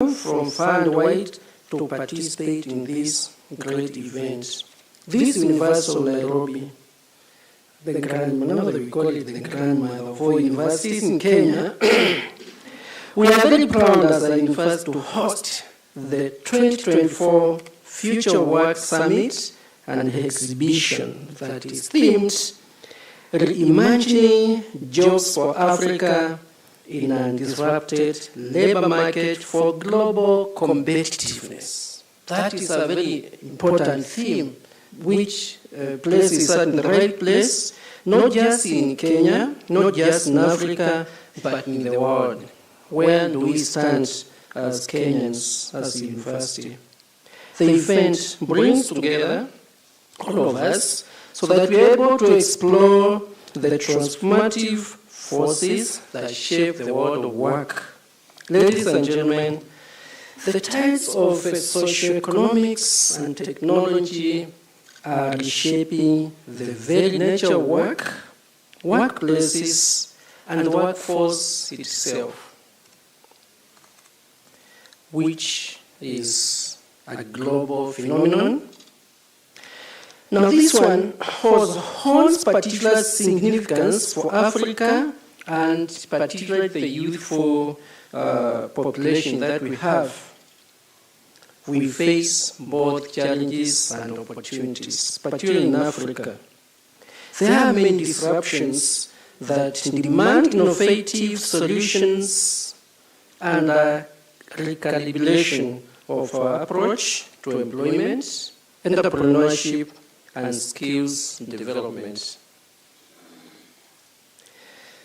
from far and wide to participate in this great event. This University of Nairobi, the grandmother, we call it the grandmother of all universities in Kenya, we are very proud as a university to host the 2024 Future Work Summit and exhibition that is themed Reimagining Jobs for Africa in a Disrupted Labor Market for Global Competitiveness. That is a very important theme which places us in the right place, not just in Kenya, not just in Africa, but in the world. Where do we stand as Kenyans, as a university? The event brings together all of us so that we are able to explore the transformative forces that shape the world of work. Ladies and gentlemen, the tides of socioeconomics and technology are reshaping the very nature of work, workplaces, and the workforce itself, which is a global phenomenon. Now, this one holds particular significance for Africa and particularly the youthful population that we have. We face both challenges and opportunities, particularly in Africa. There are many disruptions that demand innovative solutions and a recalibration of our approach to employment, entrepreneurship, and skills development.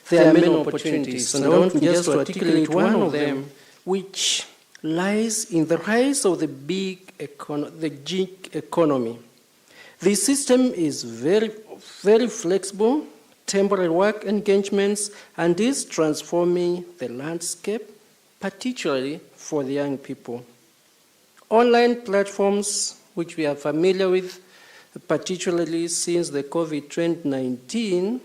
There are many opportunities, and I want just to articulate one of them, which lies in the rise of the gig economy. This system is very, very flexible, temporary work engagements, and is transforming the landscape, particularly for the young people. Online platforms, which we are familiar with, particularly since the COVID-19,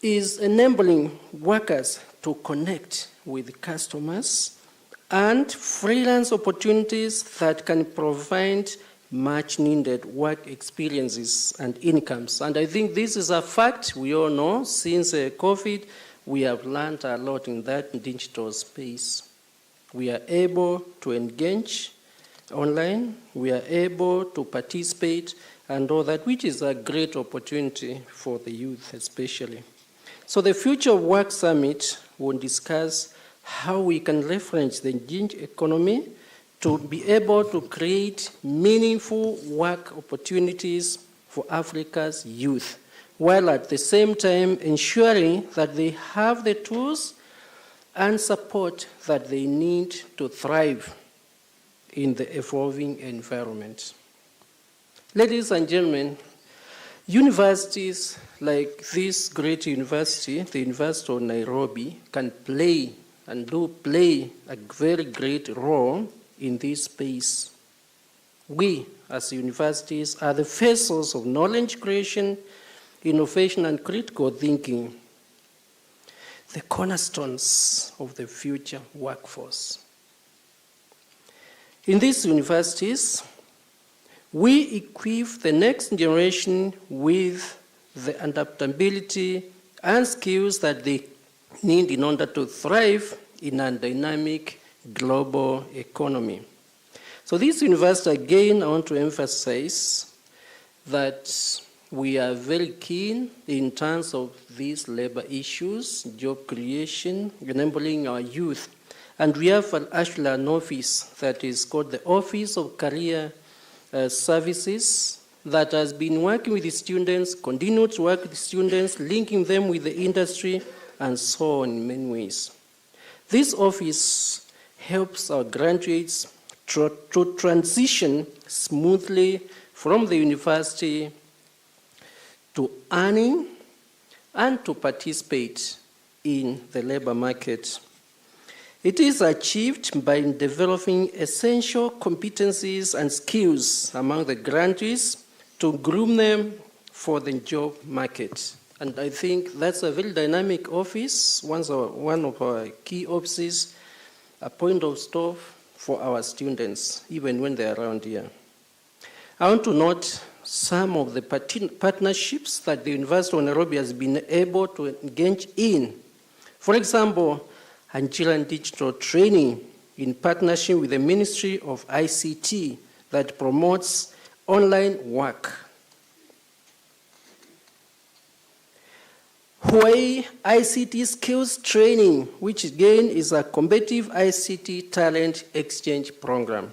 is enabling workers to connect with customers and freelance opportunities that can provide much-needed work experiences and incomes. And I think this is a fact we all know. Since COVID, we have learned a lot in that digital space. We are able to engage online, we are able to participate and all that, which is a great opportunity for the youth especially. So the Future Work Summit will discuss how we can leverage the gig economy to be able to create meaningful work opportunities for Africa's youth, while at the same time ensuring that they have the tools and support that they need to thrive in the evolving environment. Ladies and gentlemen, universities like this great university, the University of Nairobi, can play and do play a very great role in this space. We, as universities, are the vessels of knowledge creation, innovation, and critical thinking, the cornerstones of the future workforce. In these universities, we equip the next generation with the adaptability and skills that they need in order to thrive in a dynamic global economy. So this university, again, I want to emphasize that we are very keen in terms of these labor issues, job creation, enabling our youth. And we have actually an office that is called the Office of Career Services that has been working with the students, continue to work with the students, linking them with the industry, and so on in many ways. This office helps our graduates to transition smoothly from the university to earning and to participate in the labor market. It is achieved by developing essential competencies and skills among the graduates to groom them for the job market. And I think that's a very dynamic office, one of our key offices a point of stop for our students, even when they're around here. I want to note some of the partnerships that the University of Nairobi has been able to engage in. For example, Nigerian digital training in partnership with the Ministry of ICT that promotes online work. Huawei ICT skills training, which again is a competitive ICT talent exchange program.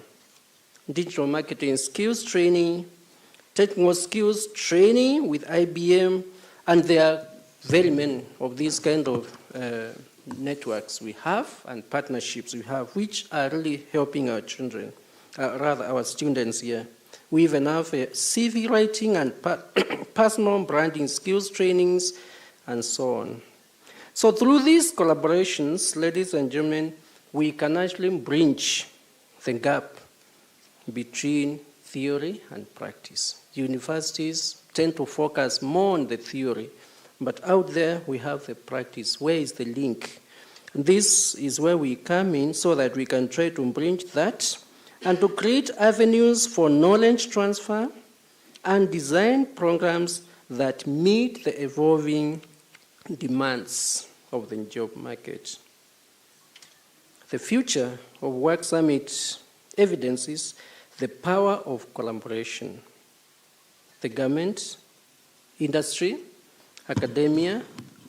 Digital marketing skills training, technical skills training with IBM, and there are very many of these kind of networks we have and partnerships we have, which are really helping our children, rather our students here. We even have a CV writing and personal branding skills trainings, and so on. So through these collaborations, ladies and gentlemen, we can actually bridge the gap between theory and practice. Universities tend to focus more on the theory, but out there we have the practice. Where is the link? This is where we come in so that we can try to bridge that and to create avenues for knowledge transfer and design programs that meet the evolving demands of the job market. The future of Work Summit evidences the power of collaboration. The government, industry, academia,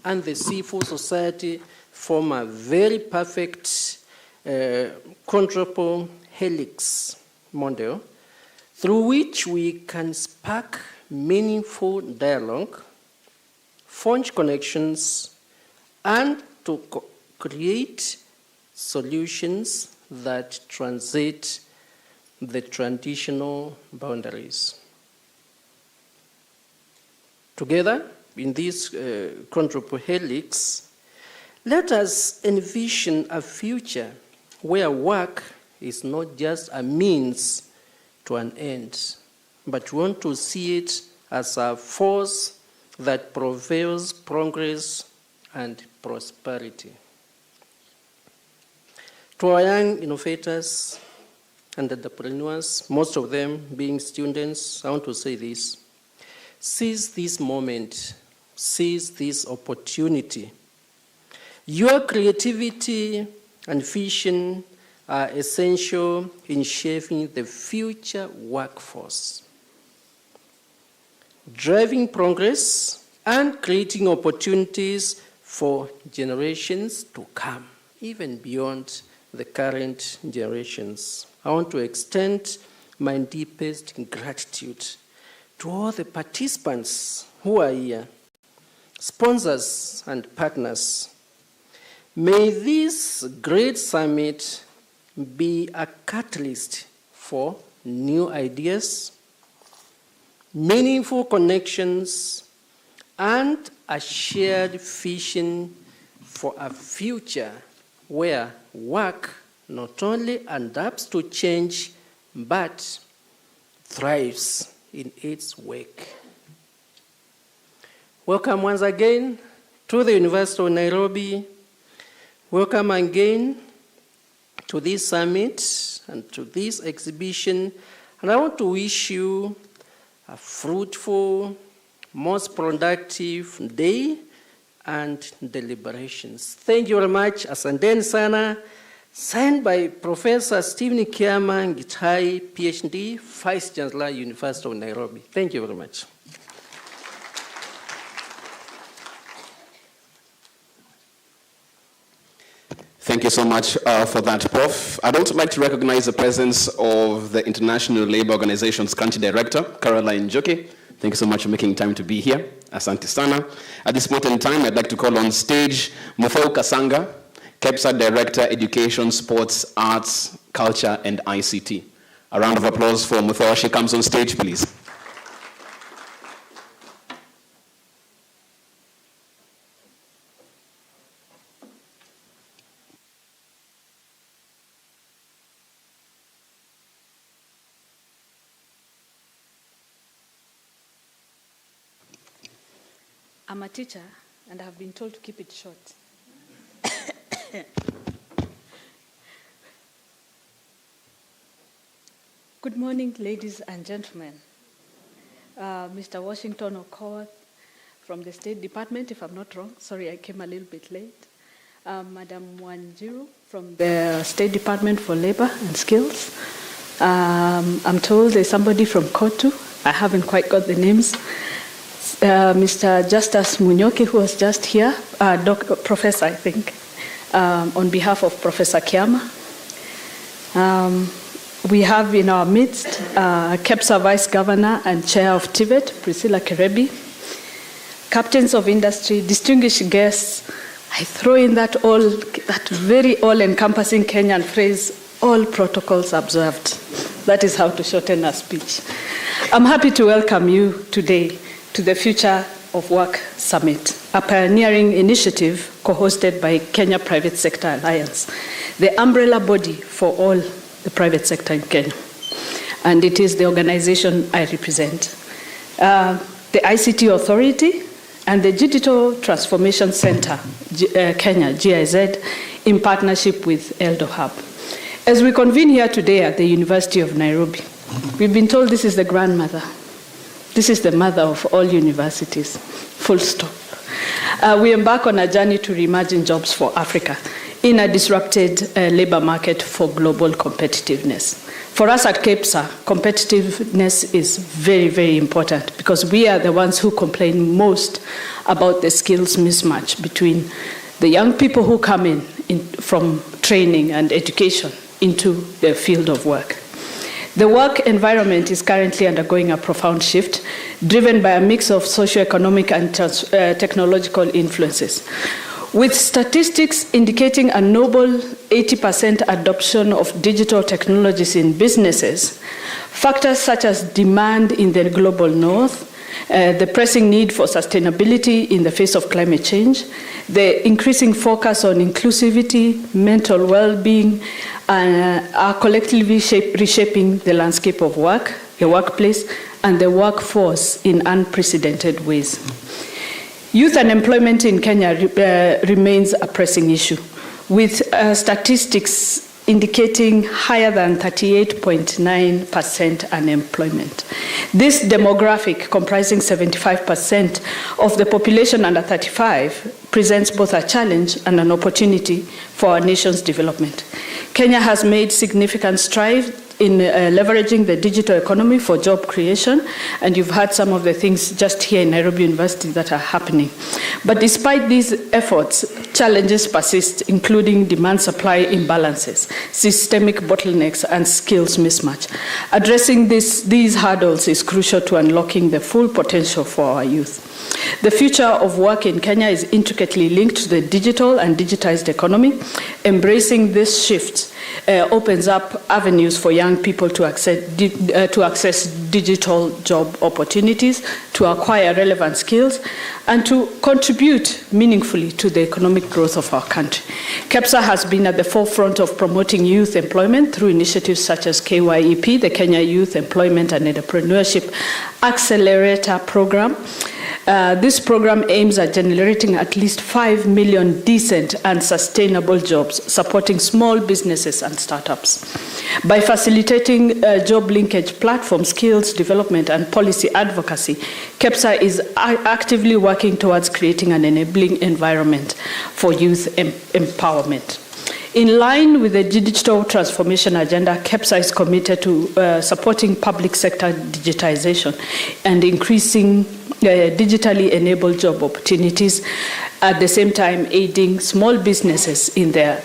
and the civil society form a very perfect quadruple helix model through which we can spark meaningful dialogue, forge connections, and to create solutions that transit the traditional boundaries. Together, in this quadruple helix, let us envision a future where work is not just a means to an end, but we want to see it as a force that propels progress and prosperity. To our young innovators and entrepreneurs, most of them being students, I want to say this. Seize this moment, seize this opportunity. Your creativity and vision are essential in shaping the future workforce, driving progress and creating opportunities for generations to come, even beyond the current generations. I want to extend my deepest gratitude to all the participants who are here, sponsors and partners. May this great summit be a catalyst for new ideas, meaningful connections, and a shared vision for a future where work not only adapts to change, but thrives in its wake. Welcome once again to the University of Nairobi. Welcome again to this summit and to this exhibition. And I want to wish you a fruitful, most productive day and deliberations. Thank you very much. Asanteni sana. Signed by Professor Stephen Kiama Ngitai, PhD, Vice Chancellor, University of Nairobi. Thank you very much. Thank you so much for that, Prof. I'd also like to recognize the presence of the International Labour Organization's Country Director, Caroline Njoki. Thank you so much for making time to be here. Asante sana. At this point in time, I'd like to call on stage Muthau Kasanga, KEPSA Director, Education, Sports, Arts, Culture, and ICT. A round of applause for Muthau. She comes on stage, please. I'm a teacher, and I have been told to keep it short. Good morning, ladies and gentlemen. Mr. Washington Okoth from the State Department, if I'm not wrong. Sorry, I came a little bit late. Madam Wanjiru from the State Department for Labor and Skills. I'm told there's somebody from Kotu. I haven't quite got the names. Mr. Justus Munyoki, who was just here, Professor, I think, on behalf of Professor Kiama. We have in our midst KEPSA Vice Governor and Chair of TVET, Priscilla Kerebi, captains of industry, distinguished guests. I throw in that very all-encompassing Kenyan phrase, all protocols observed. That is how to shorten a speech. I'm happy to welcome you today to the Future of Work Summit, a pioneering initiative co-hosted by Kenya Private Sector Alliance, the umbrella body for all the private sector in Kenya. And it is the organization I represent. The ICT Authority and the Digital Transformation Center, Kenya, GIZ, in partnership with Eldo Hub. As we convene here today at the University of Nairobi, we've been told this is the grandmother. This is the mother of all universities, full stop. We embark on a journey to reimagine jobs for Africa in a disrupted labor market for global competitiveness. For us at KEPSA, competitiveness is very, very important because we are the ones who complain most about the skills mismatch between the young people who come in from training and education into the field of work. The work environment is currently undergoing a profound shift, driven by a mix of socioeconomic and technological influences. With statistics indicating a noble 80% adoption of digital technologies in businesses, factors such as demand in the global north, the pressing need for sustainability in the face of climate change, the increasing focus on inclusivity, mental well-being, are collectively reshaping the landscape of work, the workplace, and the workforce in unprecedented ways. Youth unemployment in Kenya remains a pressing issue, with statistics indicating higher than 38.9% unemployment. This demographic, comprising 75% of the population under 35, presents both a challenge and an opportunity for our nation's development. Kenya has made significant strides in leveraging the digital economy for job creation, and you've heard some of the things just here in Nairobi University that are happening. But despite these efforts, challenges persist, including demand-supply imbalances, systemic bottlenecks, and skills mismatch. Addressing these hurdles is crucial to unlocking the full potential for our youth. The future of work in Kenya is intricately linked to the digital and digitized economy. Embracing this shift opens up avenues for young people to access digital job opportunities, to acquire relevant skills, and to contribute meaningfully to the economic growth of our country. KEPSA has been at the forefront of promoting youth employment through initiatives such as KYEP, the Kenya Youth Employment and Entrepreneurship Accelerator Program. This program aims at generating at least 5 million decent and sustainable jobs, supporting small businesses and startups. By facilitating job linkage platform, skills development, and policy advocacy, KEPSA is actively working towards creating an enabling environment for youth empowerment. In line with the digital transformation agenda, KEPSA is committed to supporting public sector digitization and increasing digitally enabled job opportunities, at the same time aiding small businesses in their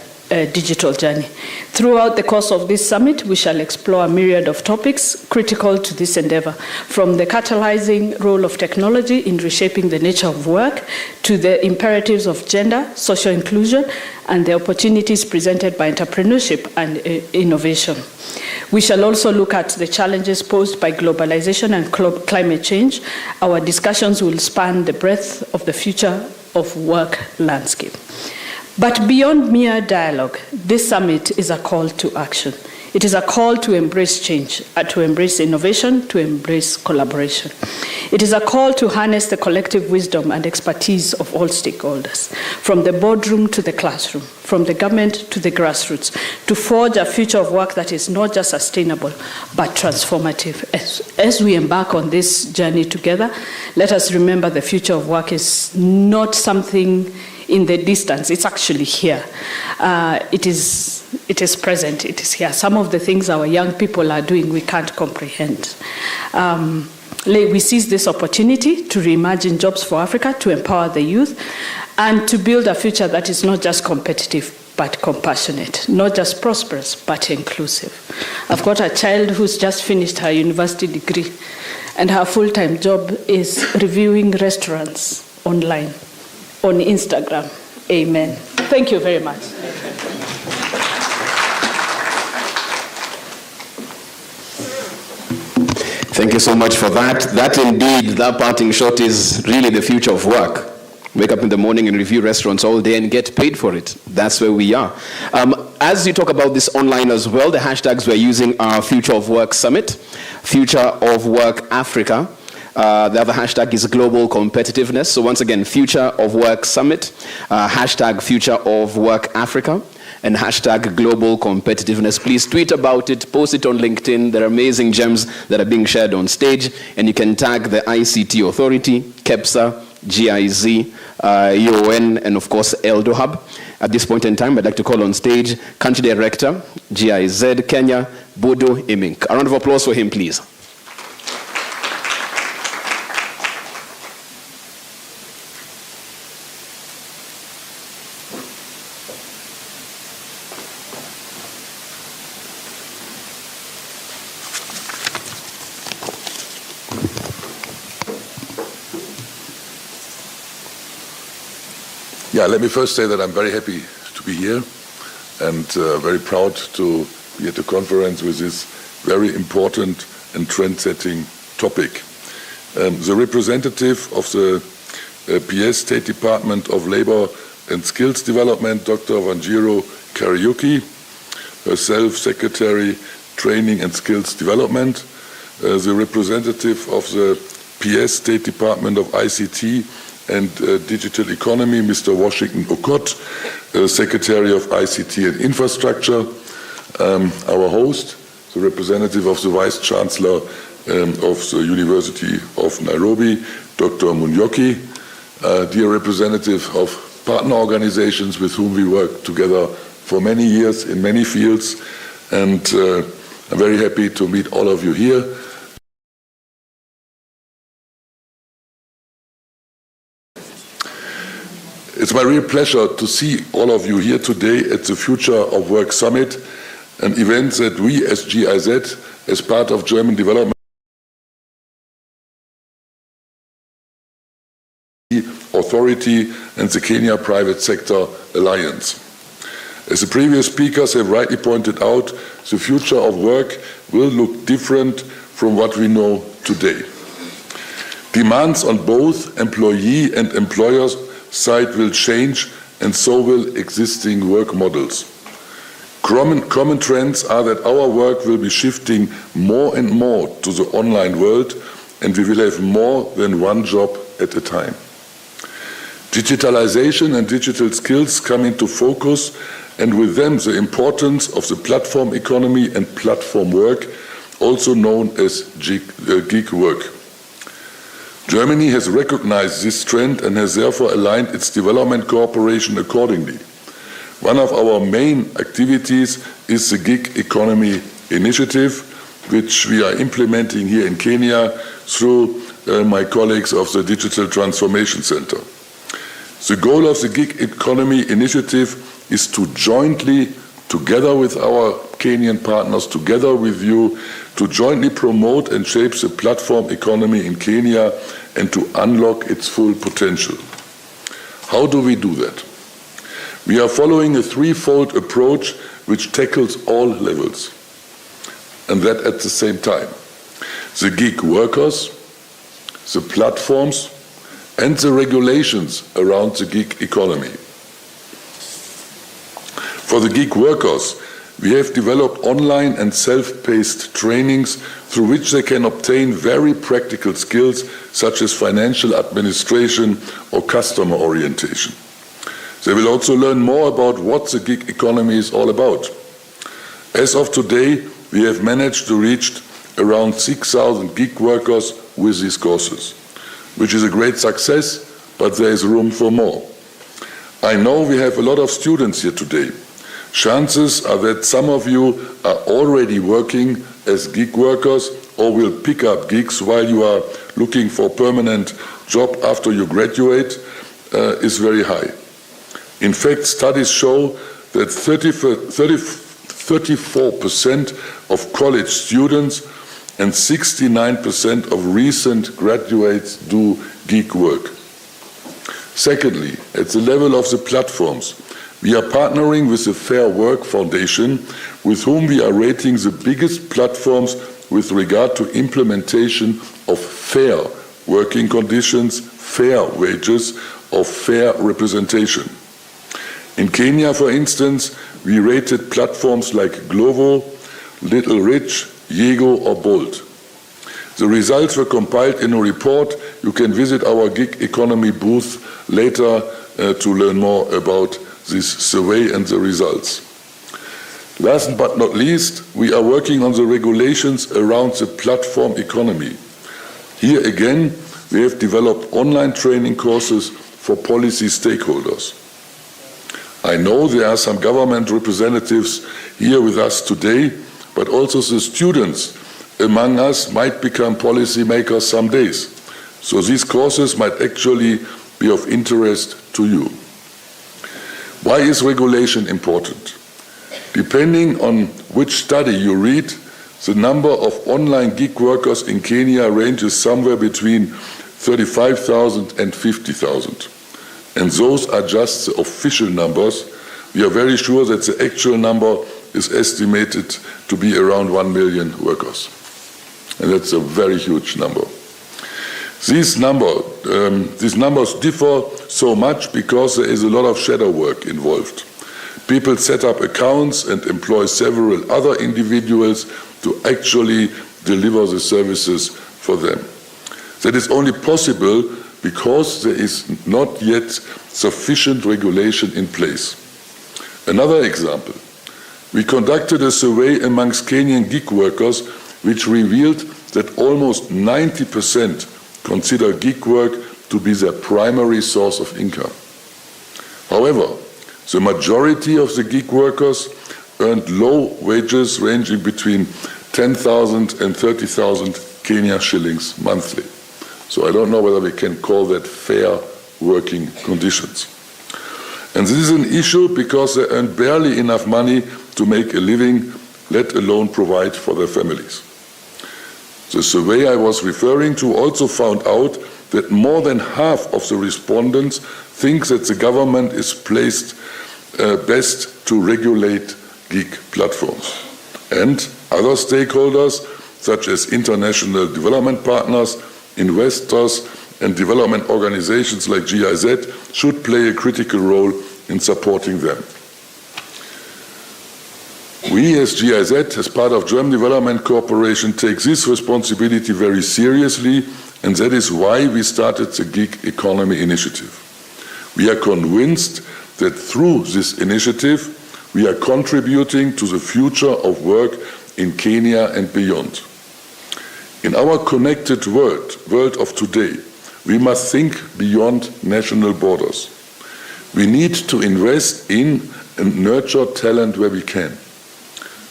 digital journey. Throughout the course of this summit, we shall explore a myriad of topics critical to this endeavor, from the catalyzing role of technology in reshaping the nature of work to the imperatives of gender, social inclusion, and the opportunities presented by entrepreneurship and innovation. We shall also look at the challenges posed by globalization and climate change. Our discussions will span the breadth of the future of work landscape. But beyond mere dialogue, this summit is a call to action. It is a call to embrace change, to embrace innovation, to embrace collaboration. It is a call to harness the collective wisdom and expertise of all stakeholders, from the boardroom to the classroom, from the government to the grassroots, to forge a future of work that is not just sustainable, but transformative. As we embark on this journey together, let us remember the future of work is not something in the distance. It's actually here. It is present. It is here. Some of the things our young people are doing, we can't comprehend. We seize this opportunity to reimagine jobs for Africa, to empower the youth, and to build a future that is not just competitive, but compassionate, not just prosperous, but inclusive. I've got a child who's just finished her university degree, and her full-time job is reviewing restaurants online, on Instagram. Amen. Thank you very much. Thank you so much for that. That indeed, that parting shot is really the future of work. Wake up in the morning and review restaurants all day and get paid for it. That's where we are. As you talk about this online as well, the hashtags we're using are Future of Work Summit, Future of Work Africa. The other hashtag is Global Competitiveness. So once again, Future of Work Summit, hashtag Future of Work Africa, and hashtag Global Competitiveness. Please tweet about it, post it on LinkedIn. There are amazing gems that are being shared on stage, and you can tag the ICT Authority, KEPSA, GIZ, EON, and of course, Eldo Hub. At this point in time, I'd like to call on stage Country Director, GIZ Kenya, Bodo Imink. A round of applause for him, please. Yeah, let me first say that I'm very happy to be here and very proud to be at the conference with this very important and trend-setting topic. The representative of the PS State Department of Labor and Skills Development, Dr. Wanjiro Kariuki, herself Secretary Training and Skills Development, the representative of the PS State Department of ICT and Digital Economy, Mr. Washington Okot, Secretary of ICT and Infrastructure, our host, the representative of the Vice Chancellor of the University of Nairobi, Dr. Munyoki, dear representative of partner organizations with whom we work together for many years in many fields, and I'm very happy to meet all of you here. It's my real pleasure to see all of you here today at the Future of Work Summit, an event that we as GIZ, as part of German Development Authority and the Kenya Private Sector Alliance. As the previous speakers have rightly pointed out, the future of work will look different from what we know today. Demands on both employee and employers side will change, and so will existing work models. Common trends are that our work will be shifting more and more to the online world, and we will have more than one job at a time. Digitalization and digital skills come into focus, and with them the importance of the platform economy and platform work, also known as gig work. Germany has recognized this trend and has therefore aligned its development cooperation accordingly. One of our main activities is the Gig Economy Initiative, which we are implementing here in Kenya through my colleagues of the Digital Transformation Center. The goal of the Gig Economy Initiative is to jointly, together with our Kenyan partners, together with you, to jointly promote and shape the platform economy in Kenya and to unlock its full potential. How do we do that? We are following a threefold approach which tackles all levels, and that at the same time. The gig workers, the platforms, and the regulations around the gig economy. For the gig workers, We have developed online and self-paced trainings through which they can obtain very practical skills such as financial administration or customer orientation. They will also learn more about what the gig economy is all about. As of today, we have managed to reach around 6,000 gig workers with these courses, which is a great success, but there is room for more. I know we have a lot of students here today. Chances are that some of you are already working as gig workers or will pick up gigs while you are looking for a permanent job after you graduate is very high. In fact, studies show that 34% of college students and 69% of recent graduates do gig work. Secondly, at the level of the platforms, we are partnering with the Fair Work Foundation, with whom we are rating the biggest platforms with regard to implementation of fair working conditions, fair wages, or fair representation. In Kenya, for instance, we rated platforms like Glovo, Little Rich, Yego, or Bolt. The results were compiled in a report. You can visit our gig economy booth later to learn more about this survey and the results. Last but not least, we are working on the regulations around the platform economy. Here again, we have developed online training courses for policy stakeholders. I know there are some government representatives here with us today, but also the students among us might become policy makers some days. So these courses might actually be of interest to you. Why is regulation important? Depending on which study you read, the number of online gig workers in Kenya ranges somewhere between 35,000 and 50,000. And those are just the official numbers. We are very sure that the actual number is estimated to be around 1 million workers. And that's a very huge number. These numbers differ so much because there is a lot of shadow work involved. People set up accounts and employ several other individuals to actually deliver the services for them. That is only possible because there is not yet sufficient regulation in place. Another example, we conducted a survey amongst Kenyan gig workers which revealed that almost 90% consider gig work to be their primary source of income. However, the majority of the gig workers earned low wages ranging between 10,000 and 30,000 Kenya shillings monthly. So I don't know whether we can call that fair working conditions. And this is an issue because they earn barely enough money to make a living, let alone provide for their families. The survey I was referring to also found out that more than half of the respondents think that the government is placed best to regulate gig platforms. And other stakeholders, such as international development partners, investors, and development organizations like GIZ, should play a critical role in supporting them. We as GIZ, as part of German Development Corporation, take this responsibility very seriously, and that is why we started the Gig Economy Initiative. We are convinced that through this initiative, we are contributing to the future of work in Kenya and beyond. In our connected world of today, we must think beyond national borders. We need to invest in and nurture talent where we can.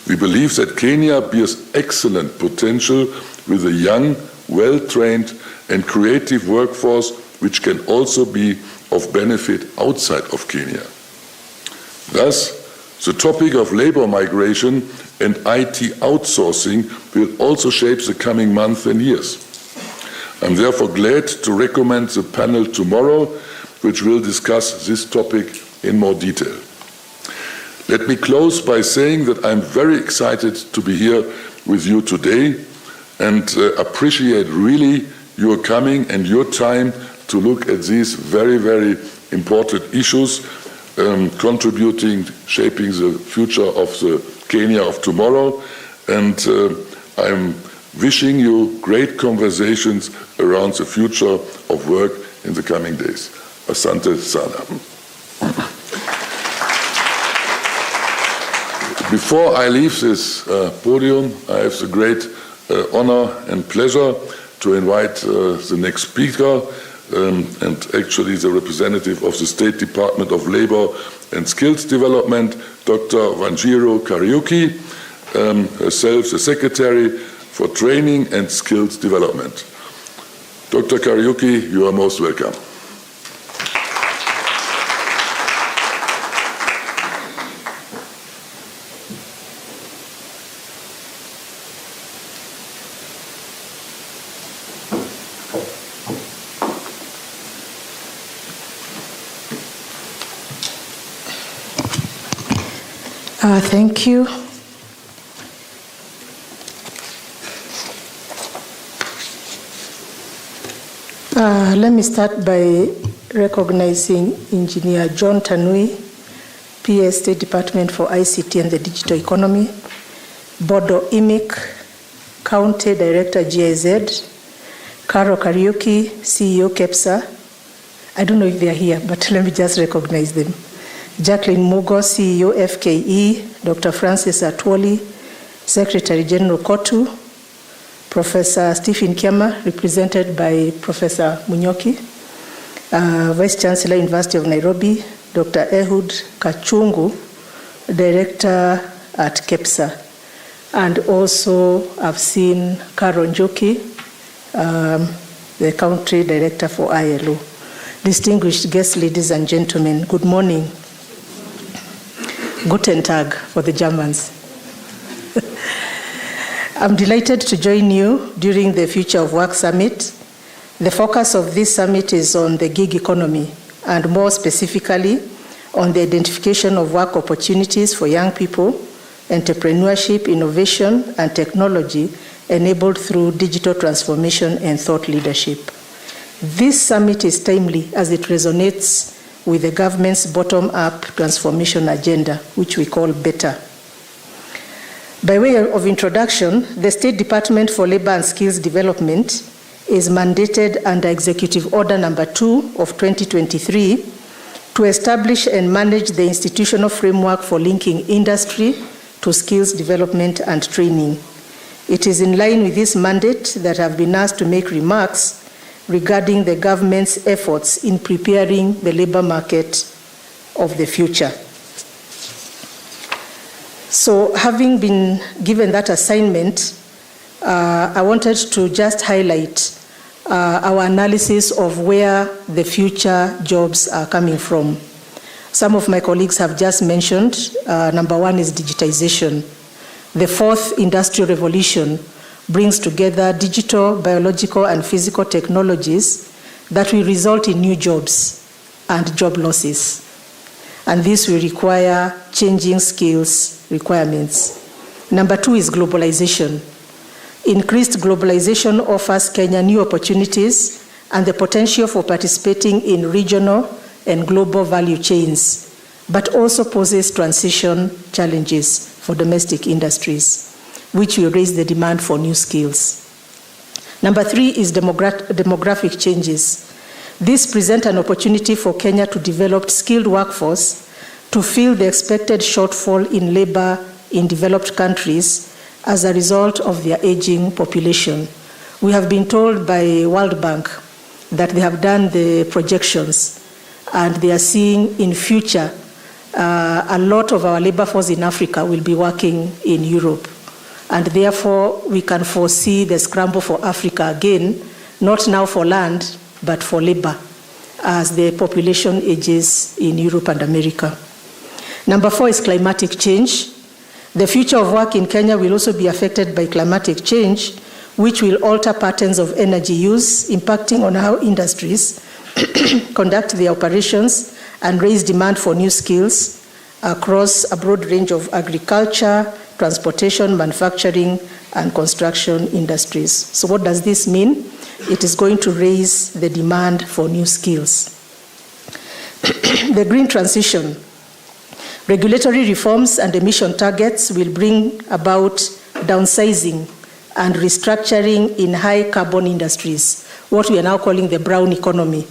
We believe that Kenya bears excellent potential with a young, well-trained and creative workforce which can also be of benefit outside of Kenya. Thus, the topic of labor migration and IT outsourcing will also shape the coming months and years. I'm therefore glad to recommend the panel tomorrow, which will discuss this topic in more detail. Let me close by saying that I'm very excited to be here with you today and appreciate really your coming and your time to look at these very, very important issues contributing, shaping the future of the Kenya of tomorrow. And I'm wishing you great conversations around the future of work in the coming days. Asante sana. Before I leave this podium, I have the great honor and pleasure to invite the next speaker, and actually the representative of the State Department of Labor and Skills Development, Dr. Wanjiro Kariuki, herself the Secretary for Training and Skills Development. Dr. Kariuki, you are most welcome. Thank you. Let me start by recognizing Engineer John Tanui, PS State Department for ICT and the Digital Economy, Bodo Imik, County Director GIZ, Carol Kariuki, CEO KEPSA. I don't know if they are here, but let me just recognize them. Jacqueline Mugo, CEO FKE, Dr. Francis Atwoli, Secretary General Kotu, Professor Stephen Kiama, represented by Professor Munyoki, Vice Chancellor, University of Nairobi, Dr. Ehud Kachungu, Director at KEPSA. And also I've seen Carol Njoki, the Country Director for ILO. Distinguished guests, ladies and gentlemen, good morning. Guten Tag for the Germans. I'm delighted to join you during the Future of Work Summit. The focus of this summit is on the gig economy, and more specifically on the identification of work opportunities for young people, entrepreneurship, innovation, and technology enabled through digital transformation and thought leadership. This summit is timely as it resonates with the government's bottom-up transformation agenda, which we call BETTER. By way of introduction, the State Department for Labor and Skills Development is mandated under Executive Order Number 2 of 2023 to establish and manage the institutional framework for linking industry to skills development and training. It is in line with this mandate that I've been asked to make remarks regarding the government's efforts in preparing the labor market of the future. So, having been given that assignment, I wanted to just highlight our analysis of where the future jobs are coming from. Some of my colleagues have just mentioned, number one is digitization. The fourth industrial revolution brings together digital, biological, and physical technologies that will result in new jobs and job losses. And this will require changing skills requirements. Number two is globalization. Increased globalization offers Kenya new opportunities and the potential for participating in regional and global value chains, but also poses transition challenges for domestic industries, which will raise the demand for new skills. Number three is demographic changes. These present an opportunity for Kenya to develop skilled workforce to fill the expected shortfall in labor in developed countries as a result of their aging population. We have been told by World Bank that they have done the projections and they are seeing in future a lot of our labor force in Africa will be working in Europe. And therefore, we can foresee the scramble for Africa again, not now for land, but for labor, as the population ages in Europe and America. Number four is climatic change. The future of work in Kenya will also be affected by climatic change, which will alter patterns of energy use, impacting on how industries conduct their operations and raise demand for new skills across a broad range of agriculture, transportation, manufacturing, and construction industries. So what does this mean? It is going to raise the demand for new skills. The green transition. Regulatory reforms and emission targets will bring about downsizing and restructuring in high carbon industries, what we are now calling the brown economy,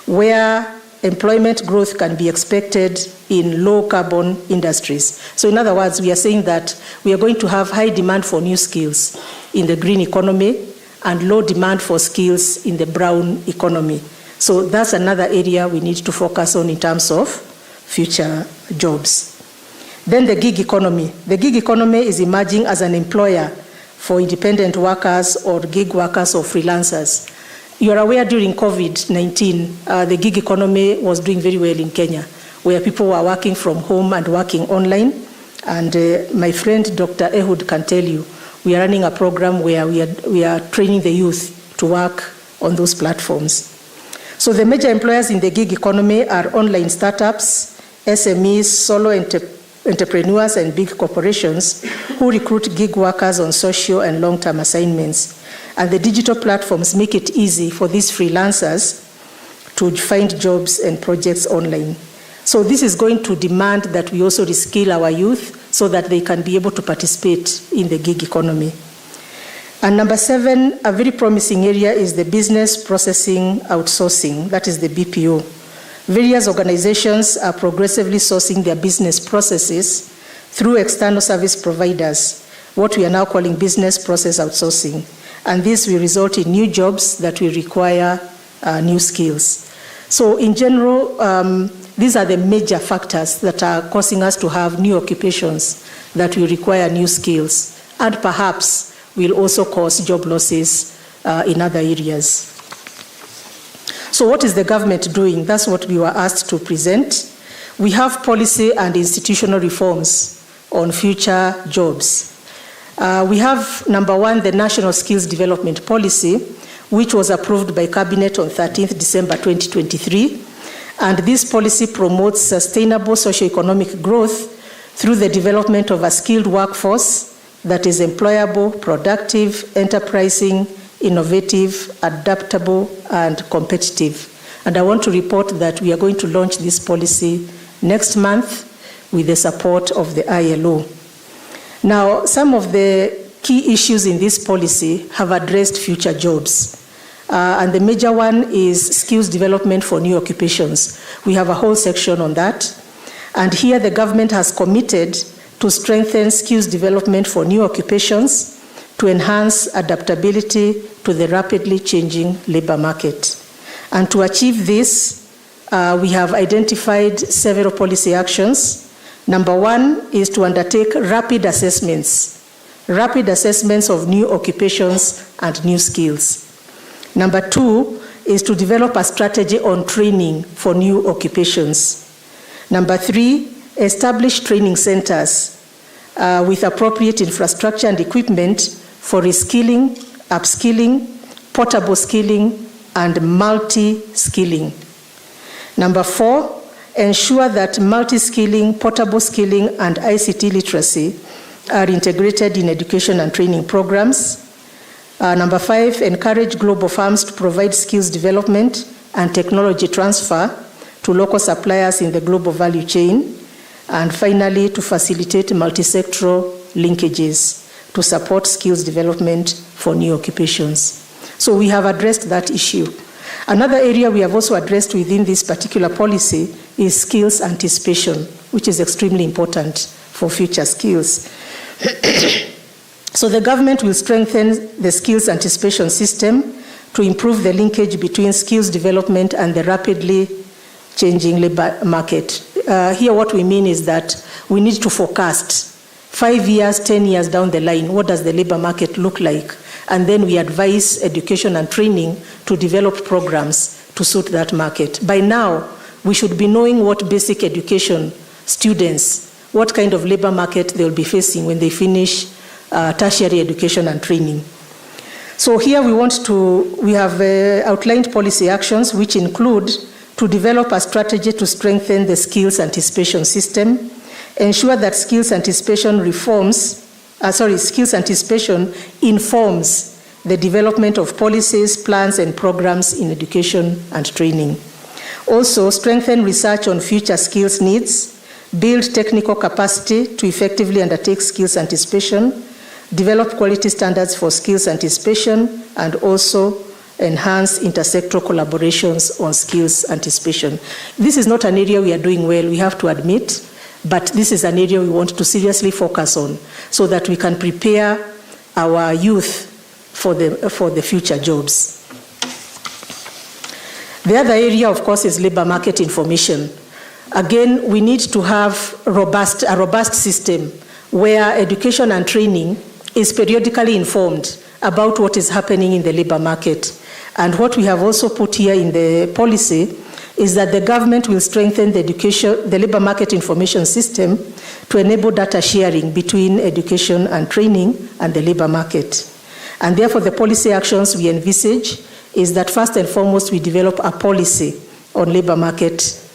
where employment growth can be expected in low carbon industries. So in other words, we are saying that we are going to have high demand for new skills in the green economy and low demand for skills in the brown economy. So that's another area we need to focus on in terms of future jobs. Then the gig economy. The gig economy is emerging as an employer for independent workers or gig workers or freelancers. You are aware during COVID-19, the gig economy was doing very well in Kenya, where people were working from home and working online. And my friend Dr. Ehud can tell you, we are running a program where we are training the youth to work on those platforms. So the major employers in the gig economy are online startups, SMEs, solo entrepreneurs, and big corporations who recruit gig workers on social and long-term assignments. And the digital platforms make it easy for these freelancers to find jobs and projects online. So this is going to demand that we also reskill our youth so that they can be able to participate in the gig economy. And number 7, a very promising area is the business processing outsourcing, that is the BPO. Various organizations are progressively sourcing their business processes through external service providers, what we are now calling business process outsourcing. And this will result in new jobs that will require new skills. So in general, these are the major factors that are causing us to have new occupations that will require new skills, and perhaps will also cause job losses in other areas. So what is the government doing? That's what we were asked to present. We have policy and institutional reforms on future jobs. We have, number 1, the National Skills Development Policy, which was approved by Cabinet on 13th December 2023. And this policy promotes sustainable socioeconomic growth through the development of a skilled workforce that is employable, productive, enterprising, innovative, adaptable, and competitive. And I want to report that we are going to launch this policy next month with the support of the ILO. Now, some of the key issues in this policy have addressed future jobs. And the major one is skills development for new occupations. We have a whole section on that. And here the government has committed to strengthen skills development for new occupations to enhance adaptability to the rapidly changing labor market. And to achieve this, we have identified several policy actions. Number 1 is to undertake rapid assessments of new occupations and new skills. Number 2 is to develop a strategy on training for new occupations. Number 3, establish training centers with appropriate infrastructure and equipment for reskilling, upskilling, portable skilling, and multi-skilling. Number 4, ensure that multi-skilling, portable skilling, and ICT literacy are integrated in education and training programs. Number 5, encourage global firms to provide skills development and technology transfer to local suppliers in the global value chain. And finally, to facilitate multi-sectoral linkages to support skills development for new occupations. So we have addressed that issue. Another area we have also addressed within this particular policy is skills anticipation, which is extremely important for future skills. So the government will strengthen the skills anticipation system to improve the linkage between skills development and the rapidly changing labor market. Here what we mean is that we need to forecast 5 years, 10 years down the line, what does the labor market look like? And then we advise education and training to develop programs to suit that market. By now, we should be knowing what basic education students, what kind of labor market they'll be facing when they finish tertiary education and training. So here we have outlined policy actions which include to develop a strategy to strengthen the skills anticipation system, ensure that skills anticipation informs the development of policies, plans, and programs in education and training. Also, strengthen research on future skills needs, build technical capacity to effectively undertake skills anticipation, develop quality standards for skills anticipation, and also enhance intersectoral collaborations on skills anticipation. This is not an area we are doing well, we have to admit, but this is an area we want to seriously focus on so that we can prepare our youth for the future jobs. The other area, of course, is labor market information. Again, we need to have a robust system where education and training is periodically informed about what is happening in the labor market. And what we have also put here in the policy is that the government will strengthen the labor market information system to enable data sharing between education and training and the labor market. And therefore, the policy actions we envisage is that first and foremost, we develop a policy on labor market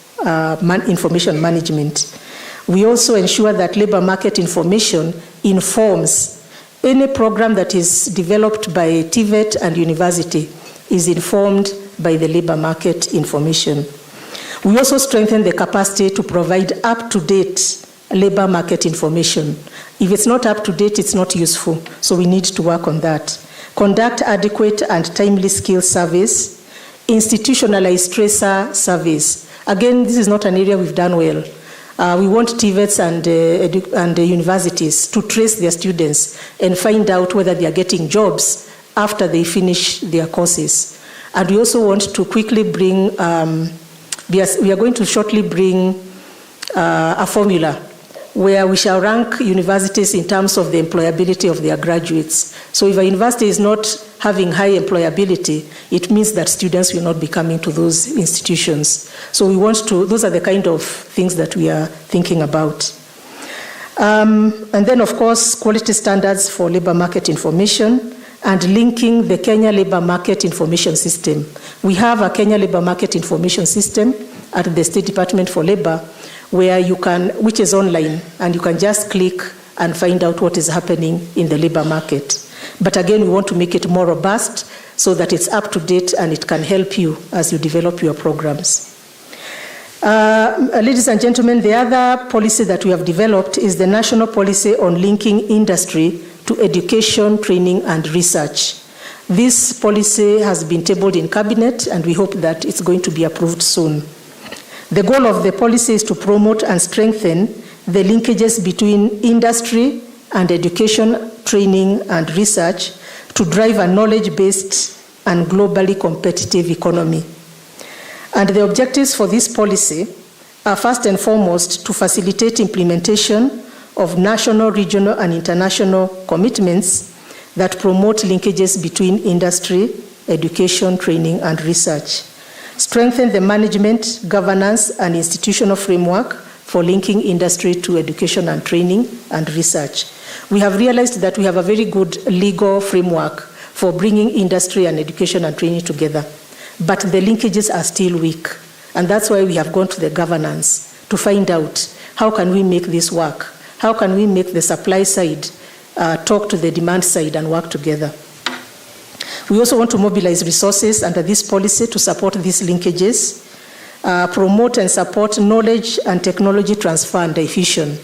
information management. We also ensure that labor market information informs any program that is developed by TVET and university is informed by the labor market information. We also strengthen the capacity to provide up-to-date labor market information. If it's not up-to-date, it's not useful, so we need to work on that. Conduct adequate and timely skills surveys, institutionalize tracer surveys. Again, this is not an area we've done well. We want TVETs and universities to trace their students and find out whether they are getting jobs after they finish their courses. And we also want to quickly bring, we are going to shortly bring a formula where we shall rank universities in terms of the employability of their graduates. So if a university is not having high employability, it means that students will not be coming to those institutions. So we want to, those are the kind of things that we are thinking about. And then, of course, quality standards for labor market information and linking the Kenya Labor Market Information System. We have a Kenya Labor Market Information System at the State Department for Labor, where you can, which is online, and you can just click and find out what is happening in the labor market. But again, we want to make it more robust so that it's up to date and it can help you as you develop your programs. Ladies and gentlemen, the other policy that we have developed is the National Policy on Linking Industry to Education, Training and Research. This policy has been tabled in Cabinet, and we hope that it's going to be approved soon. The goal of the policy is to promote and strengthen the linkages between industry and education, training, and research to drive a knowledge-based and globally competitive economy. And the objectives for this policy are first and foremost to facilitate implementation of national, regional, and international commitments that promote linkages between industry, education, training, and research. Strengthen the management, governance, and institutional framework for linking industry to education and training and research. We have realized that we have a very good legal framework for bringing industry and education and training together, but the linkages are still weak, and that's why we have gone to the governance to find out how can we make this work, how can we make the supply side talk to the demand side and work together. We also want to mobilize resources under this policy to support these linkages, promote and support knowledge and technology transfer and diffusion.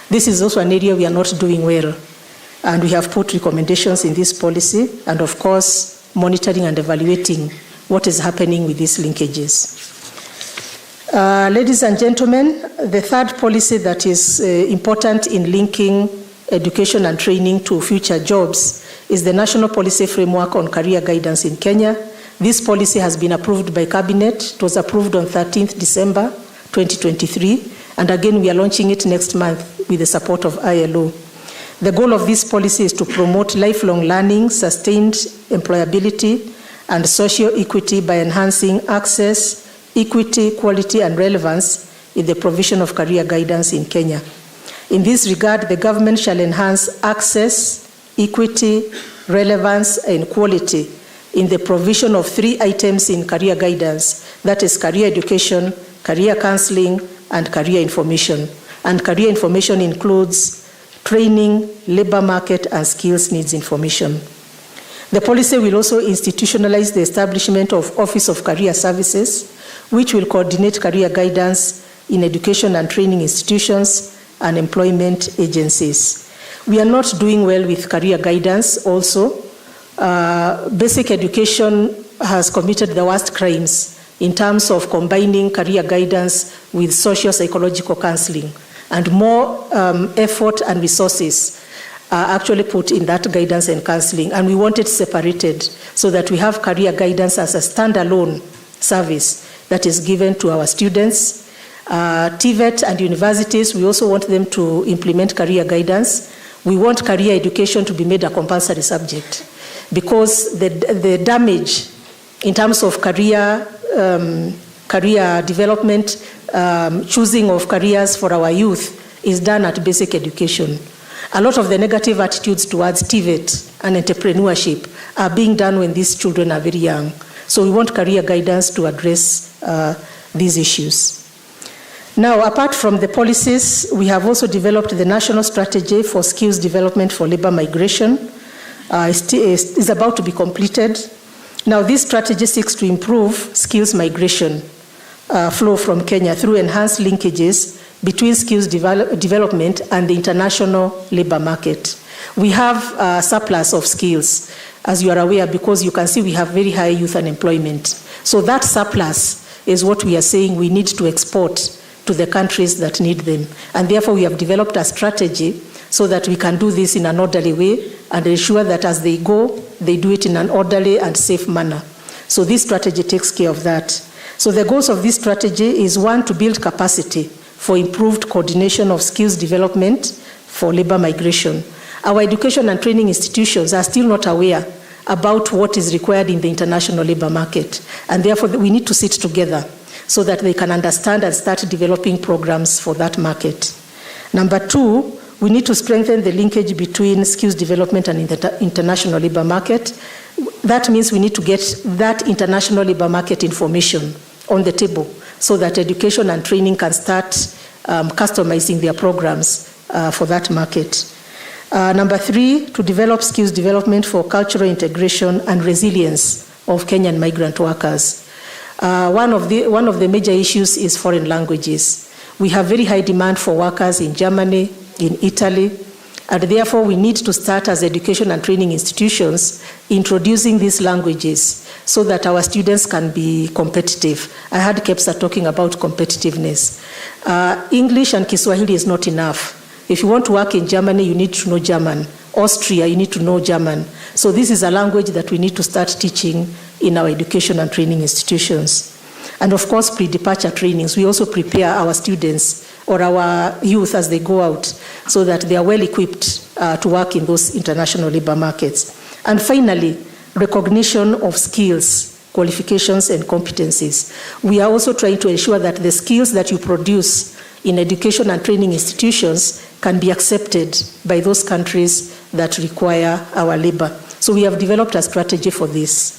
This is also an area we are not doing well, and we have put recommendations in this policy, and of course, monitoring and evaluating what is happening with these linkages. Ladies and gentlemen, the third policy that is important in linking education and training to future jobs is the National Policy Framework on Career Guidance in Kenya. This policy has been approved by Cabinet. It was approved on 13th December 2023, and again we are launching it next month with the support of ILO. The goal of this policy is to promote lifelong learning, sustained employability, and social equity by enhancing access, equity, quality, and relevance in the provision of career guidance in Kenya. In this regard, the government shall enhance access, equity, relevance, and quality in the provision of 3 items in career guidance, that is career education, career counseling, and career information. And career information includes training, labor market, and skills needs information. The policy will also institutionalize the establishment of Office of Career Services, which will coordinate career guidance in education and training institutions and employment agencies. We are not doing well with career guidance also. Basic education has committed the worst crimes in terms of combining career guidance with socio-psychological counseling, and more effort and resources are actually put in that guidance and counseling, and we want it separated so that we have career guidance as a standalone service that is given to our students. TVET and universities, we also want them to implement career guidance. We want career education to be made a compulsory subject, because the damage in terms of career development, choosing of careers for our youth is done at basic education. A lot of the negative attitudes towards TVET and entrepreneurship are being done when these children are very young. So we want career guidance to address these issues. Now, apart from the policies, we have also developed the National Strategy for Skills Development for Labor Migration. It's about to be completed. Now, this strategy seeks to improve skills migration flow from Kenya through enhanced linkages between skills development and the international labor market. We have a surplus of skills, as you are aware, because you can see we have very high youth unemployment. So that surplus is what we are saying we need to export to the countries that need them. And therefore, we have developed a strategy so that we can do this in an orderly way and ensure that as they go, they do it in an orderly and safe manner. So this strategy takes care of that. So the goals of this strategy is, one, to build capacity for improved coordination of skills development for labor migration. Our education and training institutions are still not aware about what is required in the international labor market, and therefore we need to sit together so that they can understand and start developing programs for that market. Number two, we need to strengthen the linkage between skills development and the international labor market. That means we need to get that international labor market information on the table so that education and training can start customizing their programs for that market. Number three, to develop skills development for cultural integration and resilience of Kenyan migrant workers. One of the major issues is foreign languages. We have very high demand for workers in Germany, in Italy, and therefore we need to start as education and training institutions introducing these languages so that our students can be competitive. I heard Kepsa talking about competitiveness. English and Kiswahili is not enough. If you want to work in Germany, you need to know German. Austria, you need to know German. So this is a language that we need to start teaching in our education and training institutions. And of course, pre-departure trainings. We also prepare our students or our youth as they go out so that they are well equipped to work in those international labor markets. And finally, recognition of skills, qualifications, and competencies. We are also trying to ensure that the skills that you produce in education and training institutions can be accepted by those countries that require our labor. So we have developed a strategy for this.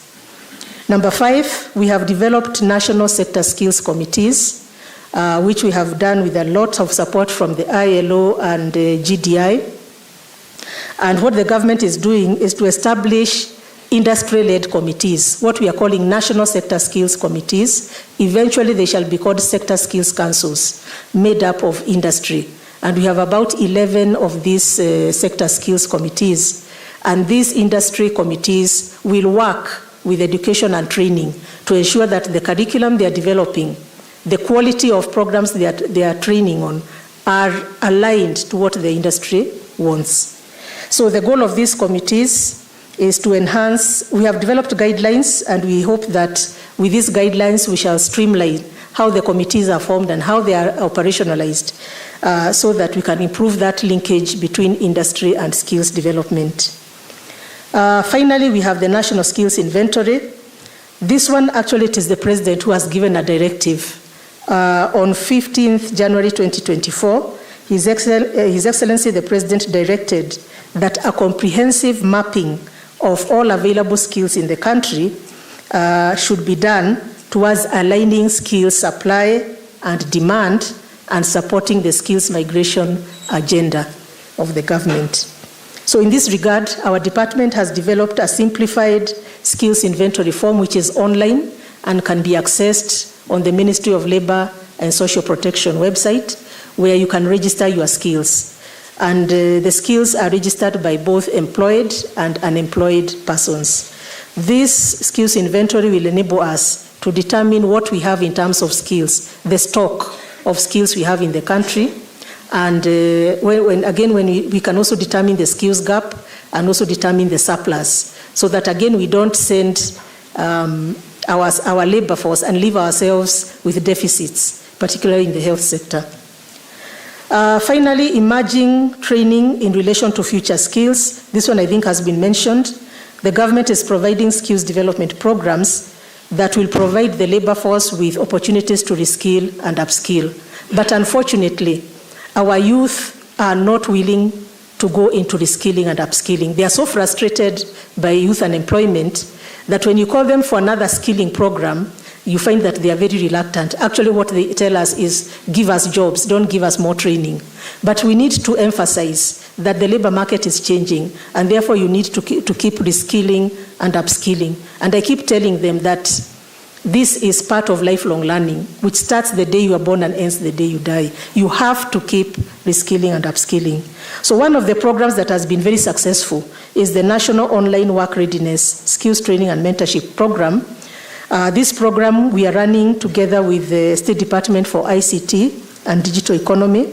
Number five, we have developed national sector skills committees, which we have done with a lot of support from the ILO and GDI. And what the government is doing is to establish industry-led committees, what we are calling national sector skills committees. Eventually, they shall be called sector skills councils, made up of industry. And we have about 11 of these sector skills committees. And these industry committees will work with education and training to ensure that the curriculum they are developing, the quality of programs they are training on, are aligned to what the industry wants. So the goal of these committees is to enhance. We have developed guidelines, and we hope that with these guidelines we shall streamline how the committees are formed and how they are operationalized so that we can improve that linkage between industry and skills development. Finally, we have the National Skills Inventory. This one, actually, it is the President who has given a directive. On 15th January 2024, His Excellency the President directed that a comprehensive mapping of all available skills in the country should be done towards aligning skills supply and demand and supporting the skills migration agenda of the government. So in this regard, our department has developed a simplified skills inventory form which is online and can be accessed on the Ministry of Labor and Social Protection website, where you can register your skills. And the skills are registered by both employed and unemployed persons. This skills inventory will enable us to determine what we have in terms of skills, the stock of skills we have in the country. And we can also determine the skills gap and also determine the surplus, so that again we don't send our labor force and leave ourselves with deficits, particularly in the health sector. Finally, emerging training in relation to future skills. This one I think has been mentioned. The government is providing skills development programs that will provide the labor force with opportunities to reskill and upskill. But unfortunately, our youth are not willing to go into reskilling and upskilling. They are so frustrated by youth unemployment that when you call them for another skilling program, you find that they are very reluctant. Actually, what they tell us is, give us jobs, don't give us more training. But we need to emphasize that the labor market is changing, and therefore you need to keep reskilling and upskilling. And I keep telling them that this is part of lifelong learning, which starts the day you are born and ends the day you die. You have to keep reskilling and upskilling. So one of the programs that has been very successful is the National Online Work Readiness Skills Training and Mentorship Program. This program we are running together with the State Department for ICT and Digital Economy.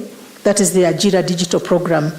That is the Ajira Digital Program.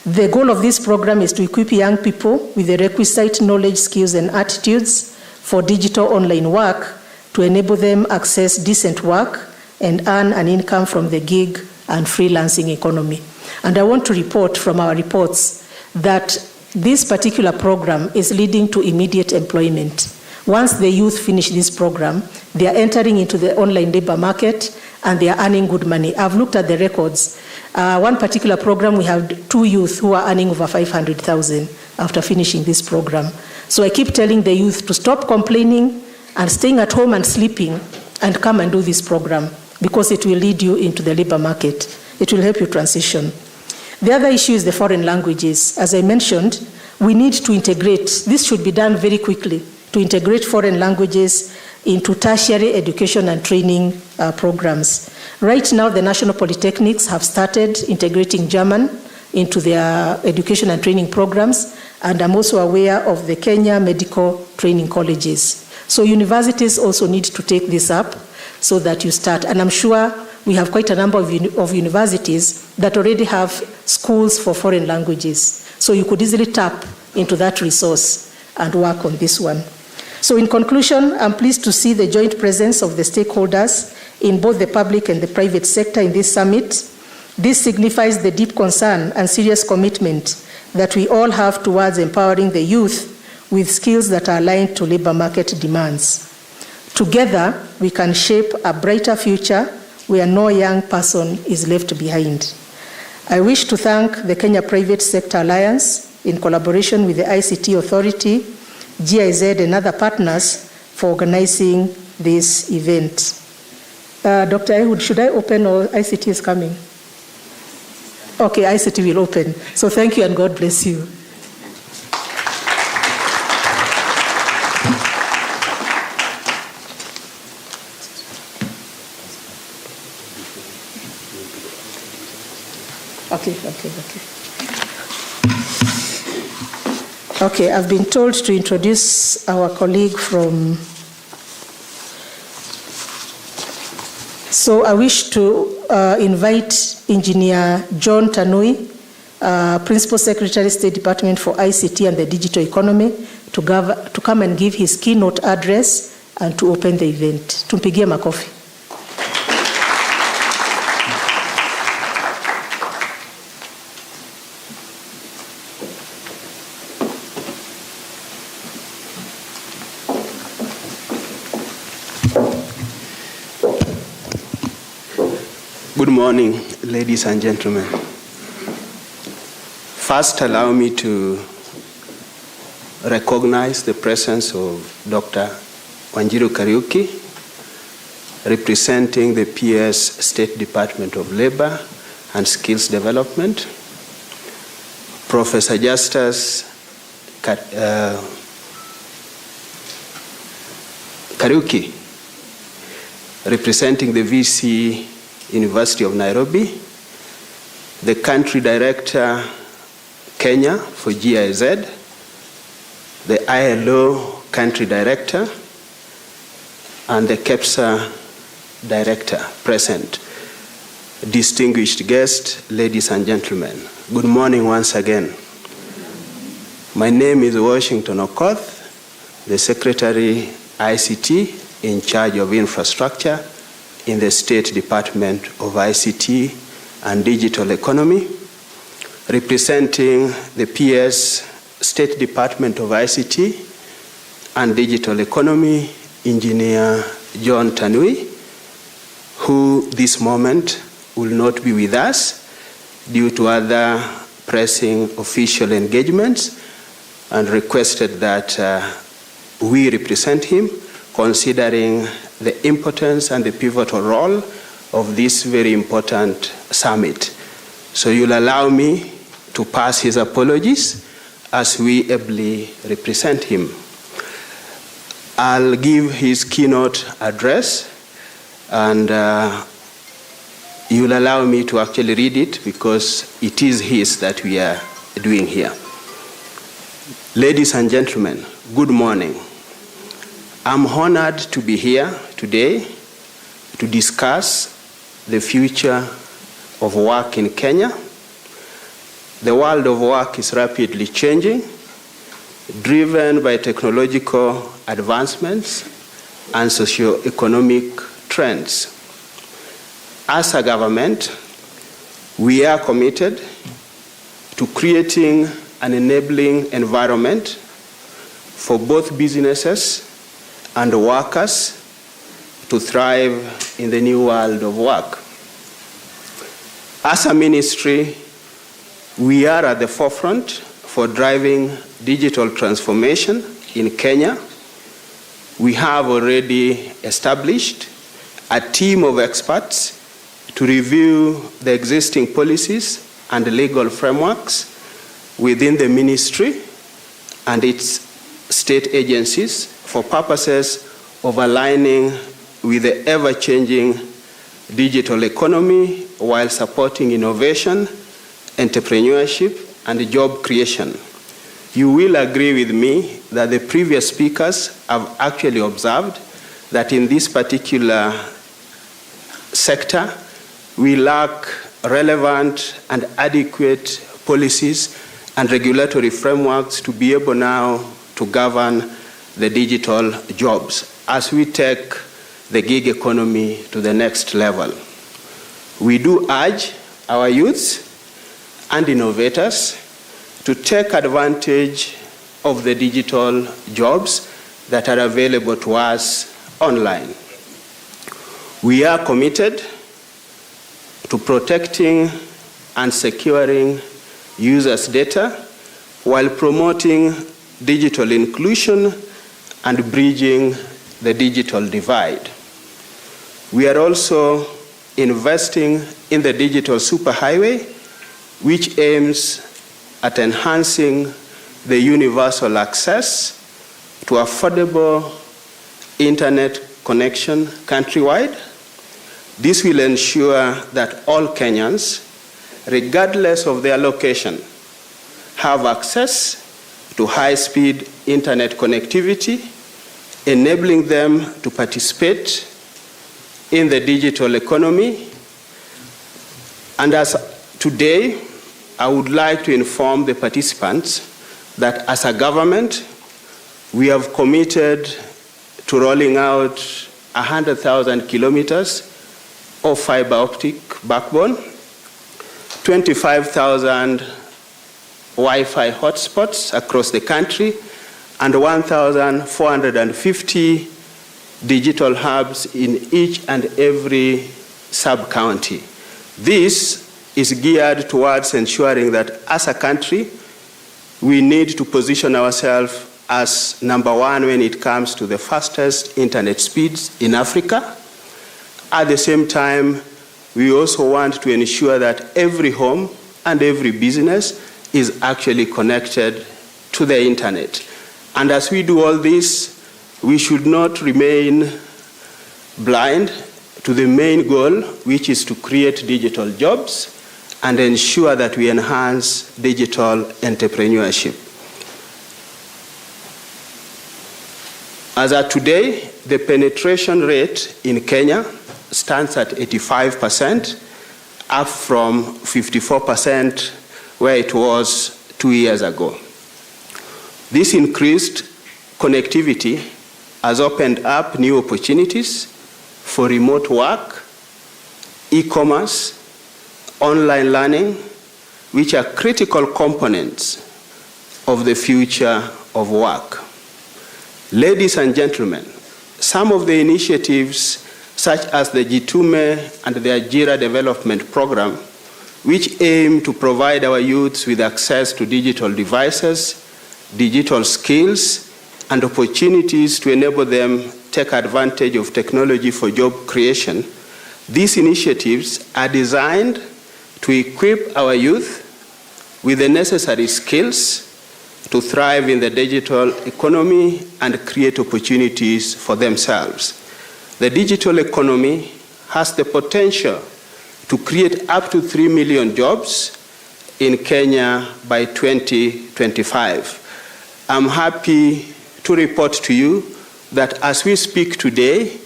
The goal of this program is to equip young people with the requisite knowledge, skills, and attitudes for digital online work to enable them access decent work and earn an income from the gig and freelancing economy. And I want to report from our reports that this particular program is leading to immediate employment. Once the youth finish this program, they are entering into the online labor market and they are earning good money. I've looked at the records. One particular program, we have 2 youth who are earning over 500,000 after finishing this program. So I keep telling the youth to stop complaining and staying at home and sleeping and come and do this program, because it will lead you into the labor market. It will help you transition. The other issue is the foreign languages. As I mentioned, we need to integrate. This should be done very quickly, to integrate foreign languages into tertiary education and training programs. Right now, the national polytechnics have started integrating German into their education and training programs, and I'm also aware of the Kenya medical training colleges. So universities also need to take this up so that you start. And I'm sure we have quite a number of universities that already have schools for foreign languages. So you could easily tap into that resource and work on this one. So in conclusion, I'm pleased to see the joint presence of the stakeholders in both the public and the private sector in this summit. This signifies the deep concern and serious commitment that we all have towards empowering the youth with skills that are aligned to labor market demands. Together, we can shape a brighter future where no young person is left behind. I wish to thank the Kenya Private Sector Alliance in collaboration with the ICT Authority, GIZ, and other partners for organizing this event. Dr. Ehud, should I open or ICT is coming? Okay, ICT will open. So thank you and God bless you. Okay, I've been told to introduce our colleague from... So I wish to invite Engineer John Tanui, Principal Secretary, State Department for ICT and the Digital Economy, to come and give his keynote address and to open the event. Tumpigie makofi. Good morning, ladies and gentlemen. First, allow me to recognize the presence of Dr. Wanjiru Kariuki, representing the PS State Department of Labor and Skills Development, Professor Justus Kariuki, representing the VC University of Nairobi, the country director, Kenya, for GIZ, the ILO country director, and the KEPSA director present. Distinguished guests, ladies and gentlemen, good morning once again. My name is Washington Okoth, the Secretary ICT in charge of infrastructure in the State Department of ICT and Digital Economy, representing the PS State Department of ICT and Digital Economy, Engineer John Tanui, who this moment will not be with us due to other pressing official engagements, and requested that we represent him, considering the importance and the pivotal role of this very important summit. So you'll allow me to pass his apologies as we ably represent him. I'll give his keynote address, and you'll allow me to actually read it because it is his that we are doing here. Ladies and gentlemen, good morning. I'm honored to be here today to discuss the future of work in Kenya. The world of work is rapidly changing, driven by technological advancements and socio-economic trends. As a government, we are committed to creating an enabling environment for both businesses and workers to thrive in the new world of work. As a ministry, we are at the forefront for driving digital transformation in Kenya. We have already established a team of experts to review the existing policies and legal frameworks within the ministry and its state agencies for purposes of aligning with the ever-changing digital economy while supporting innovation, entrepreneurship, and job creation. You will agree with me that the previous speakers have actually observed that in this particular sector, we lack relevant and adequate policies and regulatory frameworks to be able now to govern the digital jobs as we take the gig economy to the next level. We do urge our youths and innovators to take advantage of the digital jobs that are available to us online. We are committed to protecting and securing users' data while promoting digital inclusion and bridging the digital divide. We are also investing in the digital superhighway, which aims at enhancing the universal access to affordable internet connection countrywide. This will ensure that all Kenyans, regardless of their location, have access to high-speed internet connectivity, enabling them to participate in the digital economy. And as today, I would like to inform the participants that as a government, we have committed to rolling out 100,000 kilometers of fiber optic backbone, 25,000 Wi-Fi hotspots across the country, and 1,450 digital hubs in each and every sub-county. This is geared towards ensuring that as a country, we need to position ourselves as number one when it comes to the fastest internet speeds in Africa. At the same time, we also want to ensure that every home and every business is actually connected to the internet. And as we do all this, we should not remain blind to the main goal, which is to create digital jobs and ensure that we enhance digital entrepreneurship. As of today, the penetration rate in Kenya stands at 85%, up from 54% where it was 2 years ago. This increased connectivity has opened up new opportunities for remote work, e-commerce, online learning, which are critical components of the future of work. Ladies and gentlemen, some of the initiatives such as the Jitume and the Ajira Development Program, which aim to provide our youths with access to digital devices, digital skills, and opportunities to enable them take advantage of technology for job creation. These initiatives are designed to equip our youth with the necessary skills to thrive in the digital economy and create opportunities for themselves. The digital economy has the potential to create up to 3 million jobs in Kenya by 2025. I'm happy to report to you that as we speak today,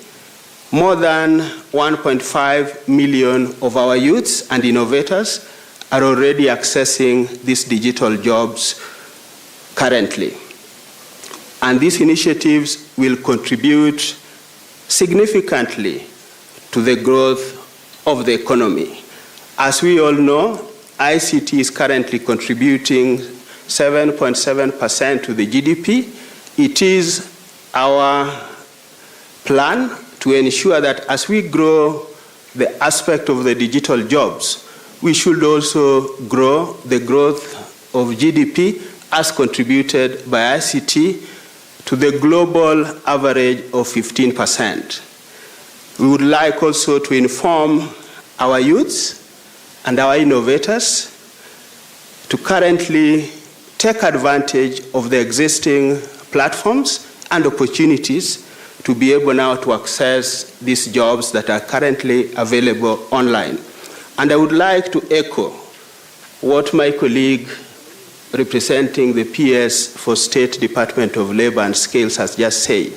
more than 1.5 million of our youths and innovators are already accessing these digital jobs currently. And these initiatives will contribute significantly to the growth of the economy. As we all know, ICT is currently contributing 7.7% to the GDP. It is our plan to ensure that as we grow the aspect of the digital jobs, we should also grow the growth of GDP as contributed by ICT to the global average of 15%. We would like also to inform our youths and our innovators to currently take advantage of the existing platforms and opportunities to be able now to access these jobs that are currently available online. And I would like to echo what my colleague representing the PS for State Department of Labor and Skills has just said.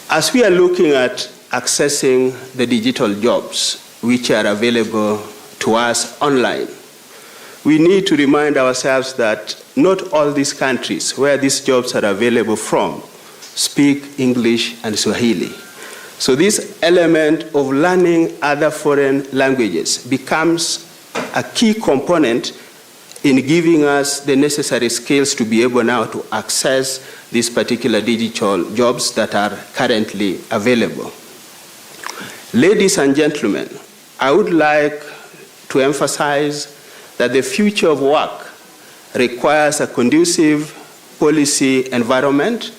As we are looking at accessing the digital jobs which are available to us online, we need to remind ourselves that not all these countries where these jobs are available from speak English and Swahili. So this element of learning other foreign languages becomes a key component in giving us the necessary skills to be able now to access these particular digital jobs that are currently available. Ladies and gentlemen, I would like to emphasize that the future of work requires a conducive policy environment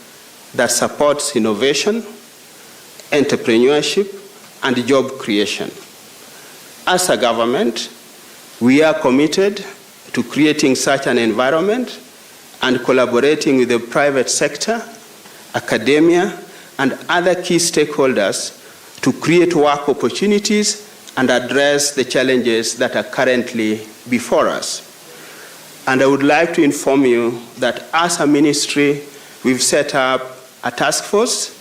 that supports innovation, entrepreneurship, and job creation. As a government, we are committed to creating such an environment and collaborating with the private sector, academia, and other key stakeholders to create work opportunities and address the challenges that are currently before us. And I would like to inform you that as a ministry, we've set up a task force,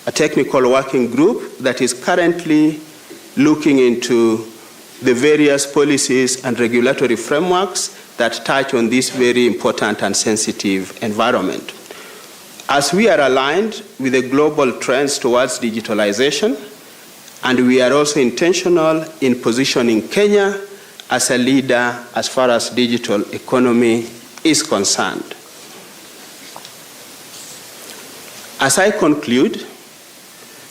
a technical working group that is currently looking into the various policies and regulatory frameworks that touch on this very important and sensitive environment. As we are aligned with the global trends towards digitalization, and we are also intentional in positioning Kenya as a leader as far as digital economy is concerned. As I conclude,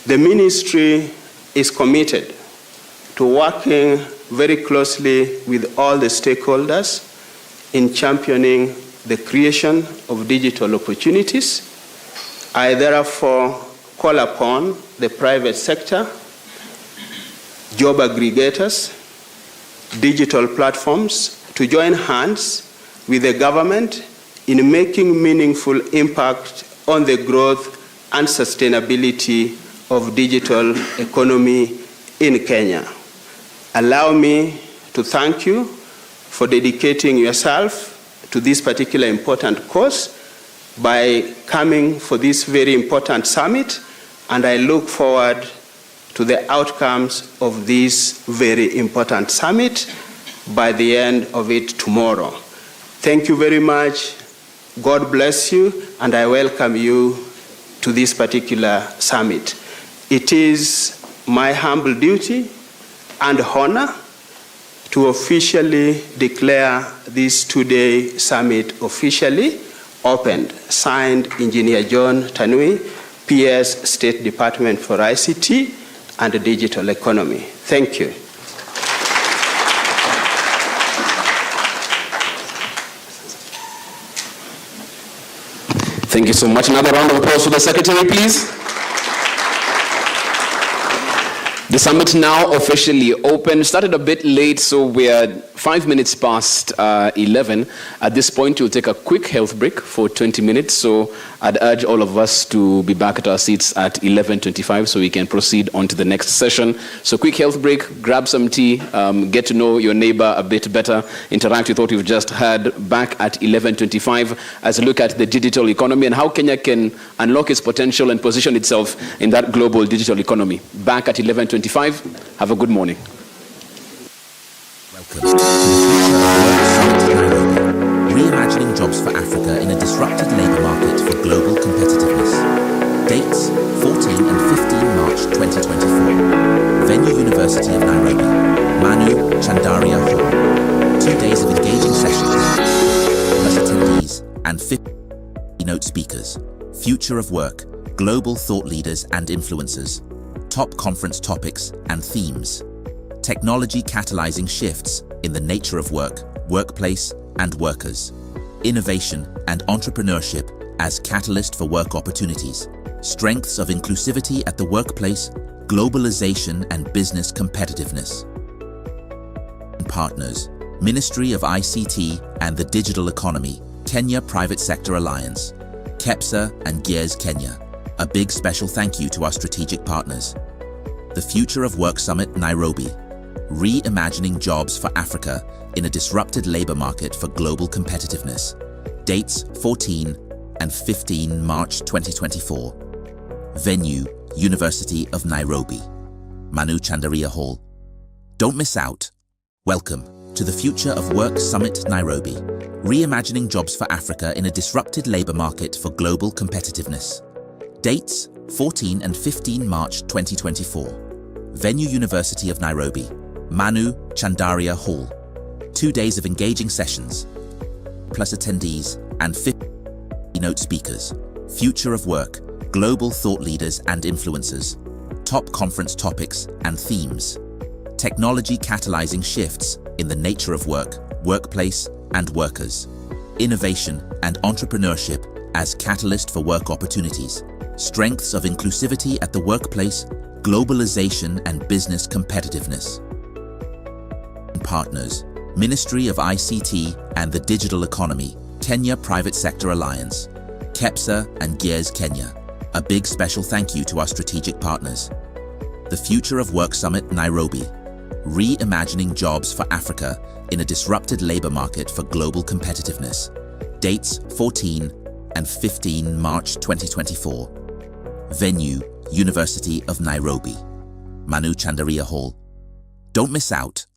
the ministry is committed to working very closely with all the stakeholders in championing the creation of digital opportunities. I therefore call upon the private sector, job aggregators, digital platforms to join hands with the government in making meaningful impact on the growth and sustainability of digital economy in Kenya. Allow me to thank you for dedicating yourself to this particular important cause by coming for this very important summit, and I look forward to the outcomes of this very important summit by the end of it tomorrow. Thank you very much. God bless you, and I welcome you to this particular summit. It is my humble duty and honor to officially declare this two-day summit officially opened. Signed, Engineer John Tanui, PS, State Department for ICT and Digital Economy. Thank you. Thank you so much. Another round of applause for the Secretary, please. The summit now officially open. Started a bit late, so we're 5 minutes past 11. At this point, we'll take a quick health break for 20 minutes. So I'd urge all of us to be back at our seats at 11:25 so we can proceed on to the next session. So quick health break, grab some tea, get to know your neighbor a bit better, interact with what you've just heard. Back at 11:25 as we look at the digital economy and how Kenya can unlock its potential and position itself in that global digital economy. Back at 11:25. Have a good morning. Welcome to the Future of Work Summit Nairobi, reimagining jobs for Africa in a disrupted labour market for global competitiveness. Dates 14 and 15 March 2024. Venue University of Nairobi, Manu Chandaria Hall. 2 days of engaging sessions, plus attendees and 50 keynote speakers. Future of Work, global thought leaders and influencers. Top conference topics and themes. Technology catalyzing shifts in the nature of work, workplace, and workers. Innovation and entrepreneurship as catalyst for work opportunities. Strengths of inclusivity at the workplace, globalization and business competitiveness. Partners, Ministry of ICT and the Digital Economy, Kenya Private Sector Alliance, KEPSA and Gears Kenya. A big special thank you to our strategic partners. The Future of Work Summit Nairobi, reimagining jobs for Africa in a disrupted labor market for global competitiveness. Dates 14 and 15 March 2024. Venue, University of Nairobi, Manu Chandaria Hall. Don't miss out. Welcome to the Future of Work Summit Nairobi, reimagining jobs for Africa in a disrupted labor market for global competitiveness. Dates 14 and 15 March 2024. Venue University of Nairobi, Manu Chandaria Hall. 2 days of engaging sessions, plus attendees and 50 keynote speakers. Future of Work, global thought leaders and influencers. Top conference topics and themes. Technology catalyzing shifts in the nature of work, workplace, and workers. Innovation and entrepreneurship as catalyst for work opportunities. Strengths of inclusivity at the workplace, globalization and business competitiveness. Partners, Ministry of ICT and the Digital Economy, Kenya Private Sector Alliance, KEPSA and Gears Kenya. A big special thank you to our strategic partners. The Future of Work Summit Nairobi, reimagining jobs for Africa in a disrupted labor market for global competitiveness. Dates 14 and 15 March 2024. Venue, University of Nairobi, Manu Chandaria Hall. Don't miss out.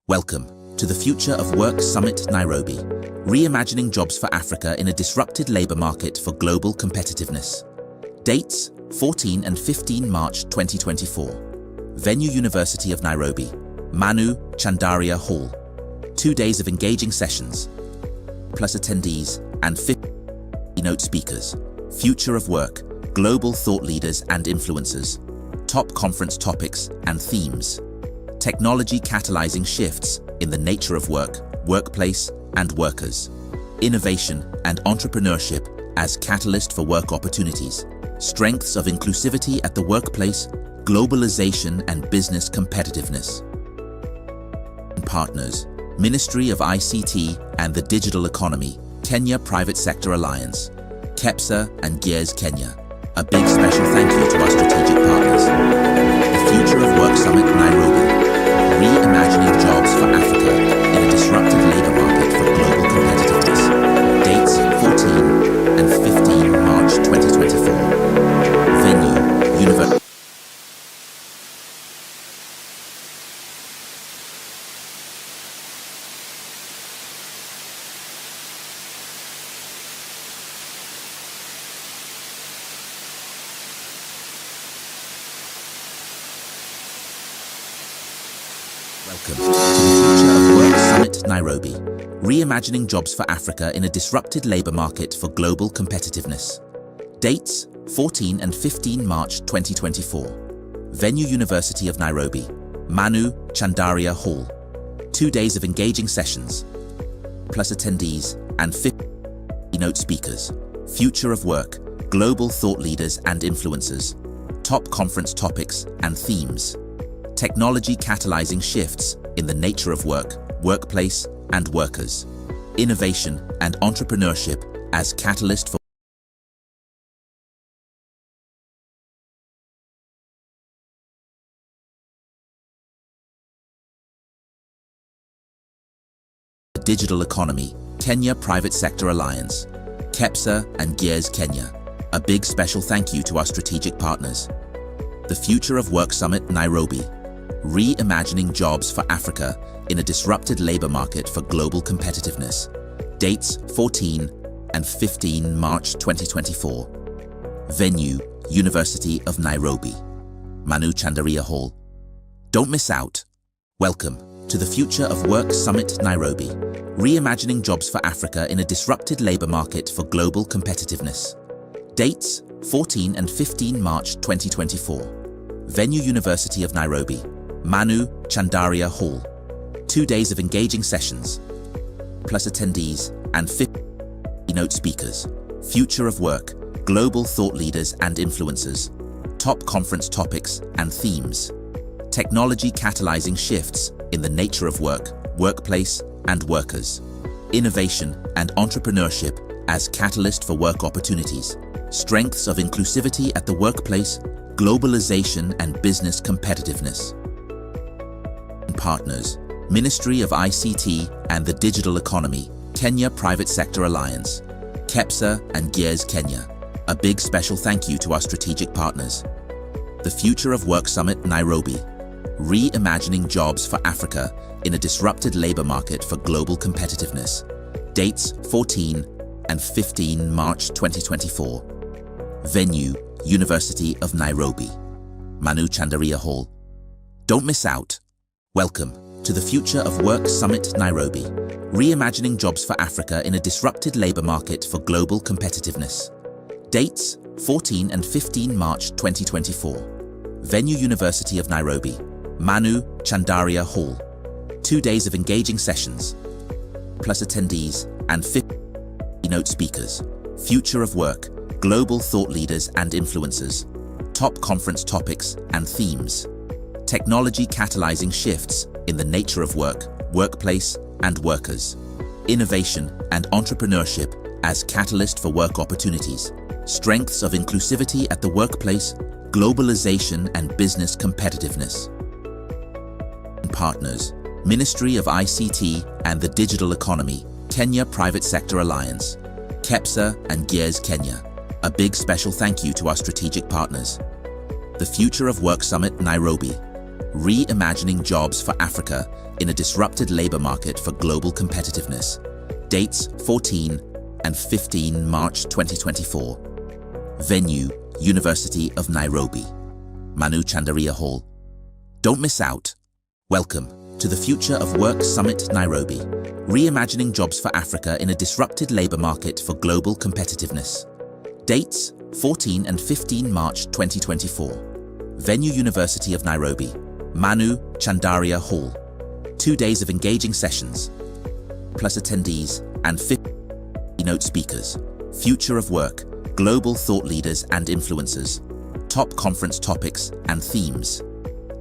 Welcome to the Future of Work Summit Nairobi, reimagining jobs for Africa in a disrupted labor market for global competitiveness. Dates 14 and 15 March 2024. Venue University of Nairobi, Manu Chandaria Hall. 2 days of engaging sessions, plus attendees and 50 keynote speakers. Future of Work, global thought leaders and influencers. Top conference topics and themes. Technology catalyzing shifts in the nature of work, workplace, and workers. Innovation and entrepreneurship as catalyst for work opportunities. Strengths of inclusivity at the workplace, globalization and business competitiveness. Partners, Ministry of ICT and the Digital Economy, Kenya Private Sector Alliance, KEPSA and Gears Kenya. A big special thank you to our strategic partners. The Future of Work Summit Nairobi, reimagining jobs for Africa in a disrupted labour market for global competitiveness. Dates 14 and 15 March 2024. Venue, University. Welcome to the Future of Work Summit Nairobi, reimagining jobs for Africa in a disrupted labour market for global competitiveness. Dates 14 and 15 March 2024. Venue, University of Nairobi, Manu Chandaria Hall. 2 days of engaging sessions, plus attendees and 50 keynote speakers. Future of work, global thought leaders and influencers. Top conference topics and themes. Technology catalyzing shifts in the nature of work, workplace, and workers. Innovation and entrepreneurship as catalyst for the digital economy, Kenya Private Sector Alliance, KEPSA and Gears Kenya. A big special thank you to our strategic partners. The Future of Work Summit Nairobi, reimagining jobs for Africa in a disrupted labour market for global competitiveness. Dates 14 and 15 March 2024. Venue, University of Nairobi, Manu Chandaria Hall. Don't miss out. Welcome to the Future of Work Summit Nairobi, reimagining jobs for Africa in a disrupted labour market for global competitiveness. Dates 14 and 15 March 2024. Venue, University of Nairobi, Manu Chandaria Hall. 2 days of engaging sessions, plus attendees and 50 keynote speakers. Future of work, global thought leaders and influencers. Top conference topics and themes. Technology catalyzing shifts in the nature of work, workplace, and workers. Innovation and entrepreneurship as catalyst for work opportunities. Strengths of inclusivity at the workplace, globalization and business competitiveness. Partners, Ministry of ICT and the Digital Economy, Kenya Private Sector Alliance, KEPSA and Gears Kenya. A big special thank you to our strategic partners. The Future of Work Summit Nairobi, reimagining jobs for Africa in a disrupted labour market for global competitiveness. Dates 14 and 15 March 2024. Venue, University of Nairobi, Manu Chandaria Hall. Don't miss out. Welcome to the Future of Work Summit Nairobi, reimagining jobs for Africa in a disrupted labour market for global competitiveness. Dates 14 and 15 March 2024. Venue, University of Nairobi, Manu Chandaria Hall. 2 days of engaging sessions, plus attendees and 50 keynote speakers. Future of work, global thought leaders and influencers. Top conference topics and themes. Technology catalyzing shifts in the nature of work, workplace, and workers. Innovation and entrepreneurship as catalyst for work opportunities. Strengths of inclusivity at the workplace, globalization and business competitiveness. Partners, Ministry of ICT and the Digital Economy, Kenya Private Sector Alliance, KEPSA and Gears Kenya. A big special thank you to our strategic partners. The Future of Work Summit Nairobi, reimagining jobs for Africa in a disrupted labour market for global competitiveness. Dates 14 and 15 March 2024. Venue, University of Nairobi, Manu Chandaria Hall. Don't miss out. Welcome to the Future of Work Summit Nairobi, reimagining jobs for Africa in a disrupted labour market for global competitiveness. Dates 14 and 15 March 2024. Venue, University of Nairobi, Manu Chandaria Hall. 2 days of engaging sessions, plus attendees and 50 keynote speakers. Future of work, global thought leaders and influencers. Top conference topics and themes.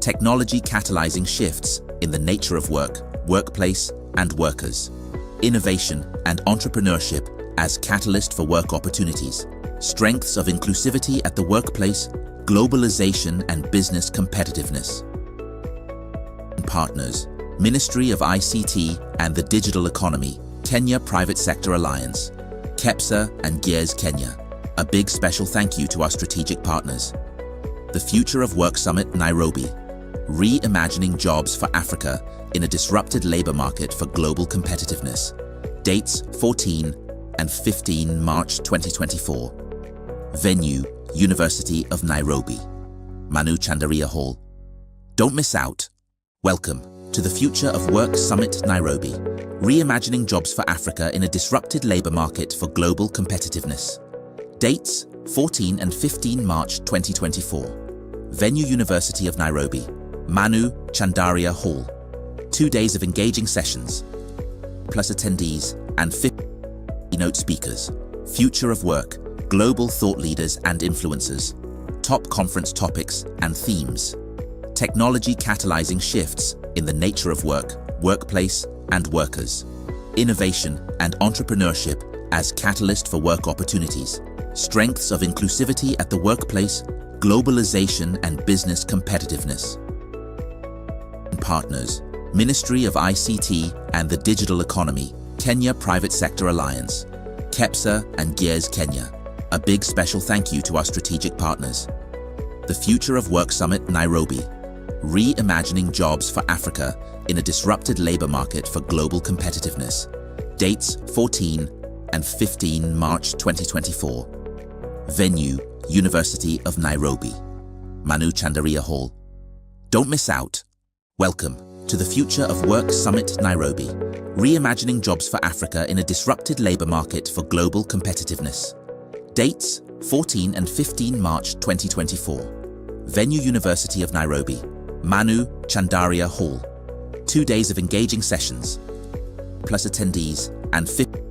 Technology catalyzing shifts in the nature of work, workplace, and workers. Innovation and entrepreneurship as catalyst for work opportunities. strengths of inclusivity at the workplace, globalization and business competitiveness. Partners, Ministry of ICT and the Digital Economy, Kenya Private Sector Alliance, KEPSA and GEARS Kenya. A big special thank you to our strategic partners. The Future of Work Summit, Nairobi. Reimagining jobs for Africa in a disrupted labor market for global competitiveness. Dates 14 and 15 March 2024. Venue, University of Nairobi. Manu Chandaria Hall. Don't miss out. Welcome to the Future of Work Summit, Nairobi. Reimagining jobs for Africa in a disrupted labor market for global competitiveness. Dates 14 and 15 March 2024. Venue, University of Nairobi. Manu Chandaria Hall. 2 days of engaging sessions, plus attendees and 50 keynote speakers. Future of work, global thought leaders and influencers. Top conference topics and themes. Technology catalyzing shifts in the nature of work, workplace, and workers. Innovation and entrepreneurship as catalyst for work opportunities. Strengths of inclusivity at the workplace, globalization and business competitiveness. Partners, Ministry of ICT and the Digital Economy, Kenya Private Sector Alliance, KEPSA and GEARS Kenya. A big special thank you to our strategic partners. The Future of Work Summit, Nairobi. Reimagining jobs for Africa in a disrupted labor market for global competitiveness. Dates 14 and 15 March 2024. Venue, University of Nairobi. Manu Chandaria Hall. Don't miss out. Welcome to the Future of Work Summit, Nairobi. Reimagining jobs for Africa in a disrupted labor market for global competitiveness. Dates 14 and 15 March 2024. Venue, University of Nairobi. Manu Chandaria Hall. 2 days of engaging sessions, plus attendees and 50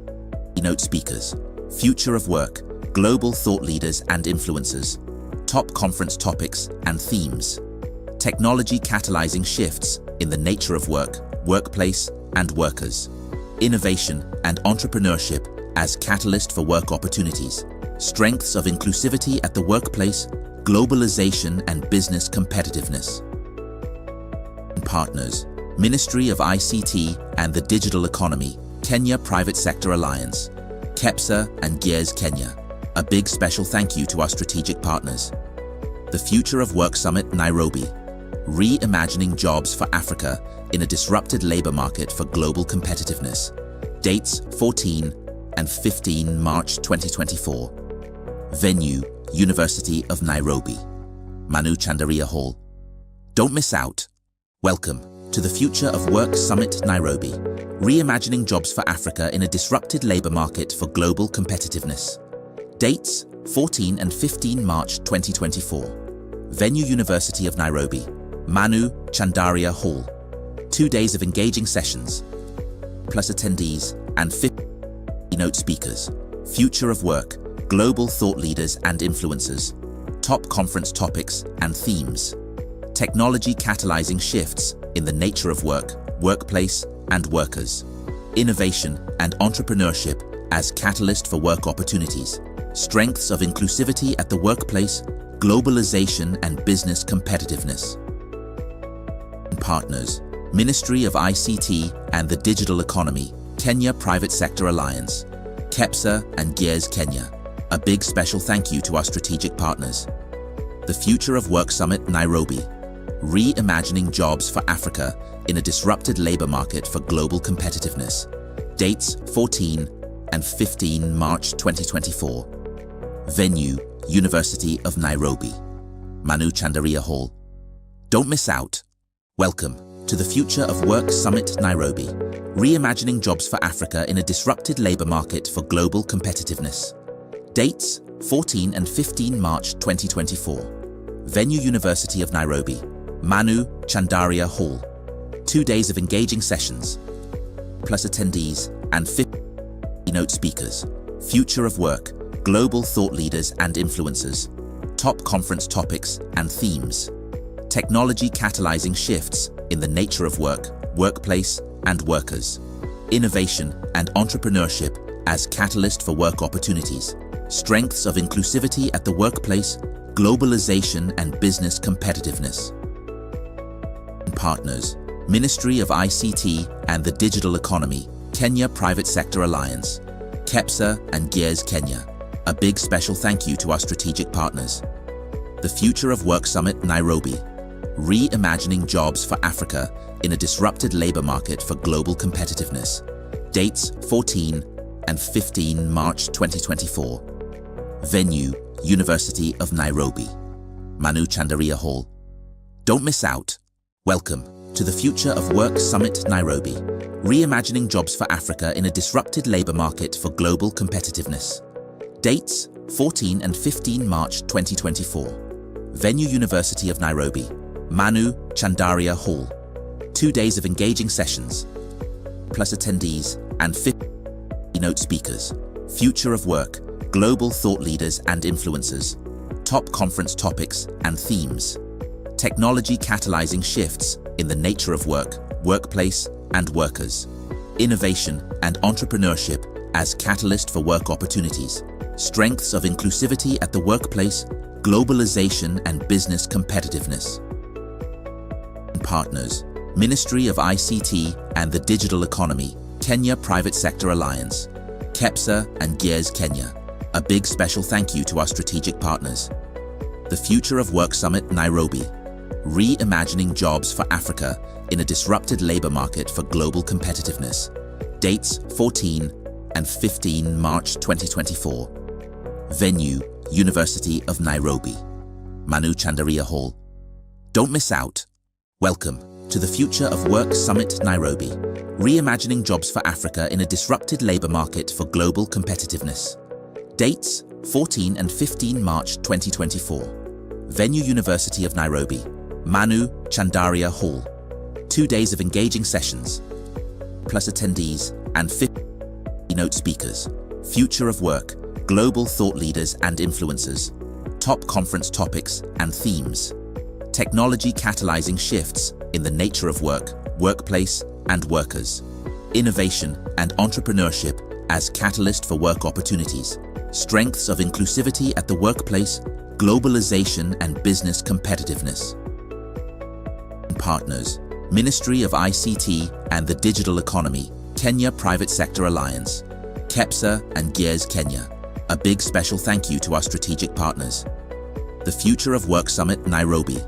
keynote speakers. Future of work, global thought leaders and influencers. Top conference topics and themes. Technology catalyzing shifts in the nature of work, workplace, and workers. Innovation and entrepreneurship as catalyst for work opportunities. Strengths of inclusivity at the workplace, globalization and business competitiveness. Partners, Ministry of ICT and the Digital Economy, Kenya Private Sector Alliance, KEPSA and GEARS Kenya. A big special thank you to our strategic partners. The Future of Work Summit, Nairobi. Reimagining jobs for Africa in a disrupted labor market for global competitiveness. Dates 14 and 15 March 2024. Venue, University of Nairobi. Manu Chandaria Hall. Don't miss out. Welcome to the Future of Work Summit, Nairobi. Reimagining jobs for Africa in a disrupted labor market for global competitiveness. Dates 14 and 15 March 2024. Venue, University of Nairobi. Manu Chandaria Hall. 2 days of engaging sessions, plus attendees and 50 keynote speakers. Future of work, global thought leaders and influencers. Top conference topics and themes. Technology catalyzing shifts in the nature of work, workplace, and workers. Innovation and entrepreneurship as catalyst for work opportunities. Strengths of inclusivity at the workplace, globalization and business competitiveness. Partners, Ministry of ICT and the Digital Economy, Kenya Private Sector Alliance, KEPSA and GEARS Kenya. A big special thank you to our strategic partners. The Future of Work Summit, Nairobi. Reimagining jobs for Africa in a disrupted labor market for global competitiveness. Dates 14 and 15 March 2024. Venue, University of Nairobi. Manu Chandaria Hall. Don't miss out. Welcome to the Future of Work Summit, Nairobi. Reimagining jobs for Africa in a disrupted labor market for global competitiveness. Dates 14 and 15 March 2024. Venue, University of Nairobi. Manu Chandaria Hall. 2 days of engaging sessions, plus attendees and 50 keynote speakers. Future of work, global thought leaders and influencers. Top conference topics and themes. Technology catalyzing shifts in the nature of work, workplace, and workers. Innovation and entrepreneurship as catalyst for work opportunities. strengths of inclusivity at the workplace, globalization and business competitiveness. Partners, Ministry of ICT and the Digital Economy, Kenya Private Sector Alliance, KEPSA and GEARS Kenya. A big special thank you to our strategic partners. The Future of Work Summit, Nairobi. Reimagining jobs for Africa in a disrupted labor market for global competitiveness. Dates 14 and 15 March 2024. Venue, University of Nairobi. Manu Chandaria Hall. Don't miss out. Welcome to the Future of Work Summit, Nairobi. Reimagining jobs for Africa in a disrupted labor market for global competitiveness. Dates 14 and 15 March 2024. Venue, University of Nairobi. Manu Chandaria Hall. 2 days of engaging sessions, plus attendees and 50 keynote speakers. Future of work, global thought leaders and influencers. Top conference topics and themes. Technology catalyzing shifts in the nature of work, workplace, and workers. Innovation and entrepreneurship as catalyst for work opportunities. Strengths of inclusivity at the workplace, globalization and business competitiveness. Partners, Ministry of ICT and the Digital Economy, Kenya Private Sector Alliance, KEPSA and GEARS Kenya. A big special thank you to our strategic partners. The Future of Work Summit, Nairobi. Reimagining jobs for Africa in a disrupted labor market for global competitiveness. Dates 14 and 15 March 2024. Venue, University of Nairobi. Manu Chandaria Hall. Don't miss out. Welcome to the Future of Work Summit, Nairobi. Reimagining jobs for Africa in a disrupted labor market for global competitiveness. Dates 14 and 15 March 2024. Venue, University of Nairobi. Manu Chandaria Hall. 2 days of engaging sessions, plus attendees and 50 keynote speakers. Future of work, global thought leaders and influencers. Top conference topics and themes. Technology catalyzing shifts in the nature of work, workplace, and workers. Innovation and entrepreneurship as catalyst for work opportunities. Strengths of inclusivity at the workplace, globalization and business competitiveness. Partners, Ministry of ICT and the Digital Economy, Kenya Private Sector Alliance, KEPSA and GEARS Kenya. A big special thank you to our strategic partners. The Future of Work Summit, Nairobi.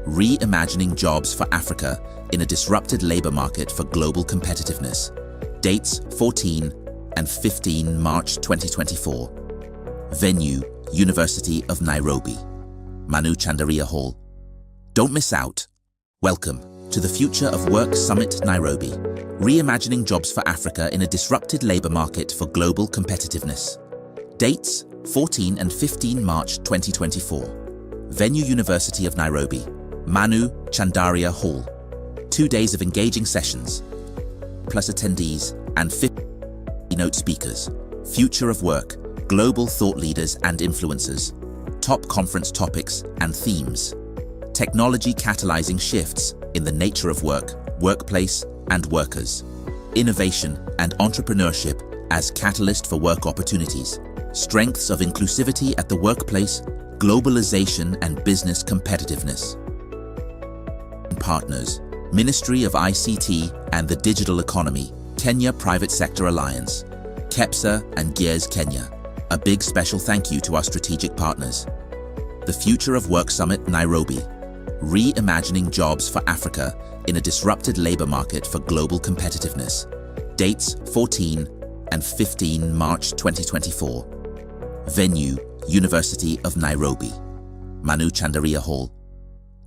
Reimagining jobs for Africa in a disrupted labor market for global competitiveness. Dates 14 and 15 March 2024. Venue, University of Nairobi. Manu Chandaria Hall. Don't miss out. Welcome to the Future of Work Summit, Nairobi. Reimagining jobs for Africa in a disrupted labor market for global competitiveness. Dates 14 and 15 March 2024. Venue, University of Nairobi. Manu Chandaria Hall. 2 days of engaging sessions, plus attendees and 50 keynote speakers. Future of work, global thought leaders and influencers. Top conference topics and themes. Technology catalyzing shifts in the nature of work, workplace, and workers. Innovation and entrepreneurship as catalyst for work opportunities. Strengths of inclusivity at the workplace, globalization and business competitiveness. Partners, Ministry of ICT and the Digital Economy, Kenya Private Sector Alliance, KEPSA and GEARS Kenya. A big special thank you to our strategic partners. The Future of Work Summit, Nairobi. Reimagining jobs for Africa in a disrupted labor market for global competitiveness. Dates 14 and 15 March 2024. Venue, University of Nairobi. Manu Chandaria Hall.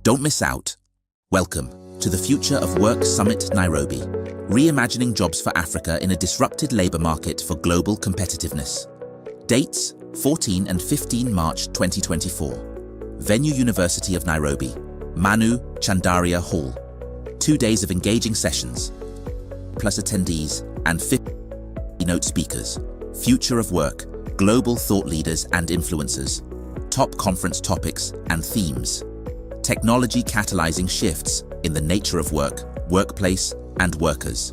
Don't miss out. Welcome to the Future of Work Summit, Nairobi. Reimagining jobs for Africa in a disrupted labor market for global competitiveness. Dates 14 and 15 March 2024. Venue, University of Nairobi. Manu Chandaria Hall. 2 days of engaging sessions, plus attendees and 50 keynote speakers. Future of work, global thought leaders and influencers. Top conference topics and themes. Technology catalyzing shifts in the nature of work, workplace, and workers.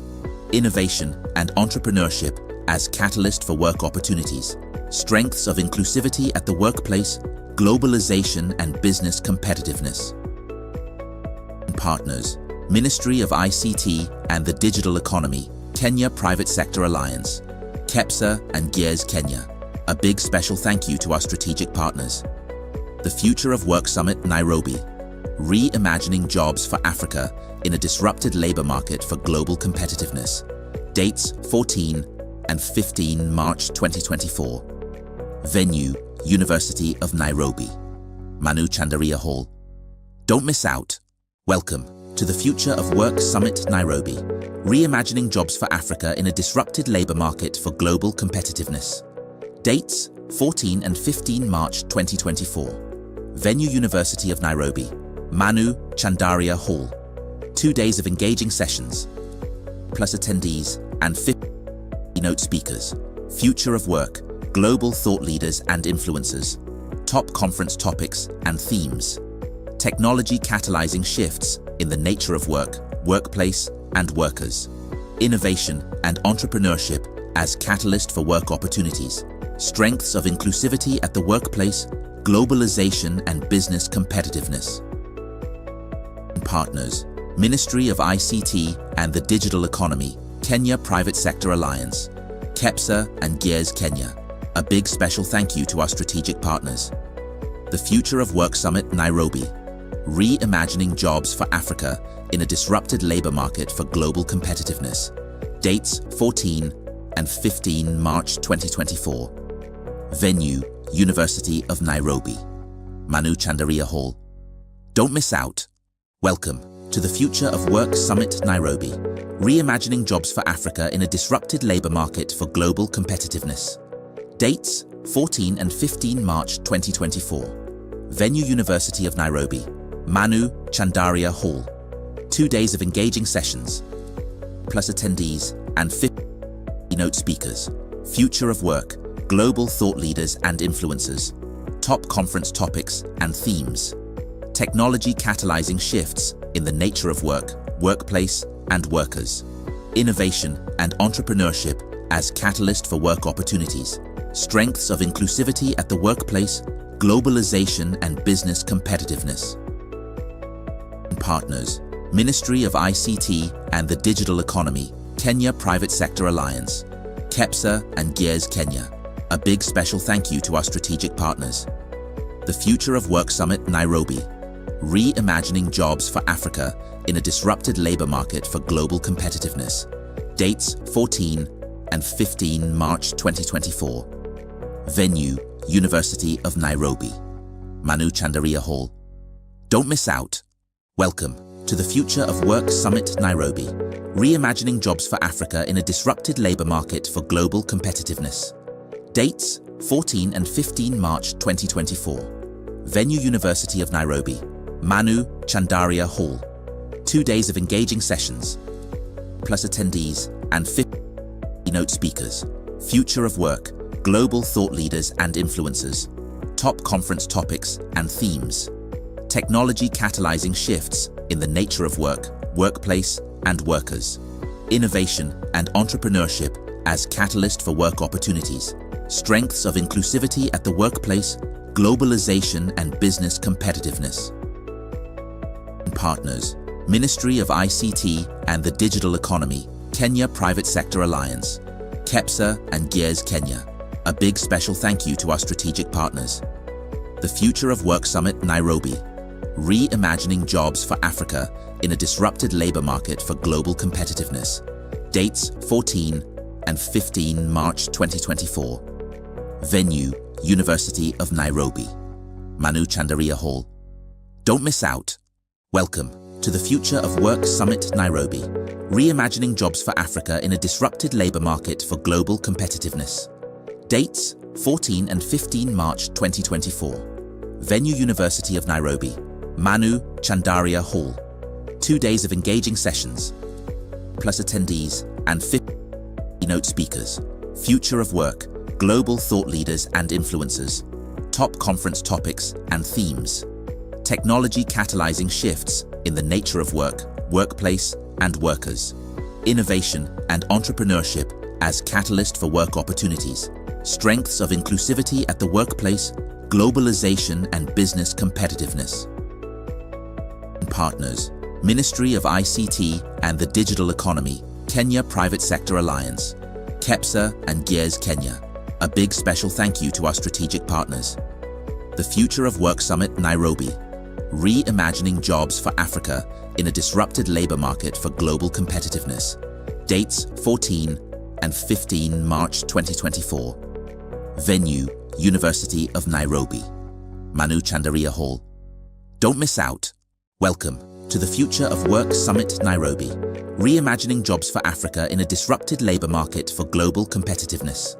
Innovation and entrepreneurship as catalyst for work opportunities. strengths of inclusivity at the workplace, globalization and business competitiveness. Partners, Ministry of ICT and the Digital Economy, Kenya Private Sector Alliance, KEPSA and Gears Kenya. A big special thank you to our strategic partners. The Future of Work Summit, Nairobi. Reimagining jobs for Africa in a disrupted labor market for global competitiveness. Dates 14 and 15 March 2024. Venue, University of Nairobi. Manu Chandaria Hall. Don't miss out. Welcome to the Future of Work Summit, Nairobi. Reimagining jobs for Africa in a disrupted labor market for global competitiveness. Dates 14 and 15 March 2024. Venue, University of Nairobi. Manu Chandaria Hall. 2 days of engaging sessions, plus attendees and 50 keynote speakers. Future of work, global thought leaders and influencers. Top conference topics and themes. Technology catalyzing shifts in the nature of work, workplace, and workers. Innovation and entrepreneurship as catalyst for work opportunities. Strengths of inclusivity at the workplace, globalization and business competitiveness. Partners, Ministry of ICT and the Digital Economy, Kenya Private Sector Alliance, KEPSA and Gears Kenya. A big special thank you to our strategic partners. The Future of Work Summit, Nairobi. Reimagining jobs for Africa in a disrupted labor market for global competitiveness. Dates 14 and 15 March 2024. Venue, University of Nairobi. Manu Chandaria Hall. Don't miss out. Welcome to the Future of Work Summit, Nairobi. Reimagining jobs for Africa in a disrupted labor market for global competitiveness. Dates 14 and 15 March 2024. Venue, University of Nairobi. Manu Chandaria Hall. 2 days of engaging sessions, plus attendees and 50 keynote speakers. Future of work, global thought leaders and influencers. Top conference topics and themes. Technology catalyzing shifts in the nature of work, workplace, and workers. Innovation and entrepreneurship as catalyst for work opportunities. Strengths of inclusivity at the workplace, globalization and business competitiveness. Partners, Ministry of ICT and the Digital Economy, Kenya Private Sector Alliance, KEPSA and Gears Kenya. A big special thank you to our strategic partners. The Future of Work Summit, Nairobi. Reimagining jobs for Africa in a disrupted labor market for global competitiveness. Dates 14 and 15 March 2024. Venue, University of Nairobi. Manu Chandaria Hall. Don't miss out. Welcome to the Future of Work Summit, Nairobi. Reimagining jobs for Africa in a disrupted labor market for global competitiveness. Dates 14 and 15 March 2024. Venue, University of Nairobi. Manu Chandaria Hall. 2 days of engaging sessions, plus attendees and 50 keynote speakers. Future of work, global thought leaders and influencers. Top conference topics and themes. Technology catalyzing shifts in the nature of work, workplace, and workers. Innovation and entrepreneurship as catalyst for work opportunities. Strengths of inclusivity at the workplace, globalization and business competitiveness. Partners, Ministry of ICT and the Digital Economy, Kenya Private Sector Alliance, KEPSA and Gears Kenya. A big special thank you to our strategic partners. The Future of Work Summit, Nairobi. Reimagining jobs for Africa in a disrupted labor market for global competitiveness. Dates 14 and 15 March 2024. Venue, University of Nairobi. Manu Chandaria Hall. Don't miss out. Welcome to the Future of Work Summit, Nairobi. Reimagining jobs for Africa in a disrupted labor market for global competitiveness. Dates 14 and 15 March 2024. Venue, University of Nairobi. Manu Chandaria Hall. 2 days of engaging sessions, plus attendees and 50 keynote speakers. Future of work, global thought leaders and influencers. Top conference topics and themes. Technology catalyzing shifts in the nature of work, workplace, and workers. Innovation and entrepreneurship as catalyst for work opportunities. strengths of inclusivity at the workplace, globalization and business competitiveness. Partners, Ministry of ICT and the Digital Economy, Kenya Private Sector Alliance, KEPSA and Gears Kenya. A big special thank you to our strategic partners. The Future of Work Summit, Nairobi. Reimagining jobs for Africa in a disrupted labor market for global competitiveness. Dates 14 and 15 March 2024. Venue, University of Nairobi. Manu Chandaria Hall. Don't miss out. Welcome to the Future of Work Summit, Nairobi. Reimagining jobs for Africa in a disrupted labor market for global competitiveness.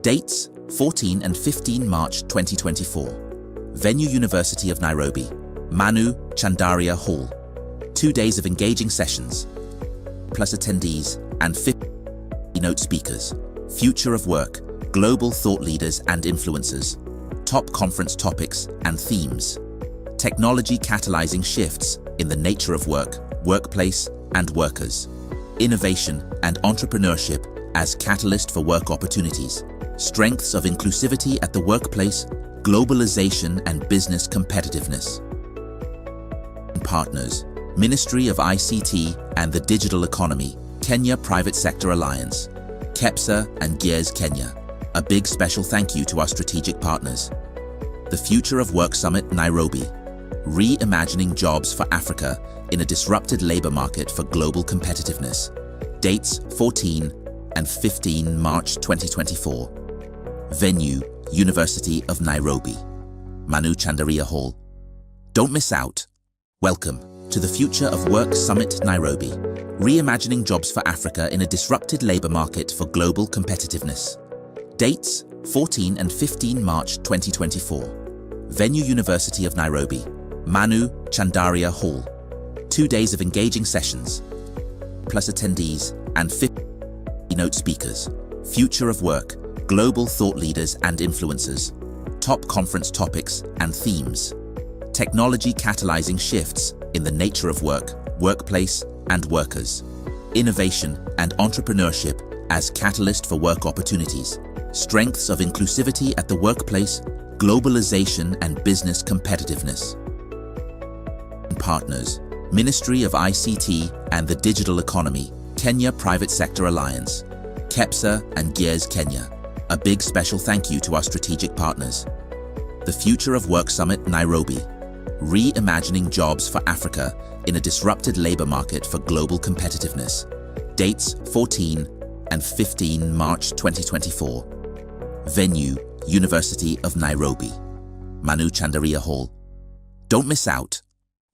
Dates 14 and 15 March 2024. Venue, University of Nairobi. Manu Chandaria Hall. 2 days of engaging sessions, plus attendees and 50 keynote speakers. Future of work, global thought leaders and influencers. Top conference topics and themes. Technology catalyzing shifts in the nature of work, workplace, and workers. Innovation and entrepreneurship as catalyst for work opportunities. Strengths of inclusivity at the workplace, globalization and business competitiveness. Partners, Ministry of ICT and the Digital Economy, Kenya Private Sector Alliance, KEPSA and Gears Kenya. A big special thank you to our strategic partners. The Future of Work Summit, Nairobi. Reimagining jobs for Africa in a disrupted labor market for global competitiveness. Dates 14 and 15 March 2024. Venue, University of Nairobi. Manu Chandaria Hall. Don't miss out. Welcome to the Future of Work Summit, Nairobi. Reimagining jobs for Africa in a disrupted labor market for global competitiveness. Dates 14 and 15 March 2024. Venue, University of Nairobi. Manu Chandaria Hall. 2 days of engaging sessions, plus attendees and 50 keynote speakers. Future of work, global thought leaders and influencers. Top conference topics and themes. Technology catalyzing shifts in the nature of work, workplace, and workers. Innovation and entrepreneurship as catalyst for work opportunities. Strengths of inclusivity at the workplace, globalization and business competitiveness. Partners, Ministry of ICT and the Digital Economy, Kenya Private Sector Alliance, KEPSA and Gears Kenya. A big special thank you to our strategic partners. The Future of Work Summit, Nairobi. Reimagining jobs for Africa in a disrupted labor market for global competitiveness. Dates 14 and 15 March 2024. Venue, University of Nairobi. Manu Chandaria Hall. Don't miss out.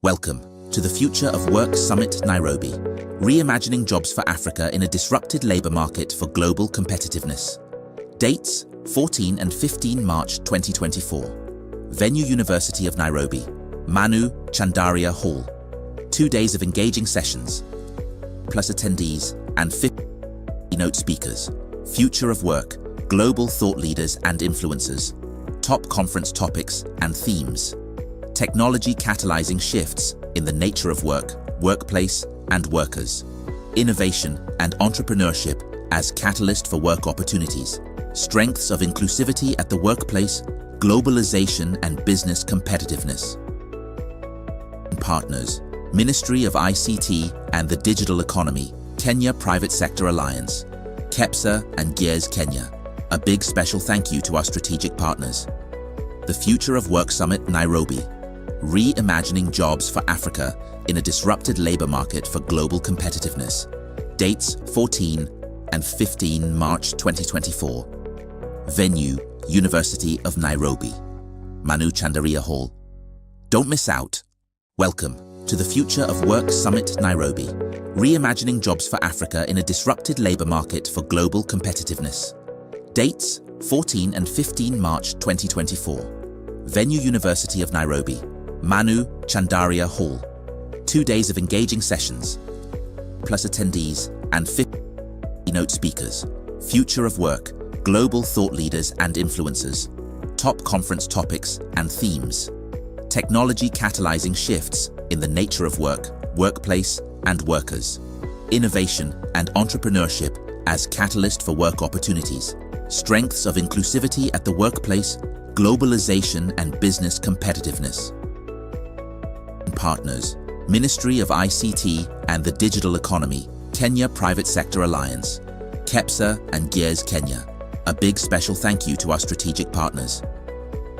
Welcome to the Future of Work Summit, Nairobi. Reimagining jobs for Africa in a disrupted labor market for global competitiveness. Dates 14 and 15 March 2024. Venue, University of Nairobi. Manu Chandaria Hall. 2 days of engaging sessions, plus attendees and 50 keynote speakers. Future of work, global thought leaders and influencers. Top conference topics and themes. Technology catalyzing shifts in the nature of work, workplace, and workers. Innovation and entrepreneurship as catalyst for work opportunities. Strengths of inclusivity at the workplace, globalization and business competitiveness. Partners, Ministry of ICT and the Digital Economy, Kenya Private Sector Alliance, KEPSA and Gears Kenya. A big special thank you to our strategic partners. The Future of Work Summit, Nairobi. Reimagining jobs for Africa in a disrupted labor market for global competitiveness. Dates 14 and 15 March 2024. Venue, University of Nairobi. Manu Chandaria Hall. Don't miss out. Welcome to the Future of Work Summit, Nairobi. Reimagining jobs for Africa in a disrupted labor market for global competitiveness. Dates 14 and 15 March 2024. Venue, University of Nairobi. Manu Chandaria Hall. 2 days of engaging sessions, plus attendees and 50 keynote speakers. Future of work, global thought leaders and influencers. Top conference topics and themes. Technology catalyzing shifts in the nature of work, workplace, and workers. Innovation and entrepreneurship as catalyst for work opportunities. strengths of inclusivity at the workplace, globalization and business competitiveness. Partners, Ministry of ICT and the Digital Economy, Kenya Private Sector Alliance, KEPSA and GEARS Kenya. A big special thank you to our strategic partners.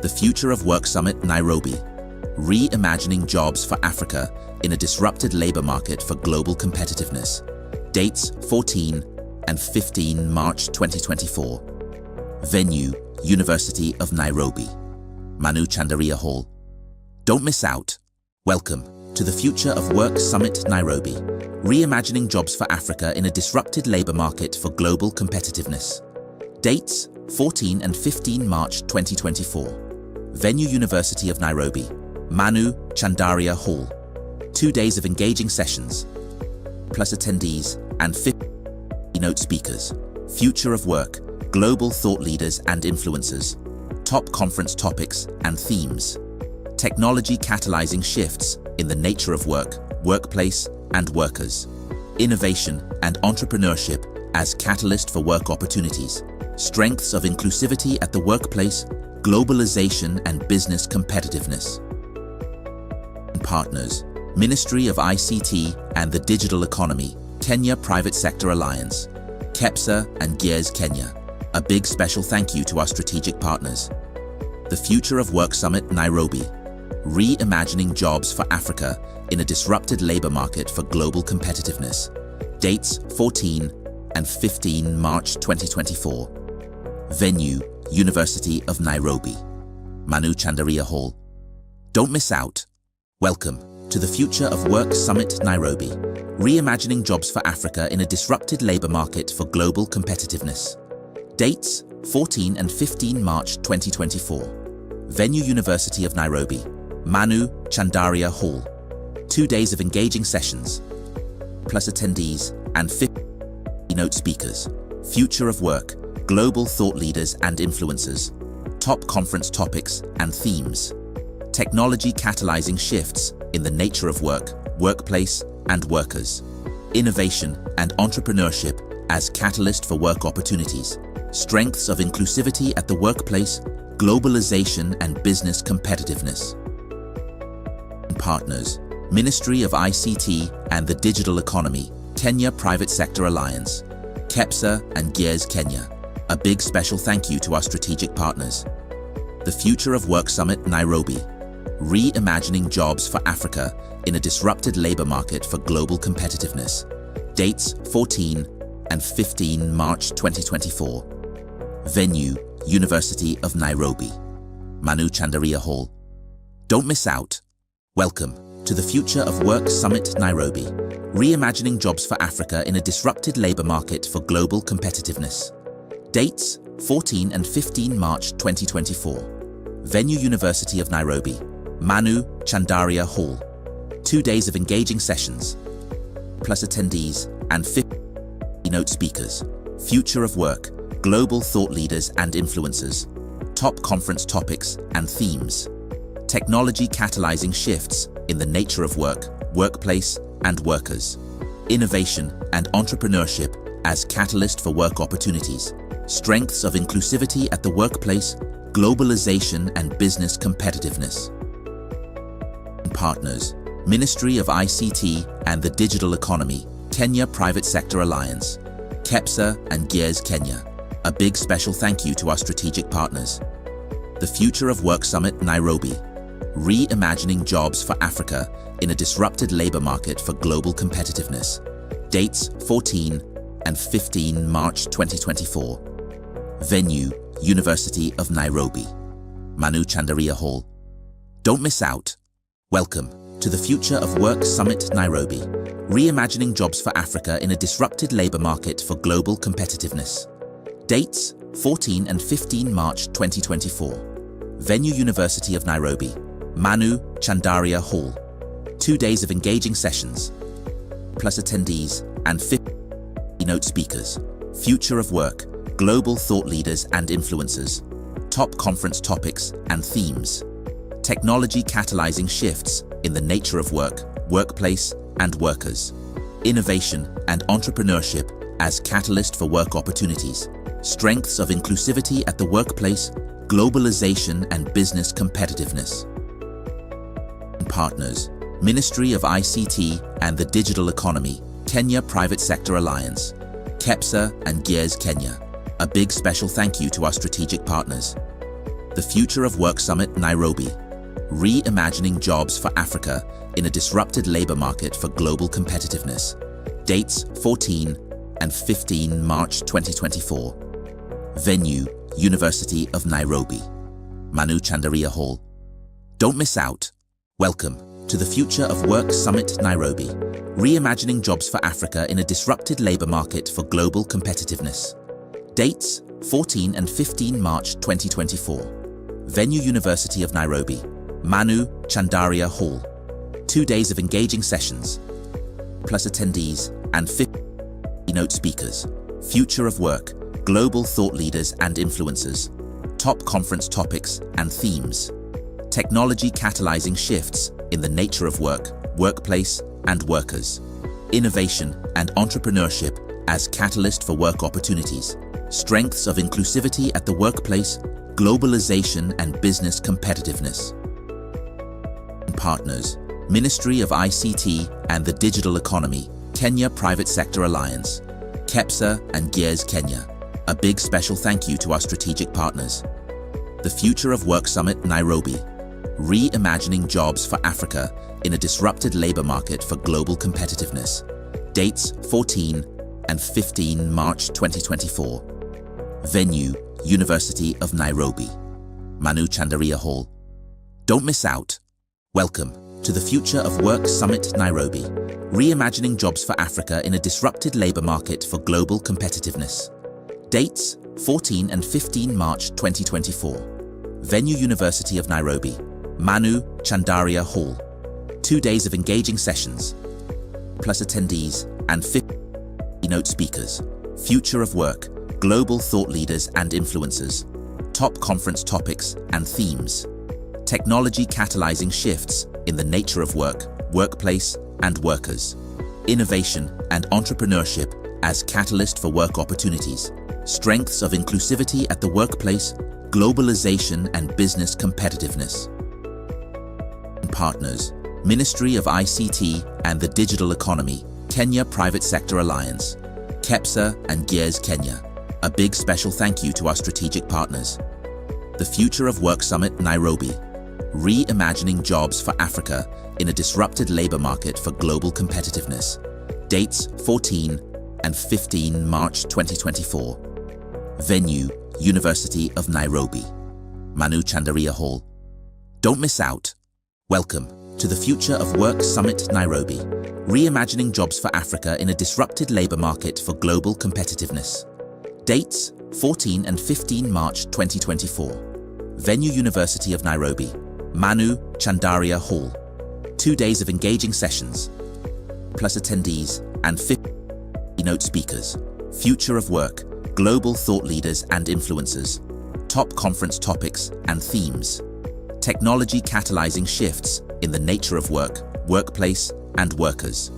The Future of Work Summit, Nairobi. Reimagining jobs for Africa in a disrupted labor market for global competitiveness. Dates 14 and 15 March 2024. Venue, University of Nairobi. Manu Chandaria Hall. Don't miss out. Welcome to the Future of Work Summit, Nairobi. Reimagining jobs for Africa in a disrupted labor market for global competitiveness. Dates 14 and 15 March 2024. Venue, University of Nairobi. Manu Chandaria Hall. 2 days of engaging sessions, plus attendees and 50 keynote speakers. Future of work, global thought leaders and influencers. Top conference topics and themes. Technology catalyzing shifts in the nature of work, workplace, and workers. Innovation and entrepreneurship as catalyst for work opportunities. Strengths of inclusivity at the workplace, globalization and business competitiveness. Partners, Ministry of ICT and the Digital Economy, Kenya Private Sector Alliance, KEPSA and GEARS Kenya. A big special thank you to our strategic partners. The Future of Work Summit, Nairobi. Reimagining jobs for Africa in a disrupted labor market for global competitiveness. Dates 14 and 15 March 2024. Venue, University of Nairobi. Manu Chandaria Hall. Don't miss out. Welcome to the Future of Work Summit, Nairobi. Reimagining jobs for Africa in a disrupted labor market for global competitiveness. Dates 14 and 15 March 2024. Venue, University of Nairobi. Manu Chandaria Hall. 2 days of engaging sessions, plus attendees and 50 keynote speakers. Future of work, global thought leaders and influencers. Top conference topics and themes. Technology catalyzing shifts in the nature of work, workplace, and workers. Innovation and entrepreneurship as catalyst for work opportunities. Strengths of inclusivity at the workplace, globalization and business competitiveness. Partners, Ministry of ICT and the Digital Economy, Kenya Private Sector Alliance, KEPSA and GEARS Kenya. A big special thank you to our strategic partners. The Future of Work Summit, Nairobi. Reimagining jobs for Africa in a disrupted labor market for global competitiveness. Dates 14 and 15 March 2024. Venue, University of Nairobi. Manu Chandaria Hall. Don't miss out. Welcome to the Future of Work Summit, Nairobi. Reimagining jobs for Africa in a disrupted labor market for global competitiveness. Dates 14 and 15 March 2024. Venue, University of Nairobi. Manu Chandaria Hall. 2 days of engaging sessions, plus attendees and 50 keynote speakers. Future of work, global thought leaders and influencers. Top conference topics and themes. Technology catalyzing shifts in the nature of work, workplace, and workers. Innovation and entrepreneurship as catalyst for work opportunities. Strengths of inclusivity at the workplace, globalization and business competitiveness. Partners, Ministry of ICT and the Digital Economy, Kenya Private Sector Alliance, KEPSA and GEARS Kenya. A big special thank you to our strategic partners. The Future of Work Summit, Nairobi. Reimagining jobs for Africa in a disrupted labor market for global competitiveness. Dates 14 and 15 March 2024. Venue, University of Nairobi. Manu Chandaria Hall. Don't miss out. Welcome to the Future of Work Summit, Nairobi. Reimagining jobs for Africa in a disrupted labor market for global competitiveness. Dates 14 and 15 March 2024. Venue, University of Nairobi. Manu Chandaria Hall. 2 days of engaging sessions, plus attendees and 50 keynote speakers. Future of work, global thought leaders and influencers. Top conference topics and themes. Technology catalyzing shifts in the nature of work, workplace, and workers. Innovation and entrepreneurship as catalyst for work opportunities. strengths of inclusivity at the workplace, globalization and business competitiveness. Partners, Ministry of ICT and the Digital Economy, Kenya Private Sector Alliance, KEPSA and GEARS Kenya. A big special thank you to our strategic partners. The Future of Work Summit, Nairobi. Reimagining jobs for Africa in a disrupted labor market for global competitiveness. Dates 14 and 15 March 2024. Venue, University of Nairobi. Manu Chandaria Hall. Don't miss out. Welcome to the Future of Work Summit, Nairobi. Reimagining jobs for Africa in a disrupted labor market for global competitiveness. Dates 14 and 15 March 2024. Venue, University of Nairobi. Manu Chandaria Hall. 2 days of engaging sessions, plus attendees and 50 keynote speakers. Future of work, global thought leaders and influencers. Top conference topics and themes. Technology catalyzing shifts in the nature of work, workplace, and workers. Innovation and entrepreneurship as catalyst for work opportunities. Strengths of inclusivity at the workplace, globalization and business competitiveness. Partners, Ministry of ICT and the Digital Economy, Kenya Private Sector Alliance, KEPSA and GEARS Kenya. A big special thank you to our strategic partners. The Future of Work Summit, Nairobi. Reimagining jobs for Africa in a disrupted labor market for global competitiveness. Dates 14 and 15 March 2024. Venue, University of Nairobi. Manu Chandaria Hall. Don't miss out. Welcome to the Future of Work Summit, Nairobi. Reimagining jobs for Africa in a disrupted labor market for global competitiveness. Dates 14 and 15 March 2024. Venue, University of Nairobi. Manu Chandaria Hall. 2 days of engaging sessions, plus attendees and 50 keynote speakers. Future of work, global thought leaders and influencers. Top conference topics and themes. Technology catalyzing shifts in the nature of work, workplace, and workers. Innovation and entrepreneurship as catalyst for work opportunities. Strengths of inclusivity at the workplace, globalization and business competitiveness. Partners, Ministry of ICT and the Digital Economy, Kenya Private Sector Alliance, KEPSA and GEARS Kenya. A big special thank you to our strategic partners. The Future of Work Summit, Nairobi. Reimagining jobs for Africa in a disrupted labor market for global competitiveness. Dates 14 and 15 March 2024. Venue, University of Nairobi. Manu Chandaria Hall. Don't miss out. Welcome to the Future of Work Summit, Nairobi. Reimagining jobs for Africa in a disrupted labor market for global competitiveness. Dates 14 and 15 March 2024. Venue, University of Nairobi. Manu Chandaria Hall. 2 days of engaging sessions, plus attendees and 50 keynote speakers. Future of work, global thought leaders and influencers. Top conference topics and themes. Technology catalyzing shifts in the nature of work, workplace, and workers.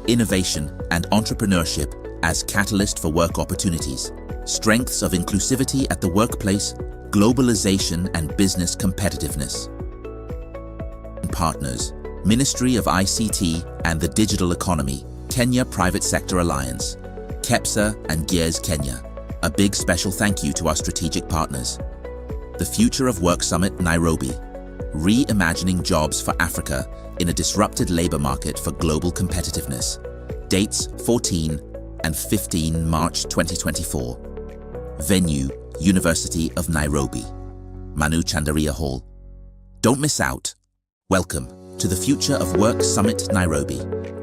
Innovation and entrepreneurship as catalyst for work opportunities. Strengths of inclusivity at the workplace, globalization and business competitiveness. Partners, Ministry of ICT and the Digital Economy, Kenya Private Sector Alliance, KEPSA and GEARS Kenya. A big special thank you to our strategic partners. The Future of Work Summit, Nairobi. Reimagining jobs for Africa in a disrupted labor market for global competitiveness. Dates 14 and 15 March 2024. Venue, University of Nairobi. Manu Chandaria Hall. Don't miss out. Welcome to the Future of Work Summit, Nairobi.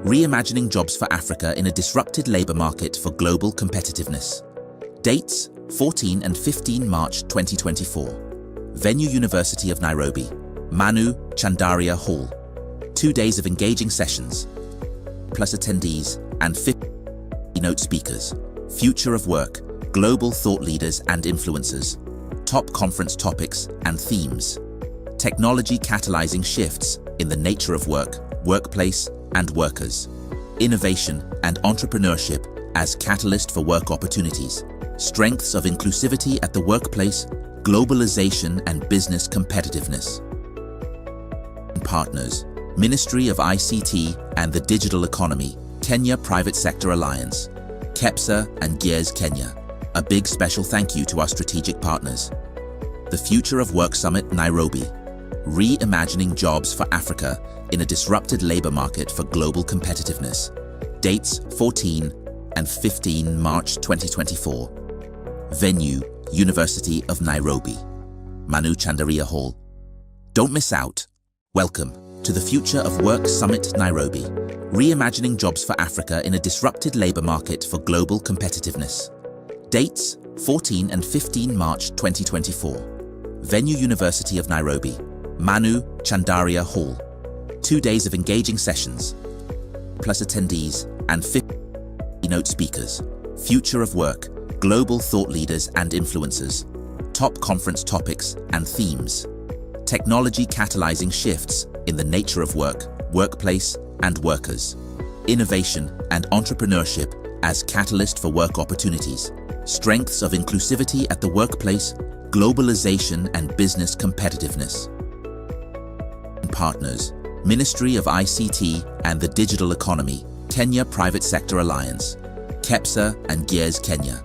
Reimagining jobs for Africa in a disrupted labor market for global competitiveness. Dates 14 and 15 March 2024. Venue, University of Nairobi. Manu Chandaria Hall. 2 days of engaging sessions, plus attendees and 50 keynote speakers. Future of work, global thought leaders and influencers. Top conference topics and themes. Technology catalyzing shifts in the nature of work, workplace, and workers. Innovation and entrepreneurship as catalyst for work opportunities. Strengths of inclusivity at the workplace, globalization and business competitiveness. Partners, Ministry of ICT and the Digital Economy, Kenya Private Sector Alliance, KEPSA and Gears Kenya. A big special thank you to our strategic partners. The Future of Work Summit, Nairobi. Reimagining jobs for Africa in a disrupted labor market for global competitiveness. Dates 14 and 15 March 2024. Venue, University of Nairobi. Manu Chandaria Hall. Don't miss out. Welcome to the Future of Work Summit, Nairobi. Reimagining jobs for Africa in a disrupted labor market for global competitiveness. Dates 14 and 15 March 2024. Venue, University of Nairobi. Manu Chandaria Hall. 2 days of engaging sessions, plus attendees and 50 keynote speakers. Future of work, global thought leaders and influencers. Top conference topics and themes. Technology catalyzing shifts in the nature of work, workplace, and workers. Innovation and entrepreneurship as catalyst for work opportunities. Strengths of inclusivity at the workplace, globalization and business competitiveness. Partners, Ministry of ICT and the Digital Economy, Kenya Private Sector Alliance, KEPSA and Gears Kenya.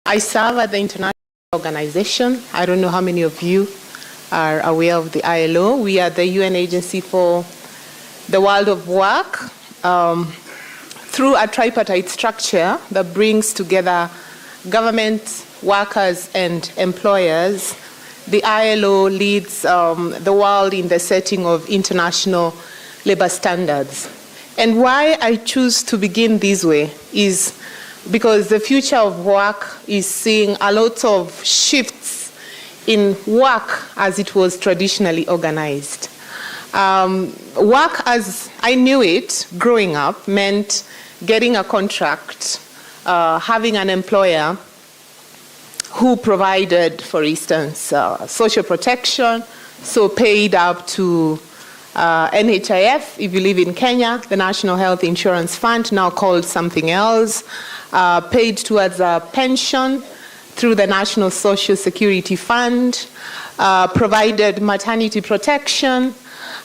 I serve at the International Organization. I don't know how many of you are aware of the ILO. We are the UN agency for the world of work through a tripartite structure that brings together government, workers, and employers. The ILO leads the world in the setting of international labor standards. And why I choose to begin this way is because the future of work is seeing a lot of shifts in work as it was traditionally organized. Work as I knew it growing up meant getting a contract, having an employer who provided, for instance, social protection, so paid up to NHIF, if you live in Kenya, the National Health Insurance Fund, now called something else, paid towards a pension through the National Social Security Fund, provided maternity protection,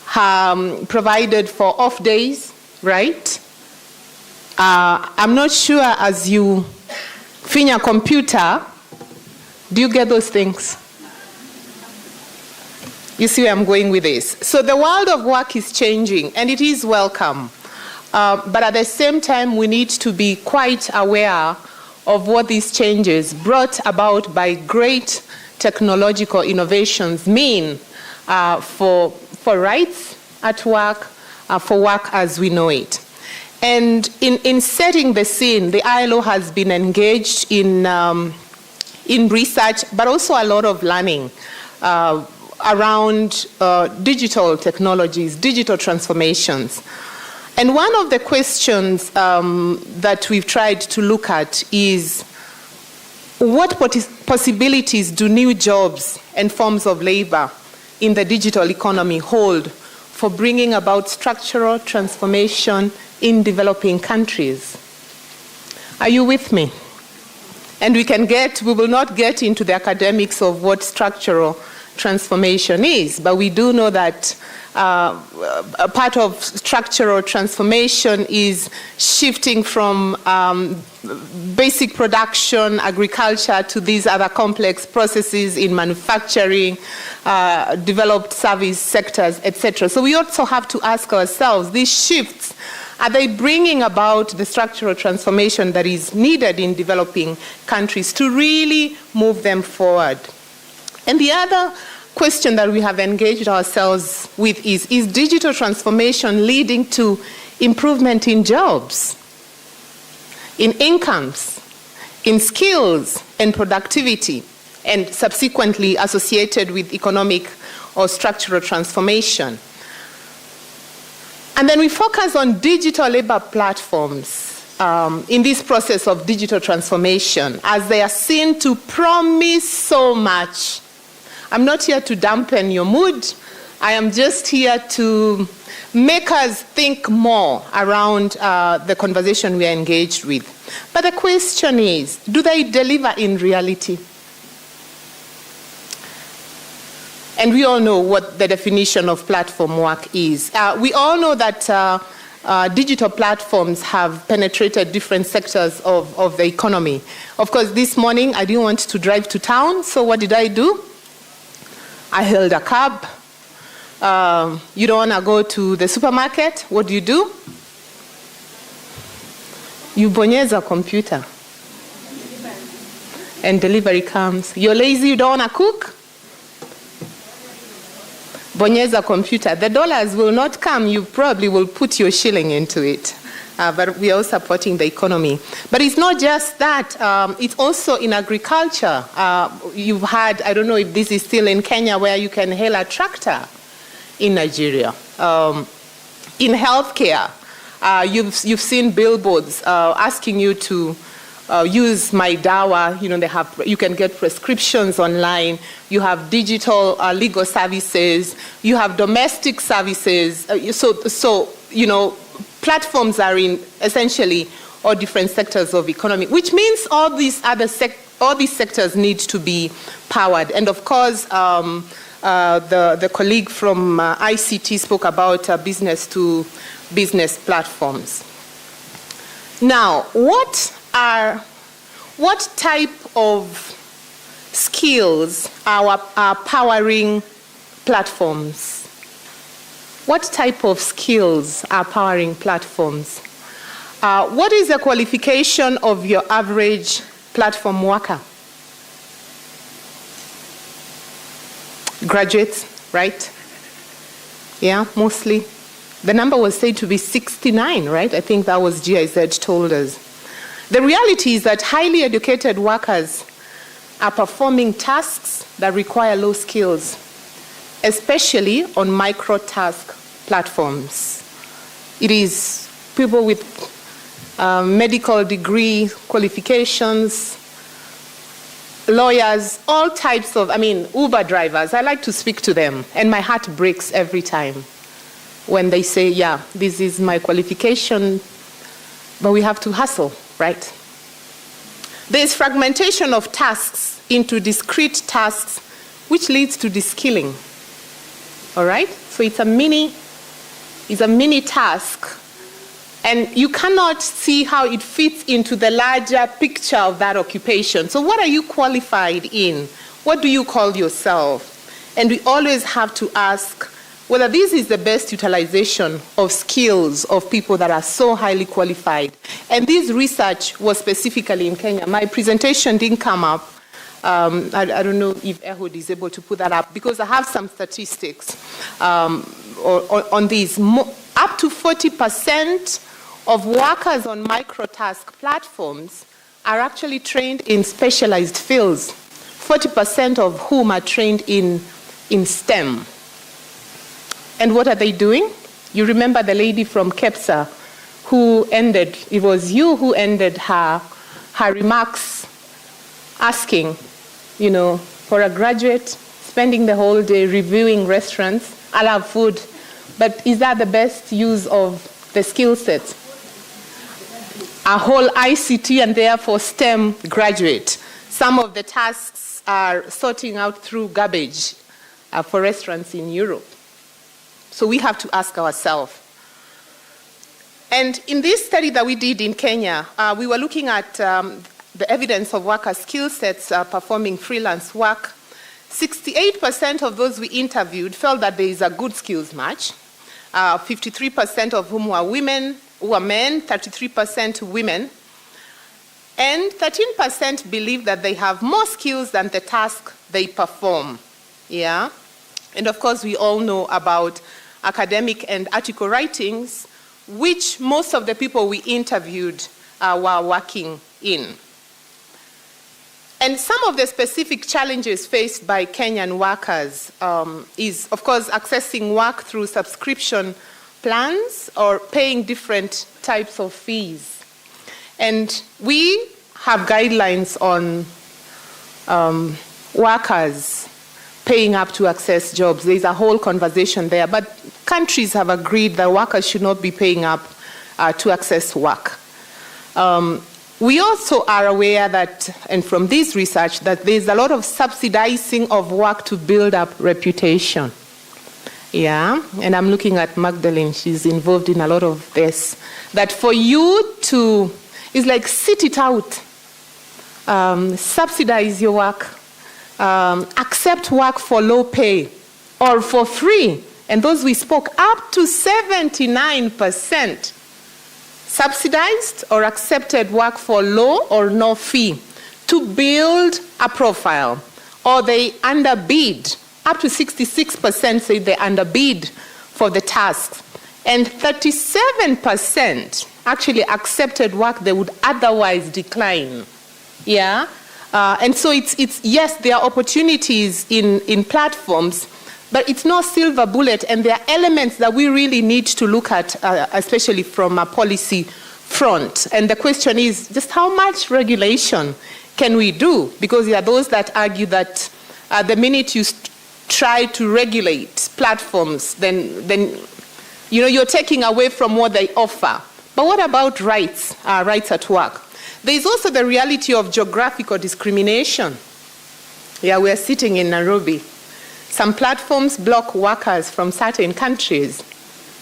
provided for off days, right? I'm not sure as you finya computer, do you get those things? You see where I'm going with this. So the world of work is changing, and it is welcome. But at the same time, we need to be quite aware of what these changes brought about by great technological innovations mean for rights at work, for work as we know it. And in setting the scene, the ILO has been engaged in research, but also a lot of learning around digital technologies, digital transformations. And one of the questions that we've tried to look at is what possibilities do new jobs and forms of labor in the digital economy hold for bringing about structural transformation in developing countries? Are you with me? And we will not get into the academics of what structural transformation is. But we do know that a part of structural transformation is shifting from basic production, agriculture, to these other complex processes in manufacturing, developed service sectors, etc. So we also have to ask ourselves, these shifts, are they bringing about the structural transformation that is needed in developing countries to really move them forward? And the other question that we have engaged ourselves with is digital transformation leading to improvement in jobs, in incomes, in skills and productivity, and subsequently associated with economic or structural transformation? And then we focus on digital labor platforms in this process of digital transformation, as they are seen to promise so much. I'm not here to dampen your mood. I am just here to make us think more around the conversation we are engaged with. But the question is, do they deliver in reality? And we all know what the definition of platform work is. We all know that digital platforms have penetrated different sectors of the economy. Of course, this morning I didn't want to drive to town, so what did I do? I hailed a cab. You don't want to go to the supermarket? What do? You bonyeza computer. And delivery comes. You're lazy, you don't want to cook? Bonyeza computer. The dollars will not come. You probably will put your shilling into it. But we are supporting the economy. But it's not just that. It's also in agriculture. You've had, I don't know if this is still in Kenya, where you can hail a tractor in Nigeria. In healthcare, you've seen billboards asking you to use My Dawa. You know, you can get prescriptions online. You have digital legal services. You have domestic services. So you know, platforms are in essentially all different sectors of economy, which means all these sectors need to be powered. And of course, the colleague from ICT spoke about business to business platforms. Now, what type of skills are powering platforms? What type of skills are powering platforms? What is the qualification of your average platform worker? Graduates, right? Yeah, mostly. The number was said to be 69, right? I think that was GIZ told us. The reality is that highly educated workers are performing tasks that require low skills, especially on micro-task platforms. It is people with medical degree qualifications, lawyers, all types of, Uber drivers. I like to speak to them, and my heart breaks every time when they say, yeah, this is my qualification, but we have to hustle, right? There's fragmentation of tasks into discrete tasks, which leads to de-skilling. All right? So it's a mini task, and you cannot see how it fits into the larger picture of that occupation. So what are you qualified in? What do you call yourself? And we always have to ask whether this is the best utilization of skills of people that are so highly qualified. And this research was specifically in Kenya. My presentation didn't come up. I don't know if Ehud is able to put that up, because I have some statistics on these. Up to 40% of workers on microtask platforms are actually trained in specialized fields, 40% of whom are trained in STEM. And what are they doing? You remember the lady from KEPSA who ended, it was you who ended her remarks asking, for a graduate, spending the whole day reviewing restaurants, I love food, but is that the best use of the skill set? A whole ICT and therefore STEM graduate. Some of the tasks are sorting out through garbage, for restaurants in Europe. So we have to ask ourselves. And in this study that we did in Kenya, we were looking at the evidence of worker skill sets performing freelance work. 68% of those we interviewed felt that there is a good skills match. 53% of whom were men, 33% women. And 13% believe that they have more skills than the task they perform. Yeah? And of course, we all know about academic and article writings, which most of the people we interviewed were working in. And some of the specific challenges faced by Kenyan workers is, of course, accessing work through subscription plans or paying different types of fees. And we have guidelines on workers paying up to access jobs. There's a whole conversation there, but countries have agreed that workers should not be paying up to access work. We also are aware that, and from this research, that there's a lot of subsidizing of work to build up reputation. Yeah, and I'm looking at Magdalene, she's involved in a lot of this. That for you to, it's like sit it out, subsidize your work, accept work for low pay or for free. And those we spoke, up to 79% subsidized or accepted work for low or no fee to build a profile, or they underbid. Up to 66% say they underbid for the tasks, and 37% actually accepted work they would otherwise decline. Yeah, and so it's yes, there are opportunities in platforms, but it's no silver bullet, and there are elements that we really need to look at, especially from a policy front. And the question is just how much regulation can we do? Because there are those that argue that the minute you try to regulate platforms, then you're taking away from what they offer. But what about rights at work? There is also the reality of geographical discrimination. Yeah, we are sitting in Nairobi. Some platforms block workers from certain countries.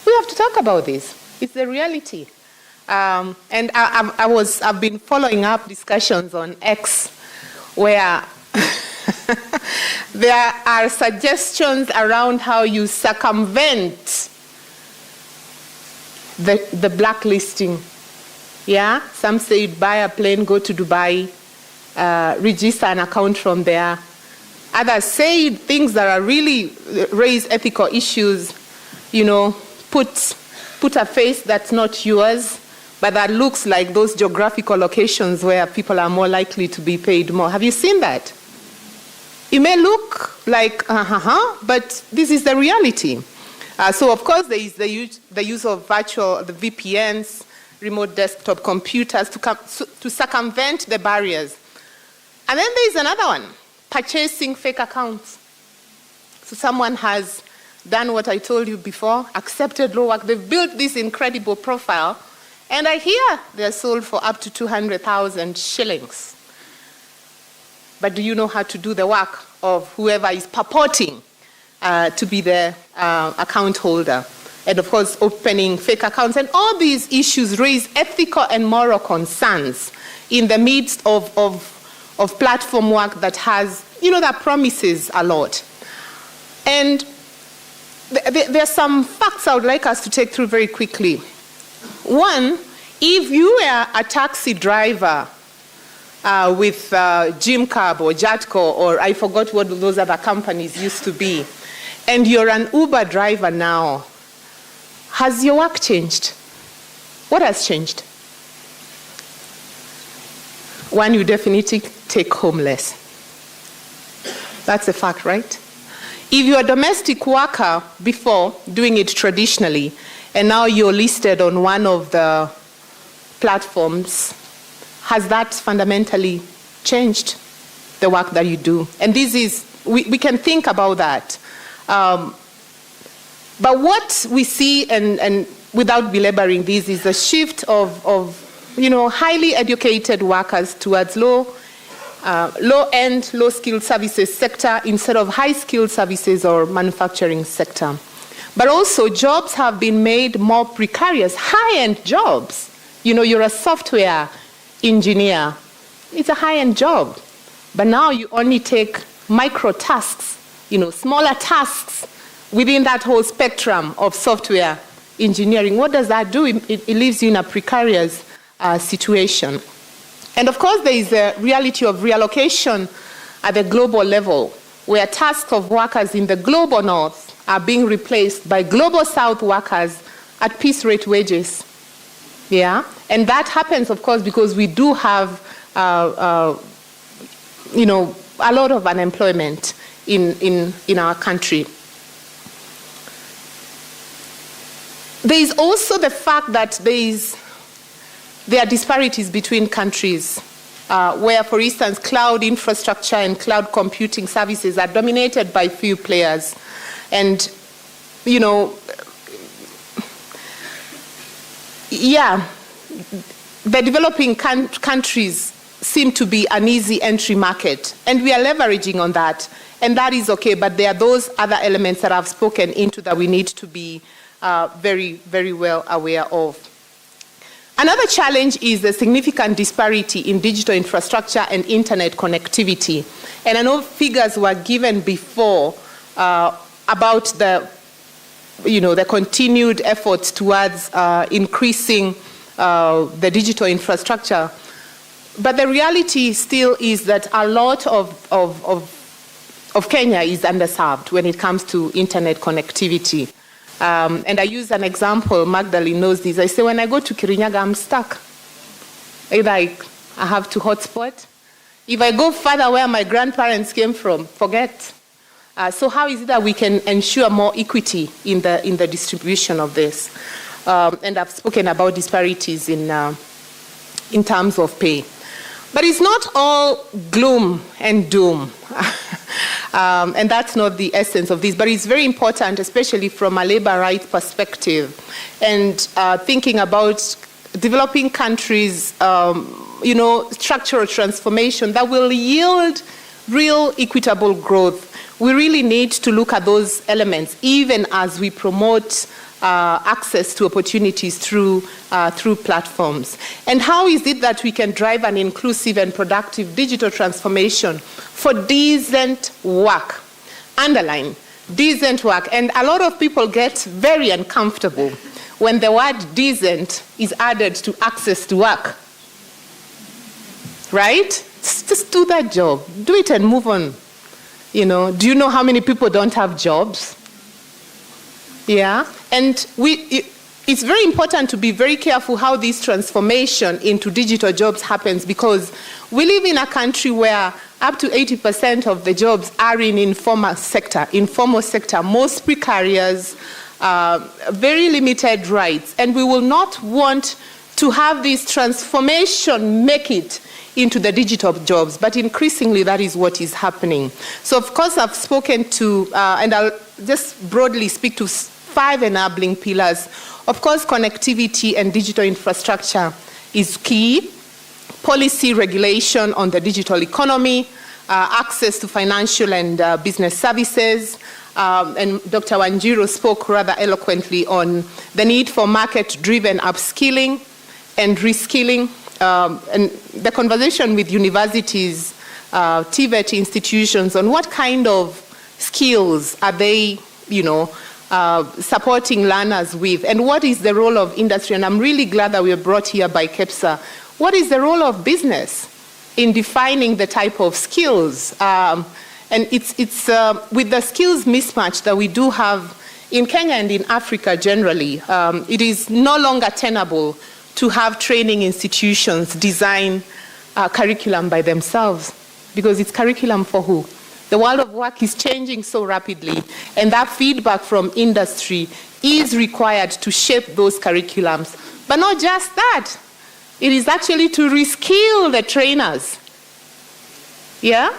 We have to talk about this. It's the reality. And I've been following up discussions on X where there are suggestions around how you circumvent the blacklisting. Yeah, some say buy a plane, go to Dubai, register an account from there. Others say things that are really raise ethical issues, put a face that's not yours, but that looks like those geographical locations where people are more likely to be paid more. Have you seen that? It may look like, but this is the reality. So of course there is the use of the VPNs, remote desktop computers to circumvent the barriers. And then there is another one, purchasing fake accounts. So someone has done what I told you before, accepted low work. They've built this incredible profile, and I hear they're sold for up to 200,000 shillings. But do you know how to do the work of whoever is purporting to be the account holder? And of course, opening fake accounts. And all these issues raise ethical and moral concerns in the midst of platform work that has, that promises a lot. And there are some facts I would like us to take through very quickly. One, if you were a taxi driver with Jim Cab or Jatco, or I forgot what those other companies used to be, and you're an Uber driver now, has your work changed? What has changed? One, you definitely take home less. That's a fact, right? If you're a domestic worker before, doing it traditionally, and now you're listed on one of the platforms, has that fundamentally changed the work that you do? And this is, we can think about that. But what we see, and without belaboring this, is a shift of highly educated workers towards low low-end, low-skilled services sector instead of high-skilled services or manufacturing sector. But also, jobs have been made more precarious, high-end jobs. You know, you're a software engineer. It's a high-end job. But now you only take micro tasks, you know, smaller tasks within that whole spectrum of software engineering. What does that do? It leaves you in a precarious situation. And of course, there is a reality of reallocation at the global level, where tasks of workers in the global north are being replaced by global south workers at piece rate wages. Yeah? And that happens, of course, because we do have, you know, a lot of unemployment in our country. There is also the fact that there are disparities between countries, where, for instance, cloud infrastructure and cloud computing services are dominated by few players. And, you know, yeah, the developing countries seem to be an easy entry market, and we are leveraging on that, and that is okay, but there are those other elements that I've spoken into that we need to be very, very well aware of. Another challenge is the significant disparity in digital infrastructure and internet connectivity. And I know figures were given before about the continued efforts towards increasing the digital infrastructure. But the reality still is that a lot of Kenya is underserved when it comes to internet connectivity. And I use an example, Magdalene knows this. I say, when I go to Kirinyaga, I'm stuck. Either I have to hotspot. If I go further where my grandparents came from, forget. So how is it that we can ensure more equity in the distribution of this? And I've spoken about disparities in terms of pay. But it's not all gloom and doom. And that's not the essence of this. But it's very important, especially from a labor rights perspective, and thinking about developing countries, structural transformation that will yield real equitable growth. We really need to look at those elements, even as we promote access to opportunities through platforms. And how is it that we can drive an inclusive and productive digital transformation for decent work? Underline, decent work. And a lot of people get very uncomfortable when the word decent is added to access to work. Right? Just do that job. Do it and move on. You know, do you know how many people don't have jobs? Yeah, and it's very important to be very careful how this transformation into digital jobs happens, because we live in a country where up to 80% of the jobs are in informal sector, most precarious, very limited rights, and we will not want to have this transformation make it into the digital jobs, but increasingly that is what is happening. So of course I've spoken to, and I'll just broadly speak to 5 enabling pillars. Of course, connectivity and digital infrastructure is key. Policy regulation on the digital economy, access to financial and business services, and Dr. Wanjiru spoke rather eloquently on the need for market-driven upskilling and reskilling, and the conversation with universities, TVET institutions on what kind of skills are they, supporting learners with, and what is the role of industry. And I'm really glad that we were brought here by KEPSA. What is the role of business in defining the type of skills? And it's with the skills mismatch that we do have in Kenya and in Africa generally, it is no longer tenable to have training institutions design curriculum by themselves, because it's curriculum for who? The world of work is changing so rapidly, and that feedback from industry is required to shape those curriculums. But not just that, it is actually to reskill the trainers. Yeah?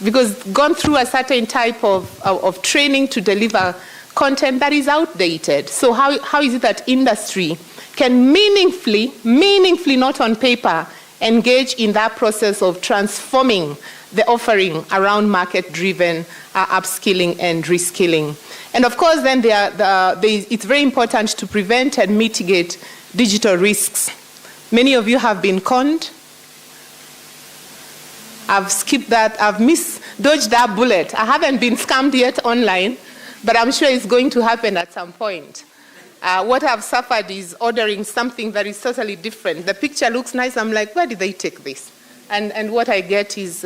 Because gone through a certain type of training to deliver content that is outdated. So how is it that industry can meaningfully, not on paper, engage in that process of transforming the offering around market-driven upskilling and reskilling. And of course, then it's very important to prevent and mitigate digital risks. Many of you have been conned. I've skipped that. I've dodged that bullet. I haven't been scammed yet online, but I'm sure it's going to happen at some point. What I've suffered is ordering something that is totally different. The picture looks nice. I'm like, where did they take this? And what I get is,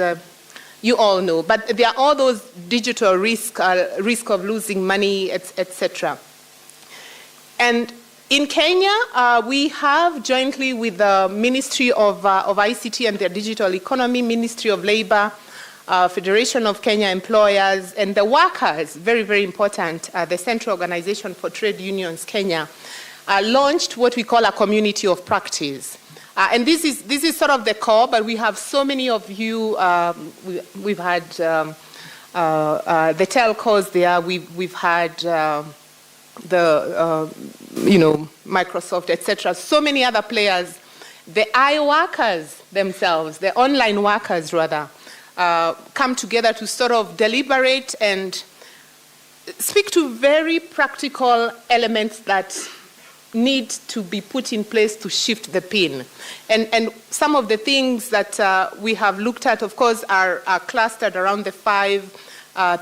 you all know. But there are all those digital risk of losing money, etc. And in Kenya, we have jointly with the Ministry of ICT and the Digital Economy, Ministry of Labor, Federation of Kenya Employers, and the workers, very, very important, the Central Organization for Trade Unions, Kenya, launched what we call a community of practice. And this is sort of the core, but we have so many of you, we've had the telcos there, we've had Microsoft, etc. So many other players, the workers themselves, the online workers rather, come together to sort of deliberate and speak to very practical elements that need to be put in place to shift the pin. And some of the things that we have looked at, of course, are clustered around the 5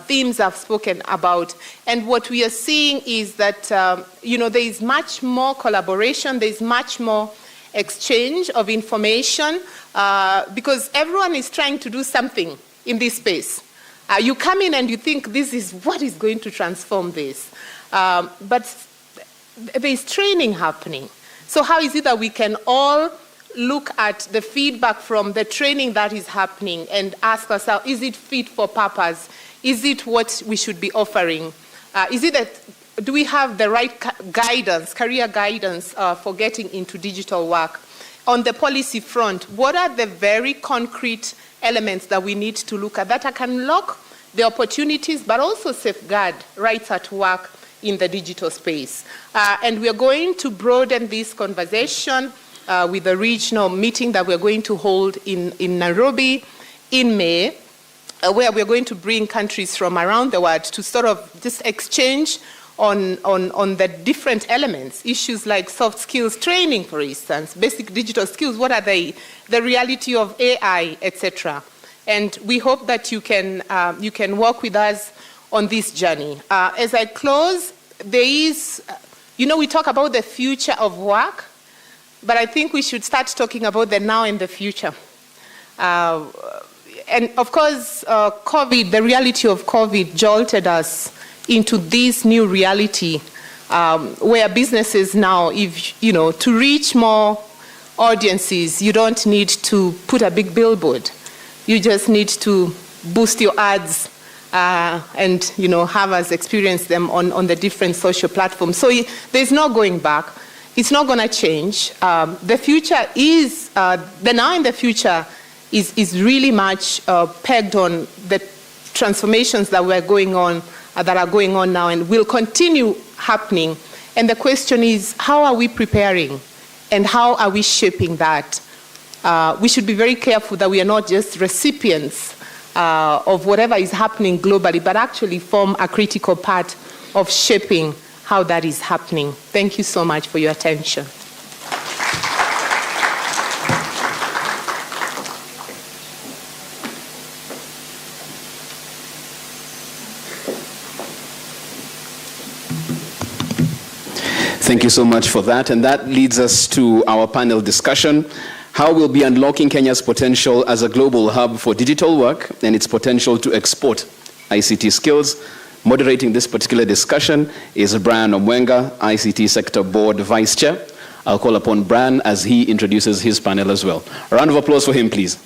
themes I've spoken about. And what we are seeing is that, there is much more collaboration, there's much more exchange of information, because everyone is trying to do something in this space. You come in and you think this is what is going to transform this. But there's training happening. So how is it that we can all look at the feedback from the training that is happening and ask ourselves, is it fit for purpose? Is it what we should be offering? Do we have the right guidance, career guidance for getting into digital work? On the policy front, what are the very concrete elements that we need to look at that can unlock the opportunities but also safeguard rights at work in the digital space? And we're going to broaden this conversation with a regional meeting that we're going to hold in Nairobi in May, where we're going to bring countries from around the world to sort of just exchange on the different elements, issues like soft skills training, for instance, basic digital skills, what are they, the reality of AI, etc. And we hope that you can work with us on this journey. As I close, there is, we talk about the future of work, but I think we should start talking about the now and the future. And of course, COVID, the reality of COVID jolted us into this new reality where businesses now, to reach more audiences, you don't need to put a big billboard. You just need to boost your ads and have us experience them on the different social platforms. So there's no going back. It's not going to change. The future is, the now and the future is really much pegged on the transformations that are going on now and will continue happening. And the question is, how are we preparing and how are we shaping that? We should be very careful that we are not just recipients of whatever is happening globally, but actually form a critical part of shaping how that is happening. Thank you so much for your attention. Thank you so much for that. And that leads us to our panel discussion. How will be unlocking Kenya's potential as a global hub for digital work and its potential to export ICT skills? Moderating this particular discussion is Brian Omwenga, ICT Sector Board Vice Chair. I'll call upon Brian as he introduces his panel as well. A round of applause for him, please.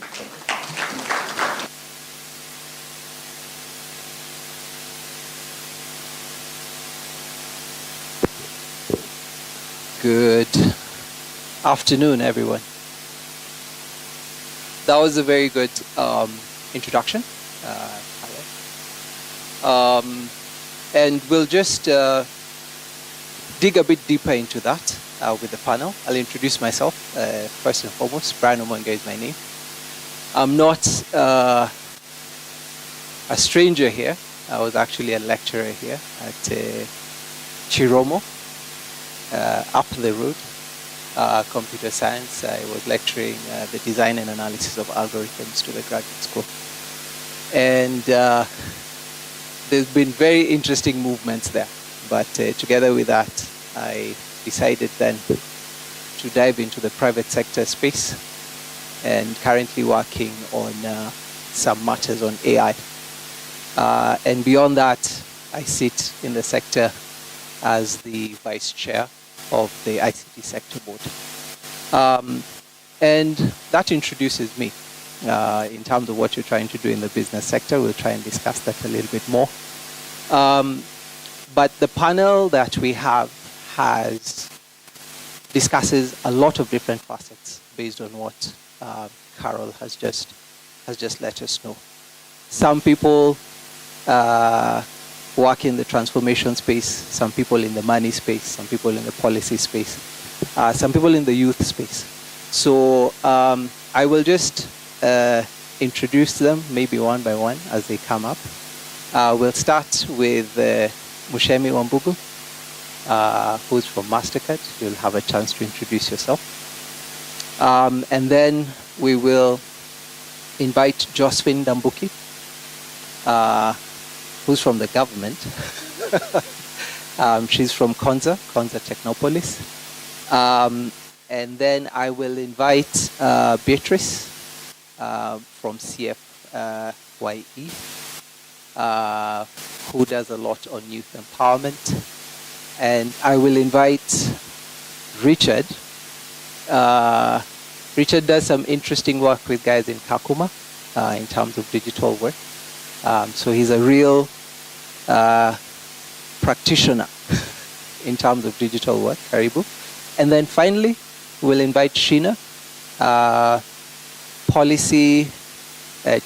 Good afternoon, everyone. That was a very good introduction. And we'll just dig a bit deeper into that. with the panel. I'll introduce myself first and foremost. Brian Omonga is my name. I'm not a stranger here. I was actually a lecturer here at Chiromo, up the road, computer science. I was lecturing the design and analysis of algorithms to the graduate school. And there's been very interesting movements there. But together with that, I decided then to dive into the private sector space and currently working on some matters on AI. And beyond that, I sit in the sector as the vice chair of the ICT sector board. And that introduces me in terms of what you're trying to do in the business sector. We'll try and discuss that a little bit more. But the panel that we have discusses a lot of different facets based on what Carol has just let us know. Some people work in the transformation space, some people in the money space, some people in the policy space, some people in the youth space. So I will just introduce them maybe one by one as they come up. We'll start with Mushemi Wambugu, who's from MasterCard. You'll have a chance to introduce yourself. And then we will invite Josephine Dambuki, who's from the government. She's from Konza Technopolis. And then I will invite Beatrice from CFYE, who does a lot on youth empowerment. And I will invite Richard. Richard does some interesting work with guys in Kakuma in terms of digital work. So he's a real practitioner in terms of digital work, Karibu. And then finally, we'll invite Sheena, policy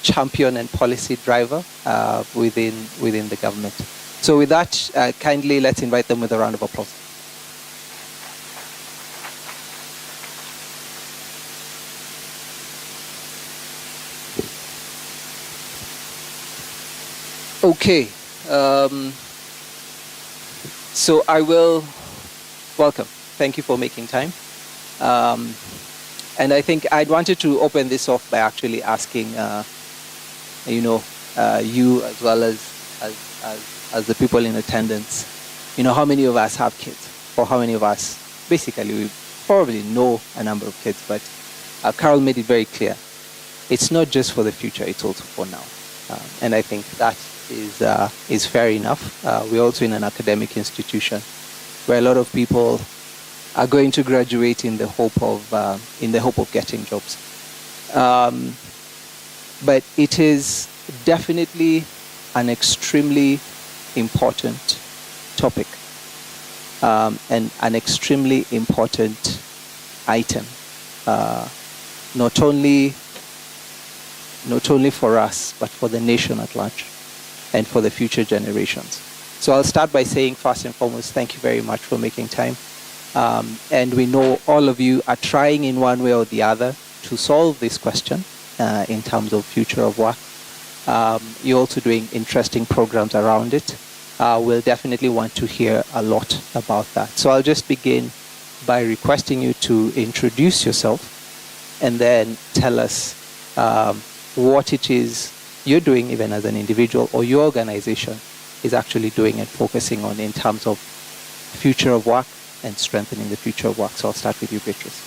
champion and policy driver within the government. So with that, kindly let's invite them with a round of applause. Okay, so I will welcome. Thank you for making time. And I think I wanted to open this off by actually asking, you as well as the people in attendance, how many of us have kids, or how many of us, basically, we probably know a number of kids, but Carol made it very clear. It's not just for the future; it's also for now, and I think that is fair enough. We're also in an academic institution where a lot of people are going to graduate in the hope of getting jobs. But it is definitely an extremely important topic and an extremely important item, not only for us, but for the nation at large and for the future generations. So I'll start by saying, first and foremost, thank you very much for making time. And we know all of you are trying in one way or the other to solve this question in terms of future of work. You're also doing interesting programs around it. We'll definitely want to hear a lot about that. So I'll just begin by requesting you to introduce yourself and then tell us what it is you're doing, even as an individual, or your organization is actually doing and focusing on in terms of future of work and strengthening the future of work. So I'll start with you, Beatrice.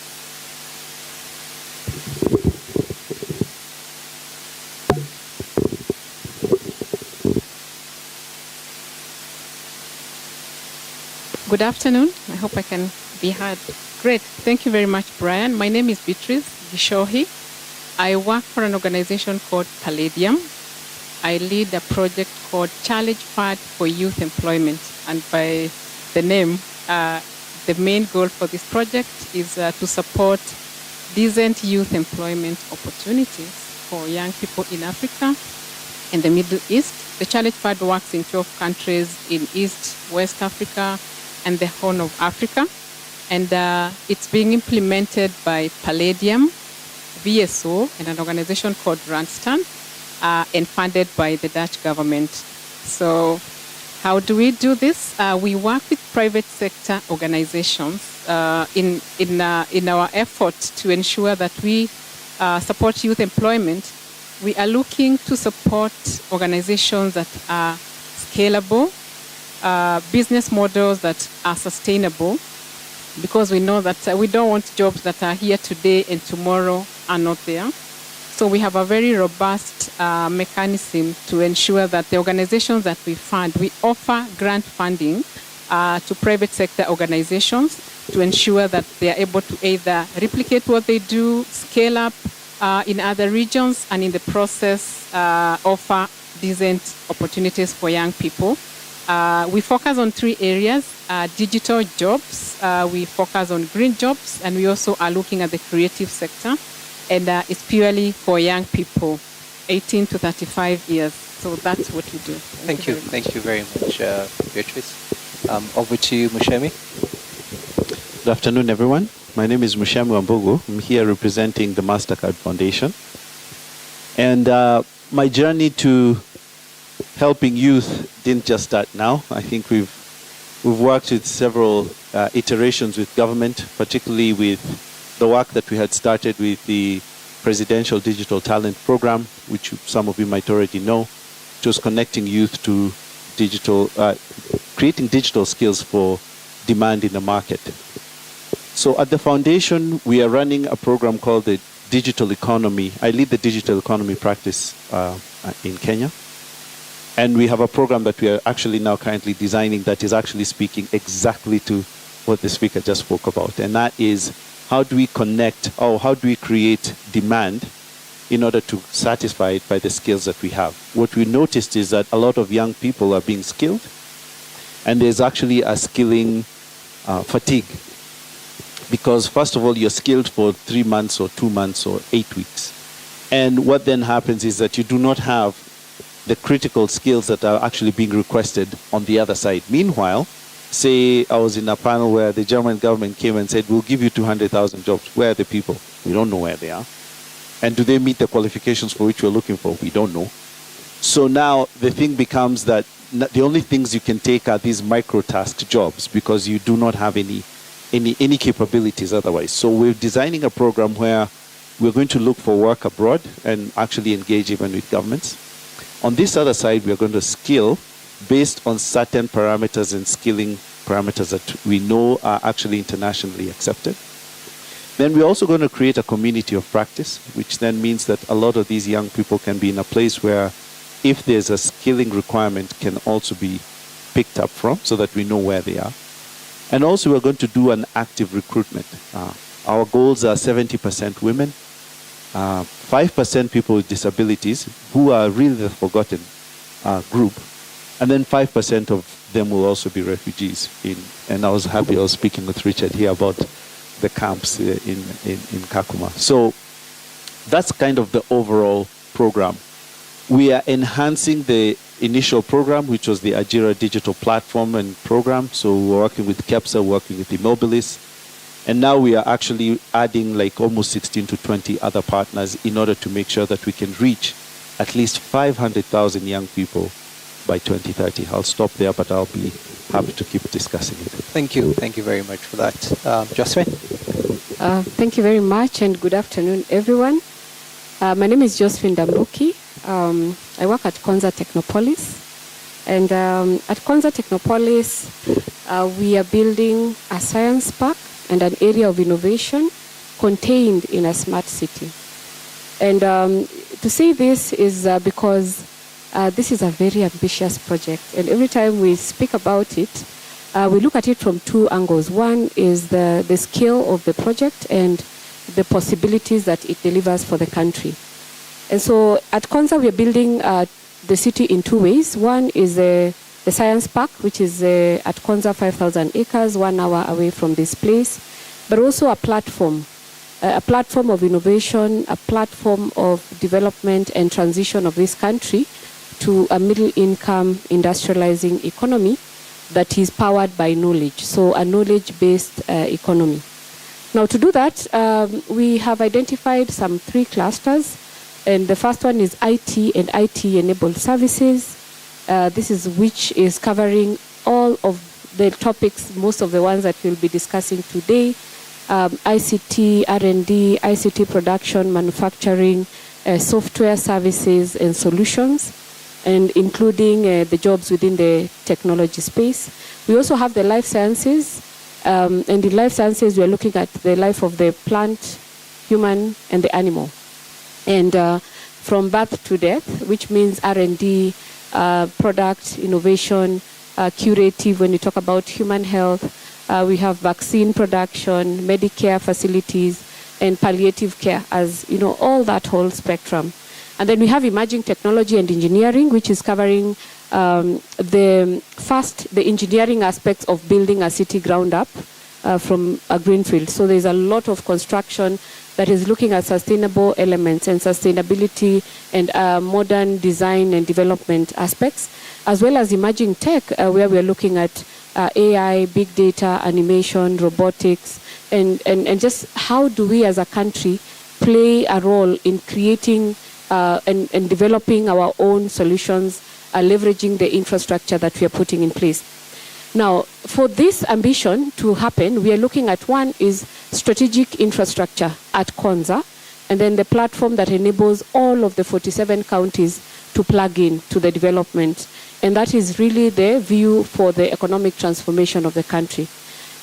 Good afternoon. I hope I can be heard. Great. Thank you very much, Brian. My name is Beatrice Gishohi. I work for an organization called Palladium. I lead a project called Challenge Fund for Youth Employment. And by the name, the main goal for this project is to support decent youth employment opportunities for young people in Africa and the Middle East. The Challenge Fund works in 12 countries in East, West Africa, and the Horn of Africa. and it's being implemented by Palladium, VSO, and an organization called Randstad, and funded by the Dutch government. So how do we do this? We work with private sector organizations in our effort to ensure that we support youth employment. We are looking to support organizations that are scalable, business models that are sustainable, because we know that we don't want jobs that are here today and tomorrow are not there. So we have a very robust mechanism to ensure that the organizations that we fund, we offer grant funding to private sector organizations to ensure that they are able to either replicate what they do, scale up in other regions, and in the process offer decent opportunities for young people. We focus on 3 areas: digital jobs, we focus on green jobs, and we also are looking at the creative sector. And it's purely for young people, 18 to 35 years. So that's what we do. Thank you. Thank you very much, Beatrice. Over to you, Mushemi. Good afternoon, everyone. My name is Mushemi Wambugu. I'm here representing the MasterCard Foundation. And my journey to helping youth didn't just start now. I think we've worked with several iterations with government, particularly with the work that we had started with the Presidential Digital Talent Program, which some of you might already know, which was connecting youth to digital, creating digital skills for demand in the market. So at the foundation, we are running a program called the Digital Economy. I lead the digital economy practice in Kenya. And we have a program that we are actually now currently designing that is actually speaking exactly to what the speaker just spoke about. And that is, how do we connect, or how do we create demand in order to satisfy it by the skills that we have? What we noticed is that a lot of young people are being skilled, and there's actually a skilling fatigue. Because first of all, you're skilled for 3 months or 2 months or 8 weeks. And what then happens is that you do not have the critical skills that are actually being requested on the other side. Meanwhile, say I was in a panel where the German government came and said, we'll give you 200,000 jobs. Where are the people? We don't know where they are. And do they meet the qualifications for which we're looking for? We don't know. So now the thing becomes that the only things you can take are these micro-task jobs, because you do not have any capabilities otherwise. So we're designing a program where we're going to look for work abroad and actually engage even with governments. On this other side, we're going to skill based on certain parameters and skilling parameters that we know are actually internationally accepted. Then we're also going to create a community of practice, which then means that a lot of these young people can be in a place where, if there's a skilling requirement, can also be picked up from, so that we know where they are. And also we're going to do an active recruitment. Our goals are 70% women, 5% people with disabilities, who are really the forgotten group, and then 5% of them will also be refugees. And I was happy I was speaking with Richard here about the camps in Kakuma. So that's kind of the overall program. We are enhancing the initial program, which was the Ajira Digital Platform and Program. So we're working with KEPSA, working with Immobilis. And now we are actually adding like almost 16 to 20 other partners in order to make sure that we can reach at least 500,000 young people by 2030. I'll stop there, but I'll be happy to keep discussing it. Thank you. Thank you very much for that. Josephine? Thank you very much, and good afternoon, everyone. My name is Josephine Dambuki. I work at Konza Technopolis. And at Konza Technopolis, we are building a science park and an area of innovation contained in a smart city. And to say this is because this is a very ambitious project. And every time we speak about it, we look at it from two angles. One is the scale of the project and the possibilities that it delivers for the country. And so at Konza, we are building the city in two ways. One is the science park, which is at Konza, 5,000 acres, 1 hour away from this place, but also a platform of innovation, a platform of development and transition of this country to a middle-income industrializing economy, that is powered by knowledge, so a knowledge-based economy. Now, to do that, we have identified some 3 clusters, and the first one is IT and IT-enabled services. This is which is covering all of the topics, most of the ones that we'll be discussing today, ICT, R&D, ICT production, manufacturing, software services and solutions, and including the jobs within the technology space. We also have the life sciences, and in life sciences, we are looking at the life of the plant, human, and the animal. And from birth to death, which means R&D, product, innovation, curative, when you talk about human health, we have vaccine production, Medicare facilities, and palliative care, as you know, all that whole spectrum. And then we have emerging technology and engineering, which is covering the engineering aspects of building a city ground up from a greenfield. So there's a lot of construction that is looking at sustainable elements and sustainability and modern design and development aspects, as well as emerging tech, where we're looking at AI, big data, animation, robotics, and just how do we as a country play a role in creating and developing our own solutions, leveraging the infrastructure that we are putting in place. Now, for this ambition to happen, we are looking at one is strategic infrastructure at Konza, and then the platform that enables all of the 47 counties to plug in to the development. And that is really the view for the economic transformation of the country.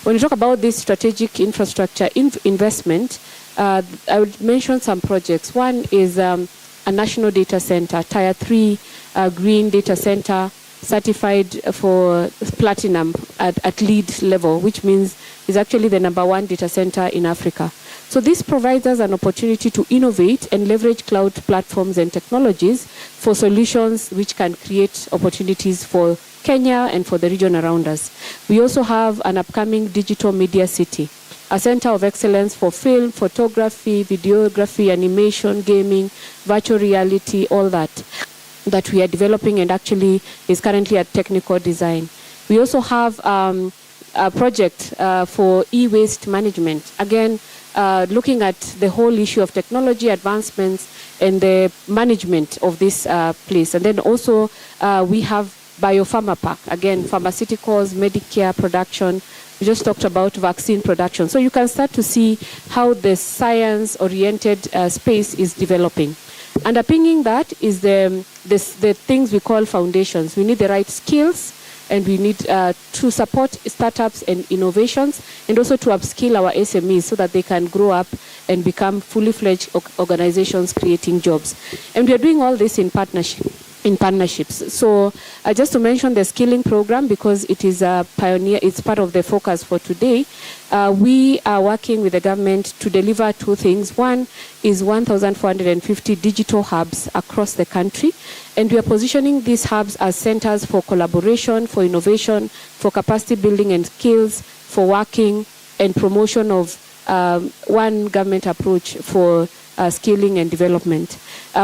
When you talk about this strategic infrastructure investment, I would mention some projects. One is a national data center, Tier 3 green data center, certified for platinum at LEED level, which means it's actually the #1 data center in Africa. So this provides us an opportunity to innovate and leverage cloud platforms and technologies for solutions which can create opportunities for Kenya and for the region around us. We also have an upcoming digital media city, a center of excellence for film, photography, videography, animation, gaming, virtual reality, all that we are developing and actually is currently at technical design. We also have a project for e-waste management. Again, looking at the whole issue of technology advancements and the management of this place. And then also we have Biopharma Park, again, pharmaceuticals, Medicare production. We just talked about vaccine production. So you can start to see how the science-oriented space is developing. Underpinning that is the things we call foundations. We need the right skills, and we need to support startups and innovations, and also to upskill our SMEs so that they can grow up and become fully fledged organizations creating jobs. And we are doing all this in partnerships. So just to mention the skilling program, because it is a pioneer, it's part of the focus for today. We are working with the government to deliver 2 things. One is 1,450 digital hubs across the country, and we are positioning these hubs as centers for collaboration, for innovation, for capacity building and skills, for working and promotion of one government approach for skilling and development.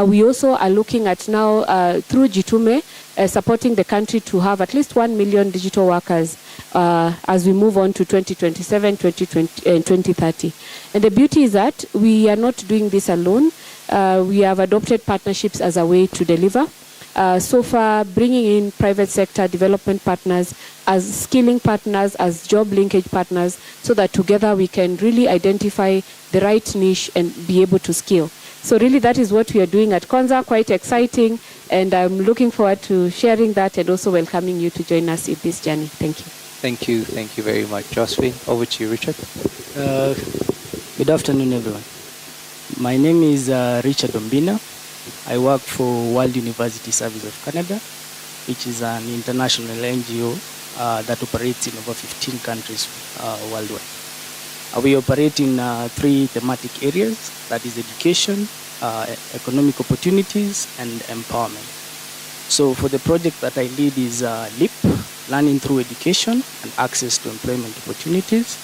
We also are looking at now, through Jitume, supporting the country to have at least 1 million digital workers as we move on to 2027, 2020, and 2030. And the beauty is that we are not doing this alone. We have adopted partnerships as a way to deliver. So far, bringing in private sector development partners as skilling partners, as job linkage partners, so that together we can really identify the right niche and be able to scale. So really that is what we are doing at Konza, quite exciting, and I'm looking forward to sharing that and also welcoming you to join us in this journey. Thank you. Thank you very much. Josephine, over to you, Richard. Good afternoon, everyone. My name is Richard Ombina. I work for World University Service of Canada, which is an international NGO that operates in over 15 countries worldwide. We operate in 3 thematic areas, that is education, economic opportunities, and empowerment. So for the project that I lead is LEAP, Learning Through Education and Access to Employment Opportunities.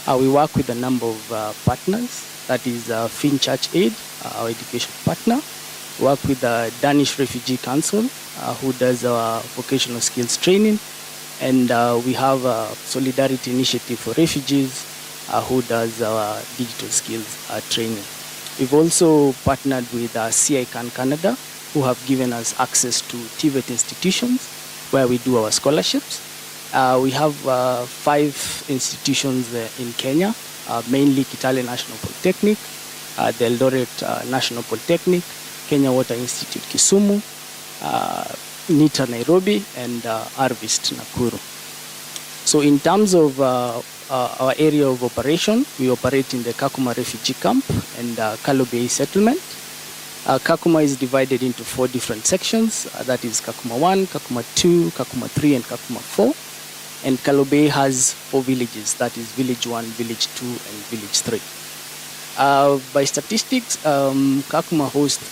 We work with a number of partners, that is Finn Church Aid, our education partner. Work with the Danish Refugee Council, who does our vocational skills training, And we have a Solidarity Initiative for Refugees who does our digital skills training. We've also partnered with CICAN Canada, who have given us access to TVET institutions where we do our scholarships. We have 5 institutions in Kenya, mainly Kitale National Polytechnic, the Eldoret National Polytechnic, Kenya Water Institute Kisumu, NITA Nairobi, and Arvist Nakuru. So in terms of our area of operation, we operate in the Kakuma refugee camp and Kalobei settlement. Kakuma is divided into 4 different sections. That is Kakuma 1, Kakuma 2, Kakuma 3, and Kakuma 4. And Kalobei has 4 villages. That is Village 1, Village 2, and Village 3. By statistics, Kakuma hosts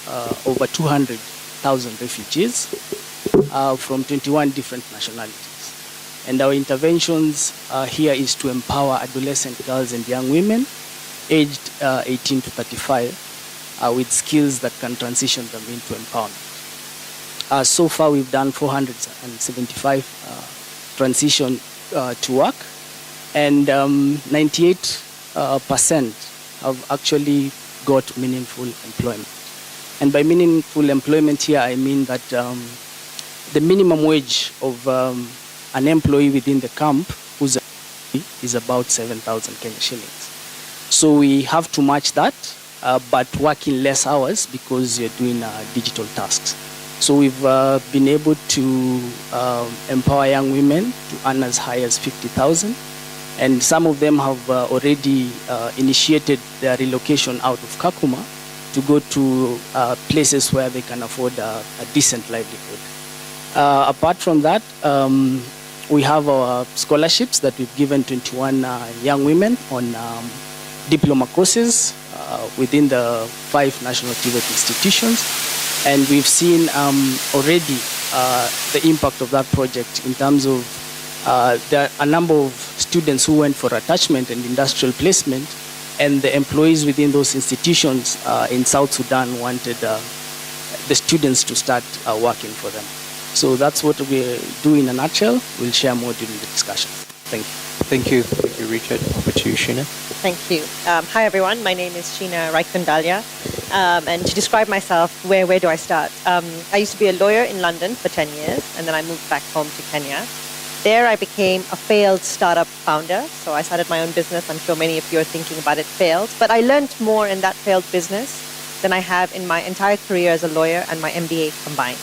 over 200,000 refugees from 21 different nationalities. And our interventions here is to empower adolescent girls and young women aged 18 to 35 with skills that can transition them into empowerment. So far, we've done 475 transition to work, and 98% have actually got meaningful employment. And by meaningful employment here, I mean that the minimum wage of an employee within the camp who's is about 7,000 Kenya shillings. So we have to match that, but working less hours because you're doing digital tasks. So we've been able to empower young women to earn as high as 50,000. And some of them have already initiated their relocation out of Kakuma to go to places where they can afford a decent livelihood. Apart from that, we have our scholarships that we've given 21 young women on diploma courses within the 5 national TVET institutions. And we've seen already the impact of that project in terms of there are a number of students who went for attachment and industrial placement, and the employees within those institutions in South Sudan wanted the students to start working for them. So that's what we do in a nutshell. We'll share more during the discussion. Thank you. Thank you. Thank you, Richard. Over to you, Sheena. Thank you. Hi, everyone. My name is Sheena Raikundalya. And to describe myself, where do I start? I used to be a lawyer in London for 10 years, and then I moved back home to Kenya. There I became a failed startup founder. So I started my own business. I'm sure many of you are thinking about it failed. But I learned more in that failed business than I have in my entire career as a lawyer and my MBA combined.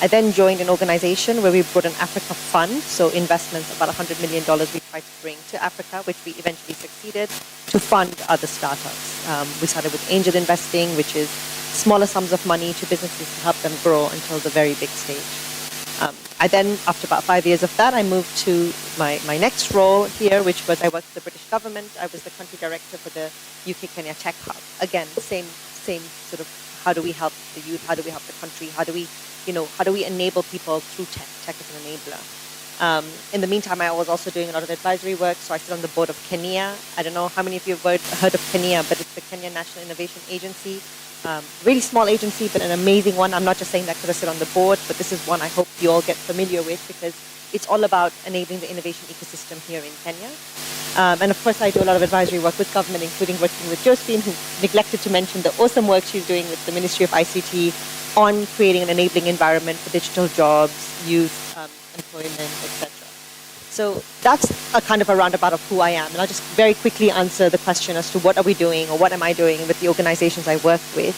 I then joined an organization where we brought an Africa fund, so investments, about $100 million we tried to bring to Africa, which we eventually succeeded, to fund other startups. We started with angel investing, which is smaller sums of money to businesses to help them grow until the very big stage. I then, after about 5 years of that, I moved to my next role here, which was I worked for the British government. I was the country director for the UK Kenya Tech Hub. Again, same sort of, how do we help the youth? How do we help the country? How do we enable people through tech? Tech is an enabler. In the meantime, I was also doing a lot of advisory work. So I sit on the board of Kenya. I don't know how many of you have heard of Kenya, but it's the Kenya National Innovation Agency. Really small agency, but an amazing one. I'm not just saying that because I sit on the board, but this is one I hope you all get familiar with because it's all about enabling the innovation ecosystem here in Kenya. And of course, I do a lot of advisory work with government, including working with Josephine, who neglected to mention the awesome work she's doing with the Ministry of ICT on creating an enabling environment for digital jobs, youth, employment, etc. So that's a kind of a roundabout of who I am. And I'll just very quickly answer the question as to what are we doing or what am I doing with the organizations I work with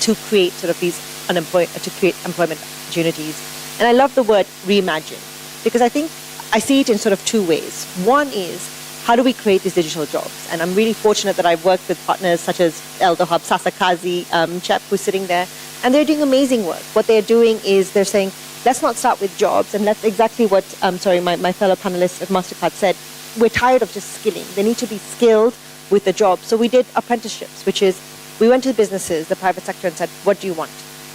to create sort of these employment opportunities. And I love the word reimagine because I think I see it in sort of 2 ways. One is, how do we create these digital jobs? And I'm really fortunate that I've worked with partners such as Eldo Hub, Sasakazi, Chep, who's sitting there, and they're doing amazing work. What they're doing is they're saying, let's not start with jobs, and that's exactly what, my fellow panelists at MasterCard said. We're tired of just skilling. They need to be skilled with the job. So we did apprenticeships, which is, we went to the businesses, the private sector, and said, what do you want?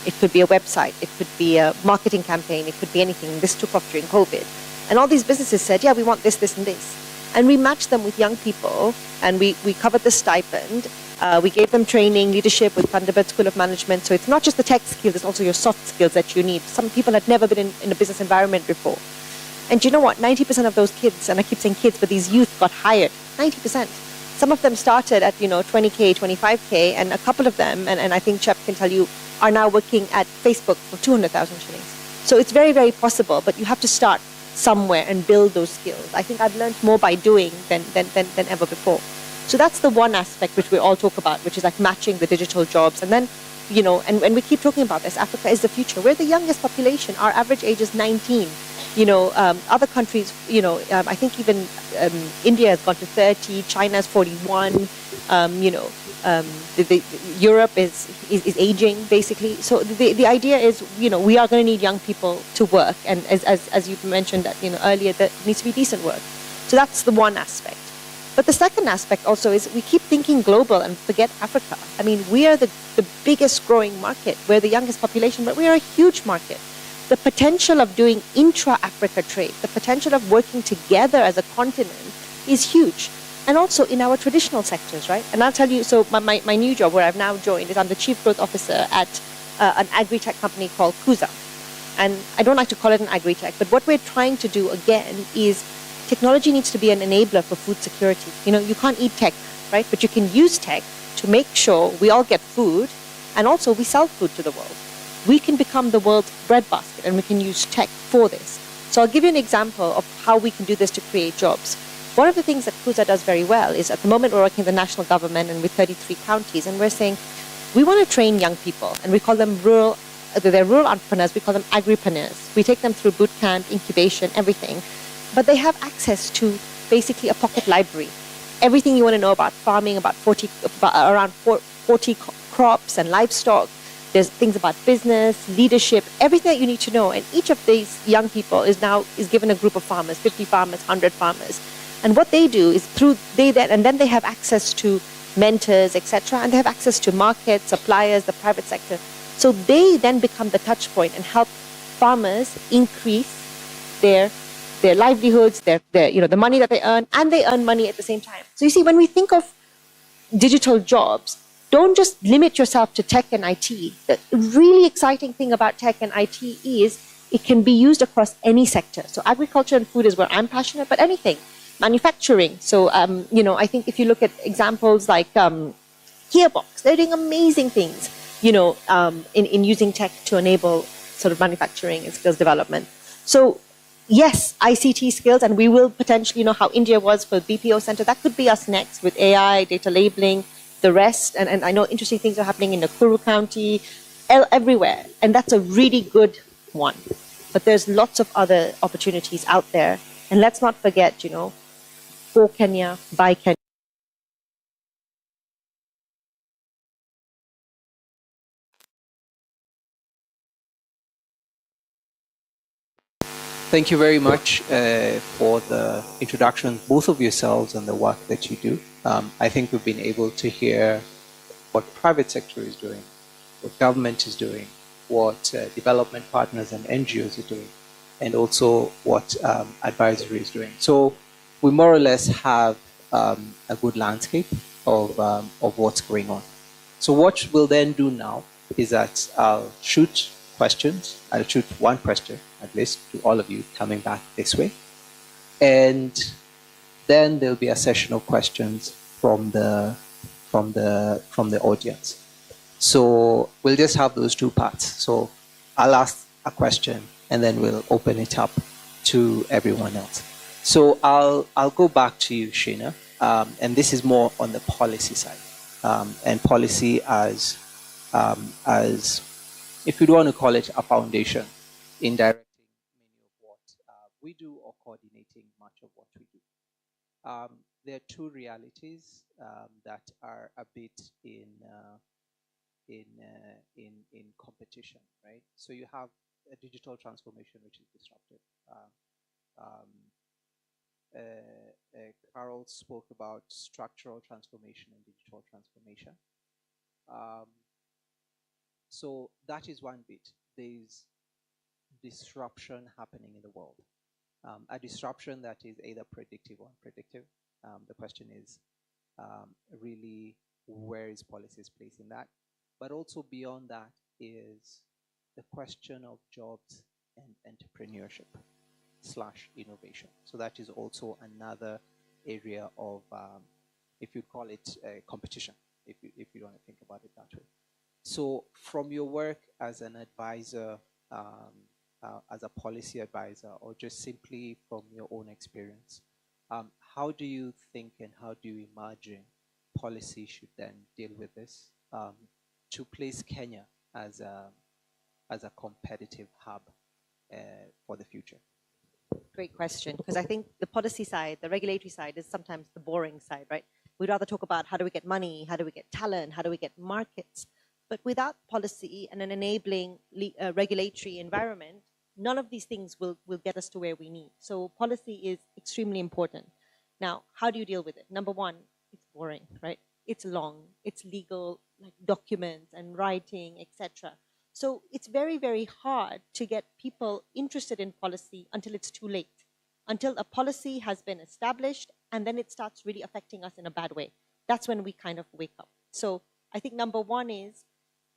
It could be a website, it could be a marketing campaign, it could be anything. This took off during COVID. And all these businesses said, yeah, we want this, this, and this. And we matched them with young people, and we covered the stipend. We gave them training, leadership with Thunderbird School of Management. So it's not just the tech skills, it's also your soft skills that you need. Some people had never been in a business environment before. And you know what? 90% of those kids, and I keep saying kids, but these youth got hired. 90%. Some of them started at 20K, 25K, and a couple of them, and I think Chep can tell you, are now working at Facebook for 200,000 shillings. So it's very, very possible, but you have to start somewhere and build those skills. I think I've learned more by doing than ever before. So that's the one aspect which we all talk about, which is like matching the digital jobs. And then, and we keep talking about this, Africa is the future. We're the youngest population. Our average age is 19. Other countries, I think even India has gone to 30, China's 41, Europe is aging, basically. So the idea is, we are going to need young people to work. And as you mentioned that, earlier, that needs to be decent work. So that's the one aspect. But the second aspect also is we keep thinking global and forget Africa. I mean, we are the biggest growing market. We're the youngest population, but we are a huge market. The potential of doing intra-Africa trade, the potential of working together as a continent is huge. And also in our traditional sectors, right? And I'll tell you, so my new job where I've now joined is I'm the Chief Growth Officer at an agri-tech company called Kuza. And I don't like to call it an agri-tech, but what we're trying to do again is technology needs to be an enabler for food security. You can't eat tech, right? But you can use tech to make sure we all get food and also we sell food to the world. We can become the world's breadbasket and we can use tech for this. So I'll give you an example of how we can do this to create jobs. One of the things that Kuza does very well is at the moment we're working with the national government and with 33 counties, and we're saying we want to train young people, and we call them they're rural entrepreneurs, we call them agripreneurs. We take them through boot camp, incubation, everything. But they have access to basically a pocket library. Everything you want to know about farming, around 40 crops and livestock. There's things about business, leadership, everything that you need to know. And each of these young people is given a group of farmers, 50 farmers, 100 farmers. And what they do is then they have access to mentors, etc. And they have access to markets, suppliers, the private sector. So they then become the touch point and help farmers increase their livelihoods, the money that they earn, and they earn money at the same time. So you see, when we think of digital jobs, don't just limit yourself to tech and IT. The really exciting thing about tech and IT is it can be used across any sector. So agriculture and food is where I'm passionate, but anything. Manufacturing. So, I think if you look at examples like Gearbox, they're doing amazing things, in using tech to enable sort of manufacturing and skills development. So, yes, ICT skills, and we will potentially, how India was for BPO center, that could be us next with AI, data labeling, the rest. And I know interesting things are happening in Nakuru County, everywhere. And that's a really good one. But there's lots of other opportunities out there. And let's not forget, for Kenya, by Kenya. Thank you very much for the introduction, both of yourselves, and the work that you do. I think we've been able to hear what private sector is doing, what government is doing, what development partners and NGOs are doing, and also what advisory is doing. So we more or less have a good landscape of what's going on. So what we'll then do now is that I'll shoot questions. I'll shoot one question, at least, to all of you coming back this way. And then there'll be a session of questions from the audience. So we'll just have those two parts. So I'll ask a question and then we'll open it up to everyone else. So I'll go back to you, Sheena, and this is more on the policy side, and policy as if you'd want to call it a foundation in directing many of what we do or coordinating much of what we do. There are two realities that are a bit in competition, right? So you have a digital transformation which is disruptive. Carol spoke about structural transformation and digital transformation. So that is one bit. There's disruption happening in the world. A disruption that is either predictive or unpredictable. The question is really where is policy's place in that? But also beyond that is the question of jobs and entrepreneurship. growth/innovation. So that is also another area of, if you call it competition, if you want to think about it that way. So from your work as an advisor, as a policy advisor, or just simply from your own experience, how do you think and how do you imagine policy should then deal with this to place Kenya as a competitive hub for the future? Great question, because I think the policy side, the regulatory side is sometimes the boring side, right? We'd rather talk about how do we get money, how do we get talent, how do we get markets. But without policy and an enabling regulatory environment, none of these things will get us to where we need. So policy is extremely important. Now, how do you deal with it? Number one, it's boring, right? It's long, it's legal, like documents and writing, etc. So it's very, very hard to get people interested in policy until it's too late, until a policy has been established and then it starts really affecting us in a bad way. That's when we kind of wake up. So I think number one is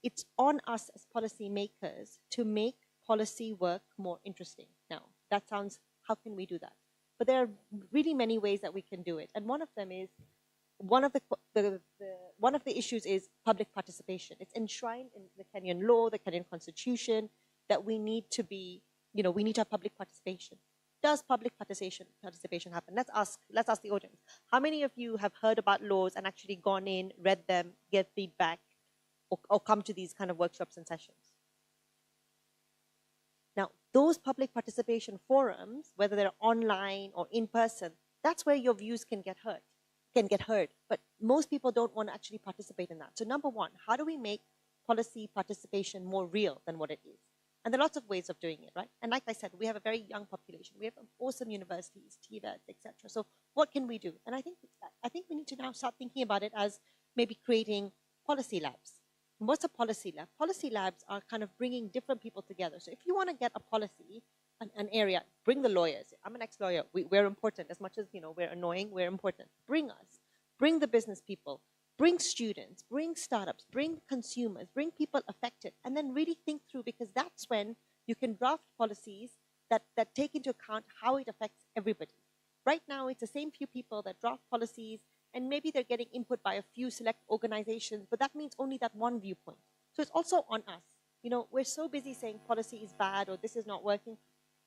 it's on us as policy makers to make policy work more interesting. Now, that sounds, how can we do that? But there are really many ways that we can do it. And one of them is, one of the issues is public participation. It's enshrined in the Kenyan law, the Kenyan constitution, that we need to be, we need to have public participation. Does public participation happen? Let's ask the audience. How many of you have heard about laws and actually gone in, read them, get feedback, or come to these kind of workshops and sessions? Now, those public participation forums, whether they're online or in person, that's where your views can get heard. But most people don't want to actually participate in that. So number one, how do we make policy participation more real than what it is? And there are lots of ways of doing it, right? And like I said, we have a very young population. We have awesome universities, TVET, etc. So what can we do? And I think we need to now start thinking about it as maybe creating policy labs. And what's a policy lab? Policy labs are kind of bringing different people together. So if you want to get a policy, an area, bring the lawyers. I'm an ex-lawyer. We're important. As much as we're annoying, we're important. Bring us. Bring the business people. Bring students. Bring startups. Bring consumers. Bring people affected. And then really think through, because that's when you can draft policies that take into account how it affects everybody. Right now, it's the same few people that draft policies, and maybe they're getting input by a few select organizations, but that means only that one viewpoint. So it's also on us. We're so busy saying policy is bad or this is not working,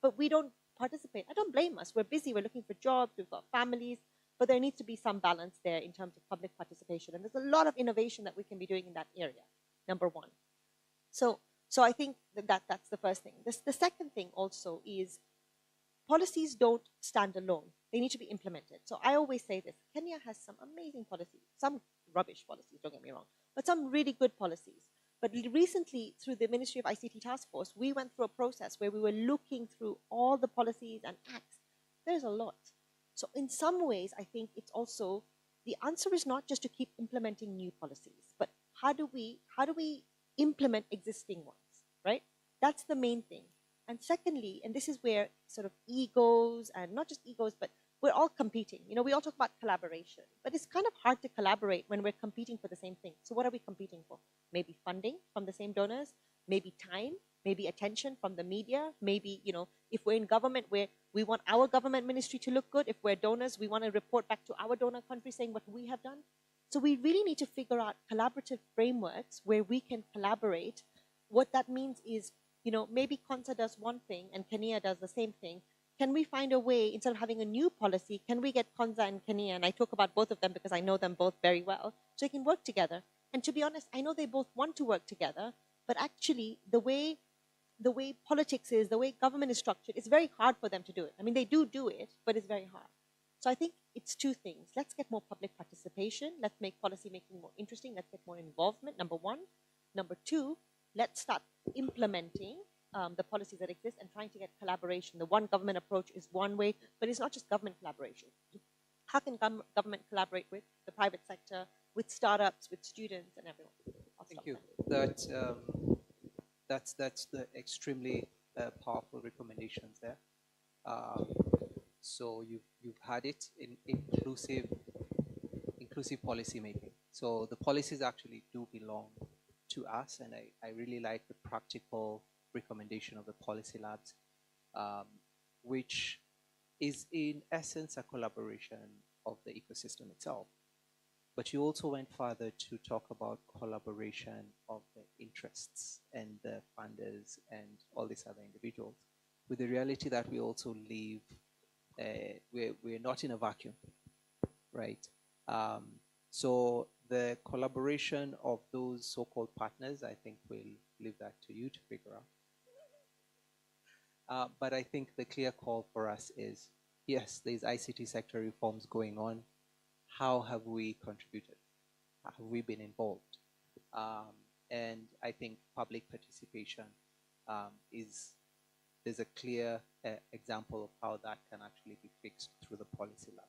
but we don't participate. I don't blame us. We're busy. We're looking for jobs. We've got families. But there needs to be some balance there in terms of public participation. And there's a lot of innovation that we can be doing in that area, number one. So I think that's the first thing. The second thing also is policies don't stand alone. They need to be implemented. So I always say this. Kenya has some amazing policies, some rubbish policies, don't get me wrong, but some really good policies. But recently, through the Ministry of ICT Task Force, we went through a process where we were looking through all the policies and acts. There's a lot. So in some ways, I think it's also, the answer is not just to keep implementing new policies, but how do we implement existing ones, right? That's the main thing. And secondly, and this is where sort of egos, and not just egos, but we're all competing. We all talk about collaboration, but it's kind of hard to collaborate when we're competing for the same thing. So what are we competing for? Maybe funding from the same donors, maybe time, maybe attention from the media, maybe, if we're in government where we want our government ministry to look good, if we're donors, we want to report back to our donor country saying what we have done. So we really need to figure out collaborative frameworks where we can collaborate. What that means is, maybe Konza does one thing and Kenya does the same thing. Can we find a way, instead of having a new policy, can we get Konza and Kenya, and I talk about both of them because I know them both very well, so they can work together. And to be honest, I know they both want to work together, but actually the way politics is, the way government is structured, it's very hard for them to do it. I mean, they do it, but it's very hard. So I think it's two things. Let's get more public participation. Let's make policy making more interesting. Let's get more involvement, number one. Number two, let's start implementing the policies that exist and trying to get collaboration. The one government approach is one way, but it's not just government collaboration. How can government collaborate with the private sector, with startups, with students, and everyone? Thank you. That's the extremely powerful recommendations there. So you've had it in inclusive policy making. So the policies actually do belong to us, and I really like the practical recommendation of the policy labs. which is in essence a collaboration of the ecosystem itself. But you also went further to talk about collaboration of the interests and the funders and all these other individuals, with the reality that we also live, we're not in a vacuum, right? So the collaboration of those so-called partners, I think we'll leave that to you to figure out. But I think the clear call for us is, yes, there's ICT sector reforms going on. How have we contributed? How have we been involved? And I think public participation there's a clear example of how that can actually be fixed through the policy lab.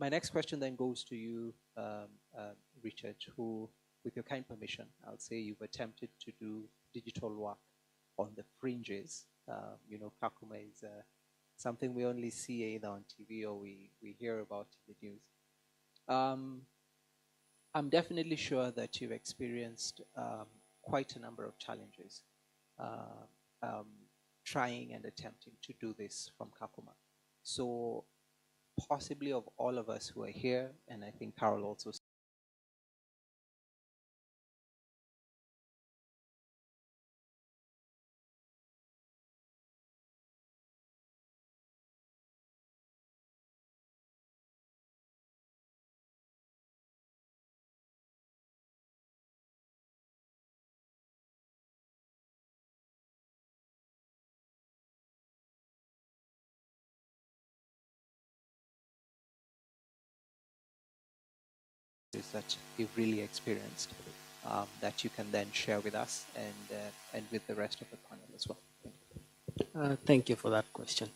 My next question then goes to you, Richard, who, with your kind permission, I'll say you've attempted to do digital work on the fringes. Kakuma is something we only see either on TV or we hear about in the news. I'm definitely sure that you've experienced quite a number of challenges trying and attempting to do this from Kakuma. So possibly of all of us who are here, and I think Carol also that you've really experienced that you can then share with us and with the rest of the panel as well. Thank you for that question.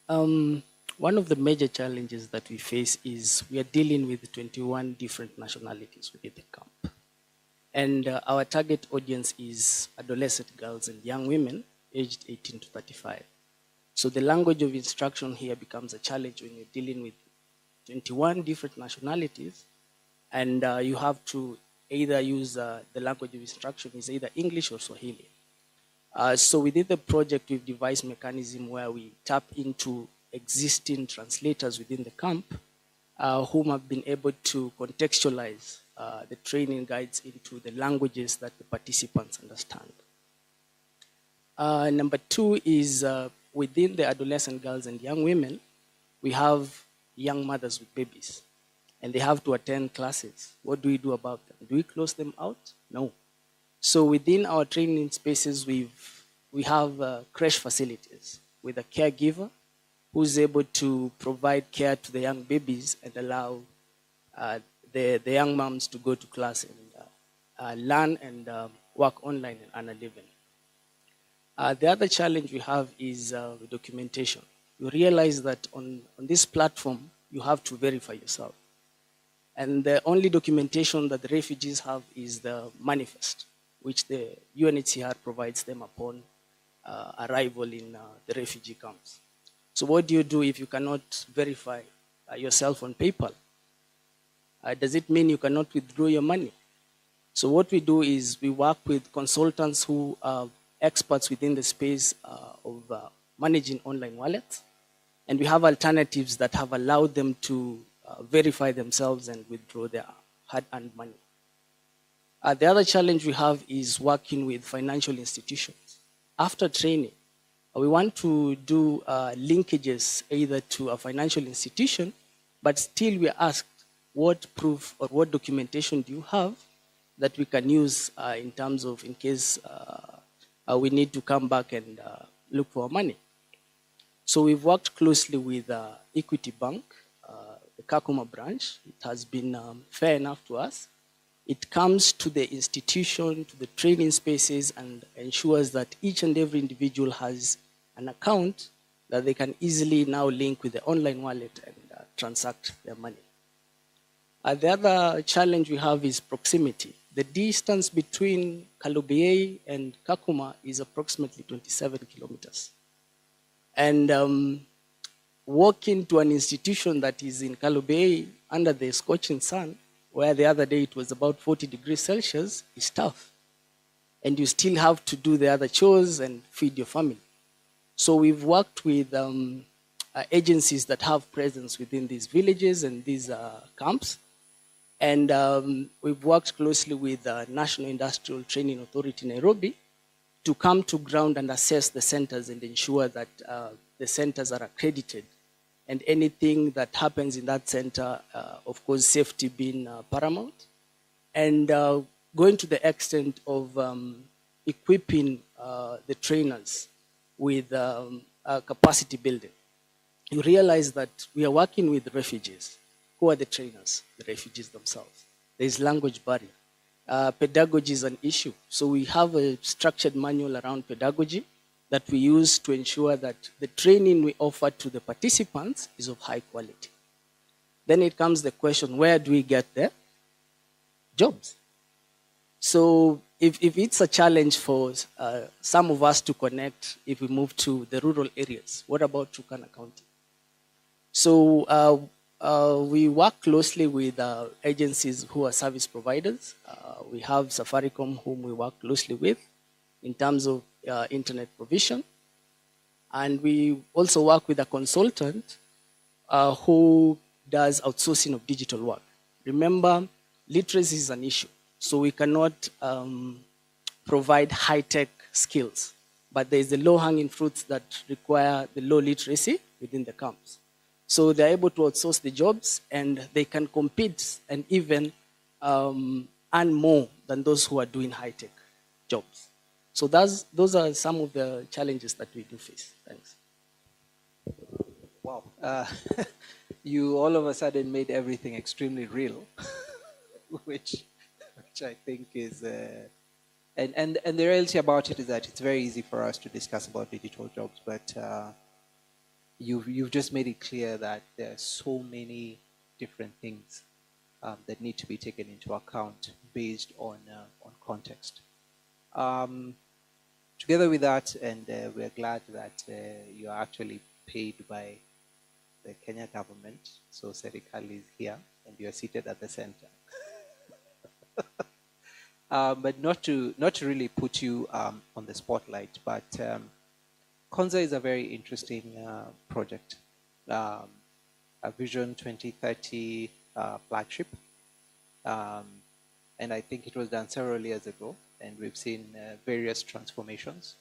One of the major challenges that we face is we are dealing with 21 different nationalities within the camp. And our target audience is adolescent girls and young women aged 18 to 35. So the language of instruction here becomes a challenge when you're dealing with 21 different nationalities, and you have to either use the language of instruction is either English or Swahili. So within the project, we've devised a mechanism where we tap into existing translators within the camp whom have been able to contextualize the training guides into the languages that the participants understand. Number two is within the adolescent girls and young women, we have young mothers with babies, and they have to attend classes. What do we do about them? Do we close them out? No. So within our training spaces, we have creche facilities with a caregiver who's able to provide care to the young babies and allow the young moms to go to class and learn and work online and earn a living. The other challenge we have is documentation. You realize that on this platform, you have to verify yourself. And the only documentation that the refugees have is the manifest, which the UNHCR provides them upon arrival in the refugee camps. So what do you do if you cannot verify yourself on PayPal? Does it mean you cannot withdraw your money? So what we do is we work with consultants who are experts within the space of managing online wallets. And we have alternatives that have allowed them to verify themselves and withdraw their hard-earned money. The other challenge we have is working with financial institutions. After training, we want to do linkages either to a financial institution, but still we are asked what proof or what documentation do you have that we can use in terms of in case we need to come back and look for our money. So we've worked closely with Equity Bank, the Kakuma branch. It has been fair enough to us. It comes to the institution, to the training spaces, and ensures that each and every individual has an account that they can easily now link with the online wallet and transact their money. The other challenge we have is proximity. The distance between Kalobeyei and Kakuma is approximately 27 kilometers. And walking to an institution that is in Kalobeyei under the scorching sun, where the other day it was about 40 degrees Celsius, is tough. And you still have to do the other chores and feed your family. So we've worked with agencies that have presence within these villages and these camps. And we've worked closely with the National Industrial Training Authority, Nairobi, to come to ground and assess the centers and ensure that the centers are accredited. And anything that happens in that center, of course, safety being paramount. And going to the extent of equipping the trainers with capacity building. You realize that we are working with refugees. Who are the trainers? The refugees themselves. There is language barrier. Pedagogy is an issue. So we have a structured manual around pedagogy that we use to ensure that the training we offer to the participants is of high quality. Then it comes the question, where do we get the jobs? So if it's a challenge for some of us to connect, if we move to the rural areas, what about Turkana County? So we work closely with agencies who are service providers. We have Safaricom, whom we work closely with in terms of internet provision. And we also work with a consultant who does outsourcing of digital work. Remember, literacy is an issue. So we cannot provide high-tech skills. But there is the low-hanging fruits that require the low literacy within the camps. So they're able to outsource the jobs, and they can compete and even earn more than those who are doing high-tech jobs. So those are some of the challenges that we do face. Thanks. Wow. You all of a sudden made everything extremely real, which I think is... And the reality about it is that it's very easy for us to discuss about digital jobs, but you've just made it clear that there are so many different things that need to be taken into account based on context. Together with that, and we're glad that you're actually paid by the Kenya government, so Serikali is here, and you're seated at the center. But not to really put you on the spotlight, but Konza is a very interesting project, a Vision 2030 flagship, and I think it was done several years ago, and we've seen various transformations.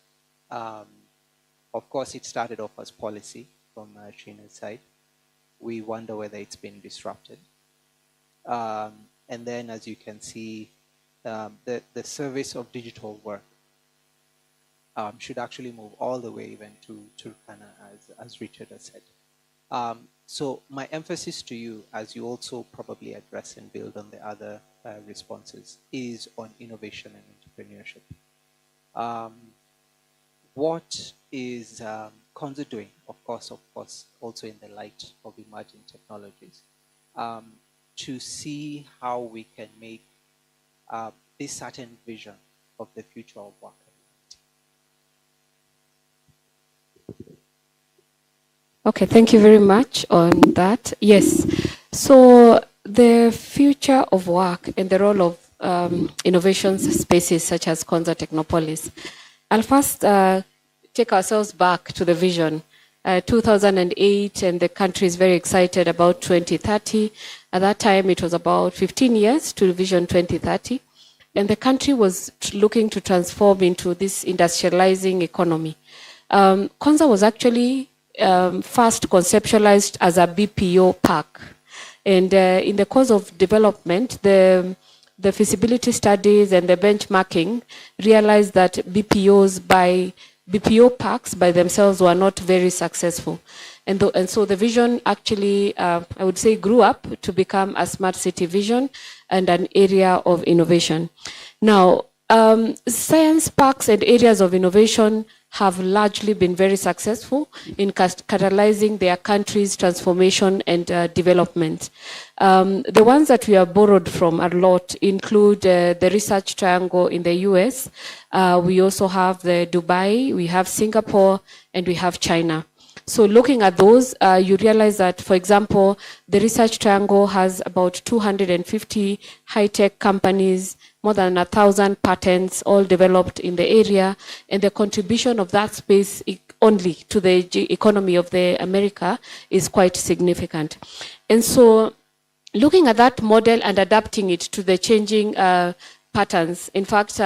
Of course, it started off as policy from Shina's side. We wonder whether it's been disrupted. And then, as you can see, the service of digital work should actually move all the way even to Turkana, as Richard has said. So my emphasis to you, as you also probably address and build on the other responses, is on innovation and entrepreneurship. What is Konza doing, of course, also in the light of emerging technologies, to see how we can make this certain vision of the future of work? Okay, thank you very much on that. Yes, so the future of work and the role of innovation spaces such as Konza Technopolis. I'll first take ourselves back to the vision. 2008, and the country is very excited about 2030. At that time, it was about 15 years to Vision 2030. And the country was looking to transform into this industrializing economy. Konza was actually first conceptualized as a BPO park. And in the course of development, the feasibility studies and the benchmarking realized that BPO parks by themselves were not very successful. And so the vision actually, I would say, grew up to become a smart city vision and an area of innovation. Now, science parks and areas of innovation have largely been very successful in catalyzing their country's transformation and development. The ones that we have borrowed from a lot include the Research Triangle in the US. We also have the Dubai, we have Singapore, and we have China. So looking at those, you realize that, for example, the Research Triangle has about 250 high-tech companies, more than 1,000 patents, all developed in the area, and the contribution of that space only to the economy of the America is quite significant. And so looking at that model and adapting it to the changing patterns. In fact,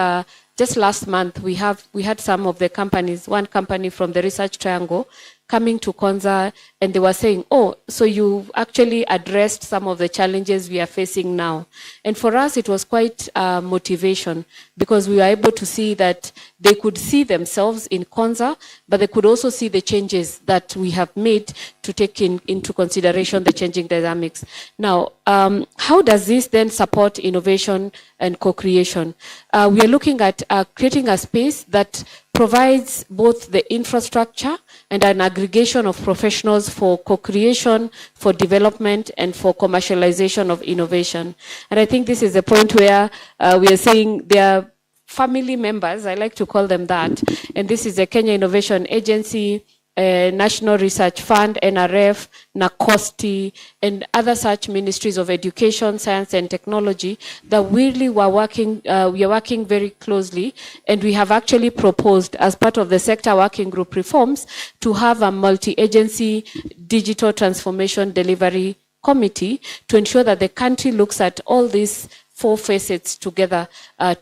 just last month, we had some of the companies, one company from the Research Triangle coming to Konza, and they were saying, oh, so you've actually addressed some of the challenges we are facing now. And for us, it was quite motivation, because we were able to see that they could see themselves in Konza, but they could also see the changes that we have made to take into consideration the changing dynamics. Now, how does this then support innovation and co-creation? We are looking at creating a space that provides both the infrastructure and an aggregation of professionals for co-creation, for development, and for commercialization of innovation. And I think this is the point where we are saying there are family members, I like to call them that, and this is the Kenya Innovation Agency, National Research Fund, NRF, NACOSTI, and other such ministries of education, science, and technology that really we are working very closely, and we have actually proposed as part of the sector working group reforms to have a multi-agency digital transformation delivery committee to ensure that the country looks at all these four facets together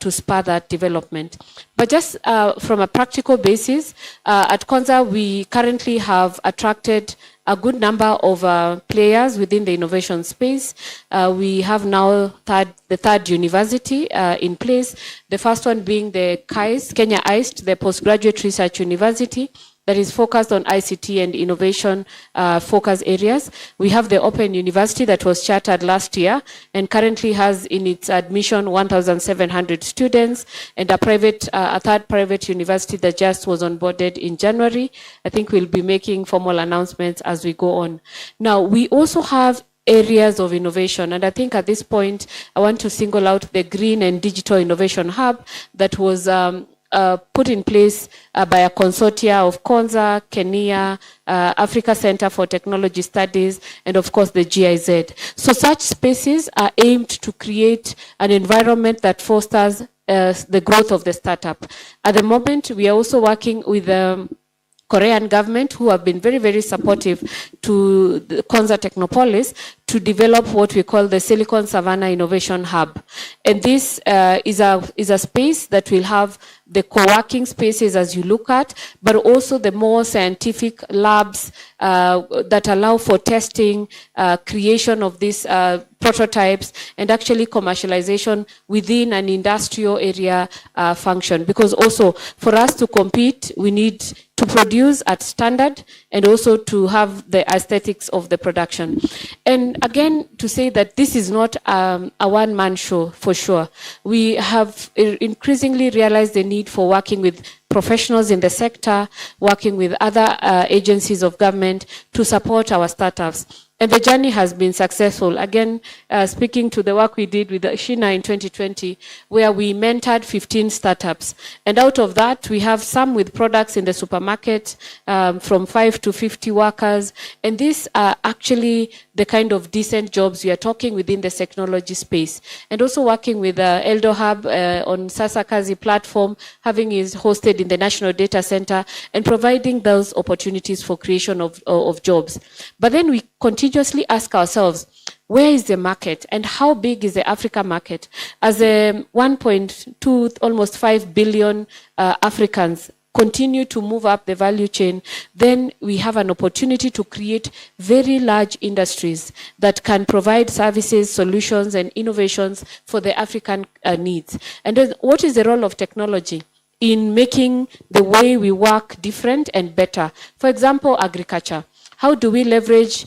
to spur that development. But just from a practical basis, at Konza, we currently have attracted a good number of players within the innovation space. We have now the third university in place, the first one being the KAIST, Kenya IST, the Postgraduate Research University, that is focused on ICT and innovation focus areas. We have the Open University that was chartered last year and currently has in its admission 1,700 students, and a third private university that just was onboarded in January. I think we'll be making formal announcements as we go on. Now, we also have areas of innovation, and I think at this point, I want to single out the Green and Digital Innovation Hub that was put in place by a consortia of Konza, Kenya, Africa Center for Technology Studies, and of course the GIZ. So such spaces are aimed to create an environment that fosters the growth of the startup. At the moment, we are also working with the Korean government, who have been very, very supportive to the Konza Technopolis to develop what we call the Silicon Savannah Innovation Hub. And this is a space that will have the co-working spaces as you look at, but also the more scientific labs that allow for testing, creation of these prototypes, and actually commercialization within an industrial area function. Because also for us to compete, we need to produce at standard and also to have the aesthetics of the production. And again, to say that this is not a one-man show, for sure. We have increasingly realized the need for working with professionals in the sector, working with other agencies of government to support our startups. And the journey has been successful. Again, speaking to the work we did with Sheena in 2020, where we mentored 15 startups. And out of that, we have some with products in the supermarket, from 5 to 50 workers. And these are actually the kind of decent jobs we are talking within the technology space. And also working with Eldo Hub on Sasa Kazi platform, having is hosted in the National Data Center, and providing those opportunities for creation of jobs. But then we continuously ask ourselves, where is the market and how big is the Africa market? As 1.2, almost 5 billion Africans continue to move up the value chain, then we have an opportunity to create very large industries that can provide services, solutions, and innovations for the African needs. And then what is the role of technology in making the way we work different and better? For example, agriculture. How do we leverage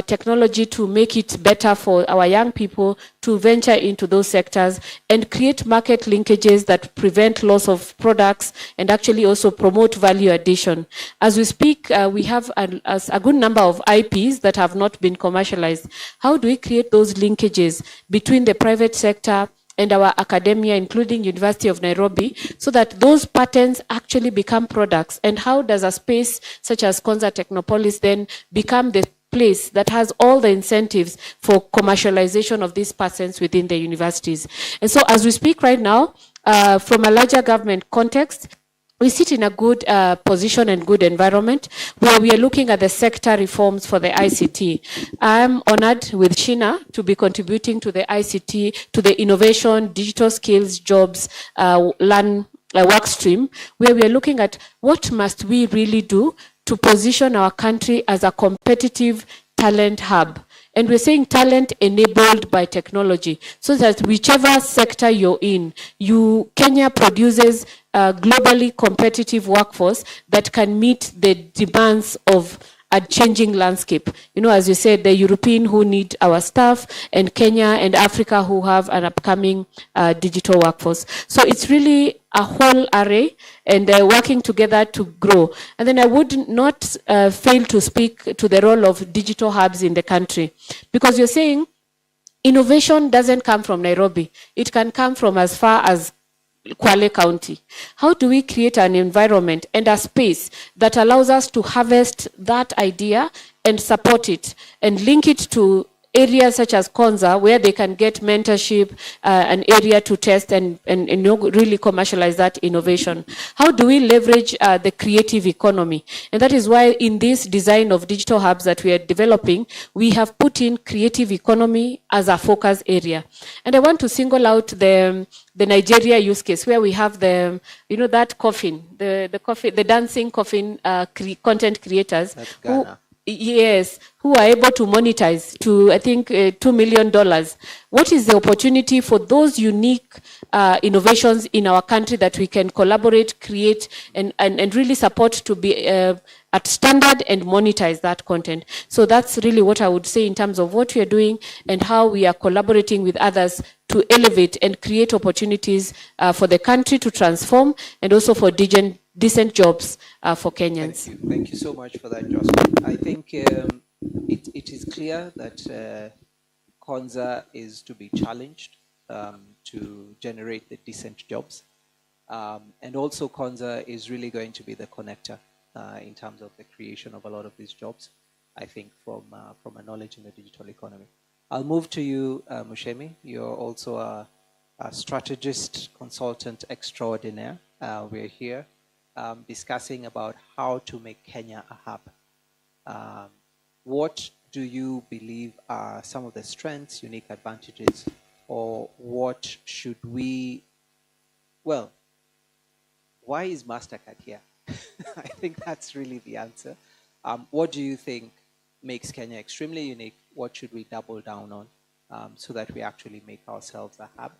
technology to make it better for our young people to venture into those sectors and create market linkages that prevent loss of products and actually also promote value addition? As we speak, we have a good number of IPs that have not been commercialized. How do we create those linkages between the private sector and our academia, including University of Nairobi, so that those patents actually become products? And how does a space such as Konza Technopolis then become the place that has all the incentives for commercialization of these patents within the universities? And so as we speak right now, from a larger government context, we sit in a good position and good environment where we are looking at the sector reforms for the ICT. I'm honored with Sheena to be contributing to the ICT, to the innovation, digital skills, jobs, work stream, where we are looking at what must we really do to position our country as a competitive talent hub. And we're saying talent enabled by technology, so that whichever sector you're in, Kenya produces a globally competitive workforce that can meet the demands of a changing landscape. You know, as you said, the European who need our staff, and Kenya and Africa who have an upcoming digital workforce. So it's really a whole array, and working together to grow. And then I would not fail to speak to the role of digital hubs in the country, because you're saying innovation doesn't come from Nairobi. It can come from as far as Kwale County. How do we create an environment and a space that allows us to harvest that idea and support it and link it to areas such as Konza, where they can get mentorship, an area to test and really commercialize that innovation? How do we leverage the creative economy? And that is why in this design of digital hubs that we are developing, we have put in creative economy as a focus area. And I want to single out the Nigeria use case, where we have that coffin, the dancing coffin content creators who are able to monetize to, I think, $2 million. What is the opportunity for those unique innovations in our country that we can collaborate, create, and really support to be at standard and monetize that content? So that's really what I would say in terms of what we are doing and how we are collaborating with others to elevate and create opportunities for the country to transform, and also for decent jobs for Kenyans. Thank you so much for that, Jocelyn. I think it is clear that Konza is to be challenged to generate the decent jobs. And also Konza is really going to be the connector in terms of the creation of a lot of these jobs, I think, from a knowledge in the digital economy. I'll move to you, Mushemi. You're also a strategist, consultant extraordinaire. We're here discussing about how to make Kenya a hub. What do you believe are some of the strengths, unique advantages, or what should we, well, why is MasterCard here? I think that's really the answer. What do you think makes Kenya extremely unique? What should we double down on so that we actually make ourselves a hub?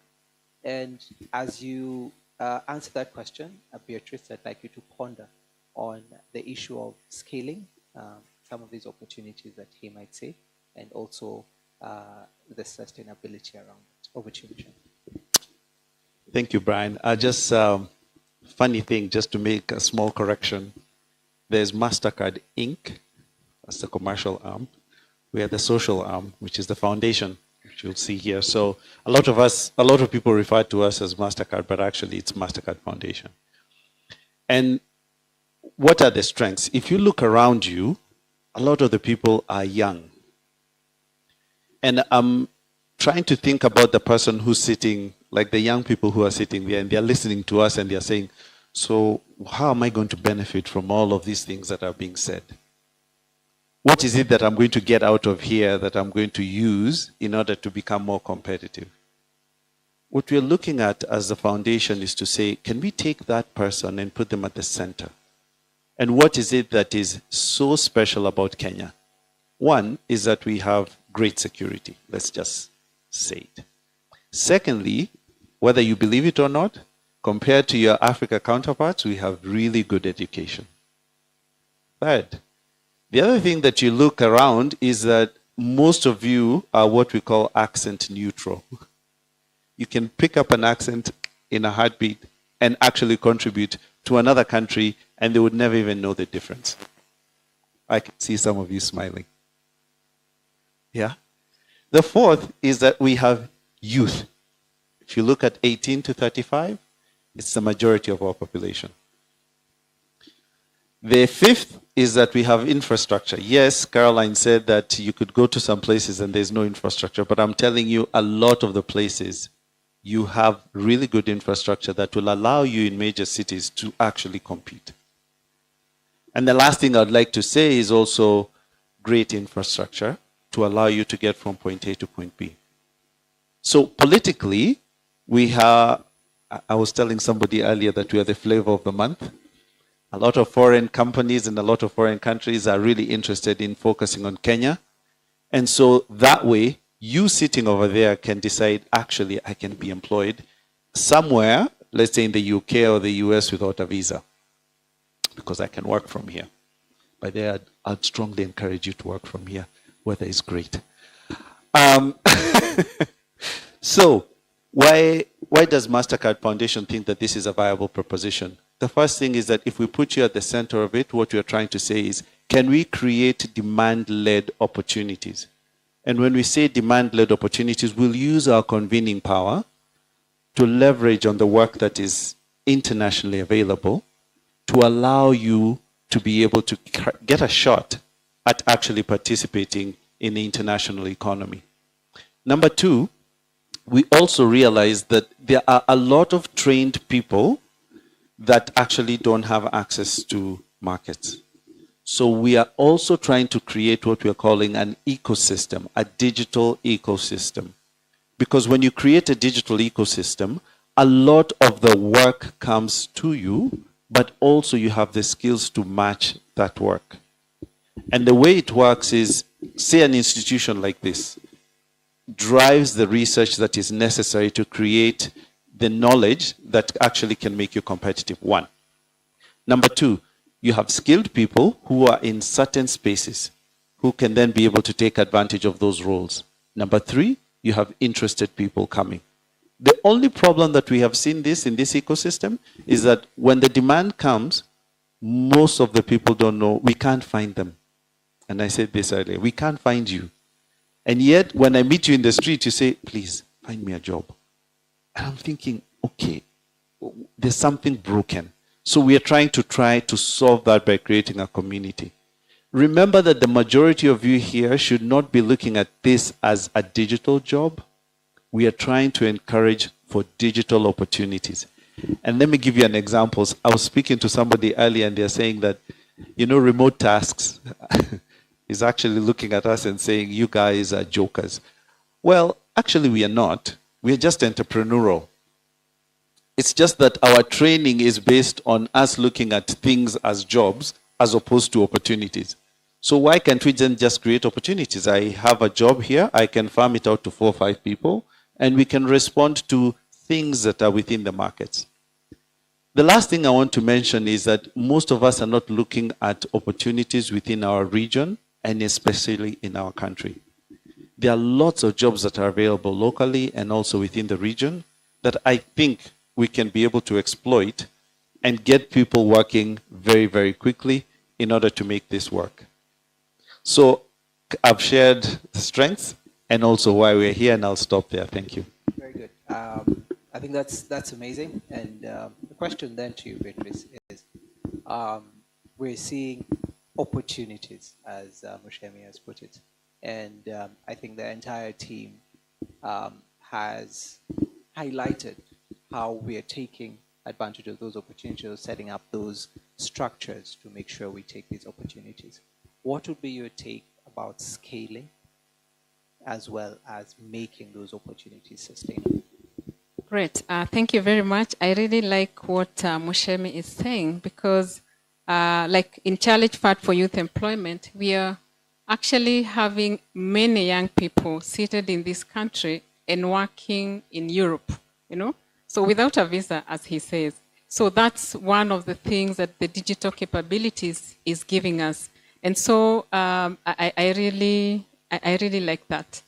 And as you answer that question, Beatrice, I'd like you to ponder on the issue of scaling some of these opportunities that he might say, and also the sustainability around it. Over to you, Michelle. Thank you, Brian. Just funny thing, just to make a small correction. There's MasterCard Inc. That's the commercial arm. We are the social arm, which is the foundation, which you'll see here. So a lot of people refer to us as MasterCard, but actually it's MasterCard Foundation. And what are the strengths? If you look around you, a lot of the people are young. And I'm trying to think about the person who's sitting, like the young people who are sitting there, and they're listening to us and they're saying, so how am I going to benefit from all of these things that are being said? What is it that I'm going to get out of here that I'm going to use in order to become more competitive? What we're looking at as the foundation is to say, can we take that person and put them at the center? And what is it that is so special about Kenya? One is that we have great security. Let's just say it. Secondly, whether you believe it or not, compared to your Africa counterparts, we have really good education. Third, the other thing that you look around is that most of you are what we call accent neutral. You can pick up an accent in a heartbeat and actually contribute to another country, and they would never even know the difference. I can see some of you smiling. Yeah? The fourth is that we have youth. If you look at 18 to 35, it's the majority of our population. The fifth is that we have infrastructure. Yes, Caroline said that you could go to some places and there's no infrastructure, but I'm telling you, a lot of the places, you have really good infrastructure that will allow you in major cities to actually compete. And the last thing I'd like to say is also great infrastructure to allow you to get from point A to point B. So politically, I was telling somebody earlier that we are the flavor of the month. A lot of foreign companies and a lot of foreign countries are really interested in focusing on Kenya. And so that way, you sitting over there can decide, actually, I can be employed somewhere, let's say in the UK or the US without a visa, because I can work from here. By there, I'd strongly encourage you to work from here. Weather is great. So why does MasterCard Foundation think that this is a viable proposition? The first thing is that if we put you at the center of it, what we are trying to say is, can we create demand-led opportunities? And when we say demand-led opportunities, we'll use our convening power to leverage on the work that is internationally available to allow you to be able to get a shot at actually participating in the international economy. Number two, we also realize that there are a lot of trained people that actually don't have access to markets. So we are also trying to create what we are calling an ecosystem, a digital ecosystem. Because when you create a digital ecosystem, a lot of the work comes to you, but also you have the skills to match that work. And the way it works is, say an institution like this drives the research that is necessary to create the knowledge that actually can make you competitive, one. Number two, you have skilled people who are in certain spaces who can then be able to take advantage of those roles. Number three, you have interested people coming. The only problem that we have seen in this ecosystem is that when the demand comes, most of the people don't know, we can't find them. And I said this earlier, we can't find you. And yet, when I meet you in the street, you say, please, find me a job. And I'm thinking, okay, there's something broken. So we are trying to solve that by creating a community. Remember that the majority of you here should not be looking at this as a digital job. We are trying to encourage for digital opportunities. And let me give you an example. I was speaking to somebody earlier and they're saying that, remote tasks is actually looking at us and saying, you guys are jokers. Well, actually we are not. We are just entrepreneurial. It's just that our training is based on us looking at things as jobs as opposed to opportunities. So why can't we then just create opportunities? I have a job here, I can farm it out to 4 or 5 people, and we can respond to things that are within the markets. The last thing I want to mention is that most of us are not looking at opportunities within our region and especially in our country. There are lots of jobs that are available locally and also within the region that I think we can be able to exploit and get people working very, very quickly in order to make this work. So I've shared the strengths and also why we're here, and I'll stop there. Thank you. Very good. I think that's amazing. And the question then to you, Beatrice, is we're seeing opportunities, as Mushemi has put it. And I think the entire team has highlighted how we are taking advantage of those opportunities, setting up those structures to make sure we take these opportunities. What would be your take about scaling as well as making those opportunities sustainable? Great. Thank you very much. I really like what Mushemi is saying because like in Challenge Fund for Youth Employment, we are actually having many young people seated in this country and working in Europe, So without a visa, as he says. So that's one of the things that the digital capabilities is giving us. And so I really like that.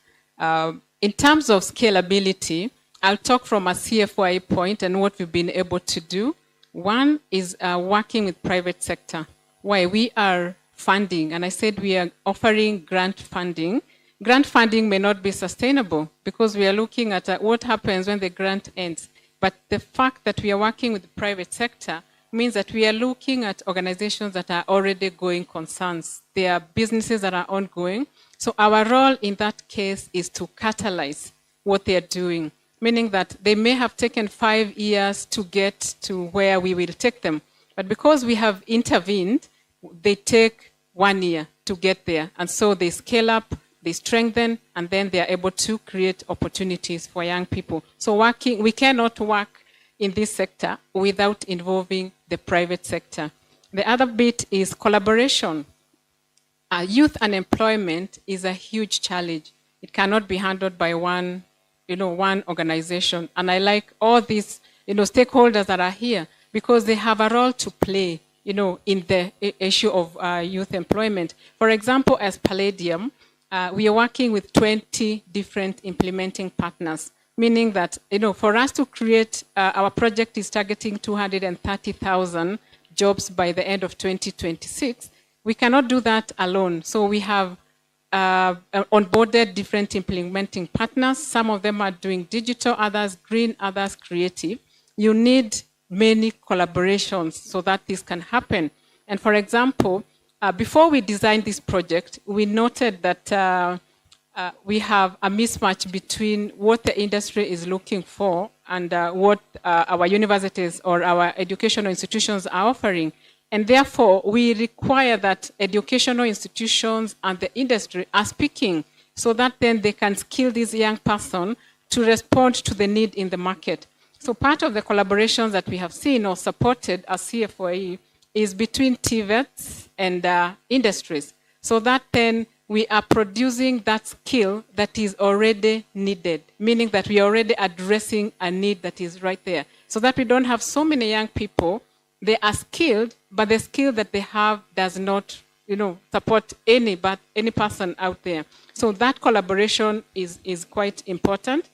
In terms of scalability, I'll talk from a CFOI point and what we've been able to do. One is working with private sector, why we are funding, and I said we are offering grant funding. Grant funding may not be sustainable because we are looking at what happens when the grant ends. But the fact that we are working with the private sector means that we are looking at organizations that are already going concerns. There are businesses that are ongoing. So our role in that case is to catalyze what they are doing. meaning that they may have taken 5 years to get to where we will take them. But because we have intervened, they take 1 year to get there. And so they scale up, they strengthen, and then they are able to create opportunities for young people. So we cannot work in this sector without involving the private sector. The other bit is collaboration. Youth unemployment is a huge challenge. It cannot be handled by one organization. And I like all these, stakeholders that are here because they have a role to play, in the issue of youth employment. For example, as Palladium, we are working with 20 different implementing partners, meaning that, for us to create, our project is targeting 230,000 jobs by the end of 2026. We cannot do that alone. So we have onboarded different implementing partners. Some of them are doing digital, others green, others creative. You need many collaborations so that this can happen. And for example, before we designed this project, we noted that we have a mismatch between what the industry is looking for and what our universities or our educational institutions are offering. And therefore, we require that educational institutions and the industry are speaking so that then they can skill this young person to respond to the need in the market. So part of the collaborations that we have seen or supported as CFOE is between TVETs and industries, so that then we are producing that skill that is already needed, meaning that we are already addressing a need that is right there, so that we don't have so many young people. They are skilled, but the skill that they have does not, support any person out there. So that collaboration is quite important.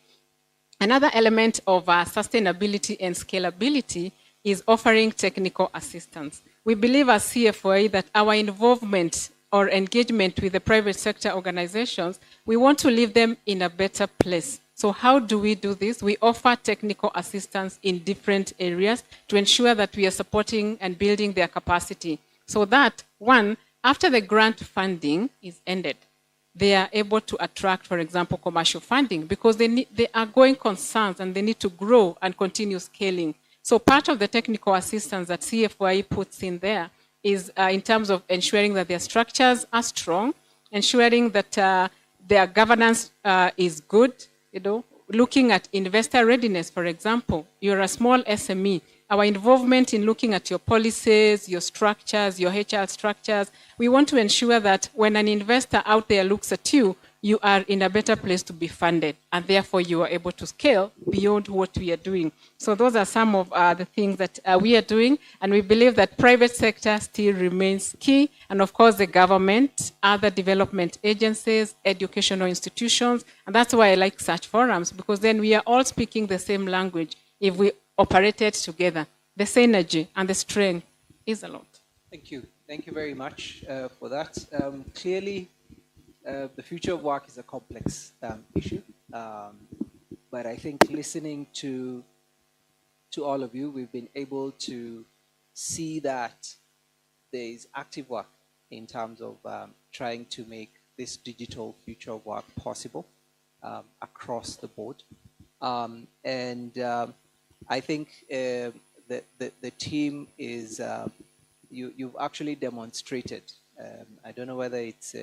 Another element of sustainability and scalability is offering technical assistance. We believe as CFOA that our involvement or engagement with the private sector organizations, we want to leave them in a better place. So how do we do this? We offer technical assistance in different areas to ensure that we are supporting and building their capacity. So that, one, after the grant funding is ended, they are able to attract, for example, commercial funding because they are going concerns and they need to grow and continue scaling. So part of the technical assistance that CFYE puts in there is in terms of ensuring that their structures are strong, ensuring that their governance is good, looking at investor readiness, for example. You're a small SME. Our involvement in looking at your policies, your structures, your HR structures, we want to ensure that when an investor out there looks at you, you are in a better place to be funded, and therefore you are able to scale beyond what we are doing. So those are some of the things that we are doing, and we believe that private sector still remains key, and of course the government, other development agencies, educational institutions, and that's why I like such forums, because then we are all speaking the same language. If we operated together, the synergy and the strength is a lot. Thank you. Thank you very much for that. Clearly, the future of work is a complex issue, but I think listening to all of you, we've been able to see that there is active work in terms of trying to make this digital future of work possible across the board. I think the team is, you've actually demonstrated, I don't know whether it's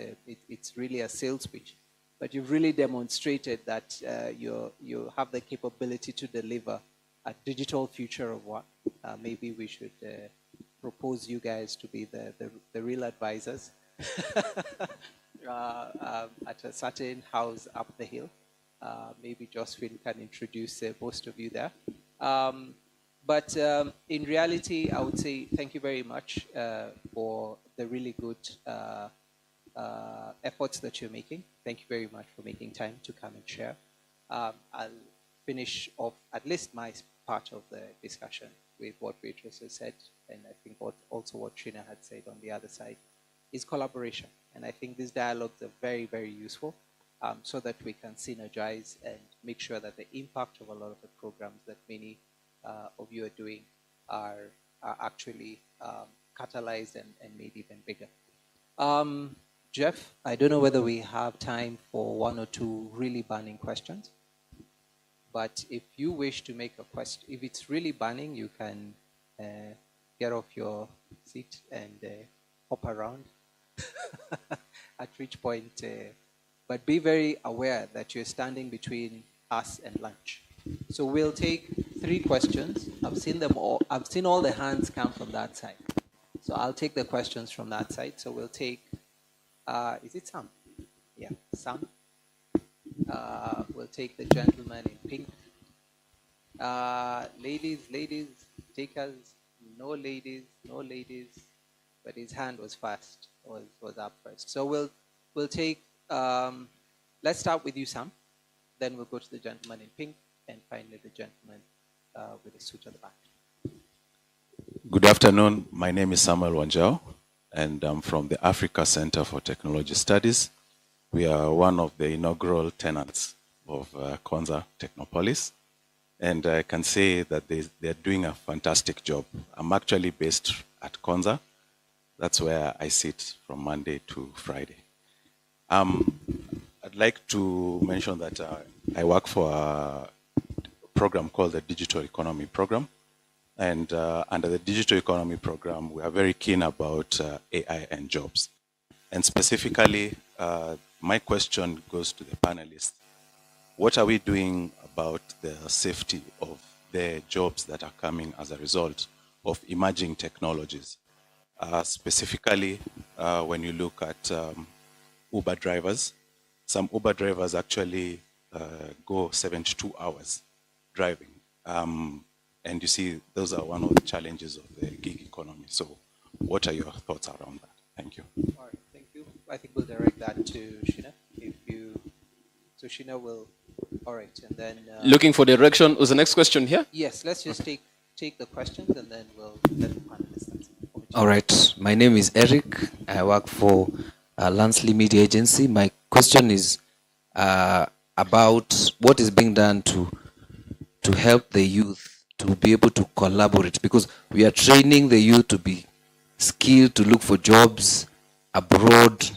really a sales pitch, but you've really demonstrated that you have the capability to deliver a digital future of work. Maybe we should propose you guys to be the real advisors at a certain house up the hill. Maybe Josephine can introduce most of you there. But in reality, I would say thank you very much for the really good efforts that you're making. Thank you very much for making time to come and share. I'll finish off at least my part of the discussion with what Beatrice has said, and I think also what Trina had said on the other side, is collaboration. And I think these dialogues are very, very useful so that we can synergize and make sure that the impact of a lot of the programs that many of you are doing are actually catalyzed and made even bigger. Jeff, I don't know whether we have time for one or two really burning questions. But if you wish to make a question, if it's really burning, you can get off your seat and hop around at which point. But be very aware that you're standing between us and lunch. So we'll take 3 questions. I've seen them all. I've seen all the hands come from that side. So I'll take the questions from that side. So we'll take, is it Sam? Yeah, Sam. We'll take the gentleman in pink. Ladies, takers. No ladies. But his hand was first, was up first. So we'll take, let's start with you, Sam. Then we'll go to the gentleman in pink, and finally the gentleman with the suit at the back. Good afternoon. My name is Samuel Wanjao, and I'm from the Africa Center for Technology Studies. We are one of the inaugural tenants of Konza Technopolis, and I can say that they're doing a fantastic job. I'm actually based at Konza. That's where I sit from Monday to Friday. I'd like to mention that I work for a program called the Digital Economy Program. And under the Digital Economy Program, we are very keen about AI and jobs. And specifically, my question goes to the panelists. What are we doing about the safety of the jobs that are coming as a result of emerging technologies? Specifically, when you look at Uber drivers, some Uber drivers actually go 72 hours driving. And you see, those are one of the challenges of the gig economy. So what are your thoughts around that? Thank you. All right, thank you. I think we'll direct that to Sheena. So Sheena will, all right, and then... Looking for direction, was the next question here? Yes, let's just take the questions and then we'll let the panelists answer. All right, my name is Eric. I work for Lansley Media Agency. My question is about what is being done to help the youth to be able to collaborate, because we are training the youth to be skilled to look for jobs abroad,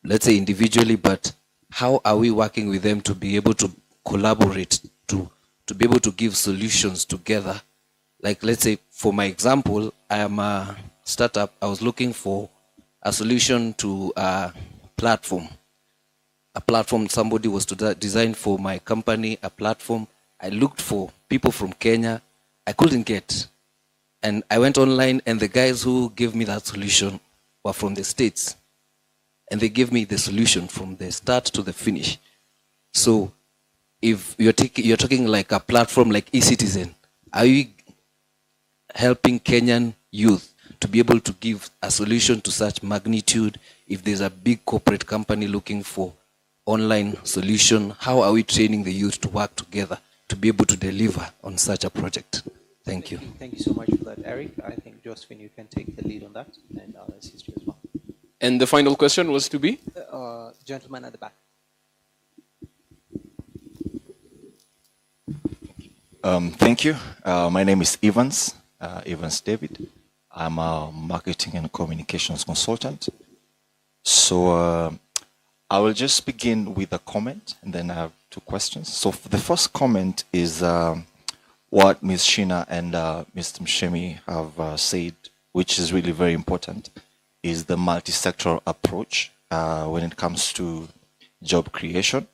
let's say individually, but how are we working with them to be able to collaborate, to be able to give solutions together? Like, let's say, for my example, I am a startup. I was looking for a solution to a platform. A platform, somebody was to design for my company, a platform. I looked for people from Kenya. I couldn't get. And I went online, and the guys who gave me that solution were from the States. And they gave me the solution from the start to the finish. So if you're talking like a platform like eCitizen, are you helping Kenyan youth to be able to give a solution to such magnitude? If there's a big corporate company looking for online solution, how are we training the youth to work together to be able to deliver on such a project? Thank you. Thank you so much for that, Eric. I think, Josephine, you can take the lead on that, and I'll assist you as well. And the final question was to be? Gentleman at the back. Thank you. My name is Evans David. I'm a marketing and communications consultant. So I will just begin with a comment, and then I have 2 questions. So the first comment is what Ms. Sheena and Mr. Mshemi have said, which is really very important, is the multi-sectoral approach when it comes to job creation.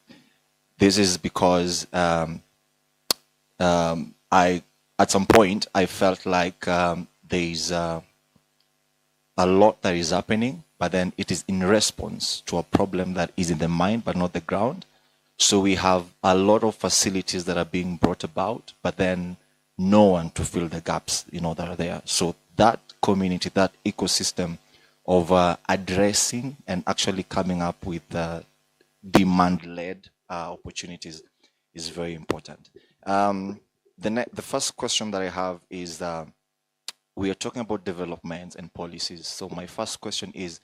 This is because at some point, I felt like there's a lot that is happening, but then it is in response to a problem that is in the mind, but not the ground. So we have a lot of facilities that are being brought about, but then no one to fill the gaps, that are there. So that community, that ecosystem of addressing and actually coming up with demand-led opportunities is very important. The first question that I have is, we are talking about developments and policies. So my first question is,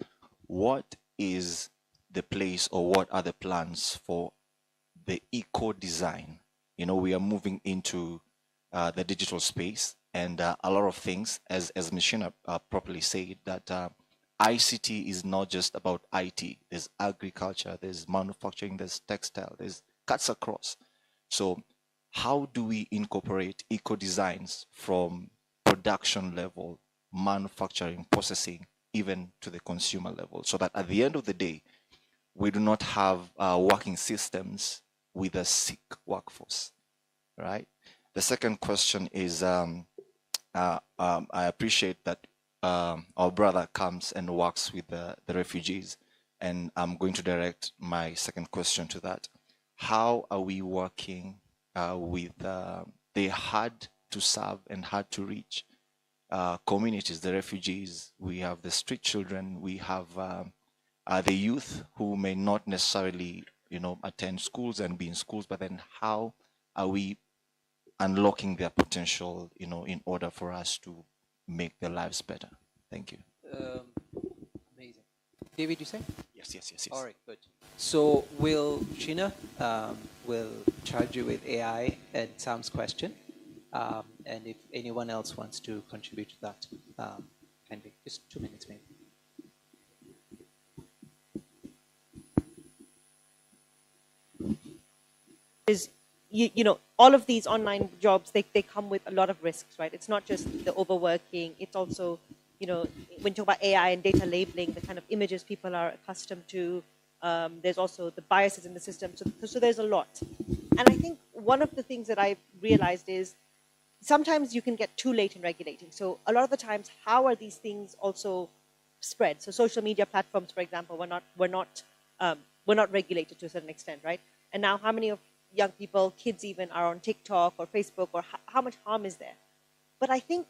what is the place, or what are the plans for the eco-design? We are moving into the digital space, and a lot of things, as Ms. Sheena properly said, that ICT is not just about IT. There's agriculture, there's manufacturing, there's textile, there's cuts across. So how do we incorporate eco-designs from production level, manufacturing, processing, even to the consumer level, so that at the end of the day, we do not have working systems with a sick workforce, right? The second question is, I appreciate that our brother comes and works with the refugees, and I'm going to direct my second question to that. How are we working with the hard to serve and hard to reach communities, the refugees? We have the street children, we have the youth who may not necessarily, attend schools and be in schools, but then how are we unlocking their potential, in order for us to make their lives better? Thank you. Amazing. David, you say? Yes. All right, good. So Sheena will charge you with AI and Sam's question. And if anyone else wants to contribute to that, kindly, just 2 minutes maybe. Is all of these online jobs, they come with a lot of risks, right? It's not just the overworking, it's also, when you talk about AI and data labeling, the kind of images people are accustomed to, there's also the biases in the system, so there's a lot. And I think one of the things that I've realized is sometimes you can get too late in regulating. So a lot of the times, how are these things also spread? So social media platforms, for example, we're not regulated to a certain extent, right? And now how many of young people, kids even, are on TikTok or Facebook, or how much harm is there? But I think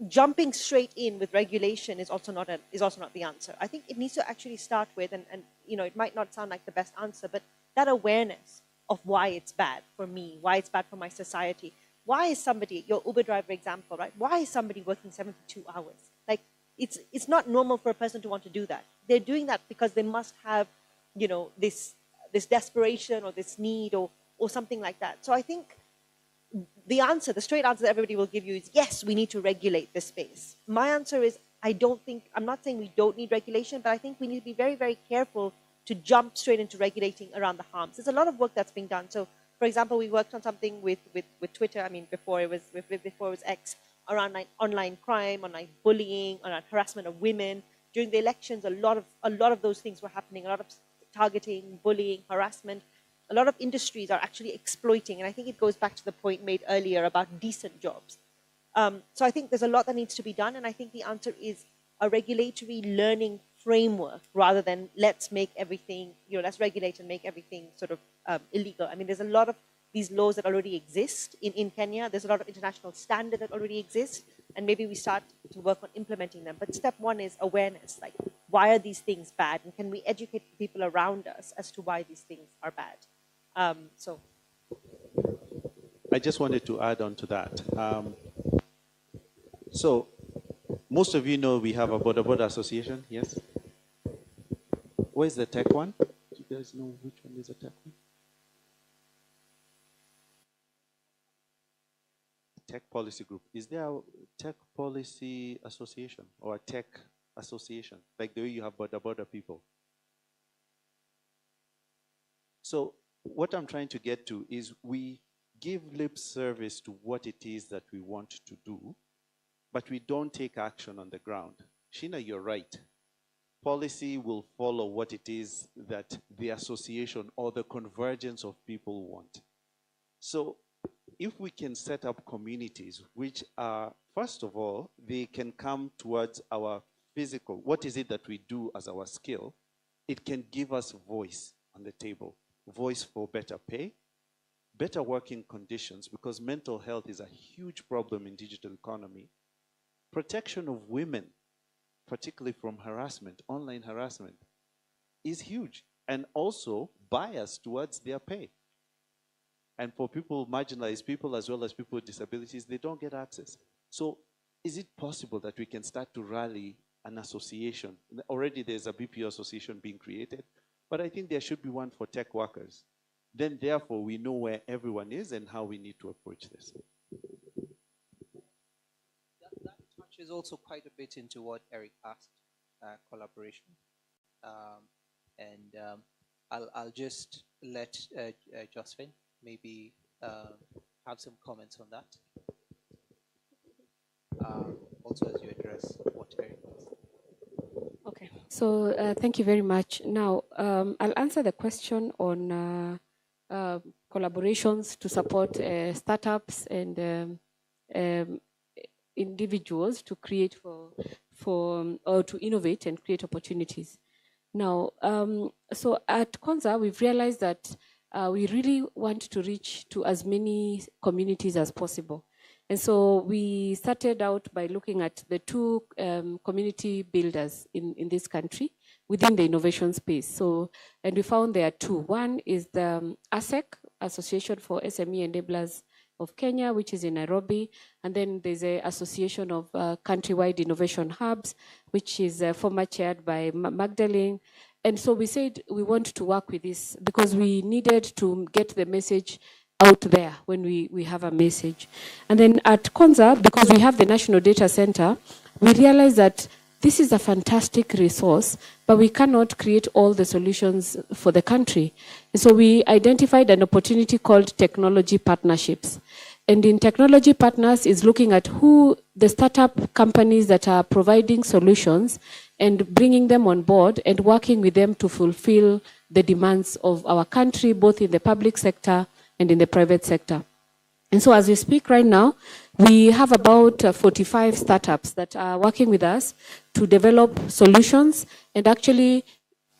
jumping straight in with regulation is also not the answer. I think it needs to actually start with, and it might not sound like the best answer, but that awareness of why it's bad for me, why it's bad for my society. Why is somebody, your Uber driver example, right? Why is somebody working 72 hours? Like, it's not normal for a person to want to do that. They're doing that because they must have, this desperation or this need or something like that. So I think the straight answer that everybody will give you is, yes, we need to regulate this space. My answer is, I'm not saying we don't need regulation, but I think we need to be very, very careful to jump straight into regulating around the harms. There's a lot of work that's being done. So, for example, we worked on something with Twitter. I mean, before it was X, around online crime, online bullying, online harassment of women. During the elections, a lot of those things were happening. A lot of targeting, bullying, harassment. A lot of industries are actually exploiting, and I think it goes back to the point made earlier about decent jobs. So I think there's a lot that needs to be done, and I think the answer is a regulatory learning framework rather than let's make everything, let's regulate and make everything sort of illegal. I mean, there's a lot of these laws that already exist in Kenya. There's a lot of international standards that already exist, and maybe we start to work on implementing them. But step one is awareness, like, why are these things bad? And can we educate the people around us as to why these things are bad? So I just wanted to add on to that. So most of you know we have a Boda Association, yes? Where's the tech one? Do you guys know which one is the tech one? Tech Policy Group. Is there a Tech Policy Association or a tech association, like the way you have Boda people? So what I'm trying to get to is we give lip service to what it is that we want to do, but we don't take action on the ground. Sheena, you're right. Policy will follow what it is that the association or the convergence of people want. So if we can set up communities which are, first of all, they can come towards our physical, what is it that we do as our skill, it can give us voice on the table. Voice for better pay, better working conditions, because mental health is a huge problem in digital economy. Protection of women, particularly from harassment, online harassment, is huge. And also bias towards their pay. And for people, marginalized people, as well as people with disabilities, they don't get access. So is it possible that we can start to rally an association? Already there's a BPO association being created, but I think there should be one for tech workers. Then therefore we know where everyone is and how we need to approach this. That touches also quite a bit into what Eric asked, collaboration. I'll just let Josephine maybe have some comments on that. Also, as you address what Eric was. Okay, so thank you very much. Now, I'll answer the question on collaborations to support startups and individuals to create or to innovate and create opportunities. Now, so at Konza, we've realized that we really want to reach to as many communities as possible. And so we started out by looking at the two community builders in this country within the innovation space. So, and we found there are two. One is the ASEC, Association for SME Enablers of Kenya, which is in Nairobi. And then there's an association of countrywide innovation hubs, which is former chaired by Magdalene. And so we said we want to work with this because we needed to get the message out there when we have a message. And then at Konza, because we have the National Data Center, we realized that this is a fantastic resource, but we cannot create all the solutions for the country. And so we identified an opportunity called technology partnerships. And in technology partners is looking at who the startup companies that are providing solutions and bringing them on board and working with them to fulfill the demands of our country, both in the public sector and in the private sector. And so as we speak right now, we have about 45 startups that are working with us to develop solutions and actually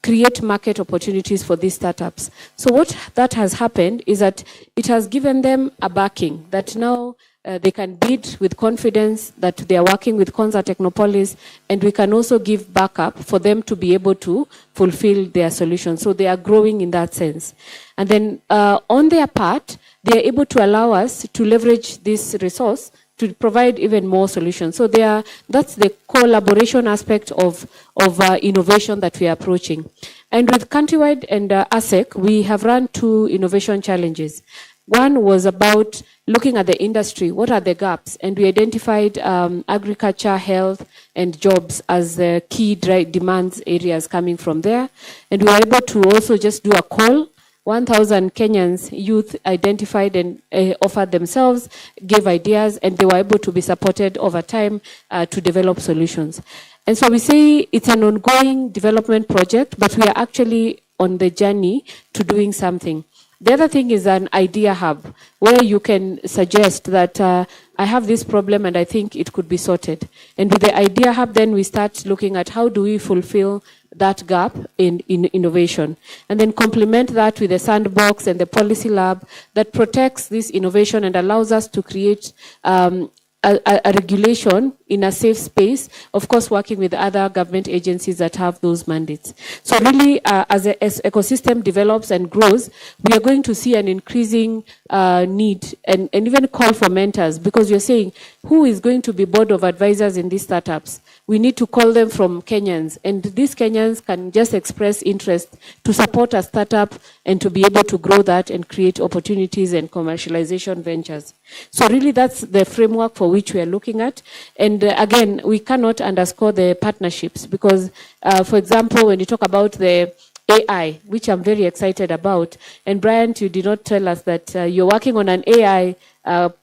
create market opportunities for these startups. So what that has happened is that it has given them a backing that now they can bid with confidence that they are working with Konza Technopolis, and we can also give backup for them to be able to fulfill their solutions. So they are growing in that sense. And then on their part, they are able to allow us to leverage this resource to provide even more solutions. So that's the collaboration aspect of innovation that we are approaching. And with Countrywide and ASEC, we have run 2 innovation challenges. One was about looking at the industry, what are the gaps? And we identified agriculture, health, and jobs as the key demands areas coming from there. And we were able to also just do a call. 1,000 Kenyans youth identified and offered themselves, gave ideas, and they were able to be supported over time to develop solutions. And so we say it's an ongoing development project, but we are actually on the journey to doing something. The other thing is an idea hub, where you can suggest that I have this problem and I think it could be sorted. And with the idea hub, then we start looking at how do we fulfill that gap in innovation. And then complement that with the sandbox and the policy lab that protects this innovation and allows us to create a regulation in a safe space, of course, working with other government agencies that have those mandates. So really, as ecosystem develops and grows, we are going to see an increasing need and even call for mentors, because you're saying, who is going to be board of advisors in these startups? We need to call them from Kenyans, and these Kenyans can just express interest to support a startup and to be able to grow that and create opportunities and commercialization ventures. So really that's the framework for which we are looking at. And again, we cannot underscore the partnerships because, for example, when you talk about the AI, which I'm very excited about, and Brian, you did not tell us that you're working on an AI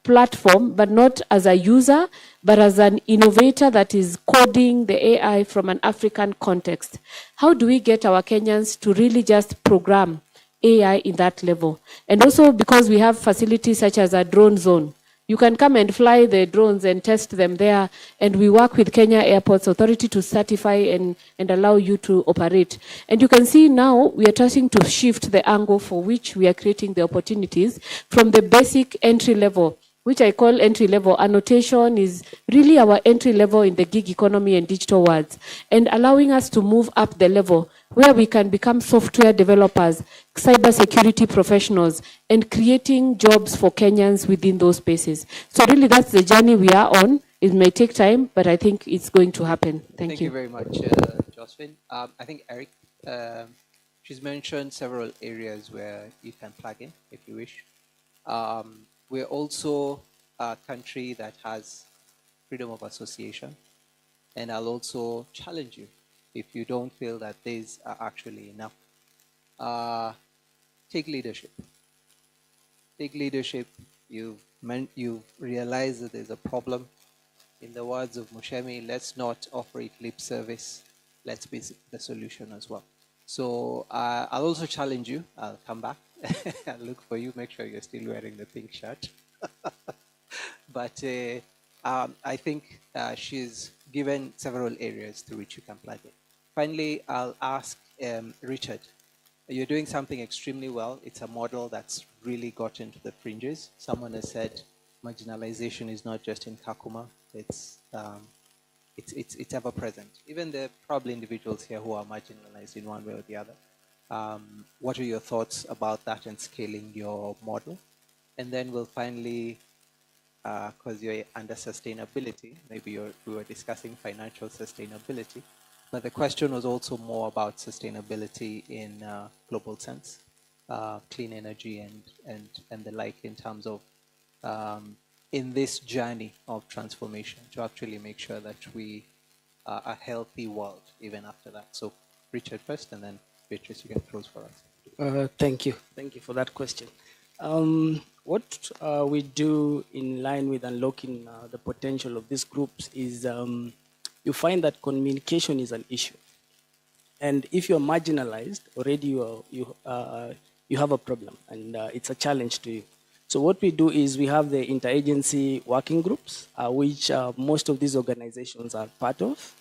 platform, but not as a user, but as an innovator that is coding the AI from an African context. How do we get our Kenyans to really just program AI in that level? And also because we have facilities such as a drone zone, you can come and fly the drones and test them there, and we work with Kenya Airports Authority to certify and allow you to operate. And you can see now we are starting to shift the angle for which we are creating the opportunities from the basic entry level, which I call entry level. Annotation is really our entry level in the gig economy and digital worlds, and allowing us to move up the level where we can become software developers, cybersecurity professionals, and creating jobs for Kenyans within those spaces. So really that's the journey we are on. It may take time, but I think it's going to happen. Thank you. Thank you very much, Josephine. I think Eric, she's mentioned several areas where you can plug in if you wish. We're also a country that has freedom of association, and I'll also challenge you if you don't feel that these are actually enough. Take leadership. Take leadership You've realized that there's a problem. In the words of Mushemi, let's not offer it lip service. Let's be the solution as well. So I'll also challenge you. I'll come back. I'll look for you. Make sure you're still wearing the pink shirt. But I think she's given several areas through which you can plug it. Finally, I'll ask Richard. You're doing something extremely well. It's a model that's really got into the fringes. Someone has said marginalization is not just in Kakuma. It's ever present. Even there are probably individuals here who are marginalized in one way or the other. What are your thoughts about that and scaling your model? And then we'll finally, because you're under sustainability, maybe we were discussing financial sustainability, but the question was also more about sustainability in global sense, clean energy and the like, in terms of in this journey of transformation to actually make sure that we are a healthy world even after that. So Richard first, and then Beatrice, you can close for us. Thank you. Thank you for that question. What we do in line with unlocking the potential of these groups is you find that communication is an issue. And if you're marginalized, already you have a problem, and it's a challenge to you. So what we do is we have the interagency working groups, which most of these organizations are part of,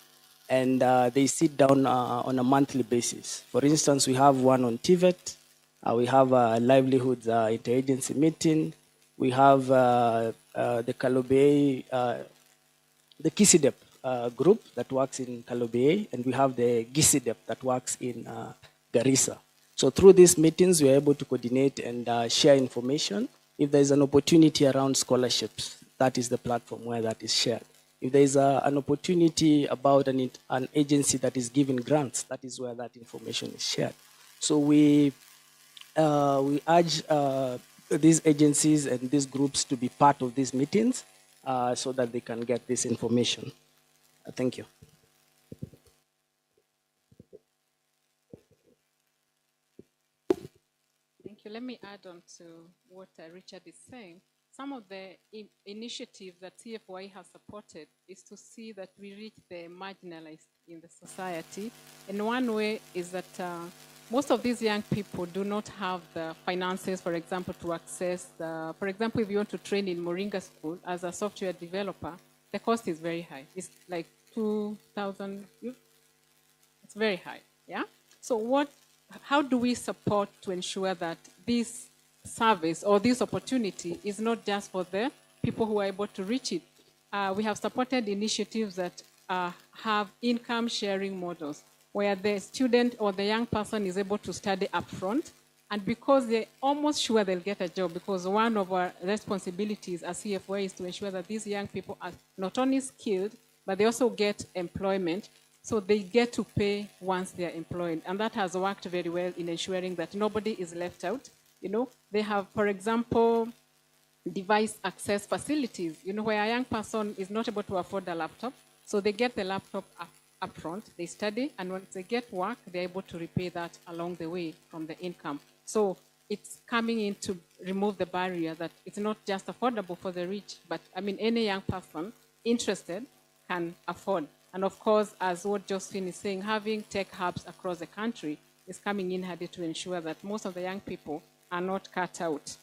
and they sit down on a monthly basis. For instance, we have one on TVET, we have a livelihoods interagency meeting, we have the Kalobei, the KISIDEP group that works in Kalobei, and we have the GISIDEP that works in Garissa. So through these meetings, we are able to coordinate and share information. If there is an opportunity around scholarships, that is the platform where that is shared. If there is an opportunity about an agency that is giving grants, that is where that information is shared. So we urge these agencies and these groups to be part of these meetings so that they can get this information. Thank you. Thank you. Let me add on to what Richard is saying. Some of the initiatives that CFY has supported is to see that we reach the marginalized in the society. And one way is that most of these young people do not have the finances, for example, to access the, for example, if you want to train in Moringa School as a software developer, the cost is very high. It's like 2,000, it's very high, yeah? So how do we support to ensure that this service or this opportunity is not just for the people who are able to reach it? We have supported initiatives that have income sharing models where the student or the young person is able to study upfront, and because they're almost sure they'll get a job, because one of our responsibilities as CFY is to ensure that these young people are not only skilled, but they also get employment. So they get to pay once they're employed. And that has worked very well in ensuring that nobody is left out. You know, they have, for example, device access facilities, you know, where a young person is not able to afford a laptop. So they get the laptop up front, they study, and once they get work, they're able to repay that along the way from the income. So it's coming in to remove the barrier that it's not just affordable for the rich, but I mean, any young person interested can afford. And of course, as what Josephine is saying, having tech hubs across the country is coming in handy to ensure that most of the young people are not cut out.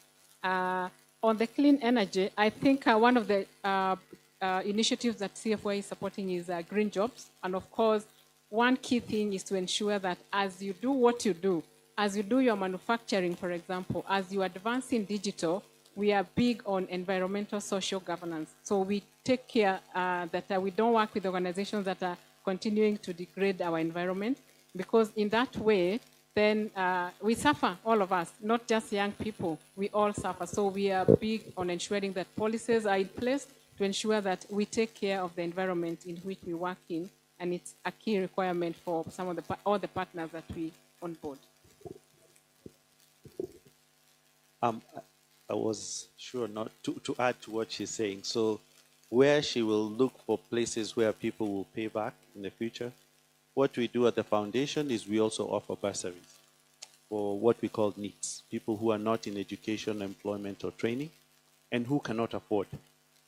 On the clean energy, I think one of the initiatives that CFY is supporting is green jobs. And of course, one key thing is to ensure that as you do what you do, as you do your manufacturing, for example, as you advance in digital, we are big on environmental social governance. So we take care that we don't work with organizations that are continuing to degrade our environment, because in that way, then we suffer, all of us, not just young people, we all suffer. So we are big on ensuring that policies are in place to ensure that we take care of the environment in which we work in, and it's a key requirement for some of all the partners that we onboard. I was sure not to add to what she's saying. So where she will look for places where people will pay back in the future, what we do at the foundation is we also offer bursaries for what we call NEETs, people who are not in education, employment, or training. and who cannot afford,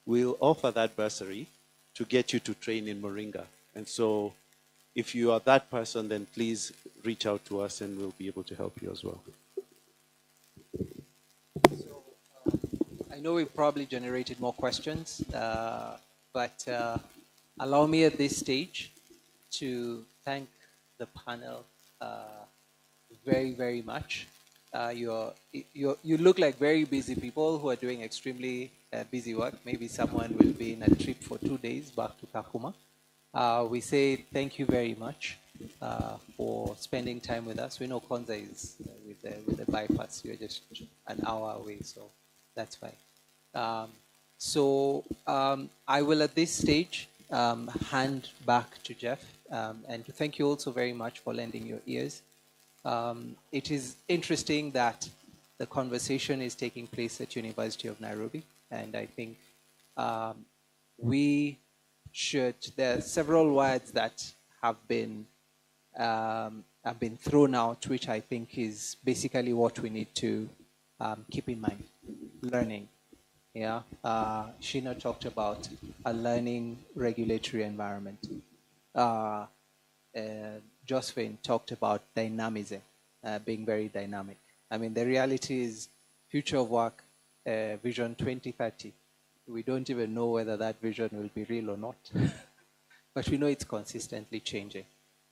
we'll offer that bursary to get you to train in Moringa. And so if you are that person, then please reach out to us and we'll be able to help you as well. I know we've probably generated more questions, but allow me at this stage to thank the panel very, very much. You look like very busy people who are doing extremely busy work. Maybe someone will be in a trip for 2 days back to Kakuma. We say thank you very much for spending time with us. We know Konza is with the bypass. You're just an hour away, so that's fine. I will at this stage hand back to Jeff and to thank you also very much for lending your ears. It is interesting that the conversation is taking place at University of Nairobi, and I think there are several words that have been thrown out, which I think is basically what we need to keep in mind. Learning. Yeah, Sheena talked about a learning regulatory environment. Josephine talked about dynamism, being very dynamic. I mean, the reality is future of work, Vision 2030. We don't even know whether that vision will be real or not, but we know it's consistently changing.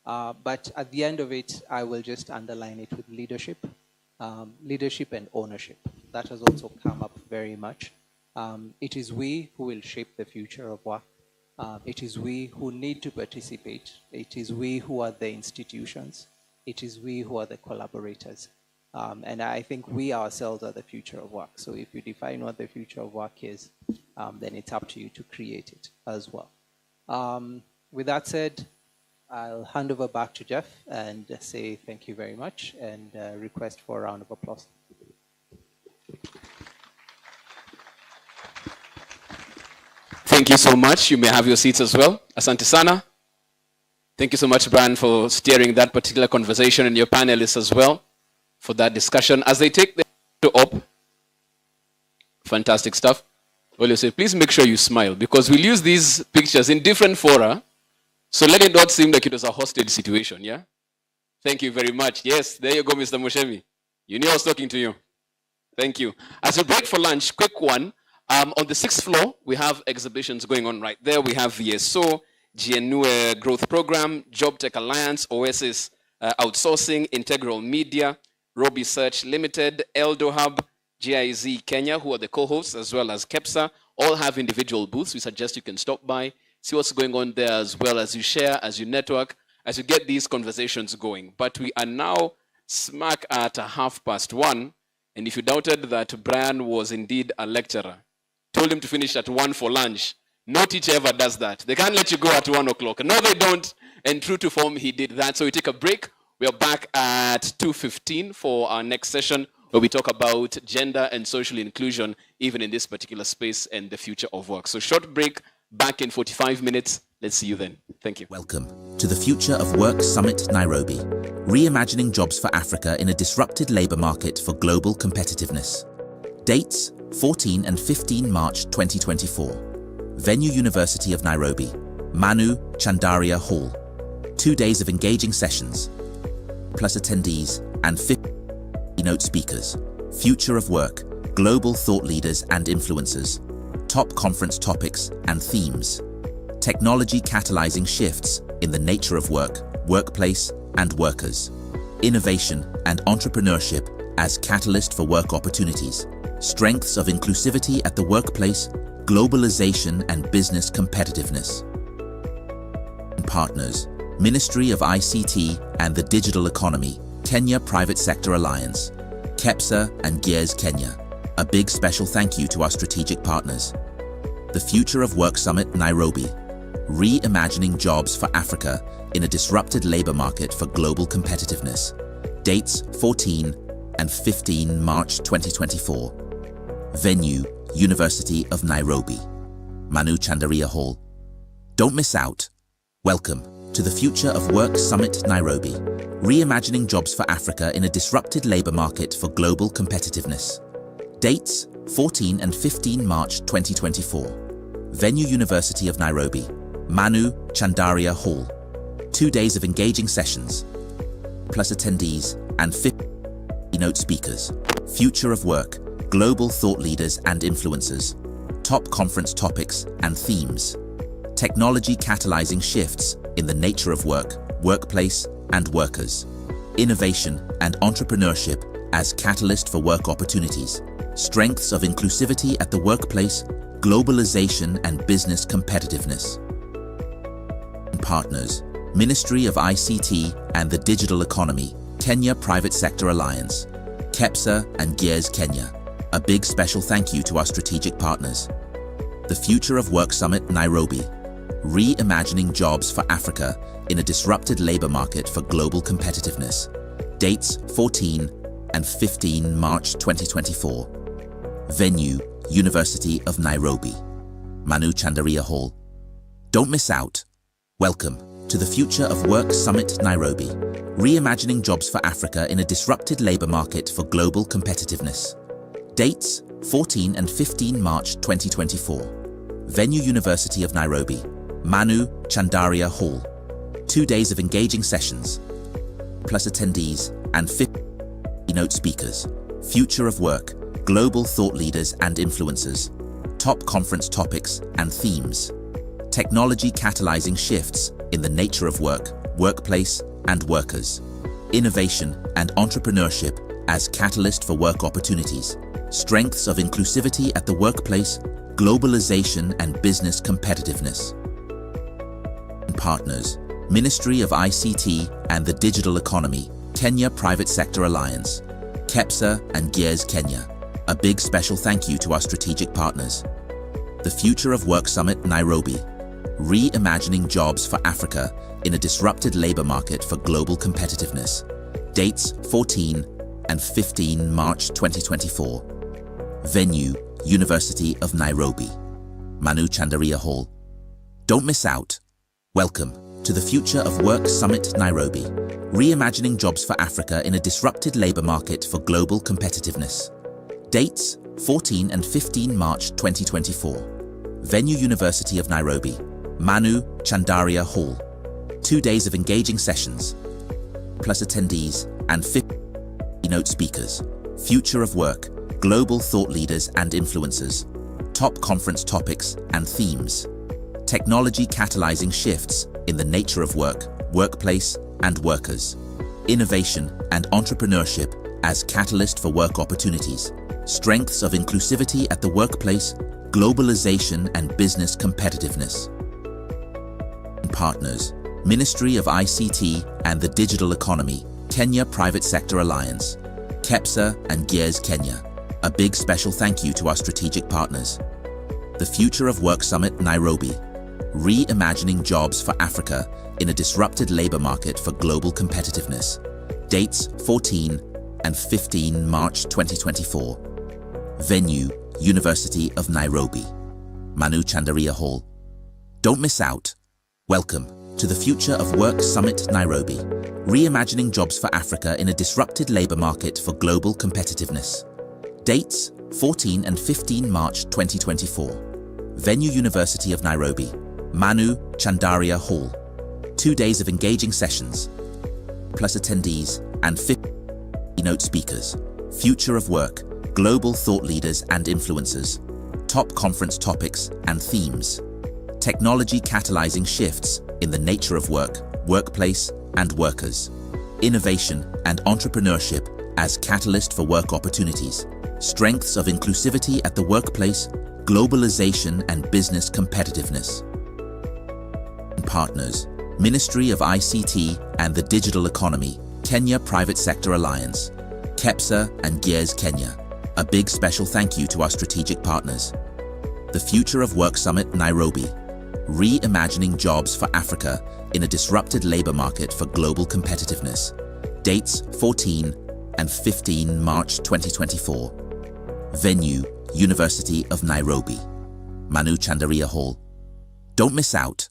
But at the end of it, I will just underline it with leadership, leadership and ownership. That has also come up very much. It is we who will shape the future of work. It is we who need to participate. It is we who are the institutions. It is we who are the collaborators. And I think we ourselves are the future of work. So if you define what the future of work is, then it's up to you to create it as well. With that said, I'll hand over back to Jeff and say thank you very much and request for a round of applause. Thank you so much. You may have your seats as well. Asante sana. Thank you so much, Brian, for steering that particular conversation, and your panelists as well for that discussion. As they take the up, fantastic stuff. Well, you say, please make sure you smile, because we'll use these pictures in different fora, so let it not seem like it was a hostage situation, yeah? Thank you very much. Yes, there you go, Mr. Mushemi. You knew I was talking to you. Thank you. As we break for lunch, quick one. On the 6th floor, we have exhibitions going on right there. We have VSO, GNU Growth Program, Job Tech Alliance, Oasis Outsourcing, Integral Media, Robi Search Limited, Eldo Hub, GIZ Kenya, who are the co-hosts, as well as KEPSA, all have individual booths. We suggest you can stop by, see what's going on there, as well as you share, as you network, as you get these conversations going. But we are now smack at 1:30, and if you doubted that Brian was indeed a lecturer, told him to finish at 1 for lunch. No teacher ever does that. They can't let you go at 1 o'clock. No, they don't. And true to form, he did that. So we take a break. We are back at 2:15 for our next session, where we talk about gender and social inclusion, even in this particular space, and the future of work. So short break, back in 45 minutes. Let's see you then. Thank you. Welcome to the Future of Work Summit Nairobi, reimagining jobs for Africa in a disrupted labour market for global competitiveness. Dates 14 and 15 March 2024. Venue University of Nairobi, Manu Chandaria Hall. 2 days of engaging sessions, plus attendees and 50 keynote speakers. Future of work, global thought leaders and influencers. Top conference topics and themes. Technology catalyzing shifts in the nature of work, workplace, and workers. Innovation and entrepreneurship as catalyst for work opportunities. Strengths of inclusivity at the workplace, globalization and business competitiveness. Partners, Ministry of ICT and the Digital Economy, Kenya Private Sector Alliance, KEPSA and GEARS Kenya. A big special thank you to our strategic partners. The Future of Work Summit Nairobi, reimagining jobs for Africa in a disrupted labor market for global competitiveness. Dates 14 and 15 March 2024. Venue, University of Nairobi, Manu Chandaria Hall. Don't miss out. Welcome to the Future of Work Summit Nairobi, reimagining jobs for Africa in a disrupted labor market for global competitiveness. Dates 14 and 15 March 2024. Venue University of Nairobi, Manu Chandaria Hall. 2 days of engaging sessions, plus attendees and 50 keynote speakers. Future of work, global thought leaders and influencers. Top conference topics and themes. Technology catalyzing shifts in the nature of work, workplace, and workers. Innovation and entrepreneurship as catalyst for work opportunities. Strengths of inclusivity at the workplace, globalization and business competitiveness. Partners, Ministry of ICT and the Digital Economy, Kenya Private Sector Alliance, KEPSA and Gears Kenya. A big special thank you to our strategic partners. The Future of Work Summit, Nairobi. Reimagining jobs for Africa in a disrupted labor market for global competitiveness. Dates 14 and 15 March 2024. Venue, University of Nairobi, Manu Chandaria Hall. Don't miss out. Welcome to the Future of Work Summit, Nairobi. Reimagining jobs for Africa in a disrupted labor market for global competitiveness. Dates 14 and 15 March 2024. Venue, University of Nairobi, Manu Chandaria Hall. 2 days of engaging sessions, plus attendees and 50 keynote speakers. Future of work, global thought leaders and influencers. Top conference topics and themes. Technology catalyzing shifts in the nature of work, workplace, and workers. Innovation and entrepreneurship as catalyst for work opportunities. Strengths of inclusivity at the workplace, globalization and business competitiveness. Partners, Ministry of ICT and the Digital Economy, Kenya Private Sector Alliance, KEPSA and Gears Kenya. A big special thank you to our strategic partners. The Future of Work Summit, Nairobi. Reimagining jobs for Africa in a disrupted labor market for global competitiveness. Dates 14 and 15 March 2024. Venue, University of Nairobi, Manu Chandaria Hall. Don't miss out. Welcome to the Future of Work Summit, Nairobi. Reimagining jobs for Africa in a disrupted labor market for global competitiveness. Dates 14 and 15 March 2024. Venue, University of Nairobi, Manu Chandaria Hall. 2 days of engaging sessions, plus attendees and 50 keynote speakers. Future of work, global thought leaders and influencers. Top conference topics and themes. Technology catalyzing shifts in the nature of work, workplace, and workers. Innovation and entrepreneurship as catalyst for work opportunities. Strengths of inclusivity at the workplace, globalization and business competitiveness. Partners, Ministry of ICT and the Digital Economy, Kenya Private Sector Alliance, KEPSA and Gears Kenya. A big special thank you to our strategic partners. The Future of Work Summit, Nairobi. Reimagining jobs for Africa in a disrupted labor market for global competitiveness. Dates 14 and 15 March 2024. Venue, University of Nairobi, Manu Chandaria Hall. Don't miss out. Welcome to the Future of Work Summit, Nairobi. Reimagining jobs for Africa in a disrupted labor market for global competitiveness. Dates 14 and 15 March 2024. Venue, University of Nairobi, Manu Chandaria Hall. 2 days of engaging sessions, plus attendees and 50 keynote speakers. Future of work, global thought leaders and influencers. Top conference topics and themes. Technology catalyzing shifts in the nature of work, workplace, and workers. Innovation and entrepreneurship as catalyst for work opportunities. Strengths of inclusivity at the workplace, globalization and business competitiveness. Partners, Ministry of ICT and the Digital Economy, Kenya Private Sector Alliance, KEPSA and Gears Kenya. A big special thank you to our strategic partners. The Future of Work Summit, Nairobi. Reimagining jobs for Africa in a disrupted labor market for global competitiveness. Dates 14 and 15 March 2024. Venue, University of Nairobi, Manu Chandaria Hall. Don't miss out.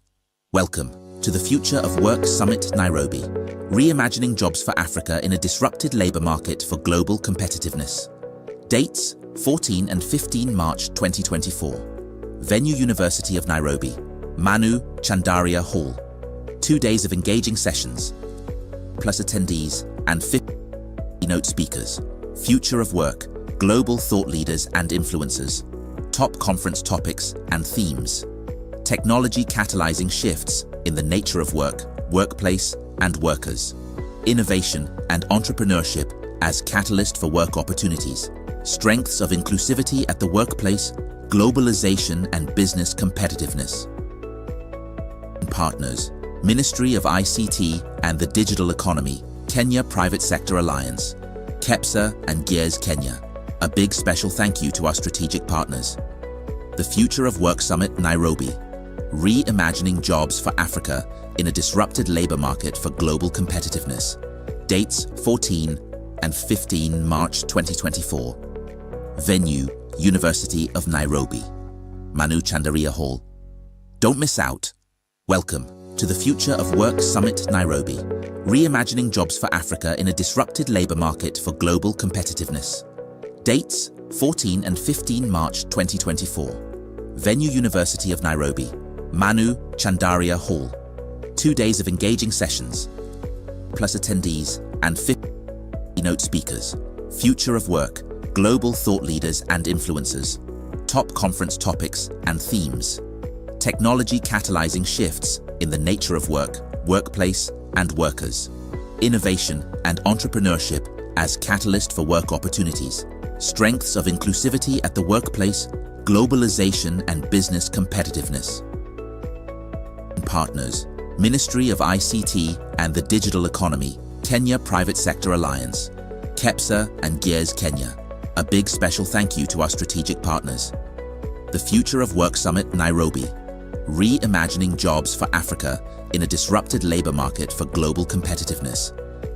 Welcome to the Future of Work Summit, Nairobi. Reimagining jobs for Africa in a disrupted labor market for global competitiveness. Dates 14 and 15 March 2024. Venue University of Nairobi, Manu Chandaria Hall. 2 days of engaging sessions, plus attendees and 50 keynote speakers. Future of work, global thought leaders and influencers. Top conference topics and themes. Technology catalyzing shifts in the nature of work, workplace, and workers. Innovation and entrepreneurship as catalyst for work opportunities. Strengths of inclusivity at the workplace, globalization and business competitiveness. Partners, Ministry of ICT and the Digital Economy, Kenya Private Sector Alliance, KEPSA and Gears Kenya. A big special thank you to our strategic partners. The Future of Work Summit Nairobi, Reimagining Jobs for Africa in a Disrupted Labor Market for Global Competitiveness. Dates 14 and 15 March 2024. Venue, University of Nairobi, Manu Chandaria Hall. Don't miss out. Welcome to the Future of Work Summit Nairobi, Reimagining Jobs for Africa in a Disrupted Labor Market for Global Competitiveness. Dates 14 and 15 March 2024. Venue University of Nairobi, Manu Chandaria Hall. 2 days of engaging sessions, plus attendees and 50 keynote speakers. Future of work, global thought leaders and influencers. Top conference topics and themes. Technology catalyzing shifts in the nature of work, workplace, and workers. Innovation and entrepreneurship as catalyst for work opportunities. Strengths of inclusivity at the workplace, globalization and business competitiveness. Partners, Ministry of ICT and the Digital Economy, Kenya Private Sector Alliance, KEPSA and Gears Kenya. A big special thank you to our strategic partners. The Future of Work Summit Nairobi, Reimagining Jobs for Africa in a Disrupted Labor Market for Global Competitiveness.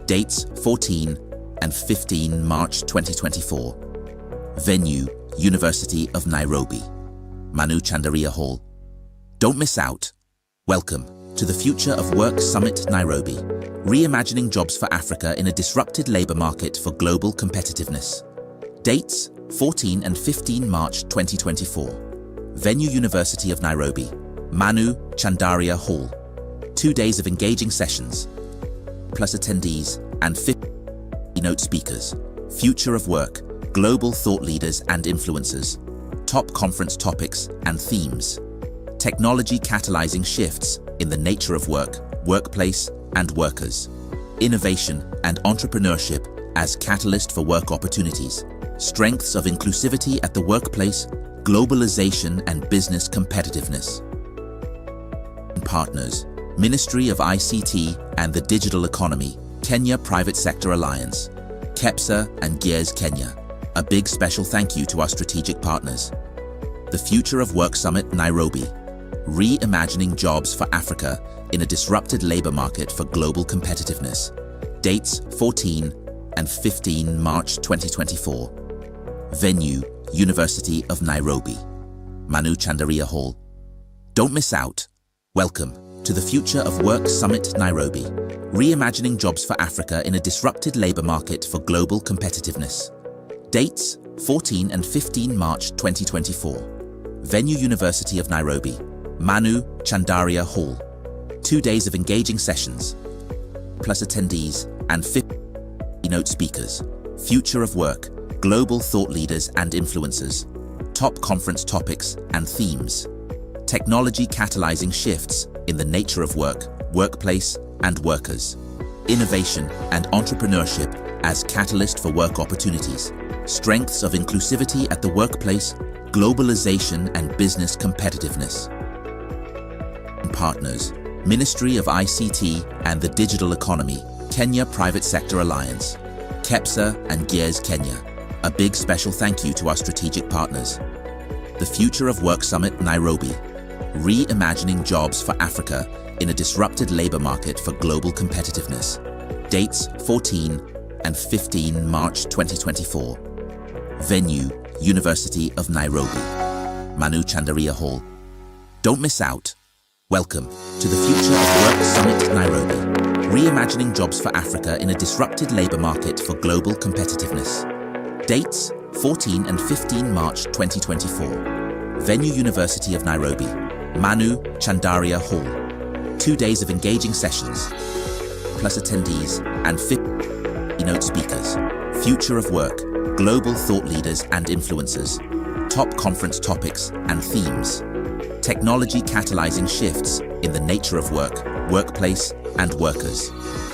Dates 14 and 15 March 2024. Venue, University of Nairobi, Manu Chandaria Hall. Don't miss out. Welcome to the Future of Work Summit Nairobi, Reimagining Jobs for Africa in a Disrupted Labor Market for Global Competitiveness. Dates 14 and 15 March 2024. Venue University of Nairobi, Manu Chandaria Hall. 2 days of engaging sessions, plus attendees and 50 keynote speakers. Future of work, global thought leaders and influencers. Top conference topics and themes. Technology catalyzing shifts in the nature of work, workplace, and workers. Innovation and entrepreneurship as catalyst for work opportunities. Strengths of inclusivity at the workplace, globalization and business competitiveness. Partners, Ministry of ICT and the Digital Economy, Kenya Private Sector Alliance, KEPSA and Gears Kenya. A big special thank you to our strategic partners. The Future of Work Summit Nairobi, Reimagining Jobs for Africa in a Disrupted Labor Market for Global Competitiveness. Dates 14 and 15 March 2024. Venue, University of Nairobi, Manu Chandaria Hall. Don't miss out. Welcome to the Future of Work Summit Nairobi, Reimagining Jobs for Africa in a Disrupted Labor Market for Global Competitiveness. Dates 14 and 15 March 2024. Venue University of Nairobi, Manu Chandaria Hall. 2 days of engaging sessions, plus attendees and 50 keynote speakers. Future of work, global thought leaders and influencers. Top conference topics and themes. Technology catalyzing shifts in the nature of work, workplace, and workers. Innovation and entrepreneurship as catalyst for work opportunities. Strengths of inclusivity at the workplace, globalization and business competitiveness. Partners, Ministry of ICT and the Digital Economy, Kenya Private Sector Alliance, KEPSA and Gears Kenya. A big special thank you to our strategic partners. The Future of Work Summit Nairobi, Reimagining Jobs for Africa in a Disrupted Labor Market for Global Competitiveness. Dates 14 and 15 March 2024. Venue, University of Nairobi, Manu Chandaria Hall. Don't miss out. Welcome to the Future of Work Summit Nairobi, Reimagining Jobs for Africa in a Disrupted Labor Market for Global Competitiveness. Dates 14 and 15 March 2024. Venue University of Nairobi, Manu Chandaria Hall. 2 days of engaging sessions, plus attendees and 50 keynote speakers. Future of work, global thought leaders and influencers. Top conference topics and themes. Technology catalyzing shifts in the nature of work, workplace, and workers.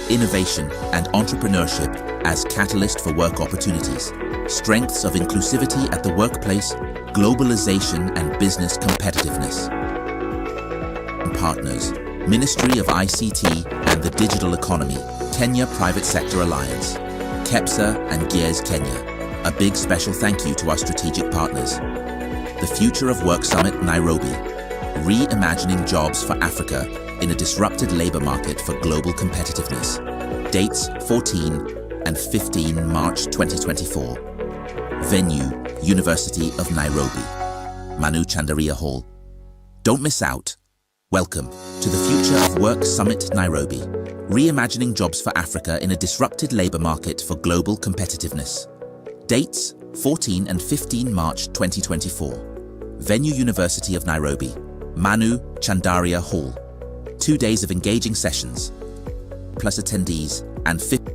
Innovation and entrepreneurship as catalyst for work opportunities. Strengths of inclusivity at the workplace, globalization and business competitiveness. Partners, Ministry of ICT and the Digital Economy, Kenya Private Sector Alliance, KEPSA and Gears Kenya. A big special thank you to our strategic partners. The Future of Work Summit Nairobi, Reimagining Jobs for Africa in a Disrupted Labor Market for Global Competitiveness. Dates 14 and 15 March 2024. Venue, University of Nairobi, Manu Chandaria Hall. Don't miss out. Welcome to the Future of Work Summit Nairobi, Reimagining Jobs for Africa in a Disrupted Labor Market for Global Competitiveness. Dates 14 and 15 March 2024. Venue University of Nairobi, Manu Chandaria Hall. 2 days of engaging sessions, plus attendees and 50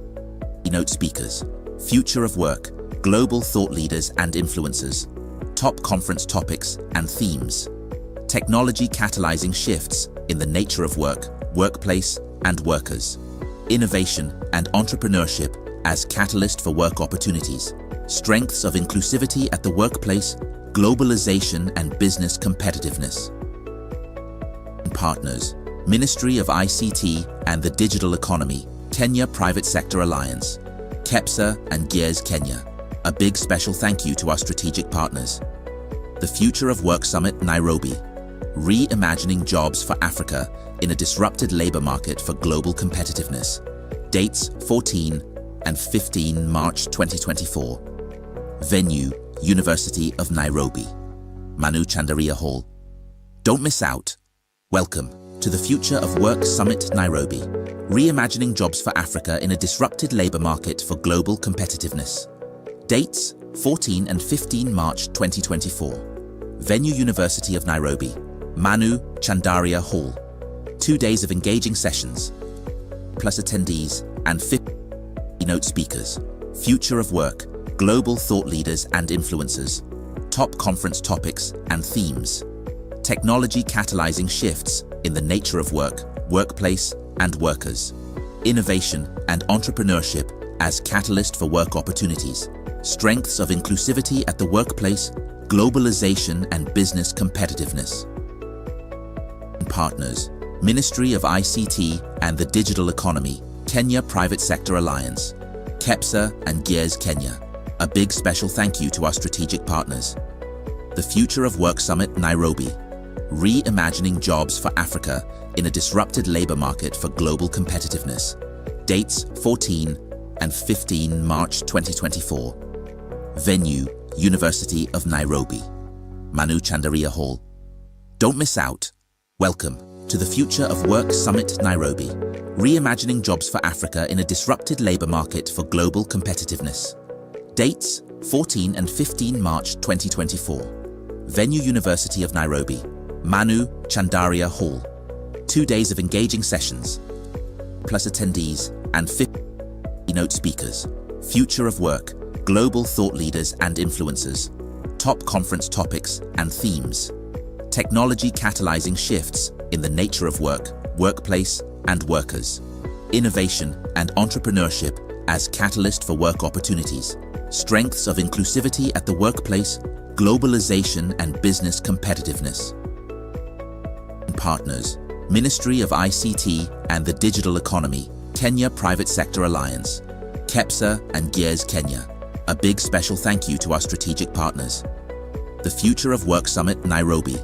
keynote speakers. Future of work, global thought leaders and influencers. Top conference topics and themes. Technology catalyzing shifts in the nature of work, workplace, and workers. Innovation and entrepreneurship as catalyst for work opportunities. Strengths of inclusivity at the workplace, globalization and business competitiveness. Partners, Ministry of ICT and the Digital Economy, Kenya Private Sector Alliance, KEPSA and Gears Kenya. A big special thank you to our strategic partners. The Future of Work Summit Nairobi, Reimagining Jobs for Africa in a Disrupted Labor Market for Global Competitiveness. Dates 14 and 15 March 2024. Venue, University of Nairobi, Manu Chandaria Hall. Don't miss out. Welcome to the Future of Work Summit Nairobi, Reimagining Jobs for Africa in a Disrupted Labor Market for Global Competitiveness. Dates 14 and 15 March 2024. Venue University of Nairobi, Manu Chandaria Hall. 2 days of engaging sessions, plus attendees and 50 keynote speakers. Future of work, global thought leaders and influencers. Top conference topics and themes. Technology catalyzing shifts in the nature of work, workplace, and workers. Innovation and entrepreneurship as catalyst for work opportunities. Strengths of inclusivity at the workplace, globalization and business competitiveness. Partners, Ministry of ICT and the Digital Economy, Kenya Private Sector Alliance, KEPSA and Gears Kenya. A big special thank you to our strategic partners. The Future of Work Summit Nairobi, Reimagining Jobs for Africa in a Disrupted Labor Market for Global Competitiveness. Dates 14 and 15 March 2024. Venue, University of Nairobi, Manu Chandaria Hall. Don't miss out. Welcome to the Future of Work Summit Nairobi, Reimagining Jobs for Africa in a Disrupted Labor Market for Global Competitiveness. Dates 14 and 15 March 2024. Venue University of Nairobi, Manu Chandaria Hall. 2 days of engaging sessions, plus attendees and 50 keynote speakers. Future of work, global thought leaders and influencers. Top conference topics and themes. Technology catalyzing shifts in the nature of work, workplace, and workers. Innovation and entrepreneurship as catalyst for work opportunities. Strengths of inclusivity at the workplace, globalization and business competitiveness. Partners, Ministry of ICT and the Digital Economy, Kenya Private Sector Alliance, KEPSA and Gears Kenya. A big special thank you to our strategic partners. The Future of Work Summit Nairobi,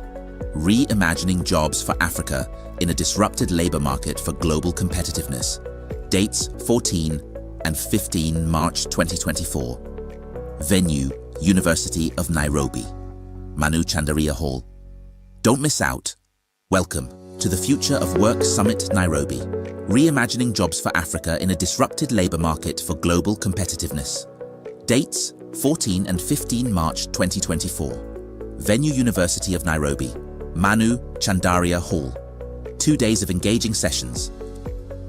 Reimagining Jobs for Africa in a Disrupted Labor Market for Global Competitiveness. Dates 14 and 15 March 2024. Venue, University of Nairobi, Manu Chandaria Hall. Don't miss out. Welcome to the Future of Work Summit Nairobi, Reimagining Jobs for Africa in a Disrupted Labor Market for Global Competitiveness. Dates 14 and 15 March 2024. Venue University of Nairobi, Manu Chandaria Hall. 2 days of engaging sessions,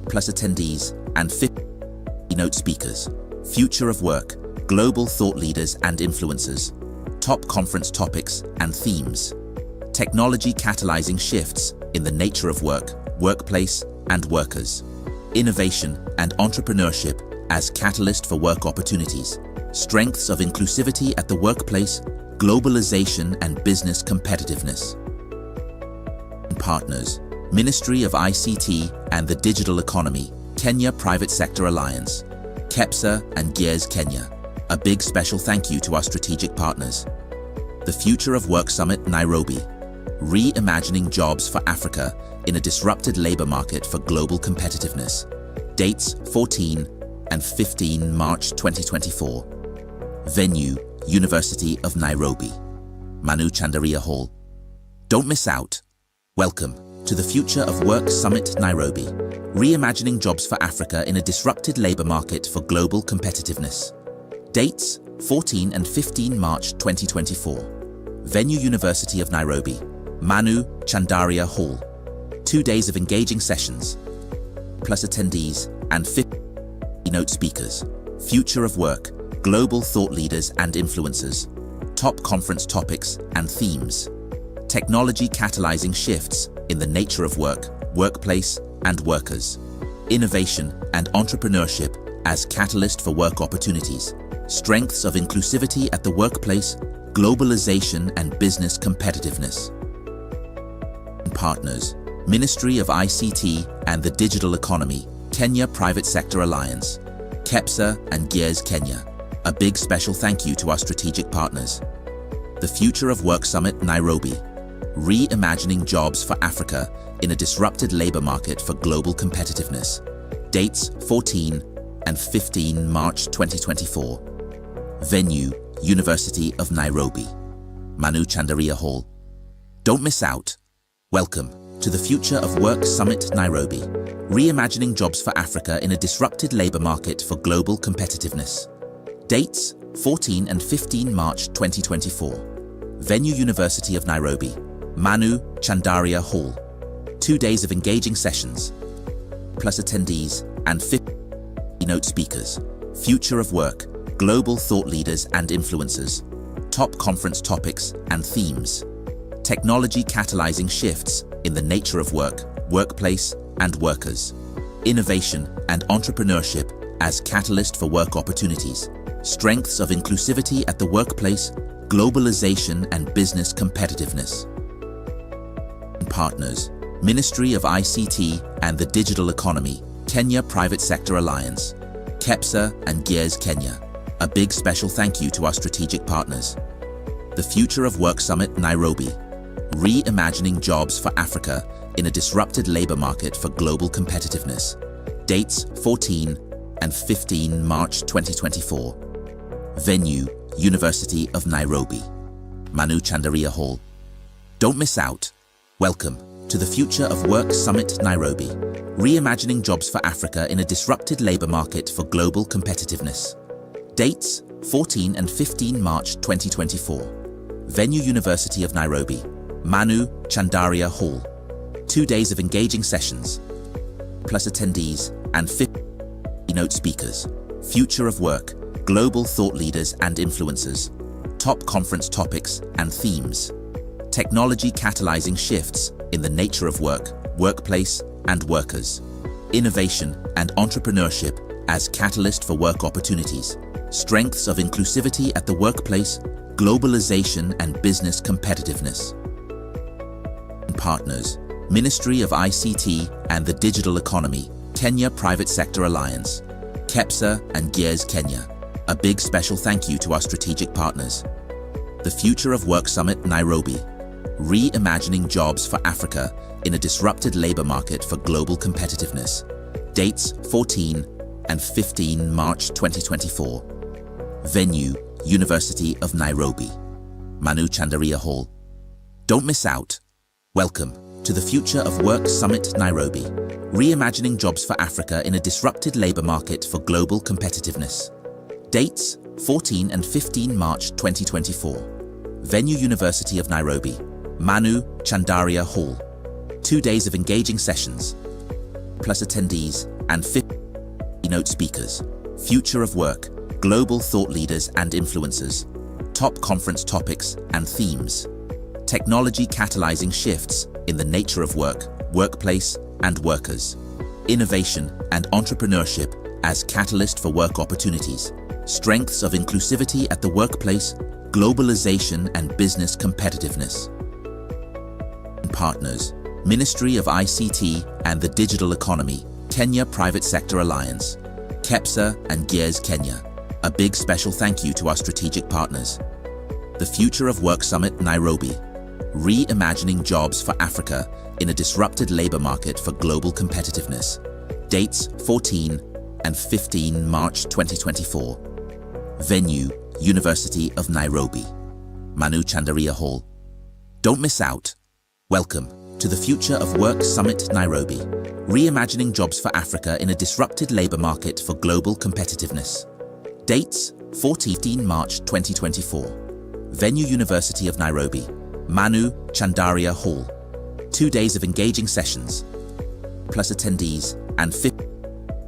plus attendees and 50 keynote speakers. Future of work, global thought leaders and influencers. Top conference topics and themes. Technology catalyzing shifts in the nature of work, workplace, and workers. Innovation and entrepreneurship as catalyst for work opportunities. Strengths of inclusivity at the workplace, globalization and business competitiveness. Partners, Ministry of ICT and the Digital Economy, Kenya Private Sector Alliance, KEPSA and Gears Kenya. A big special thank you to our strategic partners. The Future of Work Summit, Nairobi. Reimagining jobs for Africa in a disrupted labor market for global competitiveness. Dates 14 and 15 March 2024. Venue, University of Nairobi, Manu Chandaria Hall. Don't miss out. Welcome to the Future of Work Summit, Nairobi. Reimagining jobs for Africa in a disrupted labor market for global competitiveness. Dates 14 and 15 March 2024. Venue, University of Nairobi, Manu Chandaria Hall. 2 days of engaging sessions, plus attendees and 50 keynote speakers. Future of work, global thought leaders and influencers. Top conference topics and themes. Technology catalyzing shifts in the nature of work, workplace, and workers. Innovation and entrepreneurship as catalyst for work opportunities. Strengths of inclusivity at the workplace, globalization and business competitiveness. Partners, Ministry of ICT and the Digital Economy, Kenya Private Sector Alliance, KEPSA and Gears Kenya. A big special thank you to our strategic partners. The Future of Work Summit, Nairobi. Reimagining jobs for Africa in a disrupted labor market for global competitiveness. Dates 14 and 15 March 2024. Venue, University of Nairobi, Manu Chandaria Hall. Don't miss out. Welcome to the Future of Work Summit, Nairobi. Reimagining jobs for Africa in a disrupted labor market for global competitiveness. Dates 14 and 15 March 2024. Venue, University of Nairobi, Manu Chandaria Hall. 2 days of engaging sessions, plus attendees and 50 keynote speakers. Future of work, global thought leaders and influencers. Top conference topics and themes. Technology catalyzing shifts in the nature of work, workplace, and workers. Innovation and entrepreneurship as catalyst for work opportunities. Strengths of inclusivity at the workplace, globalization and business competitiveness. Partners, Ministry of ICT and the Digital Economy, Kenya Private Sector Alliance, KEPSA and Gears Kenya. A big special thank you to our strategic partners. The Future of Work Summit, Nairobi. Reimagining jobs for Africa in a disrupted labor market for global competitiveness. Dates 14 and 15 March 2024. Venue, University of Nairobi, Manu Chandaria Hall. Don't miss out. Welcome to the Future of Work Summit, Nairobi. Reimagining jobs for Africa in a disrupted labor market for global competitiveness. Dates 14 and 15 March 2024. Venue, University of Nairobi, Manu Chandaria Hall. 2 days of engaging sessions, plus attendees and 50 keynote speakers. Future of work, global thought leaders and influencers. Top conference topics and themes. Technology catalyzing shifts in the nature of work, workplace, and workers. Innovation and entrepreneurship as catalyst for work opportunities. Strengths of inclusivity at the workplace, globalization and business competitiveness. Partners, Ministry of ICT and the Digital Economy, Kenya Private Sector Alliance, KEPSA and Gears Kenya. A big special thank you to our strategic partners. The Future of Work Summit, Nairobi. Reimagining jobs for Africa in a disrupted labor market for global competitiveness. Dates 14 and 15 March 2024. Venue, University of Nairobi, Manu Chandaria Hall. Don't miss out. Welcome to the Future of Work Summit, Nairobi. Reimagining jobs for Africa in a disrupted labor market for global competitiveness. Dates 14 and 15 March 2024. Venue University of Nairobi, Manu Chandaria Hall. 2 days of engaging sessions, plus attendees and 50 keynote speakers. Future of work, global thought leaders and influencers. Top conference topics and themes. Technology catalyzing shifts in the nature of work, workplace, and workers. Innovation and entrepreneurship as catalyst for work opportunities. Strengths of inclusivity at the workplace, globalization and business competitiveness. Partners, Ministry of ICT and the Digital Economy, Kenya Private Sector Alliance, KEPSA and Gears Kenya. A big special thank you to our strategic partners. The Future of Work Summit Nairobi, Reimagining Jobs for Africa in a Disrupted Labor Market for Global Competitiveness. Dates 14 and 15 March 2024. Venue, University of Nairobi, Manu Chandaria Hall. Don't miss out. Welcome to the Future of Work Summit Nairobi, Reimagining Jobs for Africa in a Disrupted Labor Market for Global Competitiveness. Dates 14 March 2024. Venue University of Nairobi, Manu Chandaria Hall. 2 days of engaging sessions, plus attendees and 50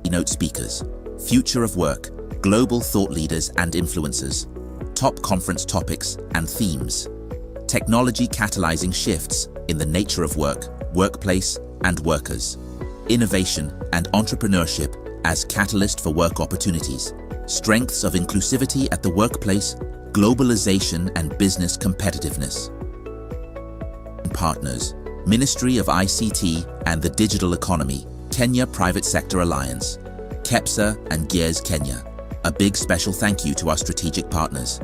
keynote speakers. Future of work, global thought leaders and influencers. Top conference topics and themes. Technology catalyzing shifts in the nature of work, workplace, and workers. Innovation and entrepreneurship as catalyst for work opportunities. Strengths of inclusivity at the workplace, globalization and business competitiveness. Partners, Ministry of ICT and the Digital Economy, Kenya Private Sector Alliance, KEPSA and Gears Kenya. A big special thank you to our strategic partners.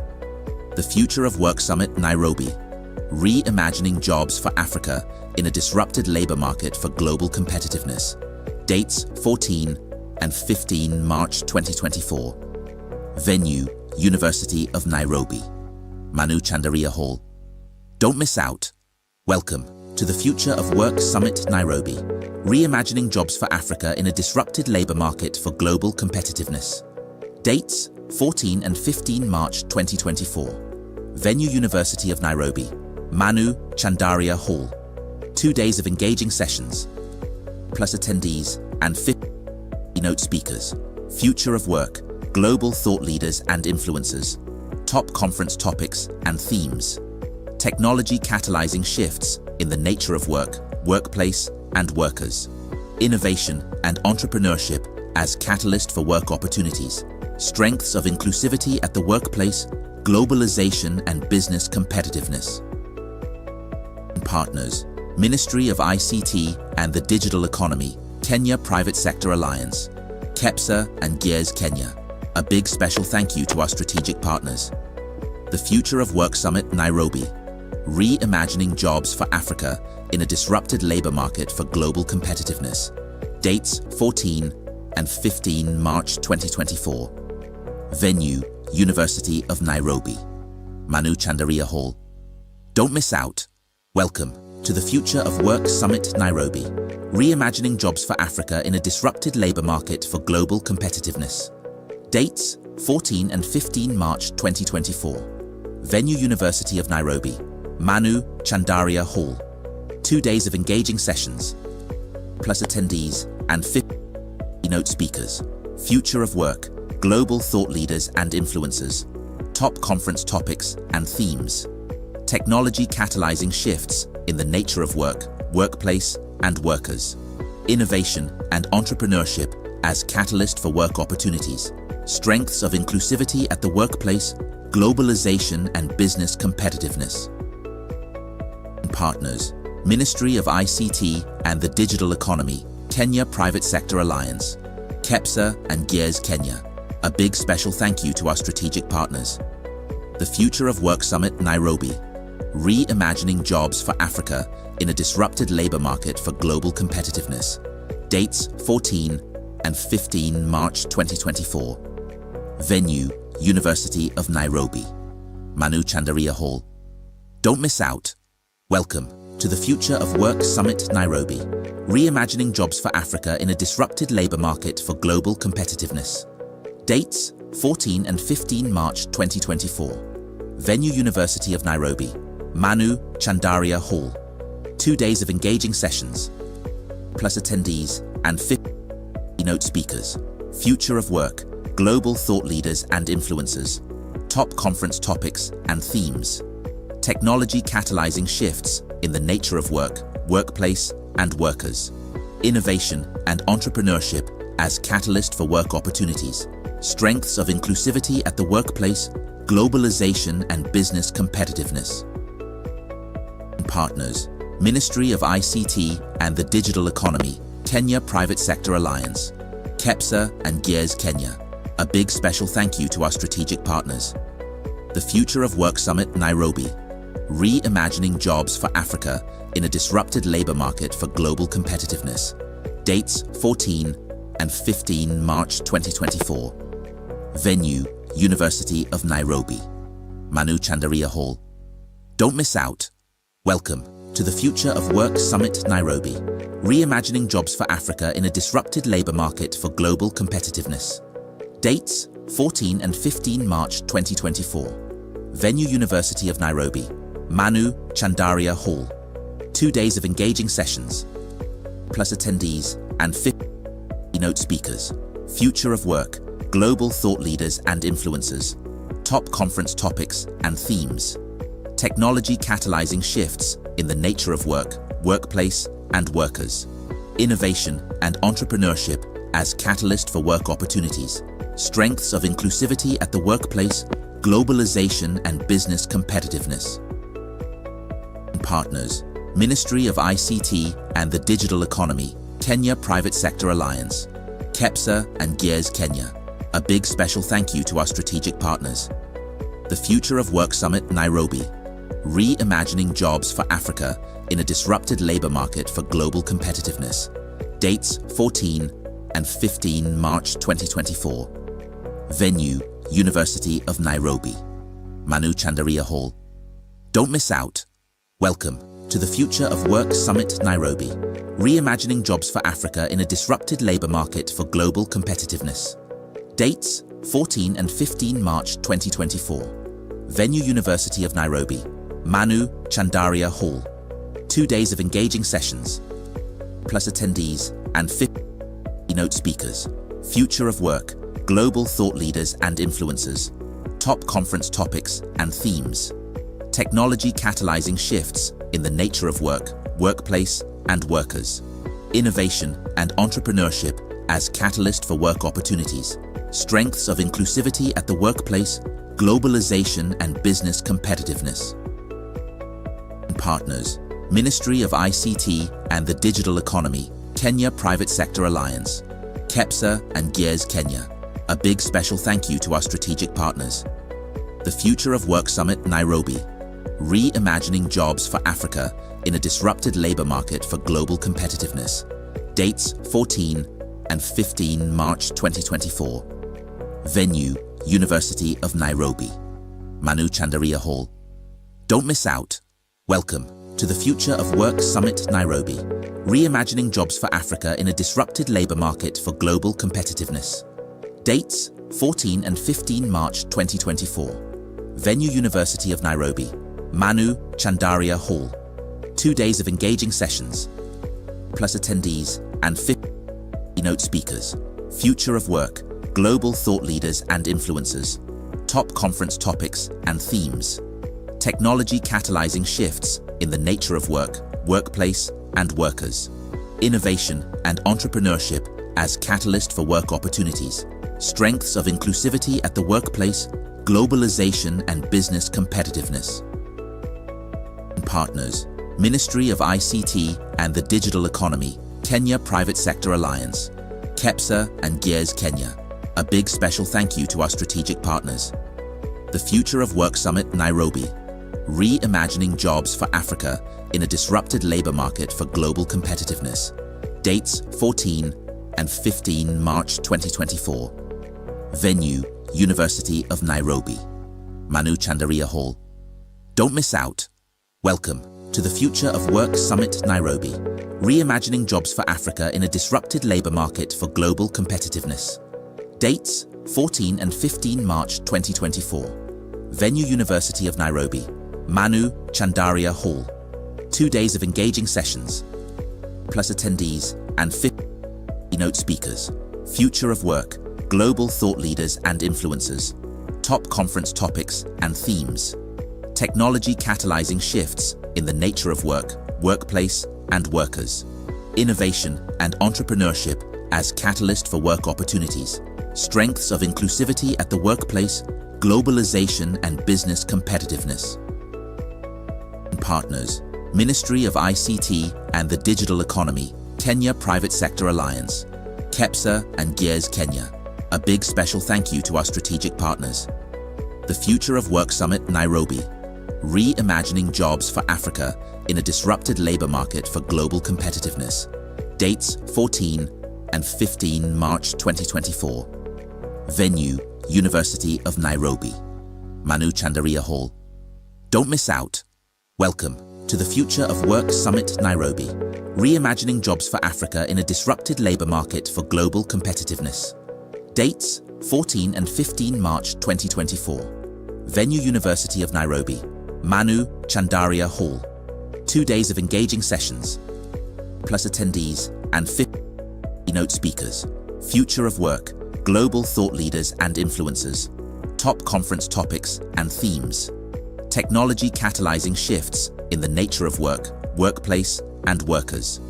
The Future of Work Summit Nairobi, Reimagining Jobs for Africa in a Disrupted Labor Market for Global Competitiveness. Dates 14 and 15 March 2024. Venue, University of Nairobi, Manu Chandaria Hall. Don't miss out. Welcome to the Future of Work Summit Nairobi, Reimagining Jobs for Africa in a Disrupted Labor Market for Global Competitiveness. Dates 14 and 15 March 2024. Venue University of Nairobi, Manu Chandaria Hall. 2 days of engaging sessions, plus attendees and 50 keynote speakers. Future of work, global thought leaders and influencers. Top conference topics and themes. Technology catalyzing shifts in the nature of work, workplace, and workers. Innovation and entrepreneurship as catalyst for work opportunities. Strengths of inclusivity at the workplace, globalization and business competitiveness. Partners, Ministry of ICT and the Digital Economy, Kenya Private Sector Alliance, KEPSA and Gears Kenya. A big special thank you to our strategic partners. The Future of Work Summit Nairobi, Reimagining Jobs for Africa in a Disrupted Labor Market for Global Competitiveness. Dates 14 and 15 March 2024. Venue, University of Nairobi, Manu Chandaria Hall. Don't miss out. Welcome to the Future of Work Summit Nairobi, Reimagining Jobs for Africa in a Disrupted Labor Market for Global Competitiveness. Dates 14 and 15 March 2024. Venue University of Nairobi, Manu Chandaria Hall. 2 days of engaging sessions, plus attendees and 50 keynote speakers. Future of work, global thought leaders and influencers. Top conference topics and themes. Technology catalyzing shifts in the nature of work, workplace, and workers. Innovation and entrepreneurship as catalyst for work opportunities. Strengths of inclusivity at the workplace, globalization and business competitiveness. Partners, Ministry of ICT and the Digital Economy, Kenya Private Sector Alliance, KEPSA and Gears Kenya. A big special thank you to our strategic partners. The Future of Work Summit Nairobi, Reimagining Jobs for Africa in a Disrupted Labor Market for Global Competitiveness. Dates 14 and 15 March 2024. Venue, University of Nairobi, Manu Chandaria Hall. Don't miss out. Welcome to the Future of Work Summit Nairobi, Reimagining Jobs for Africa in a Disrupted Labor Market for Global Competitiveness. Dates 14 and 15 March 2024. Venue University of Nairobi, Manu Chandaria Hall. 2 days of engaging sessions, plus attendees and 50 keynote speakers. Future of work, global thought leaders and influencers. Top conference topics and themes. Technology catalyzing shifts in the nature of work, workplace, and workers. Innovation and entrepreneurship as catalyst for work opportunities. Strengths of inclusivity at the workplace, globalization and business competitiveness. Partners, Ministry of ICT and the Digital Economy, Kenya Private Sector Alliance, KEPSA and Gears Kenya. A big special thank you to our strategic partners. The Future of Work Summit, Nairobi. Reimagining jobs for Africa in a disrupted labor market for global competitiveness. Dates 14 and 15 March 2024. Venue, University of Nairobi, Manu Chandaria Hall. Don't miss out. Welcome to the Future of Work Summit, Nairobi. Reimagining jobs for Africa in a disrupted labor market for global competitiveness. Dates 14 and 15 March 2024. Venue, University of Nairobi, Manu Chandaria Hall. 2 days of engaging sessions, plus attendees and 50 keynote speakers. Future of work, global thought leaders and influencers. Top conference topics and themes. Technology catalyzing shifts in the nature of work, workplace, and workers. Innovation and entrepreneurship as catalyst for work opportunities. Strengths of inclusivity at the workplace, globalization and business competitiveness. Partners, Ministry of ICT and the Digital Economy, Kenya Private Sector Alliance, KEPSA and Gears Kenya. A big special thank you to our strategic partners. The Future of Work Summit, Nairobi. Reimagining jobs for Africa in a disrupted labor market for global competitiveness. Dates 14 and 15 March 2024. Venue, University of Nairobi, Manu Chandaria Hall. Don't miss out. Welcome to the Future of Work Summit, Nairobi. Reimagining jobs for Africa in a disrupted labor market for global competitiveness. Dates 14 and 15 March 2024. Venue, University of Nairobi, Manu Chandaria Hall. 2 days of engaging sessions, plus attendees and 50 keynote speakers. Future of work, global thought leaders and influencers. Top conference topics and themes. Technology catalyzing shifts in the nature of work, workplace, and workers. Innovation and entrepreneurship as catalyst for work opportunities. Strengths of inclusivity at the workplace, globalization and business competitiveness. Partners, Ministry of ICT and the Digital Economy, Kenya Private Sector Alliance, KEPSA and Gears Kenya. A big special thank you to our strategic partners. The Future of Work Summit, Nairobi. Reimagining jobs for Africa in a disrupted labor market for global competitiveness. Dates 14 and 15 March 2024. Venue, University of Nairobi, Manu Chandaria Hall. Don't miss out. Welcome to the Future of Work Summit, Nairobi. Reimagining jobs for Africa in a disrupted labor market for global competitiveness. Dates 14 and 15 March 2024. Venue, University of Nairobi, Manu Chandaria Hall. 2 days of engaging sessions, plus attendees and 50 keynote speakers. Future of work, global thought leaders and influencers. Top conference topics and themes. Technology catalyzing shifts in the nature of work, workplace, and workers. Innovation and entrepreneurship as catalyst for work opportunities. Strengths of inclusivity at the workplace, globalization and business competitiveness. Partners, Ministry of ICT and the Digital Economy, Kenya Private Sector Alliance, KEPSA and Gears Kenya. A big special thank you to our strategic partners. The Future of Work Summit, Nairobi. Reimagining jobs for Africa in a disrupted labor market for global competitiveness. Dates 14 and 15 March 2024. Venue, University of Nairobi, Manu Chandaria Hall. Don't miss out. Welcome to the Future of Work Summit, Nairobi. Reimagining jobs for Africa in a disrupted labor market for global competitiveness. Dates 14 and 15 March 2024. Venue University of Nairobi, Manu Chandaria Hall. 2 days of engaging sessions, plus attendees and 50 keynote speakers. Future of work, global thought leaders and influencers. Top conference topics and themes. Technology catalyzing shifts in the nature of work, workplace, and workers. Innovation and entrepreneurship as catalyst for work opportunities. Strengths of inclusivity at the workplace, globalization and business competitiveness. Partners, Ministry of ICT and the Digital Economy, Kenya Private Sector Alliance, KEPSA and Gears Kenya. A big special thank you to our strategic partners. The Future of Work Summit Nairobi, Reimagining Jobs for Africa in a Disrupted Labor Market for Global Competitiveness. Dates 14 and 15 March 2024. Venue, University of Nairobi, Manu Chandaria Hall. Don't miss out. Welcome to the Future of Work Summit Nairobi, Reimagining Jobs for Africa in a Disrupted Labor Market for Global Competitiveness. Dates 14 and 15 March 2024. Venue University of Nairobi, Manu Chandaria Hall. 2 days of engaging sessions, plus attendees and 50 keynote speakers. Future of work, global thought leaders and influencers. Top conference topics and themes. Technology catalyzing shifts in the nature of work, workplace, and workers.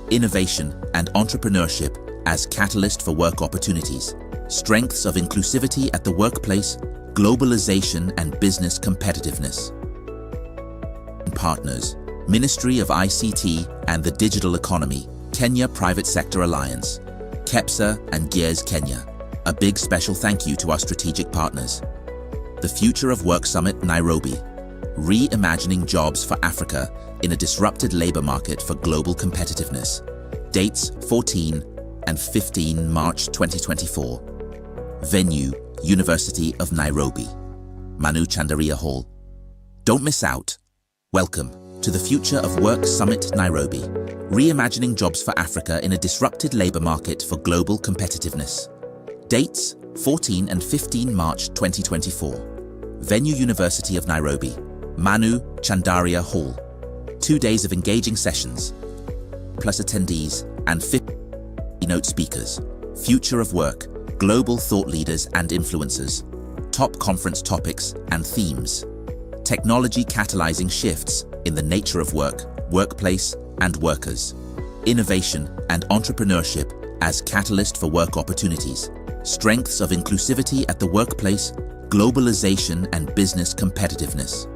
Innovation and entrepreneurship as catalyst for work opportunities. Strengths of inclusivity at the workplace, globalization and business competitiveness. Partners, Ministry of ICT and the Digital Economy, Kenya Private Sector Alliance, KEPSA and Gears Kenya. A big special thank you to our strategic partners. The Future of Work Summit Nairobi, Reimagining Jobs for Africa in a Disrupted Labor Market for Global Competitiveness. Dates 14 and 15 March 2024. Venue, University of Nairobi, Manu Chandaria Hall. Don't miss out. Welcome to the Future of Work Summit Nairobi, Reimagining Jobs for Africa in a Disrupted Labor Market for Global Competitiveness. Dates 14 and 15 March 2024. Venue University of Nairobi, Manu Chandaria Hall. 2 days of engaging sessions, plus attendees and 50 keynote speakers. Future of work, global thought leaders and influencers. Top conference topics and themes. Technology catalyzing shifts in the nature of work, workplace, and workers. Innovation and entrepreneurship as catalyst for work opportunities. Strengths of inclusivity at the workplace, globalization and business competitiveness.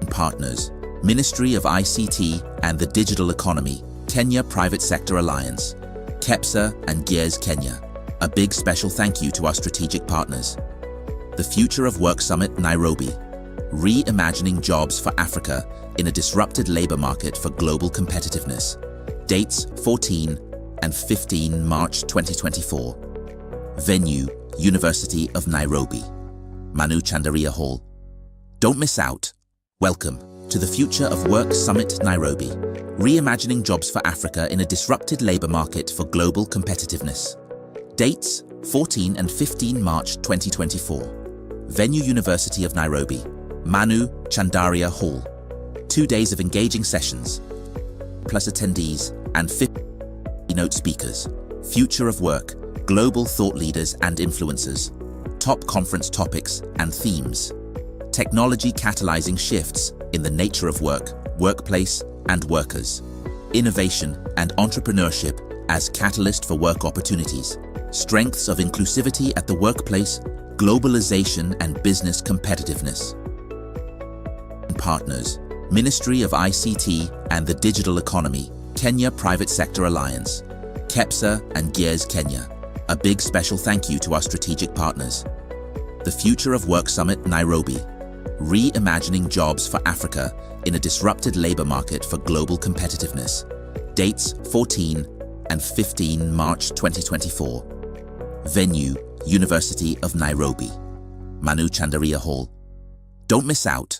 Partners, Ministry of ICT and the Digital Economy, Kenya Private Sector Alliance, KEPSA and Gears Kenya. A big special thank you to our strategic partners. The Future of Work Summit Nairobi, Reimagining Jobs for Africa in a Disrupted Labor Market for Global Competitiveness. Dates 14 and 15 March 2024. Venue, University of Nairobi, Manu Chandaria Hall. Don't miss out. Welcome to the Future of Work Summit Nairobi, Reimagining Jobs for Africa in a Disrupted Labor Market for Global Competitiveness. Dates 14 and 15 March 2024. Venue University of Nairobi, Manu Chandaria Hall. 2 days of engaging sessions, plus attendees and 50 keynote speakers. Future of work, global thought leaders and influencers. Top conference topics and themes. Technology catalyzing shifts in the nature of work, workplace, and workers. Innovation and entrepreneurship as catalyst for work opportunities. Strengths of inclusivity at the workplace, globalization and business competitiveness. Partners, Ministry of ICT and the Digital Economy, Kenya Private Sector Alliance, KEPSA and Gears Kenya. A big special thank you to our strategic partners. The Future of Work Summit Nairobi, Reimagining Jobs for Africa in a Disrupted Labor Market for Global Competitiveness. Dates 14 and 15 March 2024. Venue, University of Nairobi, Manu Chandaria Hall. Don't miss out.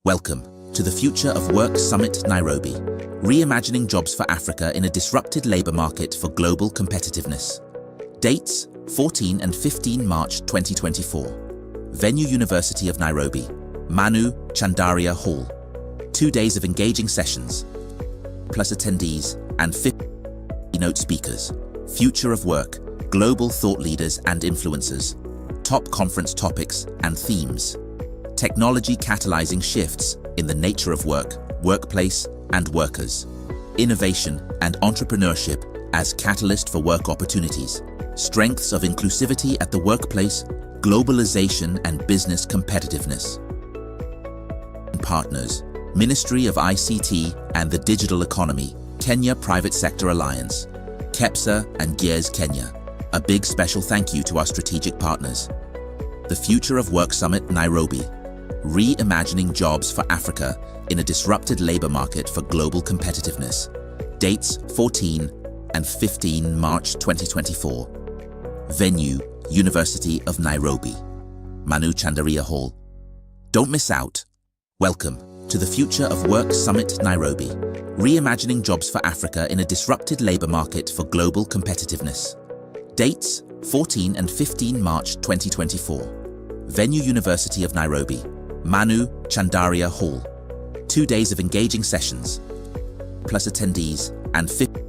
Welcome to the Future of Work Summit Nairobi, Reimagining Jobs for Africa in a Disrupted Labor Market for Global Competitiveness. Dates 14 and 15 March 2024. Venue University of Nairobi, Manu Chandaria Hall. 2 days of engaging sessions, plus attendees and 50 keynote speakers. Future of work, global thought leaders and influencers. Top conference topics and themes. Technology catalyzing shifts in the nature of work, workplace, and workers. Innovation and entrepreneurship as catalyst for work opportunities. Strengths of inclusivity at the workplace, globalization and business competitiveness. Partners, Ministry of ICT and the Digital Economy, Kenya Private Sector Alliance, KEPSA and Gears Kenya. A big special thank you to our strategic partners. The Future of Work Summit Nairobi, Reimagining Jobs for Africa in a Disrupted Labor Market for Global Competitiveness. Dates 14 and 15 March 2024. Venue, University of Nairobi, Manu Chandaria Hall. Don't miss out. Welcome to the Future of Work Summit Nairobi, Reimagining Jobs for Africa in a Disrupted Labor Market for Global Competitiveness. Dates 14 and 15 March 2024. Venue University of Nairobi, Manu Chandaria Hall. 2 days of engaging sessions, plus attendees and 50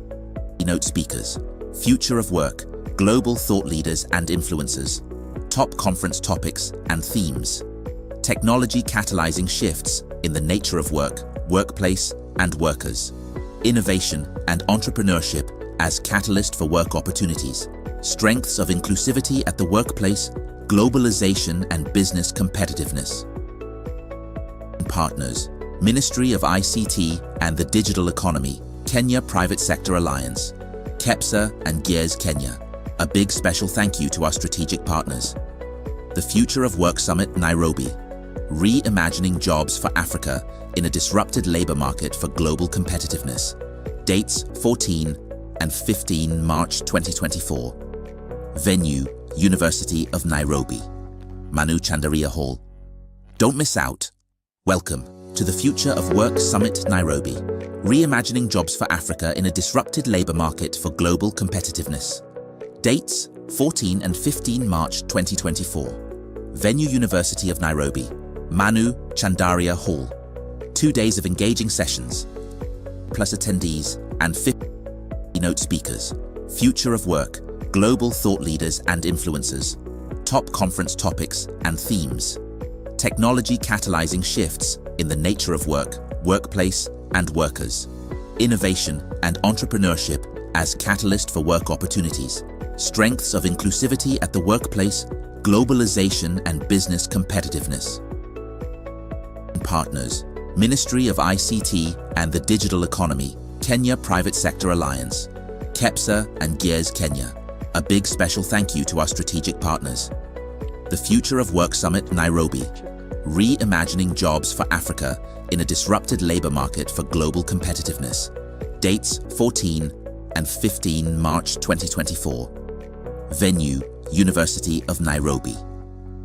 keynote speakers. Future of work, global thought leaders and influencers. Top conference topics and themes. Technology catalyzing shifts in the nature of work, workplace, and workers. Innovation and entrepreneurship as catalyst for work opportunities. Strengths of inclusivity at the workplace, globalization and business competitiveness. Partners, Ministry of ICT and the Digital Economy, Kenya Private Sector Alliance, KEPSA and Gears Kenya. A big special thank you to our strategic partners. The Future of Work Summit Nairobi, Reimagining Jobs for Africa in a Disrupted Labor Market for Global Competitiveness. Dates 14 and 15 March 2024. Venue, University of Nairobi, Manu Chandaria Hall. Don't miss out. Welcome to the Future of Work Summit Nairobi, Reimagining Jobs for Africa in a Disrupted Labor Market for Global Competitiveness. Dates 14 and 15 March 2024. Venue University of Nairobi, Manu Chandaria Hall. 2 days of engaging sessions, plus attendees and 50 keynote speakers. Future of work, global thought leaders and influencers. Top conference topics and themes. Technology catalyzing shifts in the nature of work, workplace, and workers. Innovation and entrepreneurship as catalyst for work opportunities. Strengths of inclusivity at the workplace, globalization and business competitiveness. Partners, Ministry of ICT and the Digital Economy, Kenya Private Sector Alliance, KEPSA and Gears Kenya. A big special thank you to our strategic partners. The Future of Work Summit Nairobi, Reimagining Jobs for Africa in a Disrupted Labor Market for Global Competitiveness. Dates 14 and 15 March 2024. Venue, University of Nairobi,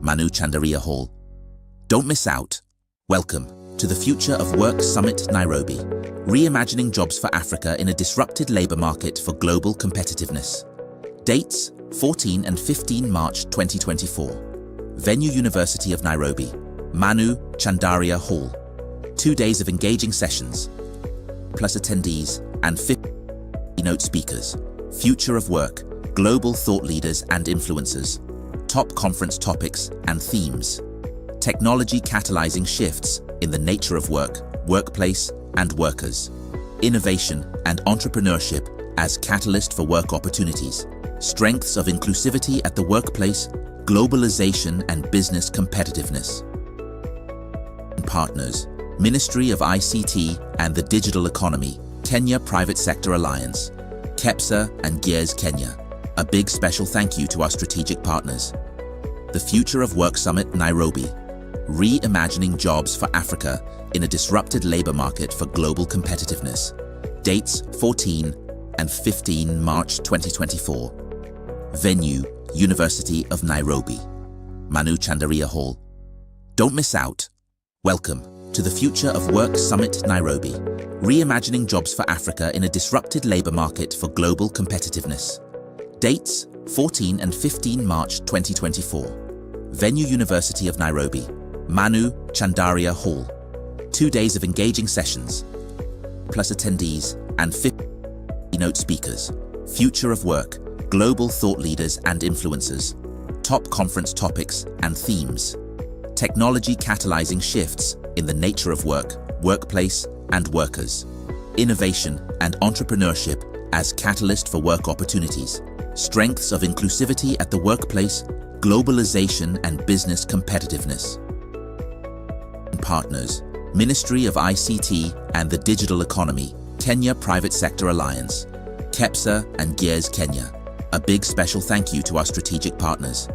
Manu Chandaria Hall. Don't miss out. Welcome to the Future of Work Summit Nairobi, Reimagining Jobs for Africa in a Disrupted Labor Market for Global Competitiveness. Dates 14 and 15 March 2024. Venue University of Nairobi, Manu Chandaria Hall. 2 days of engaging sessions, plus attendees and 50 keynote speakers. Future of work, global thought leaders and influencers. Top conference topics and themes. Technology catalyzing shifts in the nature of work, workplace, and workers. Innovation and entrepreneurship as catalyst for work opportunities. Strengths of inclusivity at the workplace, globalization and business competitiveness. Partners, Ministry of ICT and the Digital Economy, Kenya Private Sector Alliance, KEPSA and Gears Kenya. A big special thank you to our strategic partners. The Future of Work Summit Nairobi, Reimagining Jobs for Africa in a Disrupted Labor Market for Global Competitiveness. Dates 14 and 15 March 2024. Venue, University of Nairobi, Manu Chandaria Hall. Don't miss out. Welcome to the Future of Work Summit Nairobi, Reimagining Jobs for Africa in a Disrupted Labor Market for Global Competitiveness. Dates 14 and 15 March 2024. Venue University of Nairobi, Manu Chandaria Hall. 2 days of engaging sessions, plus attendees and 50 keynote speakers. Future of work, global thought leaders and influencers. Top conference topics and themes. Technology catalyzing shifts in the nature of work, workplace, and workers. Innovation and entrepreneurship as catalyst for work opportunities. Strengths of inclusivity at the workplace, globalization and business competitiveness. Partners, Ministry of ICT and the Digital Economy, Kenya Private Sector Alliance, KEPSA and Gears Kenya. A big special thank you to our strategic partners.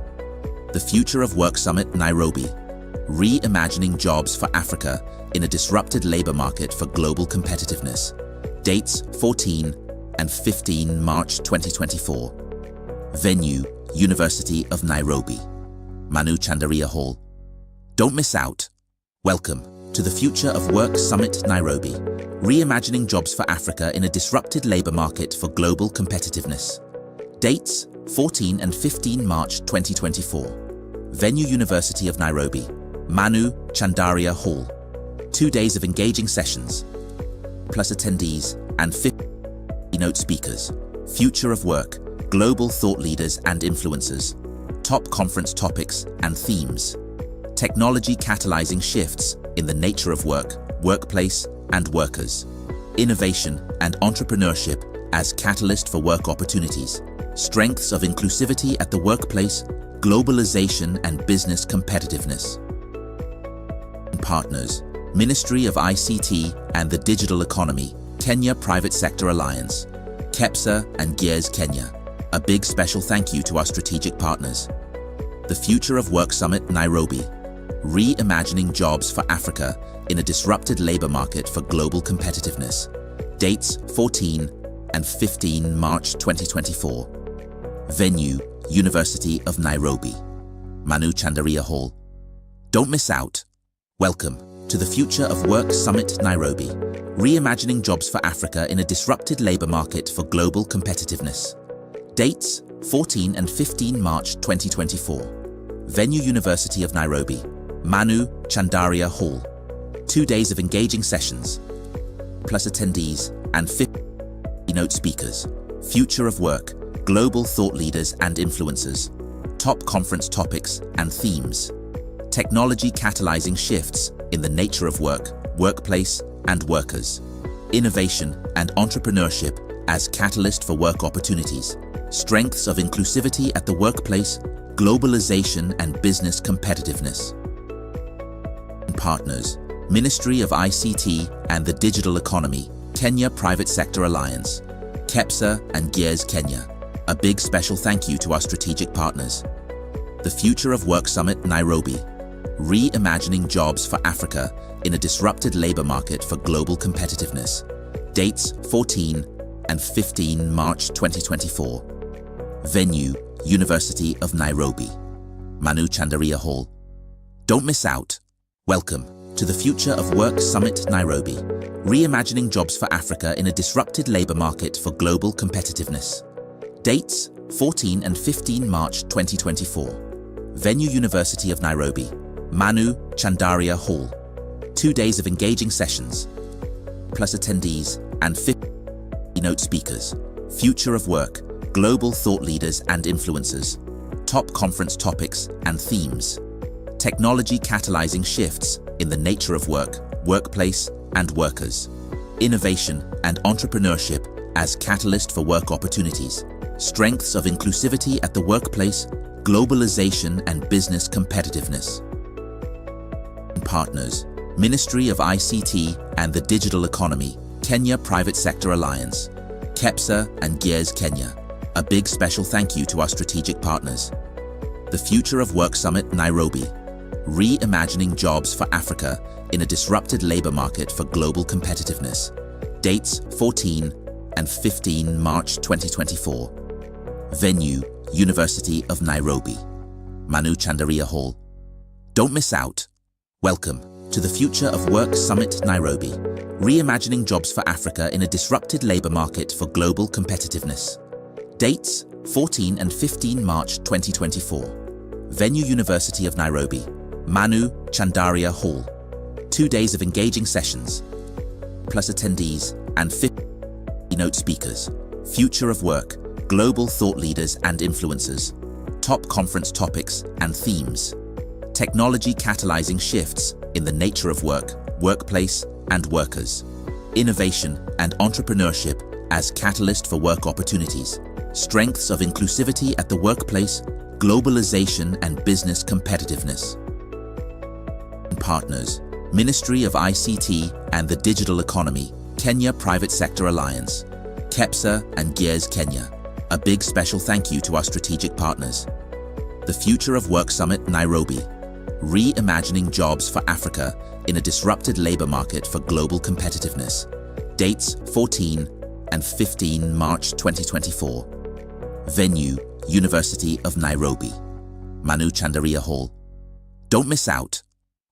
The Future of Work Summit, Nairobi. Reimagining jobs for Africa in a disrupted labor market for global competitiveness. Dates 14 and 15 March 2024. Venue, University of Nairobi, Manu Chandaria Hall. Don't miss out. Welcome to the Future of Work Summit, Nairobi. Reimagining jobs for Africa in a disrupted labor market for global competitiveness. Dates 14 and 15 March 2024. Venue, University of Nairobi, Manu Chandaria Hall. 2 days of engaging sessions, plus attendees and 50 keynote speakers. Future of work, global thought leaders and influencers. Top conference topics and themes. Technology catalyzing shifts in the nature of work, workplace, and workers. Innovation and entrepreneurship as catalyst for work opportunities. Strengths of inclusivity at the workplace, globalization and business competitiveness. Partners, Ministry of ICT and the Digital Economy, Kenya Private Sector Alliance, KEPSA and Gears Kenya. A big special thank you to our strategic partners. The Future of Work Summit, Nairobi. Reimagining jobs for Africa in a disrupted labor market for global competitiveness. Dates 14 and 15 March 2024. Venue, University of Nairobi, Manu Chandaria Hall. Don't miss out. Welcome to the Future of Work Summit, Nairobi. Reimagining jobs for Africa in a disrupted labor market for global competitiveness. Dates 14 and 15 March 2024. Venue, University of Nairobi, Manu Chandaria Hall. 2 days of engaging sessions, plus attendees and 50 keynote speakers. Future of work, global thought leaders and influencers. Top conference topics and themes. Technology catalyzing shifts in the nature of work, workplace, and workers. Innovation and entrepreneurship as catalyst for work opportunities. Strengths of inclusivity at the workplace, globalization and business competitiveness. Partners, Ministry of ICT and the Digital Economy, Kenya Private Sector Alliance, KEPSA and Gears Kenya. A big special thank you to our strategic partners. The Future of Work Summit, Nairobi. Reimagining jobs for Africa in a disrupted labor market for global competitiveness. Dates 14 and 15 March 2024. Venue, University of Nairobi, Manu Chandaria Hall. Don't miss out. Welcome to the Future of Work Summit, Nairobi. Reimagining jobs for Africa in a disrupted labor market for global competitiveness. Dates 14 and 15 March 2024. Venue, University of Nairobi, Manu Chandaria Hall. 2 days of engaging sessions, plus attendees and 50 keynote speakers. Future of work, global thought leaders and influencers. Top conference topics and themes. Technology catalyzing shifts in the nature of work, workplace, and workers. Innovation and entrepreneurship as catalyst for work opportunities. Strengths of inclusivity at the workplace, globalization and business competitiveness. Partners, Ministry of ICT and the Digital Economy, Kenya Private Sector Alliance, KEPSA and Gears Kenya. A big special thank you to our strategic partners. The Future of Work Summit, Nairobi. Reimagining jobs for Africa in a disrupted labor market for global competitiveness. Dates 14 and 15 March 2024. Venue, University of Nairobi, Manu Chandaria Hall. Don't miss out. Welcome to the Future of Work Summit, Nairobi. Reimagining jobs for Africa in a disrupted labor market for global competitiveness. Dates 14 and 15 March 2024. Venue University of Nairobi, Manu Chandaria Hall. 2 days of engaging sessions, plus attendees and 50 keynote speakers. Future of work, global thought leaders and influencers. Top conference topics and themes. Technology catalyzing shifts in the nature of work, workplace, and workers. Innovation and entrepreneurship as catalyst for work opportunities. Strengths of inclusivity at the workplace, globalization and business competitiveness. Partners, Ministry of ICT and the Digital Economy, Kenya Private Sector Alliance, KEPSA and Gears Kenya. A big special thank you to our strategic partners. The Future of Work Summit Nairobi, Reimagining Jobs for Africa in a Disrupted Labor Market for Global Competitiveness. Dates 14 and 15 March 2024. Venue, University of Nairobi, Manu Chandaria Hall. Don't miss out.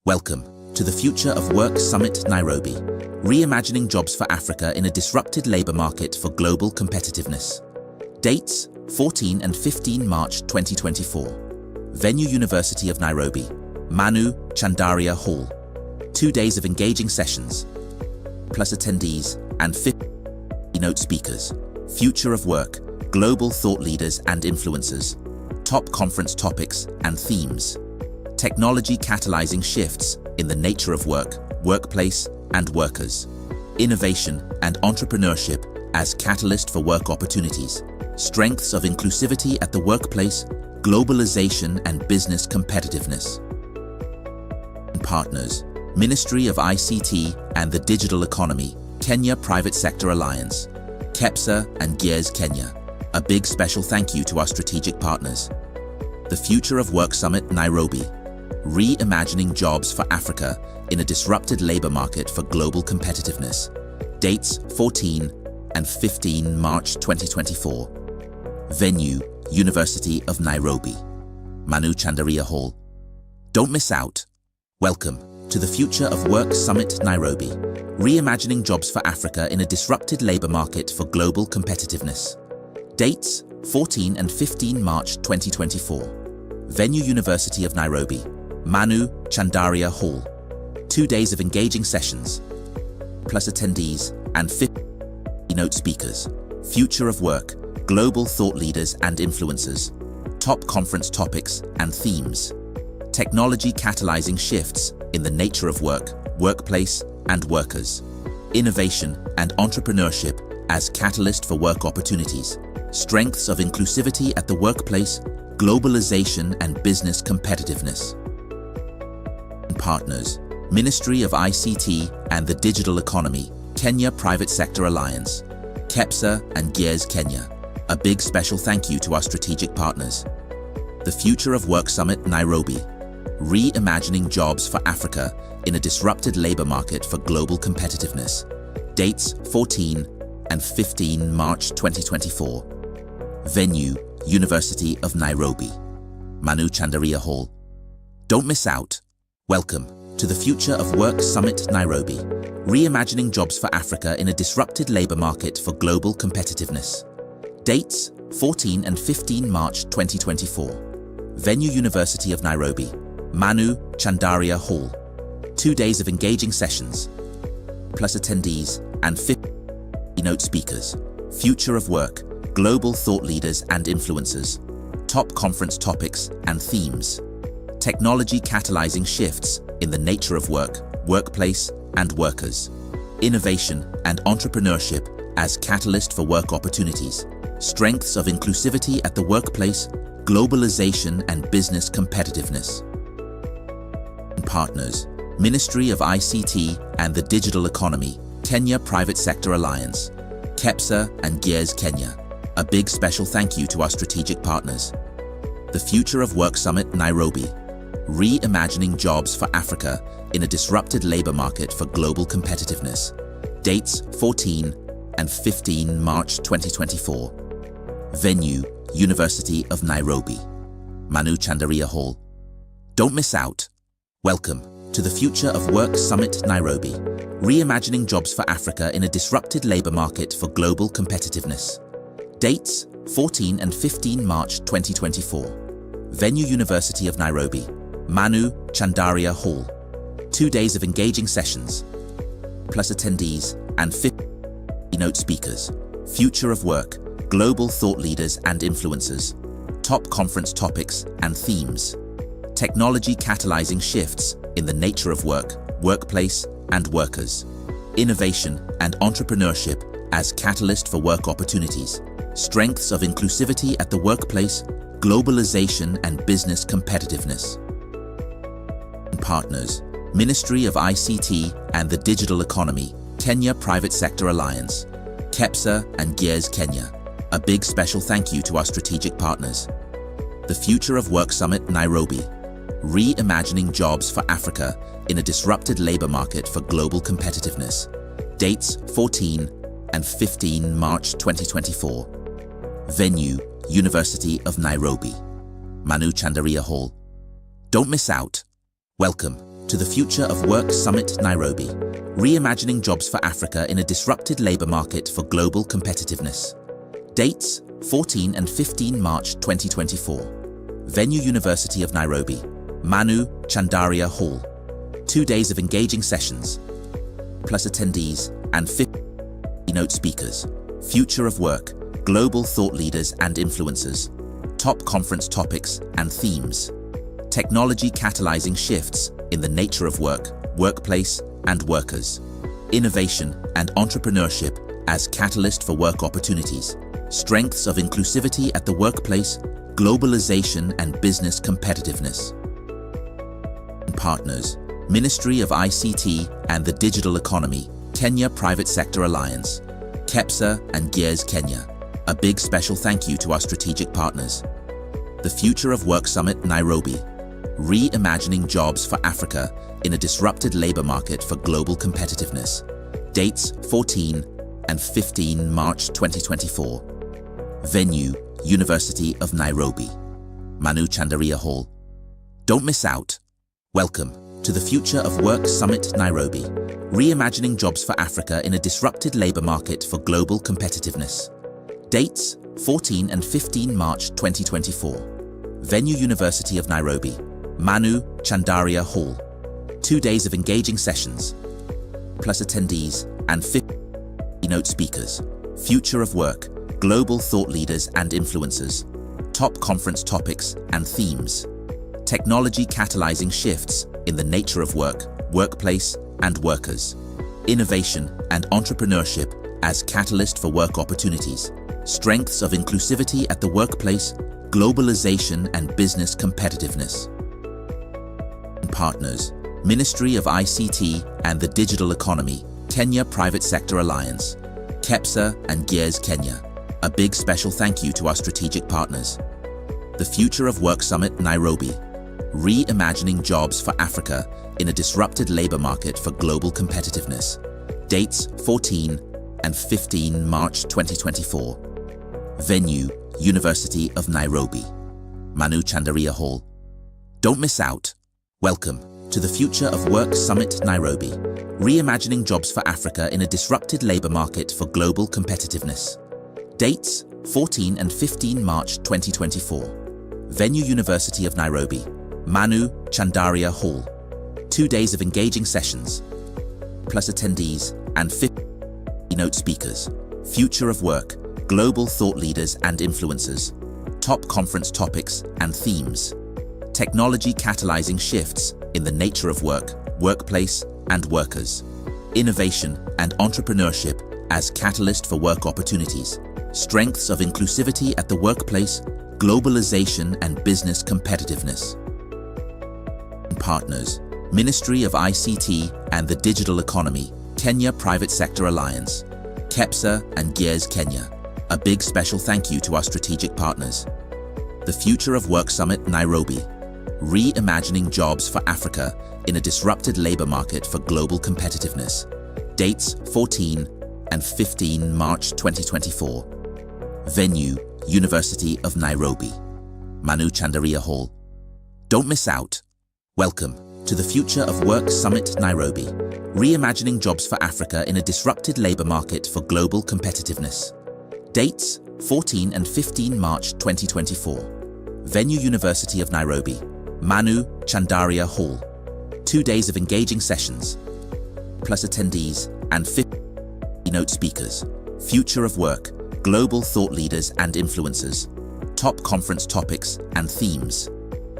Welcome to the Future of Work Summit Nairobi, Reimagining Jobs for Africa in a Disrupted Labor Market for Global Competitiveness. Dates 14 and 15 March 2024. Venue University of Nairobi, Manu Chandaria Hall. 2 days of engaging sessions, plus attendees and 50 keynote speakers. Future of work, global thought leaders and influencers. Top conference topics and themes. Technology catalyzing shifts in the nature of work, workplace, and workers. Innovation and entrepreneurship as catalyst for work opportunities. Strengths of inclusivity at the workplace, globalization and business competitiveness. Partners, Ministry of ICT and the Digital Economy, Kenya Private Sector Alliance, KEPSA and Gears Kenya. A big special thank you to our strategic partners. The Future of Work Summit Nairobi, Reimagining Jobs for Africa in a Disrupted Labor Market for Global Competitiveness. Dates 14 and 15 March 2024. Venue, University of Nairobi, Manu Chandaria Hall. Don't miss out. Welcome to the Future of Work Summit Nairobi, Reimagining Jobs for Africa in a Disrupted Labor Market for Global Competitiveness. Dates 14 and 15 March 2024. Venue University of Nairobi, Manu Chandaria Hall. 2 days of engaging sessions, plus attendees and 50 keynote speakers. Future of work, global thought leaders and influencers. Top conference topics and themes. Technology catalyzing shifts in the nature of work, workplace, and workers. Innovation and entrepreneurship as catalyst for work opportunities. Strengths of inclusivity at the workplace, globalization and business competitiveness. Partners, Ministry of ICT and the Digital Economy, Kenya Private Sector Alliance, KEPSA and Gears Kenya. A big special thank you to our strategic partners. The Future of Work Summit Nairobi, Reimagining Jobs for Africa in a Disrupted Labor Market for Global Competitiveness. Dates 14 and 15 March 2024. Venue, University of Nairobi, Manu Chandaria Hall. Don't miss out. Welcome to the Future of Work Summit Nairobi, Reimagining Jobs for Africa in a Disrupted Labor Market for Global Competitiveness. Dates 14 and 15 March 2024. Venue University of Nairobi, Manu Chandaria Hall. 2 days of engaging sessions, plus attendees and 50 keynote speakers. Future of work, global thought leaders and influencers. Top conference topics and themes. Technology catalyzing shifts in the nature of work, workplace, and workers. Innovation and entrepreneurship as catalyst for work opportunities. Strengths of inclusivity at the workplace, globalization and business competitiveness. Partners, Ministry of ICT and the Digital Economy, Kenya Private Sector Alliance, KEPSA and Gears Kenya. A big special thank you to our strategic partners. The Future of Work Summit Nairobi, Reimagining Jobs for Africa in a Disrupted Labor Market for Global Competitiveness. Dates 14 and 15 March 2024. Venue, University of Nairobi, Manu Chandaria Hall. Don't miss out. Welcome to the Future of Work Summit Nairobi, Reimagining Jobs for Africa in a Disrupted Labor Market for Global Competitiveness. Dates 14 and 15 March 2024. Venue University of Nairobi, Manu Chandaria Hall. 2 days of engaging sessions, plus attendees and 50 keynote speakers. Future of work, global thought leaders and influencers. Top conference topics and themes. Technology catalyzing shifts in the nature of work, workplace, and workers. Innovation and entrepreneurship as catalyst for work opportunities. Strengths of inclusivity at the workplace, globalization and business competitiveness. Partners, Ministry of ICT and the Digital Economy, Kenya Private Sector Alliance, KEPSA and Gears Kenya. A big special thank you to our strategic partners. The Future of Work Summit, Nairobi. Reimagining jobs for Africa in a disrupted labor market for global competitiveness. Dates 14 and 15 March 2024. Venue, University of Nairobi, Manu Chandaria Hall. Don't miss out. Welcome to the Future of Work Summit, Nairobi. Reimagining jobs for Africa in a disrupted labor market for global competitiveness. Dates 14 and 15 March 2024. Venue, University of Nairobi, Manu Chandaria Hall. 2 days of engaging sessions, plus attendees and 50 keynote speakers. Future of work, global thought leaders and influencers. Top conference topics and themes. Technology catalyzing shifts in the nature of work, workplace, and workers. Innovation and entrepreneurship as catalyst for work opportunities. Strengths of inclusivity at the workplace, globalization and business competitiveness. Partners, Ministry of ICT and the Digital Economy, Kenya Private Sector Alliance, KEPSA and Gears Kenya. A big special thank you to our strategic partners. The Future of Work Summit, Nairobi. Reimagining jobs for Africa in a disrupted labor market for global competitiveness. Dates 14 and 15 March 2024. Venue, University of Nairobi, Manu Chandaria Hall. Don't miss out. Welcome to the Future of Work Summit, Nairobi. Reimagining jobs for Africa in a disrupted labor market for global competitiveness. Dates 14 and 15 March 2024. Venue, University of Nairobi, Manu Chandaria Hall. 2 days of engaging sessions, plus attendees and 50 keynote speakers. Future of work, global thought leaders and influencers. Top conference topics and themes. Technology catalyzing shifts in the nature of work, workplace, and workers. Innovation and entrepreneurship as catalyst for work opportunities. Strengths of inclusivity at the workplace, globalization and business competitiveness. Partners, Ministry of ICT and the Digital Economy, Kenya Private Sector Alliance, KEPSA and Gears Kenya. A big special thank you to our strategic partners. The Future of Work Summit, Nairobi. Reimagining jobs for Africa in a disrupted labor market for global competitiveness. Dates 14 and 15 March 2024. Venue, University of Nairobi, Manu Chandaria Hall. Don't miss out. Welcome to the Future of Work Summit, Nairobi. Reimagining jobs for Africa in a disrupted labor market for global competitiveness. Dates 14 and 15 March 2024. Venue, University of Nairobi, Manu Chandaria Hall. 2 days of engaging sessions, plus attendees and 50 keynote speakers. Future of work, global thought leaders and influencers. Top conference topics and themes. Technology catalyzing shifts in the nature of work, workplace, and workers. Innovation and entrepreneurship as catalyst for work opportunities. Strengths of inclusivity at the workplace, globalization and business competitiveness. Partners, Ministry of ICT and the Digital Economy, Kenya Private Sector Alliance, KEPSA and Gears Kenya. A big special thank you to our strategic partners. The Future of Work Summit, Nairobi. Reimagining jobs for Africa in a disrupted labor market for global competitiveness. Dates 14 and 15 March 2024. Venue, University of Nairobi, Manu Chandaria Hall. Don't miss out. Welcome to the Future of Work Summit, Nairobi. Reimagining jobs for Africa in a disrupted labor market for global competitiveness. Dates 14 and 15 March 2024. Venue University of Nairobi, Manu Chandaria Hall. 2 days of engaging sessions, plus attendees and 50 keynote speakers. Future of work, global thought leaders and influencers. Top conference topics and themes.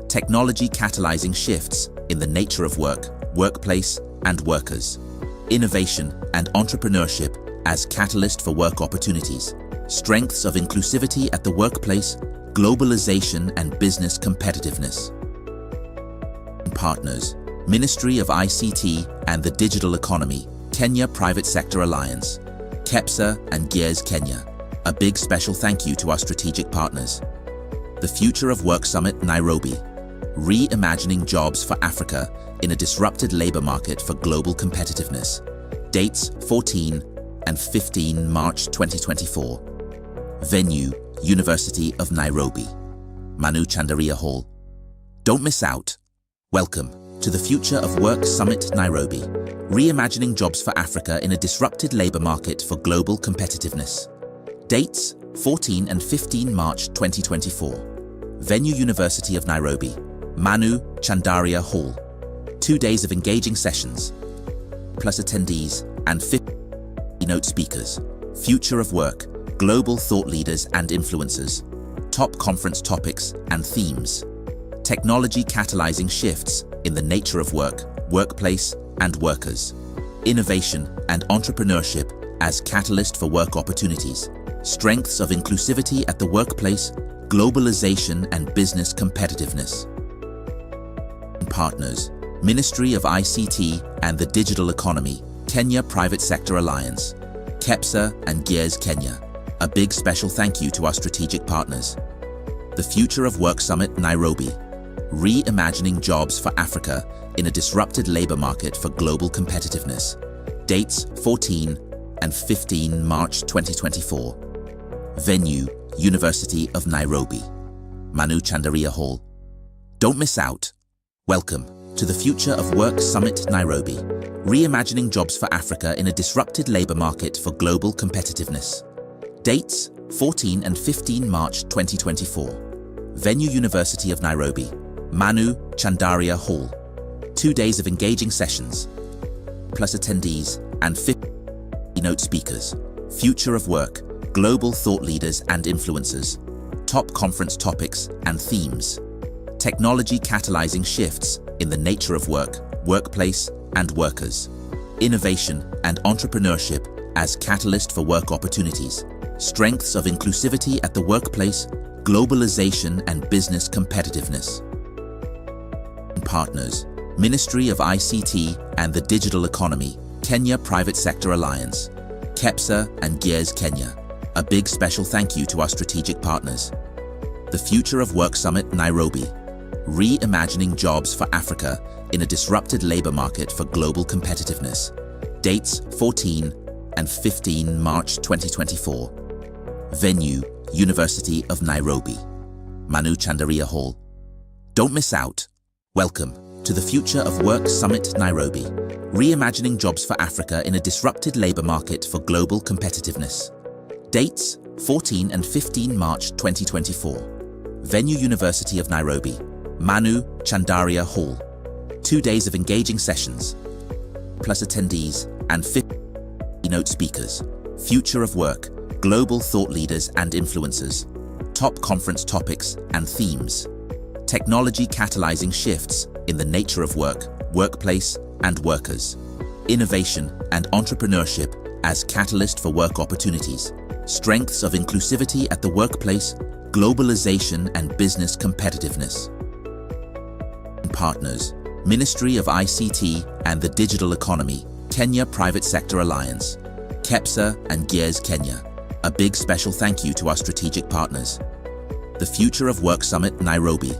Technology catalyzing shifts in the nature of work, workplace, and workers. Innovation and entrepreneurship as catalyst for work opportunities. Strengths of inclusivity at the workplace, globalization and business competitiveness. Partners, Ministry of ICT and the Digital Economy, Kenya Private Sector Alliance, KEPSA and Gears Kenya. A big special thank you to our strategic partners. The Future of Work Summit, Nairobi. Reimagining jobs for Africa in a disrupted labor market for global competitiveness. Dates 14 and 15 March 2024. Venue, University of Nairobi, Manu Chandaria Hall. Don't miss out. Welcome to the Future of Work Summit, Nairobi. Reimagining jobs for Africa in a disrupted labor market for global competitiveness. Dates 14 and 15 March 2024. Venue, University of Nairobi, Manu Chandaria Hall. 2 days of engaging sessions, plus attendees and 50 keynote speakers. Future of work, global thought leaders and influencers. Top conference topics and themes. Technology catalyzing shifts in the nature of work, workplace, and workers. Innovation and entrepreneurship as catalyst for work opportunities. Strengths of inclusivity at the workplace, globalization and business competitiveness. Partners, Ministry of ICT and the Digital Economy, Kenya Private Sector Alliance, KEPSA and Gears Kenya. A big special thank you to our strategic partners. The Future of Work Summit, Nairobi. Reimagining jobs for Africa in a disrupted labor market for global competitiveness. Dates 14 and 15 March 2024. Venue, University of Nairobi, Manu Chandaria Hall. Don't miss out. Welcome to the Future of Work Summit, Nairobi. Reimagining jobs for Africa in a disrupted labor market for global competitiveness. Dates 14 and 15 March 2024. Venue, University of Nairobi, Manu Chandaria Hall. 2 days of engaging sessions, plus attendees and 50 keynote speakers. Future of work, global thought leaders and influencers. Top conference topics and themes. Technology catalyzing shifts in the nature of work, workplace, and workers. Innovation and entrepreneurship as catalyst for work opportunities. Strengths of inclusivity at the workplace, globalization and business competitiveness. Partners, Ministry of ICT and the Digital Economy, Kenya Private Sector Alliance, KEPSA and Gears Kenya. A big special thank you to our strategic partners. The Future of Work Summit, Nairobi. Reimagining jobs for Africa in a disrupted labor market for global competitiveness. Dates 14 and 15 March 2024. Venue, University of Nairobi, Manu Chandaria Hall. Don't miss out. Welcome to the Future of Work Summit, Nairobi. Reimagining jobs for Africa in a disrupted labor market for global competitiveness. Dates 14 and 15 March 2024. Venue, University of Nairobi, Manu Chandaria Hall. 2 days of engaging sessions, plus attendees and 50 keynote speakers. Future of work, global thought leaders and influencers. Top conference topics and themes. Technology catalyzing shifts in the nature of work, workplace, and workers. Innovation and entrepreneurship as catalyst for work opportunities. Strengths of inclusivity at the workplace, globalization and business competitiveness. Partners, Ministry of ICT and the Digital Economy, Kenya Private Sector Alliance, KEPSA and Gears Kenya. A big special thank you to our strategic partners. The Future of Work Summit, Nairobi.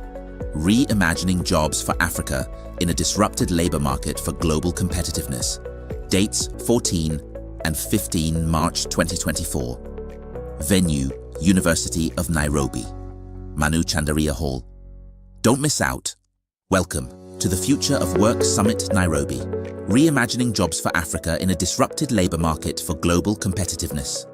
Reimagining jobs for Africa in a disrupted labor market for global competitiveness. Dates 14 and 15 March 2024. Venue, University of Nairobi, Manu Chandaria Hall. Don't miss out. Welcome to the Future of Work Summit, Nairobi. Reimagining jobs for Africa in a disrupted labor market for global competitiveness.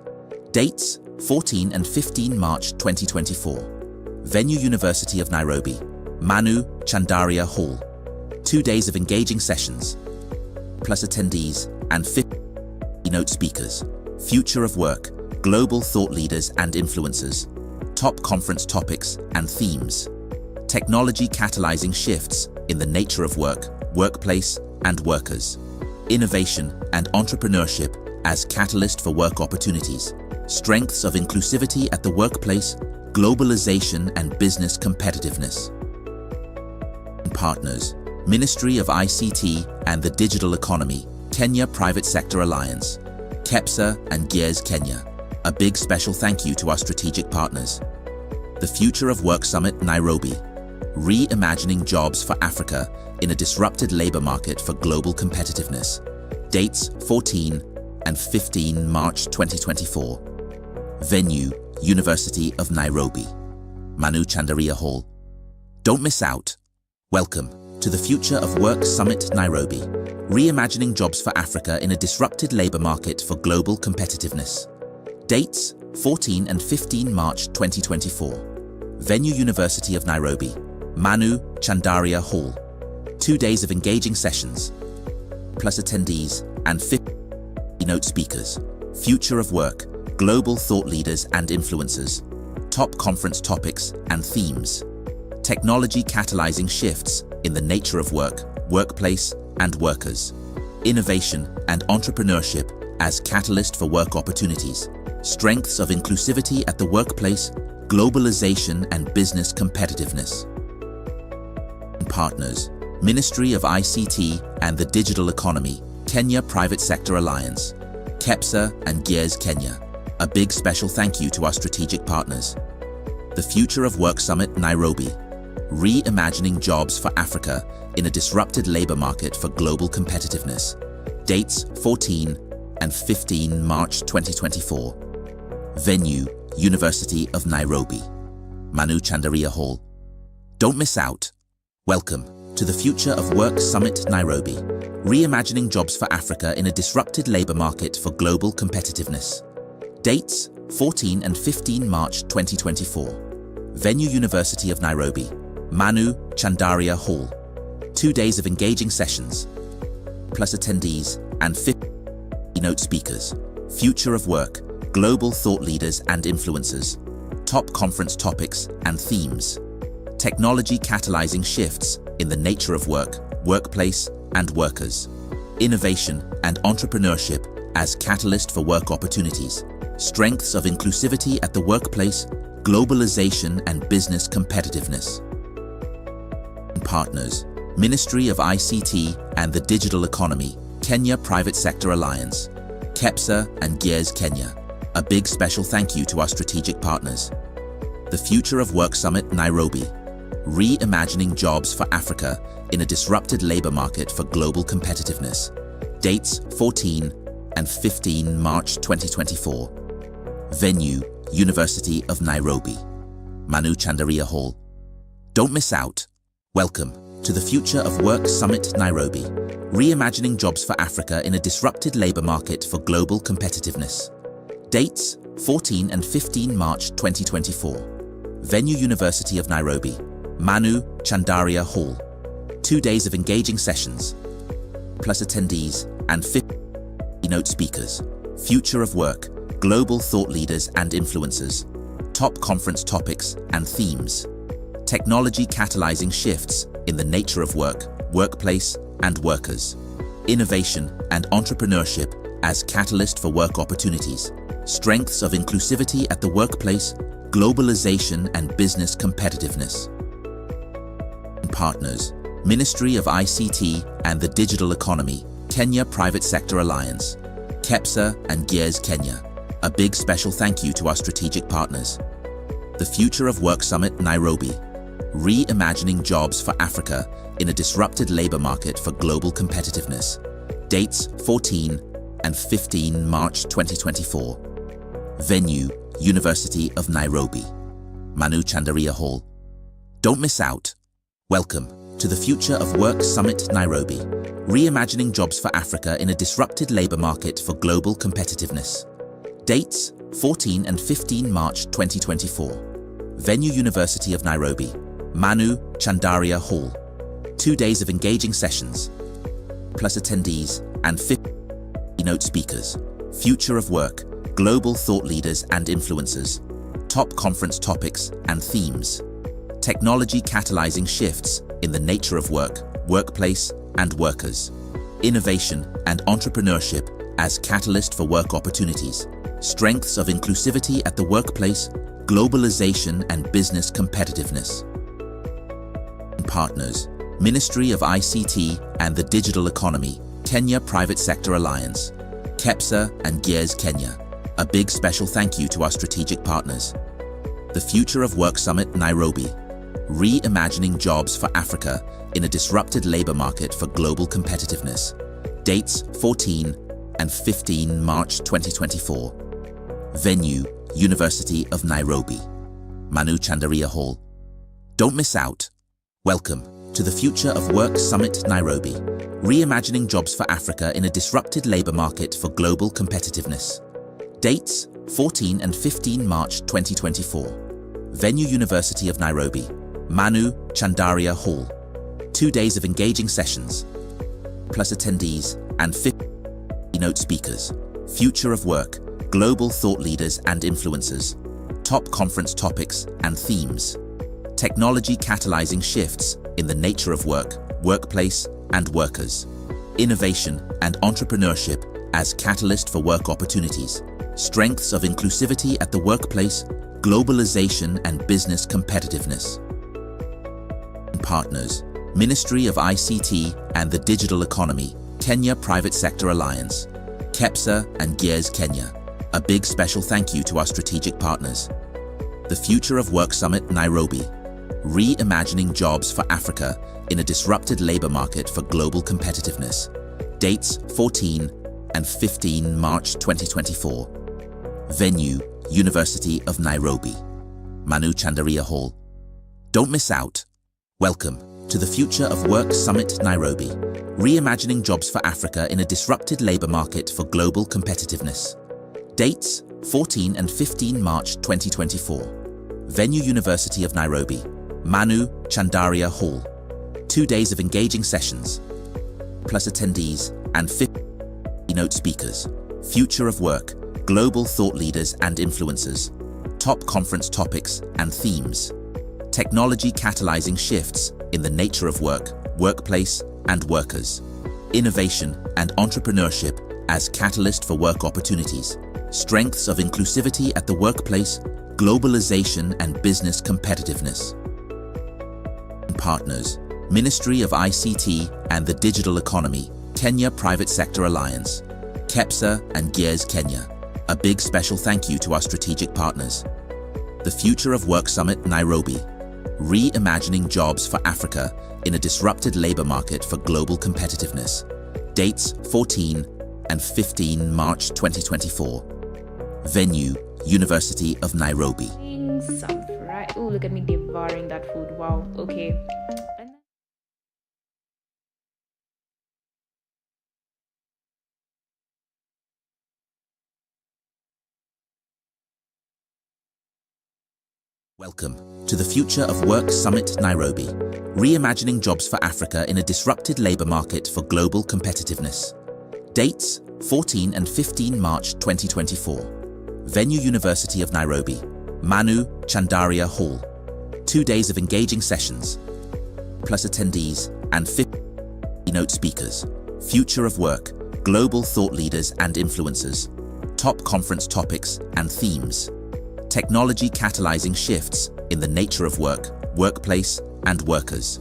Dates 14 and 15 March 2024. Venue University of Nairobi, Manu Chandaria Hall. 2 days of engaging sessions, plus attendees and 50 keynote speakers. Future of work, global thought leaders and influencers. Top conference topics and themes. Technology catalyzing shifts in the nature of work, workplace, and workers. Innovation and entrepreneurship as catalyst for work opportunities. Strengths of inclusivity at the workplace, globalization and business competitiveness. Partners, Ministry of ICT and the Digital Economy, Kenya Private Sector Alliance, KEPSA and Gears Kenya. A big special thank you to our strategic partners. The Future of Work Summit Nairobi, Reimagining Jobs for Africa in a Disrupted Labor Market for Global Competitiveness. Dates 14 and 15 March 2024. Venue, University of Nairobi, Manu Chandaria Hall. Don't miss out. Welcome to the Future of Work Summit Nairobi, Reimagining Jobs for Africa in a Disrupted Labor Market for Global Competitiveness. Dates 14 and 15 March 2024. Venue University of Nairobi, Manu Chandaria Hall. 2 days of engaging sessions, plus attendees and 50 keynote speakers. Future of work, global thought leaders and influencers. Top conference topics and themes. Technology catalyzing shifts in the nature of work, workplace, and workers. Innovation and entrepreneurship as catalyst for work opportunities. Strengths of inclusivity at the workplace, globalization and business competitiveness. Partners, Ministry of ICT and the Digital Economy, Kenya Private Sector Alliance, KEPSA and Gears Kenya. A big special thank you to our strategic partners. The Future of Work Summit Nairobi, Reimagining Jobs for Africa in a Disrupted Labor Market for Global Competitiveness. Dates 14 and 15 March 2024. Venue, University of Nairobi, Manu Chandaria Hall. Don't miss out. Welcome to the Future of Work Summit Nairobi, Reimagining Jobs for Africa in a Disrupted Labor Market for Global Competitiveness. Dates 14 and 15 March 2024. Venue University of Nairobi, Manu Chandaria Hall. 2 days of engaging sessions, plus attendees and 50 keynote speakers. Future of work, global thought leaders and influencers. Top conference topics and themes. Technology catalyzing shifts in the nature of work, workplace, and workers. Innovation and entrepreneurship as catalyst for work opportunities. Strengths of inclusivity at the workplace, globalization and business competitiveness. Partners, Ministry of ICT and the Digital Economy, Kenya Private Sector Alliance, KEPSA and Gears Kenya. A big special thank you to our strategic partners. The Future of Work Summit Nairobi, Reimagining Jobs for Africa in a Disrupted Labor Market for Global Competitiveness. Dates 14 and 15 March 2024. Venue, University of Nairobi, Manu Chandaria Hall. Don't miss out. Welcome to the Future of Work Summit Nairobi, Reimagining Jobs for Africa in a Disrupted Labor Market for Global Competitiveness. Dates 14 and 15 March 2024. Venue University of Nairobi, Manu Chandaria Hall. 2 days of engaging sessions, plus attendees and 50 keynote speakers. Future of work, global thought leaders and influencers. Top conference topics and themes. Technology catalyzing shifts in the nature of work, workplace, and workers. Innovation and entrepreneurship as catalyst for work opportunities. Strengths of inclusivity at the workplace, globalization and business competitiveness. Partners, Ministry of ICT and the Digital Economy, Kenya Private Sector Alliance, KEPSA and Gears Kenya. A big special thank you to our strategic partners. The Future of Work Summit Nairobi, Reimagining Jobs for Africa in a Disrupted Labor Market for Global Competitiveness. Dates 14 and 15 March 2024. Venue, University of Nairobi, Manu Chandaria Hall. Don't miss out. Welcome to the Future of Work Summit Nairobi, Reimagining Jobs for Africa in a Disrupted Labor Market for Global Competitiveness. Dates 14 and 15 March 2024. Venue University of Nairobi, Manu Chandaria Hall. 2 days of engaging sessions, plus attendees and 50 keynote speakers. Future of work, global thought leaders and influencers. Top conference topics and themes. Technology catalyzing shifts in the nature of work, workplace, and workers. Innovation and entrepreneurship as catalyst for work opportunities. Strengths of inclusivity at the workplace, globalization and business competitiveness. Partners, Ministry of ICT and the Digital Economy, Kenya Private Sector Alliance, KEPSA and Gears Kenya. A big special thank you to our strategic partners. The Future of Work Summit, Nairobi. Reimagining jobs for Africa in a disrupted labor market for global competitiveness. Dates 14 and 15 March 2024. Venue, University of Nairobi, Manu Chandaria Hall. Don't miss out. Welcome to the Future of Work Summit, Nairobi. Reimagining jobs for Africa in a disrupted labor market for global competitiveness. Dates 14 and 15 March 2024. Venue, University of Nairobi, Manu Chandaria Hall. 2 days of engaging sessions, plus attendees and 50 keynote speakers. Future of work, global thought leaders and influencers. Top conference topics and themes. Technology catalyzing shifts in the nature of work, workplace, and workers. Innovation and entrepreneurship as catalyst for work opportunities. Strengths of inclusivity at the workplace, globalization and business competitiveness. Partners, Ministry of ICT and the Digital Economy, Kenya Private Sector Alliance, KEPSA and Gears Kenya. A big special thank you to our strategic partners. The Future of Work Summit, Nairobi. Reimagining jobs for Africa in a disrupted labor market for global competitiveness. Dates 14 and 15 March 2024. Venue, University of Nairobi, Manu Chandaria Hall. Don't miss out. Welcome to the Future of Work Summit, Nairobi. Reimagining jobs for Africa in a disrupted labor market for global competitiveness. Dates 14 and 15 March 2024. Venue, University of Nairobi, Manu Chandaria Hall. 2 days of engaging sessions, plus attendees and 50 keynote speakers. Future of work, global thought leaders and influencers. Top conference topics and themes. Technology catalyzing shifts in the nature of work, workplace, and workers. Innovation and entrepreneurship as catalyst for work opportunities. Strengths of inclusivity at the workplace, globalization and business competitiveness. Partners, Ministry of ICT and the Digital Economy, Kenya Private Sector Alliance, KEPSA and Gears Kenya. A big special thank you to our strategic partners. The Future of Work Summit, Nairobi. Reimagining jobs for Africa in a disrupted labor market for global competitiveness. Dates 14 and 15 March 2024. Venue, University of Nairobi. Some fried. Oh, look at me devouring that food. Wow. Okay. Welcome to the Future of Work Summit, Nairobi. Reimagining jobs for Africa in a disrupted labor market for global competitiveness. Dates 14 and 15 March 2024. Venue, University of Nairobi, Manu Chandaria Hall. 2 days of engaging sessions, plus attendees and 50 keynote speakers. Future of work, global thought leaders and influencers. Top conference topics and themes. Technology catalyzing shifts in the nature of work, workplace, and workers.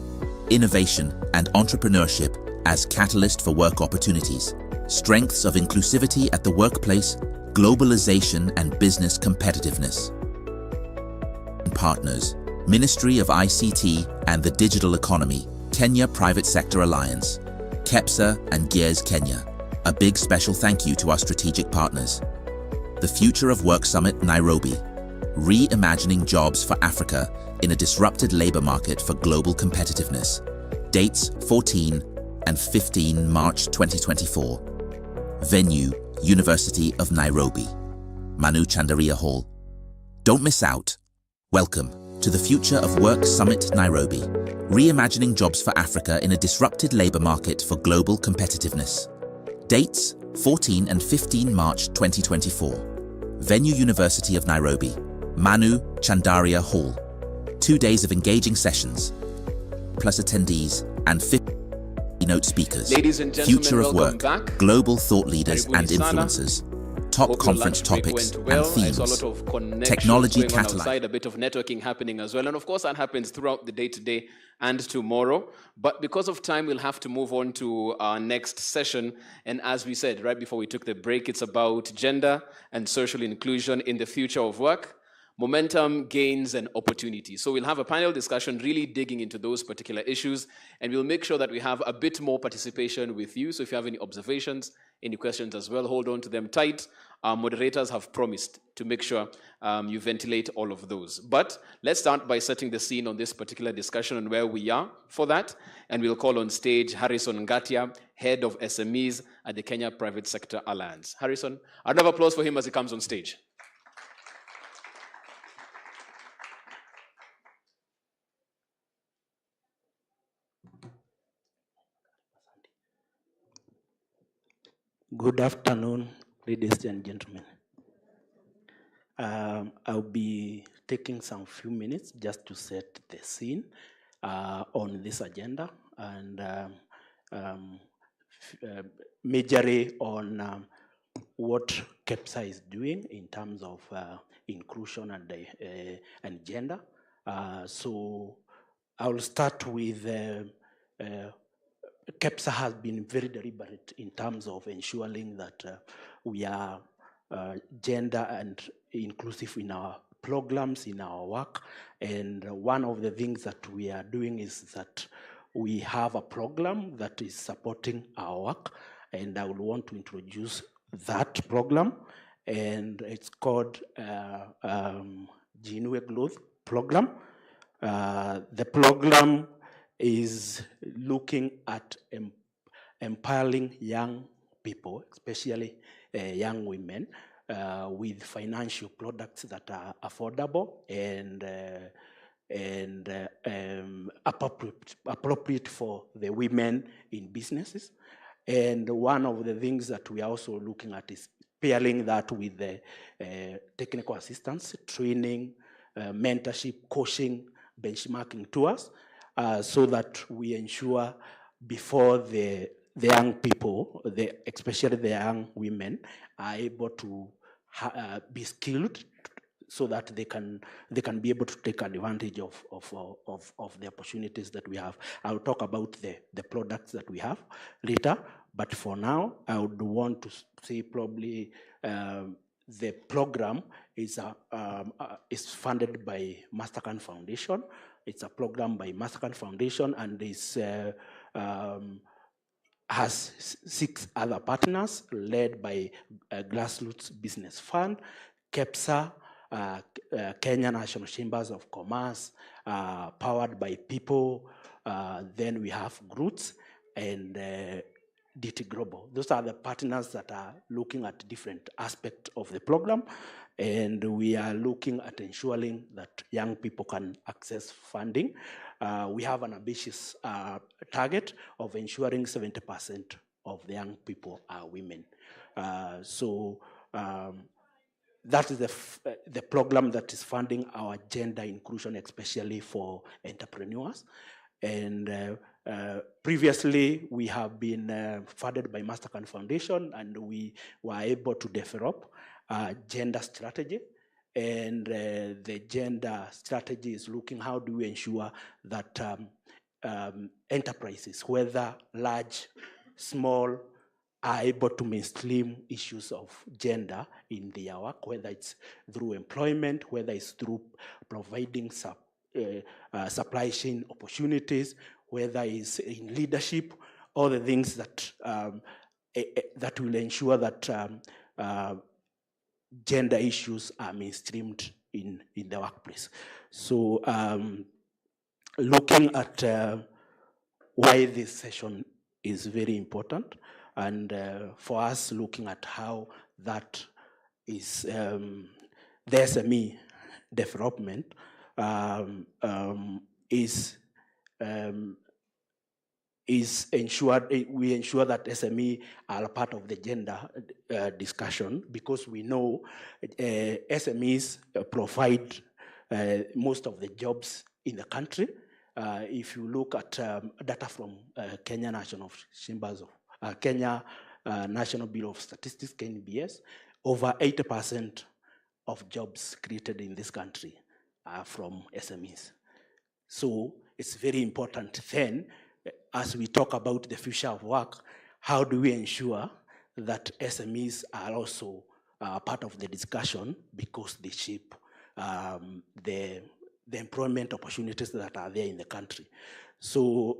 Innovation and entrepreneurship as catalyst for work opportunities. Strengths of inclusivity at the workplace, globalization and business competitiveness. Partners, Ministry of ICT and the Digital Economy, Kenya Private Sector Alliance, KEPSA and Gears Kenya. A big special thank you to our strategic partners. The Future of Work Summit, Nairobi. Reimagining jobs for Africa in a disrupted labor market for global competitiveness. Dates 14 and 15 March 2024. Venue, University of Nairobi, Manu Chandaria Hall. Don't miss out. Welcome to the Future of Work Summit Nairobi, reimagining jobs for Africa in a disrupted labour market for global competitiveness. Dates 14 and 15 March 2024. Venue University of Nairobi, Manu Chandaria Hall. 2 days of engaging sessions, plus attendees and 50 keynote speakers. Ladies and gentlemen, Future of welcome work, back. global thought leaders and Karibuni sana. influencers. Top Hope your conference lunch break topics went well. and themes. I saw a lot of connections Technology going on catalyst. outside, a bit of networking happening as well. And of course, that happens throughout the day today and tomorrow. But because of time, we'll have to move on to our next session. And as we said right before we took the break, it's about gender and social inclusion in the future of work. Momentum, gains, and opportunities. So we'll have a panel discussion really digging into those particular issues, and we'll make sure that we have a bit more participation with you. So if you have any observations, any questions as well, hold on to them tight. Our moderators have promised to make sure you ventilate all of those. But let's start by setting the scene on this particular discussion and where we are for that. And we'll call on stage Harrison Ngatia, Head of SMEs at the Kenya Private Sector Alliance. Harrison, another applause for him as he comes on stage. Good afternoon, ladies and gentlemen. I'll be taking some few minutes just to set the scene on this agenda and majorly on what KEPSA is doing in terms of inclusion and gender. So I'll start with KEPSA has been very deliberate in terms of ensuring that we are gender and inclusive in our programs, in our work. And one of the things that we are doing is that we have a program that is supporting our work. And I would want to introduce that program. And it's called Jinue Growth Program. The program is looking at empowering young people, especially young women, with financial products that are affordable and appropriate for the women in businesses. And one of the things that we are also looking at is pairing that with the technical assistance, training, mentorship, coaching, benchmarking tours, so that we ensure before the young people, especially the young women, are able to be skilled so that they can be able to take advantage of the opportunities that we have. I'll talk about the products that we have later, but for now, I would want to say probably the program is funded by Mastercard Foundation. It's a program by Mastercard Foundation and has 6 other partners led by Grassroots Business Fund, KEPSA, Kenya National Chambers of Commerce, Powered by People, then we have GROOTS and DT Global. Those are the partners that are looking at different aspects of the program, and we are looking at ensuring that young people can access funding. We have an ambitious target of ensuring 70% of the young people are women. That is the program that is funding our gender inclusion, especially for entrepreneurs. And previously, we have been funded by Mastercard Foundation, and we were able to develop a gender strategy. And the gender strategy is looking how do we ensure that enterprises, whether large, small, are able to mainstream issues of gender in their work, whether it's through employment, whether it's through providing supply chain opportunities, whether it's in leadership, all the things that that will ensure that gender issues are mainstreamed in the workplace. So looking at why this session is very important, and for us looking at how that is the SME development is ensured. We ensure that SME are a part of the gender discussion, because we know SMEs provide most of the jobs in the country. If you look at data from Kenya National Chambers of Kenya National Bureau of Statistics, KNBS, over 80% of jobs created in this country are from SMEs. So it's very important then, as we talk about the future of work, how do we ensure that SMEs are also part of the discussion, because they shape the employment opportunities that are there in the country. So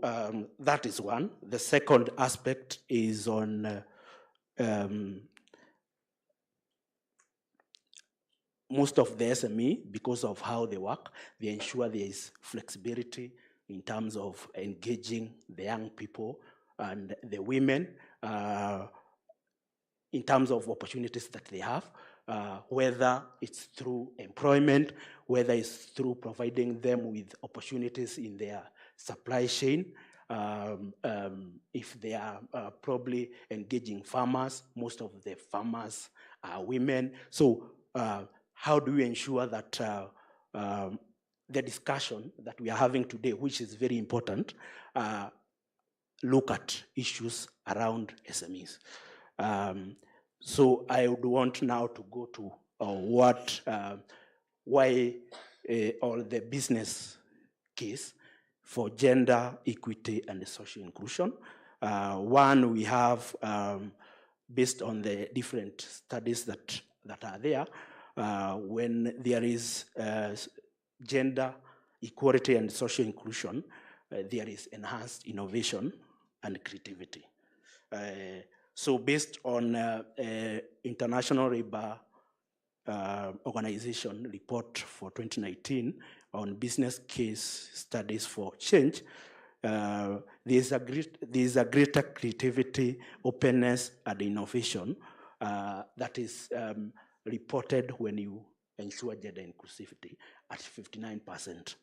that is one. The second aspect is on most of the SME, because of how they work, they ensure there is flexibility in terms of engaging the young people and the women in terms of opportunities that they have, whether it's through employment, whether it's through providing them with opportunities in their supply chain. If they are probably engaging farmers, most of the farmers are women. So how do we ensure that the discussion that we are having today, which is very important, look at issues around SMEs? So I would want now to go to why or the business case for gender equity and social inclusion. One, we have, based on the different studies that are there, when there is gender equality and social inclusion, there is enhanced innovation and creativity. So based on International Labour Organization report for 2019 on business case studies for change, there is a greater creativity, openness, and innovation that is reported when you ensure gender inclusivity at 59%.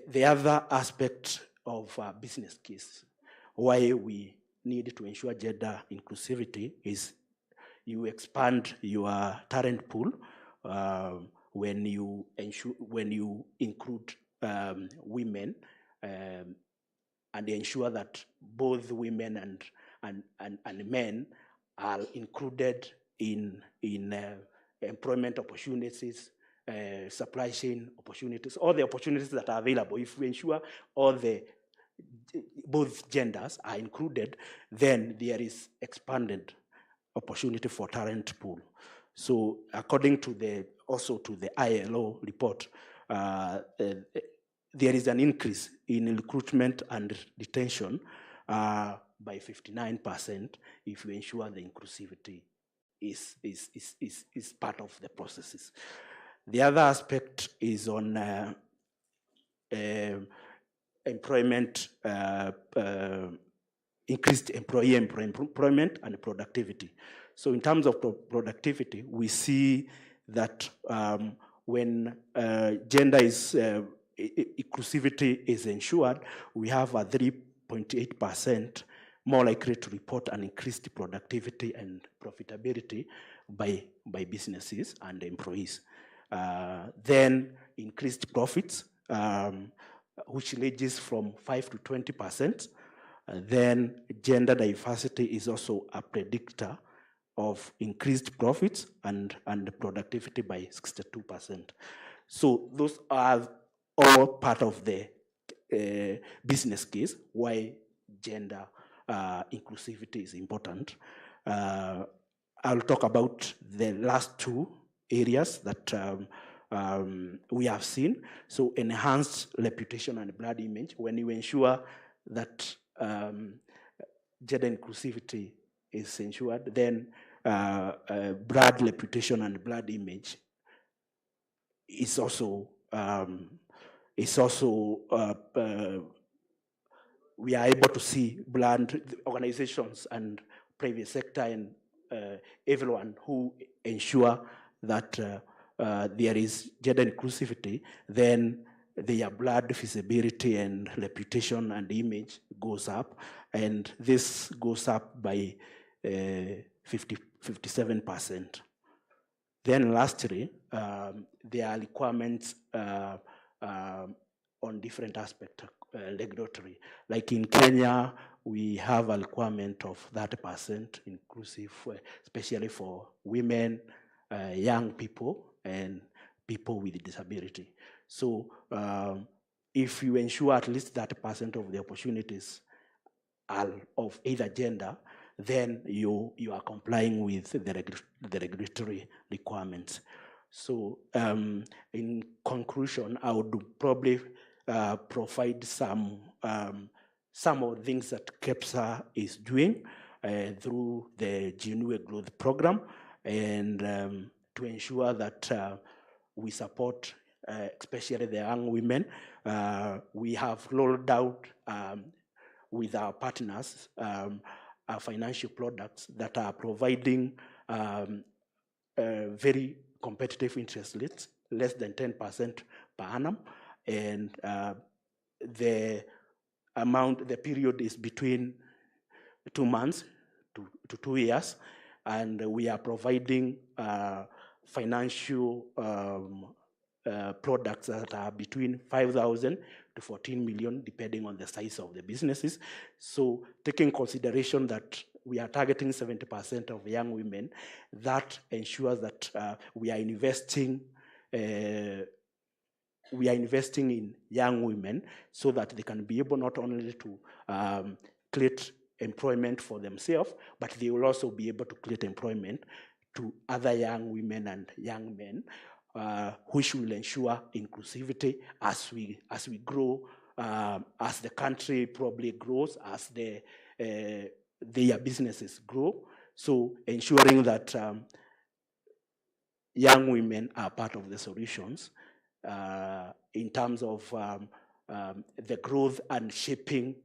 The other aspect of business case, why we need to ensure gender inclusivity, is you expand your talent pool when you include women and ensure that both women and men are included in employment opportunities, supply chain opportunities, all the opportunities that are available. If we ensure both genders are included, then there is expanded opportunity for talent pool. So according to also to the ILO report, there is an increase in recruitment and retention by 59% if you ensure the inclusivity is part of the processes. The other aspect is on employment, increased employee employment and productivity. So in terms of productivity, we see that when gender inclusivity is ensured, we have a 3.8% more likely to report an increased productivity and profitability by businesses and employees. Then increased profits, which ranges from 5 to 20%. Then gender diversity is also a predictor of increased profits and productivity by 62%. So those are all part of the business case why gender inclusivity is important. I'll talk about the last two areas that we have seen. So enhanced reputation and brand image. When you ensure that gender inclusivity is ensured, then brand reputation and brand image is also we are able to see brand organizations and private sector and everyone who ensure that there is gender inclusivity, then their blood visibility and reputation and image goes up, and this goes up by 57%. Then lastly, there are requirements on different aspects, regulatory. Like in Kenya, we have a requirement of 30% inclusive, especially for women, young people, and people with disability. So if you ensure at least 30% of the opportunities are of either gender, then you are complying with the regulatory requirements. So in conclusion, I would probably provide some of the things that KEPSA is doing through the Genuine Growth Program, and to ensure that we support especially the young women. We have rolled out with our partners our financial products that are providing very competitive interest rates, less than 10% per annum, and the period is between 2 months to 2 years, and we are providing financial products that are between 5,000 to 14 million, depending on the size of the businesses. So taking consideration that we are targeting 70% of young women, that ensures that we are investing in young women so that they can be able not only to create employment for themselves, but they will also be able to create employment to other young women and young men, which will ensure inclusivity as we grow, as the country probably grows, as their businesses grow. So ensuring that young women are part of the solutions in terms of the growth and shaping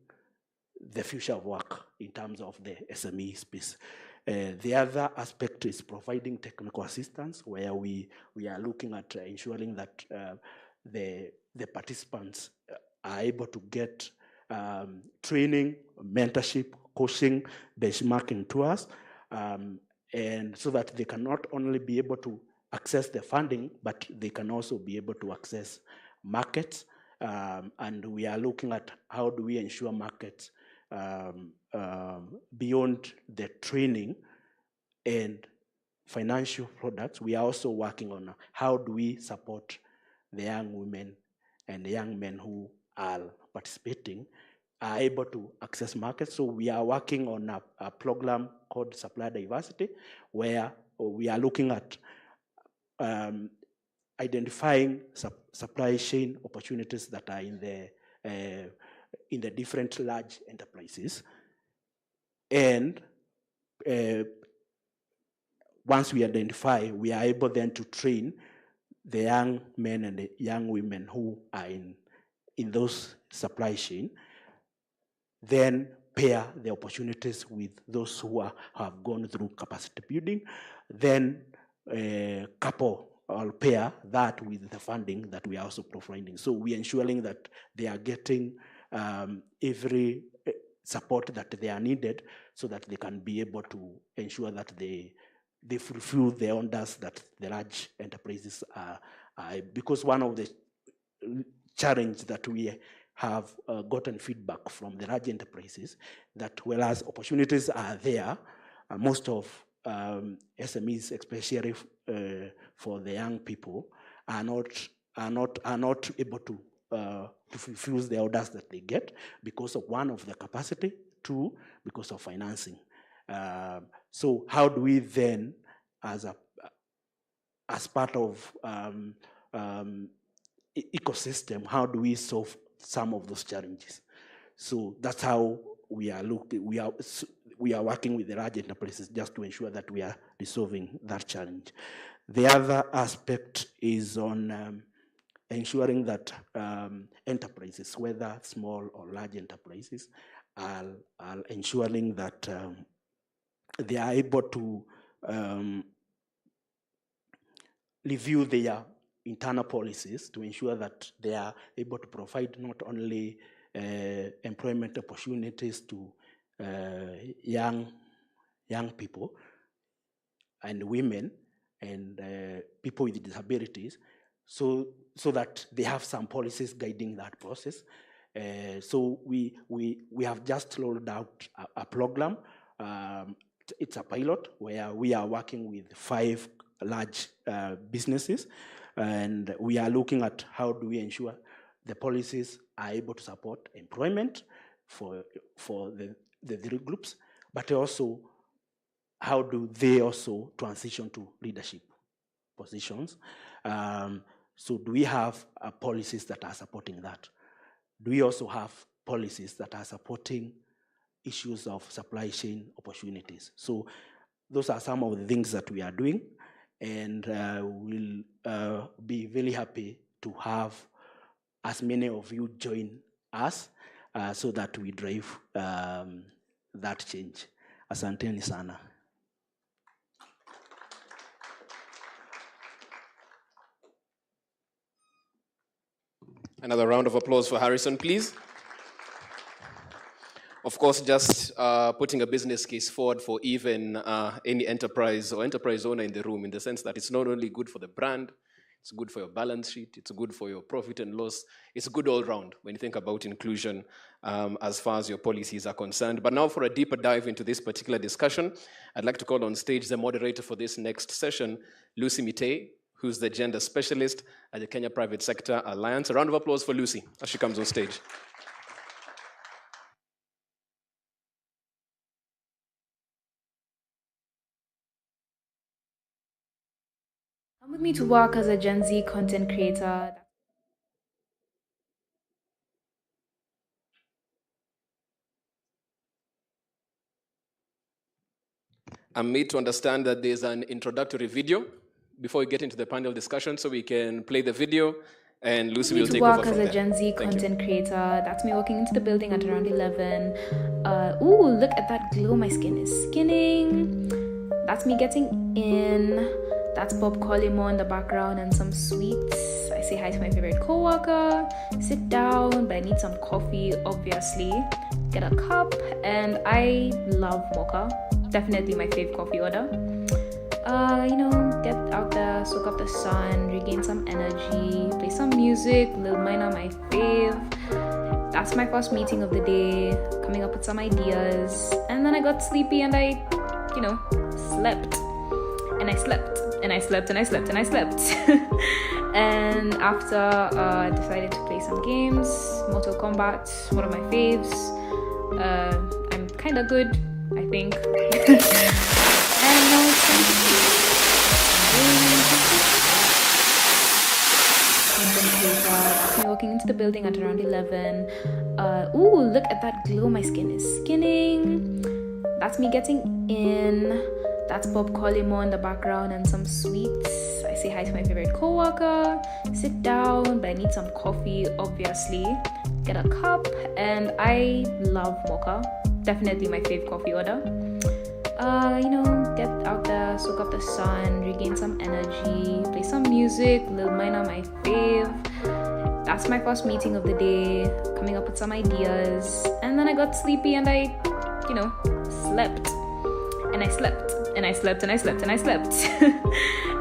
the future of work in terms of the SME space. The other aspect is providing technical assistance, where we are looking at ensuring that the participants are able to get training, mentorship, coaching, benchmarking tours, and so that they can not only be able to access the funding, but they can also be able to access markets. And we are looking at how do we ensure markets beyond the training and financial products. We are also working on how do we support the young women and the young men who are participating are able to access markets. So we are working on a program called Supply Diversity, where we are looking at identifying supply chain opportunities that are in the different large enterprises. And once we identify, we are able then to train the young men and the young women who are in those supply chain, then pair the opportunities with those who have gone through capacity building, then couple or pair that with the funding that we are also providing. So we are ensuring that they are getting every support that they are needed so that they can be able to ensure that they fulfill the orders that the large enterprises are. Because one of the challenges that we have gotten feedback from the large enterprises that whereas opportunities are there, most of SMEs, especially for the young people, are not able to fulfill the orders that they get because of one of the capacity, two because of financing. So how do we then, as part of ecosystem, how do we solve some of those challenges? So that's how we are looking. We are working with the large enterprises just to ensure that we are resolving that challenge. The other aspect is on ensuring that enterprises, whether small or large enterprises, are ensuring that they are able to review their internal policies to ensure that they are able to provide not only employment opportunities to young people and women and people with disabilities, so that they have some policies guiding that process. So we have just rolled out a program. It's a pilot where we are working with 5 large businesses, and we are looking at how do we ensure the policies are able to support employment for the 3 groups, but also how do they also transition to leadership positions. So do we have policies that are supporting that? Do we also have policies that are supporting issues of supply chain opportunities? So those are some of the things that we are doing, and we'll be very happy to have as many of you join us so that we drive that change. Asanteni sana. Another round of applause for Harrison, please. Of course, just putting a business case forward for even any enterprise or enterprise owner in the room, in the sense that it's not only good for the brand, it's good for your balance sheet, it's good for your profit and loss, it's good all round when you think about inclusion as far as your policies are concerned. But now for a deeper dive into this particular discussion, I'd like to call on stage the moderator for this next session, Lucy Mitei, who's the gender specialist at the Kenya Private Sector Alliance. A round of applause for Lucy as she comes on stage. Come with me to work as a Gen Z content creator. I'm made to understand that there's an introductory video before we get into the panel discussion, so we can play the video and Lucy will take over from there. Work as a Gen Z content creator. That's me walking into the building at around 11. Ooh, look at that glow. My skin is skinning. That's me getting in. That's Bob Colimo in the background and some sweets. I say hi to my favorite coworker. Sit down, but I need some coffee, obviously. Get a cup, and I love mocha. Definitely my fave coffee order. Get out there, soak up the sun, regain some energy, play some music, Lil Minor my fave. That's my first meeting of the day, coming up with some ideas. And then I got sleepy and I, slept. And I slept, and I slept, and I slept, and I slept. And after, I decided to play some games. Mortal Kombat, one of my faves. I'm kind of good, I think. And now it's time to eat. That's me walking into the building at around 11. Ooh, look at that glow. My skin is skinning. That's me getting in. That's Bob Colimo in the background and some sweets. I say hi to my favorite coworker. Sit down, but I need some coffee, obviously. Get a cup, and I love mocha. Definitely my fave coffee order. Get out there, soak up the sun, regain some energy, play some music, Lil Minor my fave. That's my first meeting of the day, coming up with some ideas. And then I got sleepy and I, slept. And I slept, and I slept, and I slept, and I slept.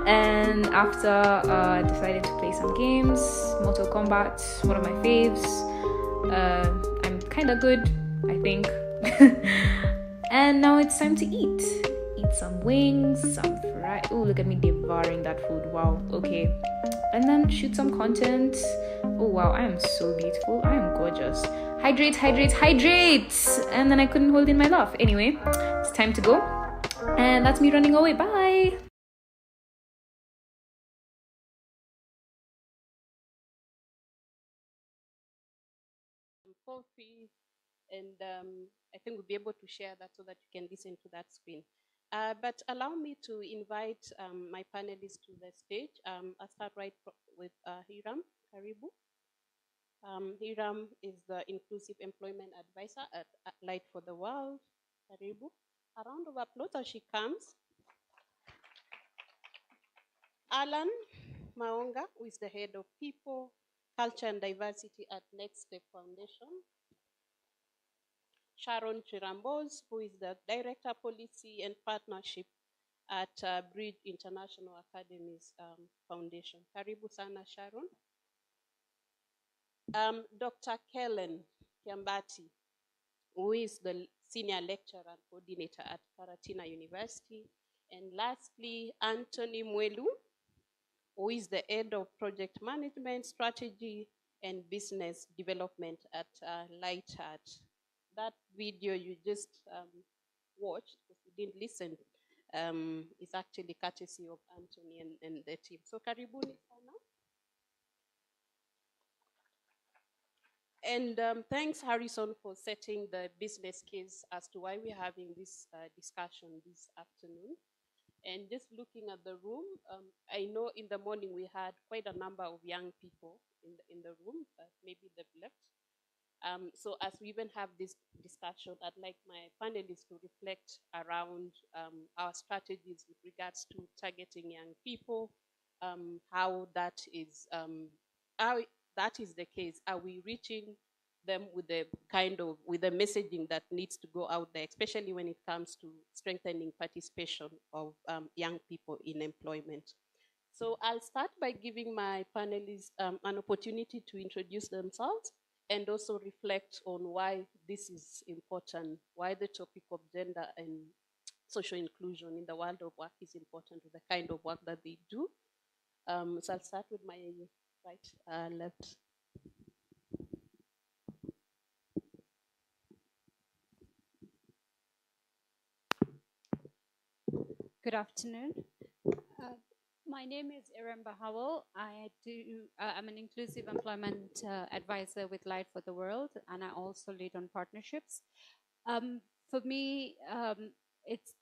And after, I decided to play some games. Mortal Kombat, one of my faves. I'm kind of good, I think. And now it's time to eat. Eat some wings, some fried. Oh, look at me devouring that food. Wow, okay. And then shoot some content. Oh, wow, I am so beautiful. I am gorgeous. Hydrate, hydrate, hydrate. And then I couldn't hold in my laugh. Anyway, it's time to go. And that's me running away. Bye. Coffee, and I think we'll be able to share that so that you can listen to that screen. But allow me to invite my panelists to the stage. I'll start right with Hiram Karibu. Hiram is the Inclusive Employment Advisor at Light for the World. Karibu. A round of applause as she comes. Alan Maonga, who is the head of People, Culture and Diversity at Next Step Foundation. Sharon Chirambos, who is the Director Policy and Partnership at Bridge International Academies Foundation. Karibu sana, Sharon. Dr. Kellen Kiambati, who is the Senior Lecturer and Coordinator at Karatina University. And lastly, Anthony Mwelu, who is the Head of Project Management, Strategy, and Business Development at Light Heart. That video you just watched, because you didn't listen, is actually courtesy of Anthony and the team. So karibuni sana. And thanks, Harrison, for setting the business case as to why we're having this discussion this afternoon. And just looking at the room, I know in the morning we had quite a number of young people in the room, maybe they've left. So as we even have this discussion, I'd like my panelists to reflect around our strategies with regards to targeting young people, how that is the case. Are we reaching them with the messaging that needs to go out there, especially when it comes to strengthening participation of young people in employment? So I'll start by giving my panelists an opportunity to introduce themselves and also reflect on why this is important, why the topic of gender and social inclusion in the world of work is important to the kind of work that they do. So I'll start with my left. Good afternoon. My name is Erin Bahawal. I'm an inclusive employment advisor with Light for the World, and I also lead on partnerships. For me,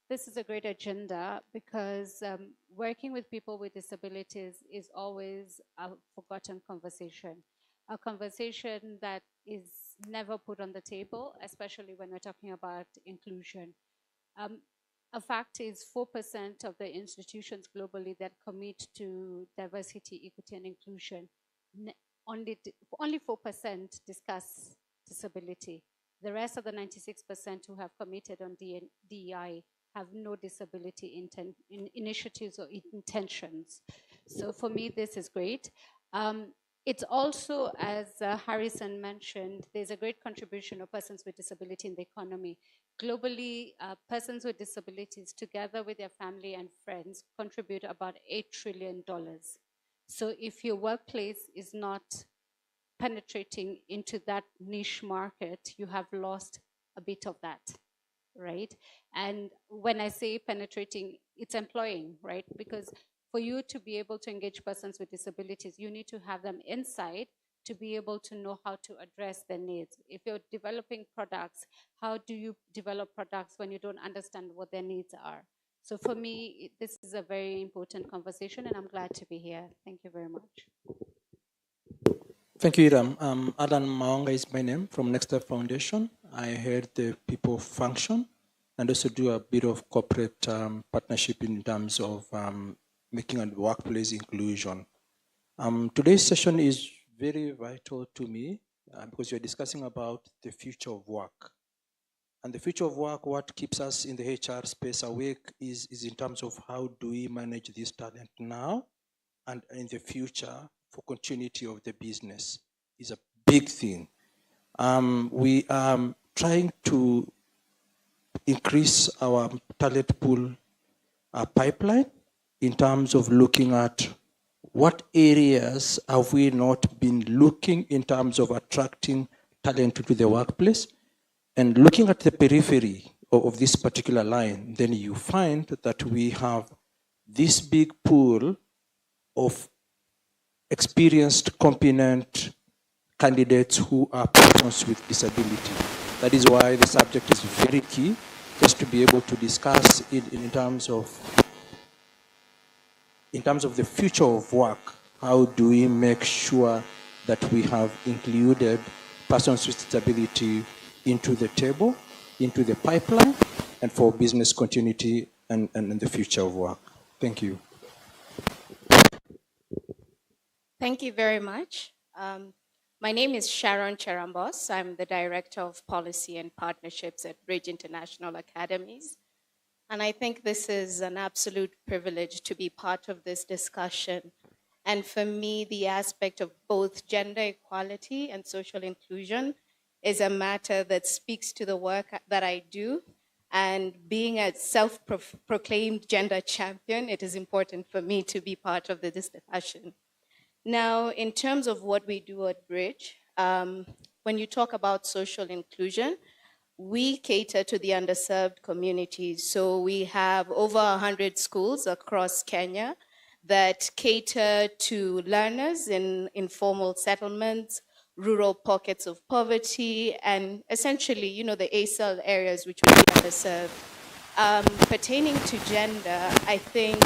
this is a great agenda because working with people with disabilities is always a forgotten conversation, a conversation that is never put on the table, especially when we're talking about inclusion. A fact is 4% of the institutions globally that commit to diversity, equity, and inclusion, only 4% discuss disability. The rest of the 96% who have committed on DEI have no disability initiatives or intentions. So for me, this is great. It's also, as Harrison mentioned, there's a great contribution of persons with disability in the economy. Globally, persons with disabilities, together with their family and friends, contribute about $8 trillion. So if your workplace is not penetrating into that niche market, you have lost a bit of that, right? And when I say penetrating, it's employing, right? Because for you to be able to engage persons with disabilities, you need to have them inside to be able to know how to address their needs. If you're developing products, how do you develop products when you don't understand what their needs are? So for me, this is a very important conversation, and I'm glad to be here. Thank you very much. Thank you, Iram. Alan Maonga is my name from Next Step Foundation. I head the people function and also do a bit of corporate partnership in terms of making a workplace inclusion. Today's session is very vital to me because you're discussing about the future of work. And the future of work, what keeps us in the HR space awake is in terms of how do we manage this talent now and in the future for continuity of the business is a big thing. We are trying to increase our talent pool pipeline in terms of looking at what areas have we not been looking in terms of attracting talent to the workplace, and looking at the periphery of this particular line, then you find that we have this big pool of experienced, competent candidates who are persons with disability. That is why the subject is very key, just to be able to discuss it in terms of the future of work. How do we make sure that we have included persons with disability into the table, into the pipeline, and for business continuity and the future of work? Thank you. Thank you very much. My name is Sharon Cherambos. I'm the Director of Policy and Partnerships at Bridge International Academies. And I think this is an absolute privilege to be part of this discussion. And for me, the aspect of both gender equality and social inclusion is a matter that speaks to the work that I do. And being a self-proclaimed gender champion, it is important for me to be part of the discussion. Now, in terms of what we do at Bridge, when you talk about social inclusion, we cater to the underserved communities. So we have over 100 schools across Kenya that cater to learners in informal settlements, rural pockets of poverty, and essentially, you know, the ASL areas which would be underserved. Pertaining to gender, I think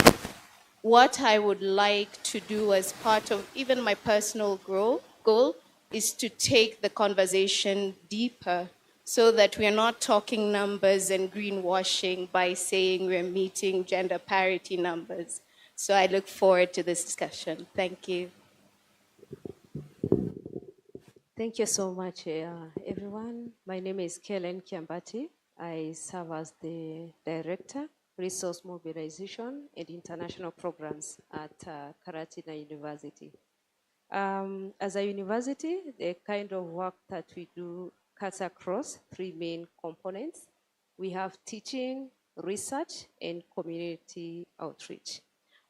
what I would like to do as part of even my personal goal is to take the conversation deeper so that we're not talking numbers and greenwashing by saying we're meeting gender parity numbers. So I look forward to this discussion. Thank you. Thank you so much, everyone. My name is Kellen Kiambati. I serve as the Director, Resource Mobilization and International Programs at Karatina University. As a university, the kind of work that we do cuts across three main components. We have teaching, research, and community outreach.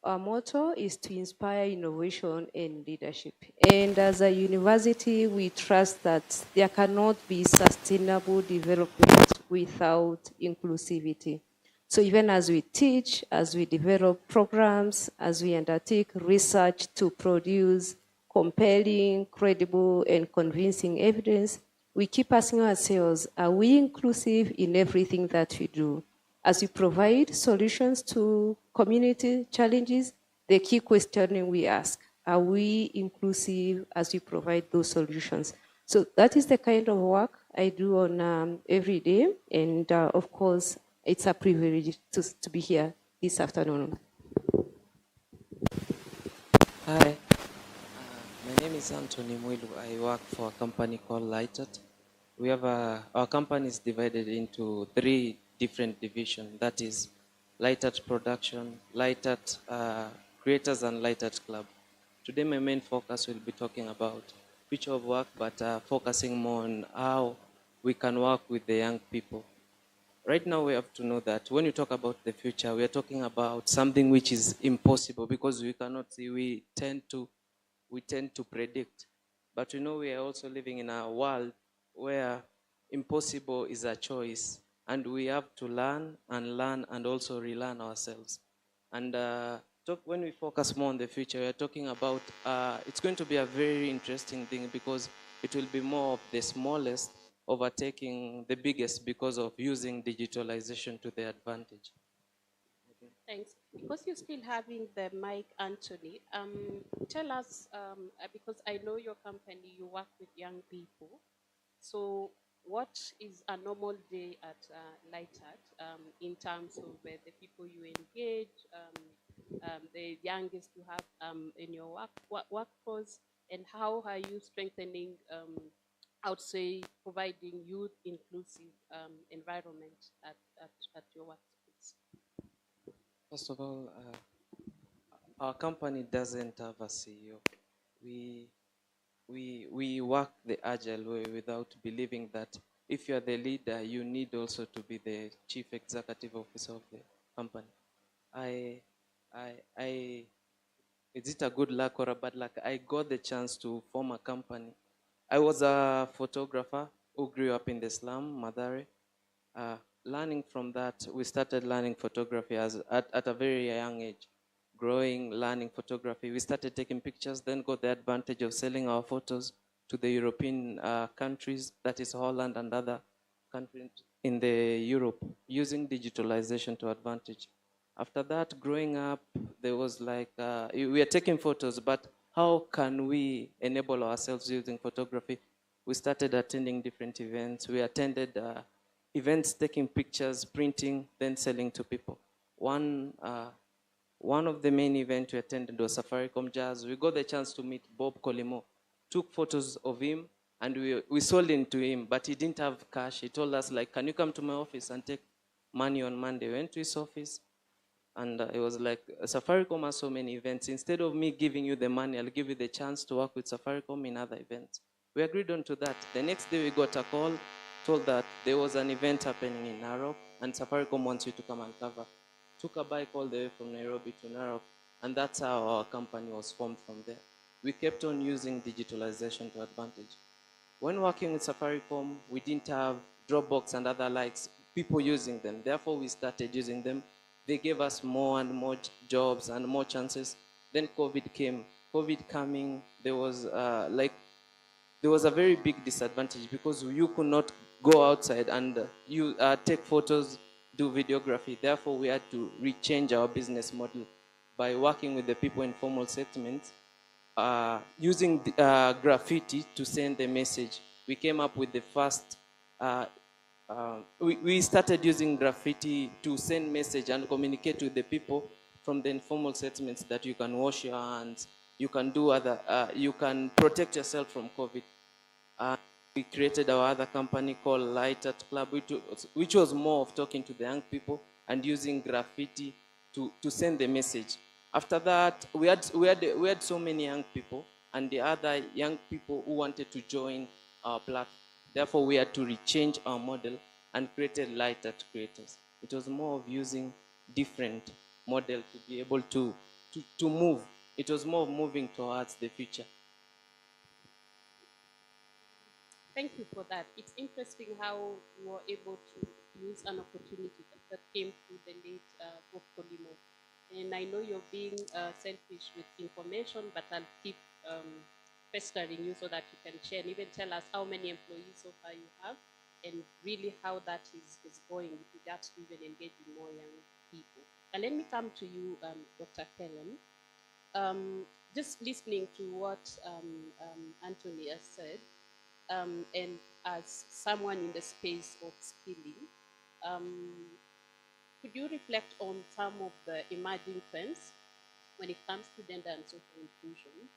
Our motto is to inspire innovation and leadership. And as a university, we trust that there cannot be sustainable development without inclusivity. So even as we teach, as we develop programs, as we undertake research to produce compelling, credible, and convincing evidence, we keep asking ourselves, are we inclusive in everything that we do? As we provide solutions to community challenges, the key question we ask, are we inclusive as we provide those solutions? So that is the kind of work I do on every day. And of course, it's a privilege to be here this afternoon. Hi, my name is Anthony Mwilu. I work for a company called Lightat. We have our company is divided into 3 different divisions. That is Lightat Production, Lightat Creators, and Lightat Club. Today, my main focus will be talking about future of work, but focusing more on how we can work with the young people. Right now, we have to know that when you talk about the future, we are talking about something which is impossible because we cannot see. We tend to predict, but we know we are also living in a world where impossible is a choice, and we have to learn and also relearn ourselves. And when we focus more on the future, we are talking about it's going to be a very interesting thing because it will be more of the smallest overtaking the biggest because of using digitalization to their advantage. Thanks. Because you're still having the mic, Anthony, tell us, because I know your company, you work with young people. So what is a normal day at Lightat in terms of the people you engage, the youngest you have in your workforce, and how are you strengthening, I would say, providing youth inclusive environment at your workplace? First of all, our company doesn't have a CEO. We work the agile way without believing that if you are the leader, you need also to be the chief executive officer of the company. Is it a good luck or a bad luck? I got the chance to form a company. I was a photographer who grew up in the slum, Mathare. Learning from that, we started learning photography at a very young age. Growing, learning photography, we started taking pictures, then got the advantage of selling our photos to the European countries, that is Holland and other countries in the Europe, using digitalization to advantage. After that, growing up, there was like, we are taking photos, but how can we enable ourselves using photography? We started attending different events. We attended events, taking pictures, printing, then selling to people. One One of the main events we attended was Safaricom Jazz. We got the chance to meet Bob Colimo, took photos of him, and we sold into him, but he didn't have cash. He told us, like, can you come to my office and take money on Monday? We went to his office, and it was like, Safaricom has so many events. Instead of me giving you the money, I'll give you the chance to work with Safaricom in other events. We agreed on to that. The next day we got a call, told that there was an event happening in Narok, and Safaricom wants you to come and cover. Took a bike all the way from Nairobi to Narok, and that's how our company was formed from there. We kept on using digitalization to advantage. When working with Safaricom, we didn't have Dropbox and other likes, people using them. Therefore, we started using them. They gave us more and more jobs and more chances. Then COVID came. COVID coming, there was a very big disadvantage because you could not go outside and take photos, do videography. Therefore, we had to rechange our business model by working with the people in formal settlements, using graffiti to send the message. We came up with the first, we started using graffiti to send message and communicate with the people from the informal settlements that you can wash your hands, you can do you can protect yourself from COVID. We created our other company called Light Art Club, which was more of talking to the young people and using graffiti to send the message. After that, we had so many young people, and the other young people who wanted to join our platform. Therefore, we had to rechange our model and created Light Art Creators. It was more of using different model to be able to move. It was more of moving towards the future. Thank you for that. It's interesting how you were able to use an opportunity that came through the late Bob Colimo. And I know you're being selfish with information, but I'll keep pestering you so that you can share and even tell us how many employees so far you have and really how that is going with regards to even engaging more young people. And let me come to you, Dr. Kellen. Just listening to what Anthony has said, and as someone in the space of skilling, could you reflect on some of the emerging trends when it comes to gender and social inclusion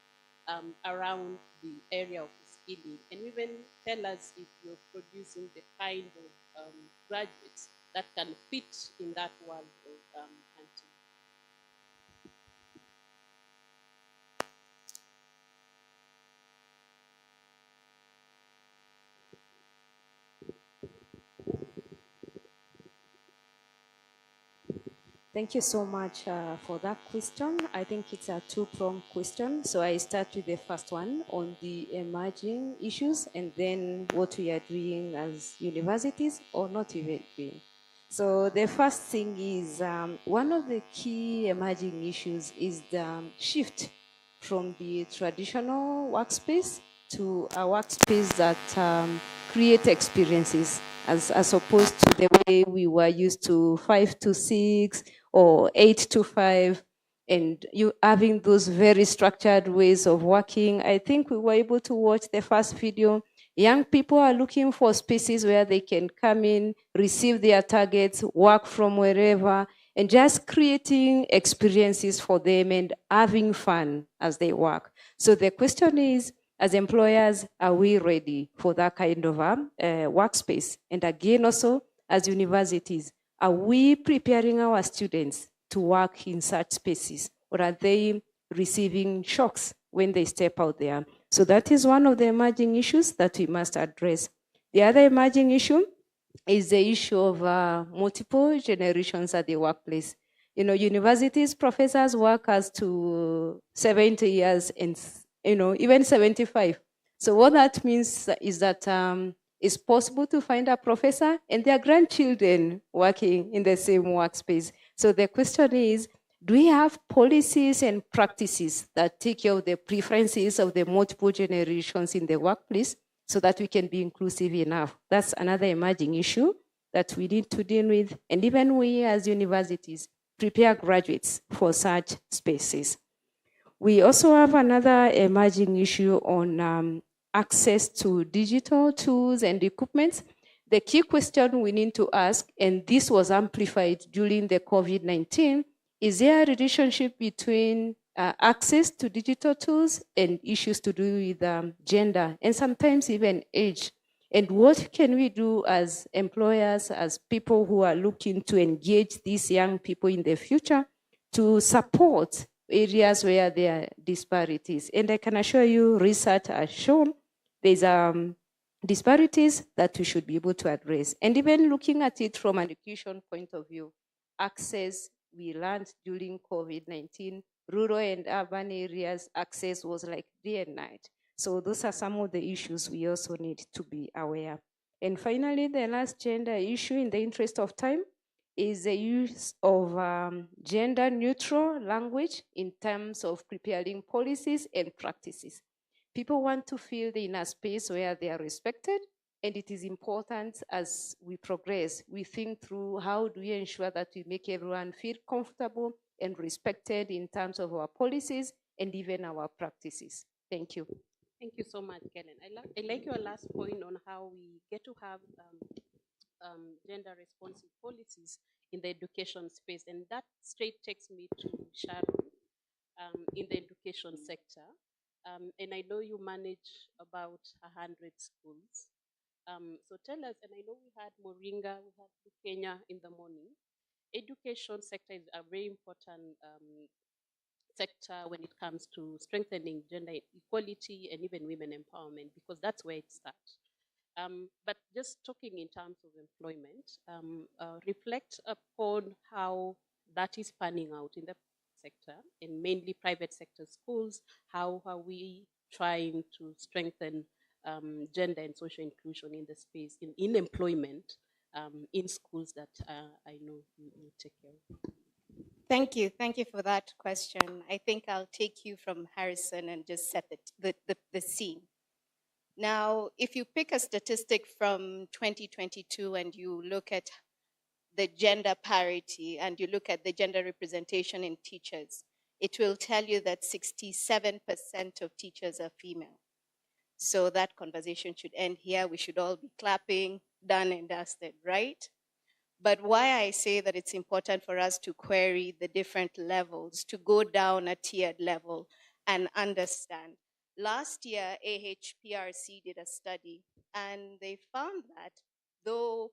around the area of skilling, and even tell us if you're producing the kind of graduates that can fit in that world of hunting? Thank you so much for that question. I think it's a two-pronged question. So I start with the first one on the emerging issues and then what we are doing as universities or not even doing. So the first thing is one of the key emerging issues is the shift from the traditional workspace to a workspace that create experiences as opposed to the way we were used to 5 to 6 or 8 to 5, and you having those very structured ways of working. I think we were able to watch the first video. Young people are looking for spaces where they can come in, receive their targets, work from wherever, and just creating experiences for them and having fun as they work. So the question is, as employers, are we ready for that kind of workspace? And again, also, as universities, are we preparing our students to work in such spaces, or are they receiving shocks when they step out there? So that is one of the emerging issues that we must address. The other emerging issue is the issue of multiple generations at the workplace. You know, universities, professors work as to 70 years and, you know, even 75. So what that means is that it's possible to find a professor and their grandchildren working in the same workspace. So the question is, do we have policies and practices that take care of the preferences of the multiple generations in the workplace so that we can be inclusive enough? That's another emerging issue that we need to deal with. And even we as universities prepare graduates for such spaces. We also have another emerging issue on access to digital tools and equipment. The key question we need to ask, and this was amplified during the COVID-19, Is there a relationship between access to digital tools and issues to do with gender and sometimes even age? And what can we do as employers, as people who are looking to engage these young people in the future to support areas where there are disparities? And I can assure you, research has shown there's disparities that we should be able to address. And even looking at it from an education point of view, access, we learned during COVID-19, rural and urban areas, access was like day and night. So those are some of the issues we also need to be aware. And finally, the last gender issue in the interest of time is the use of gender neutral language in terms of preparing policies and practices. People want to feel in a space where they are respected, and it is important as we progress, we think through how do we ensure that we make everyone feel comfortable and respected in terms of our policies and even our practices. Thank you. Thank you so much, Kellen. I like your last point on how we get to have gender responsive policies in the education space. And that straight takes me to Sharon in the education sector. And I know you manage about 100 schools. So tell us, and I know we had Moringa, we had Kenya in the morning. Education sector is a very important sector when it comes to strengthening gender equality and even women empowerment, because that's where it starts. But just talking in terms of employment, reflect upon how that is panning out in the sector, and mainly private sector schools. How are we trying to strengthen gender and social inclusion in the space, in employment, in schools that I know you take care of? Thank you. Thank you for that question. I think I'll take you from Harrison and just set the scene. Now, if you pick a statistic from 2022 and you look at the gender parity and you look at the gender representation in teachers, it will tell you that 67% of teachers are female. So that conversation should end here. We should all be clapping, done and dusted, right? But why I say that it's important for us to query the different levels, to go down a tiered level and understand. Last year, AHPRC did a study, and they found that though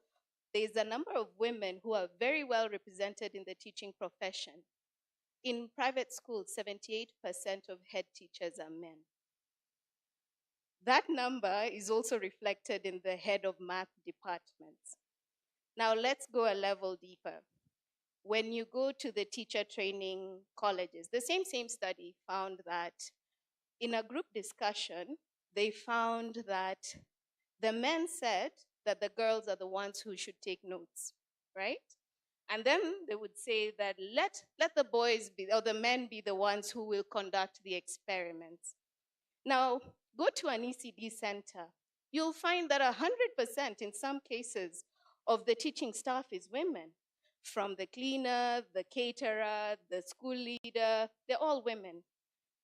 there's a number of women who are very well represented in the teaching profession, in private schools, 78% of head teachers are men. That number is also reflected in the head of math departments. Now let's go a level deeper. When you go to the teacher training colleges, the same study found that in a group discussion, they found that the men said that the girls are the ones who should take notes, right? And then they would say that let the boys be, or the men be the ones who will conduct the experiments. Now, go to an ECD center. You'll find that 100% in some cases of the teaching staff is women. From the cleaner, the caterer, the school leader, they're all women.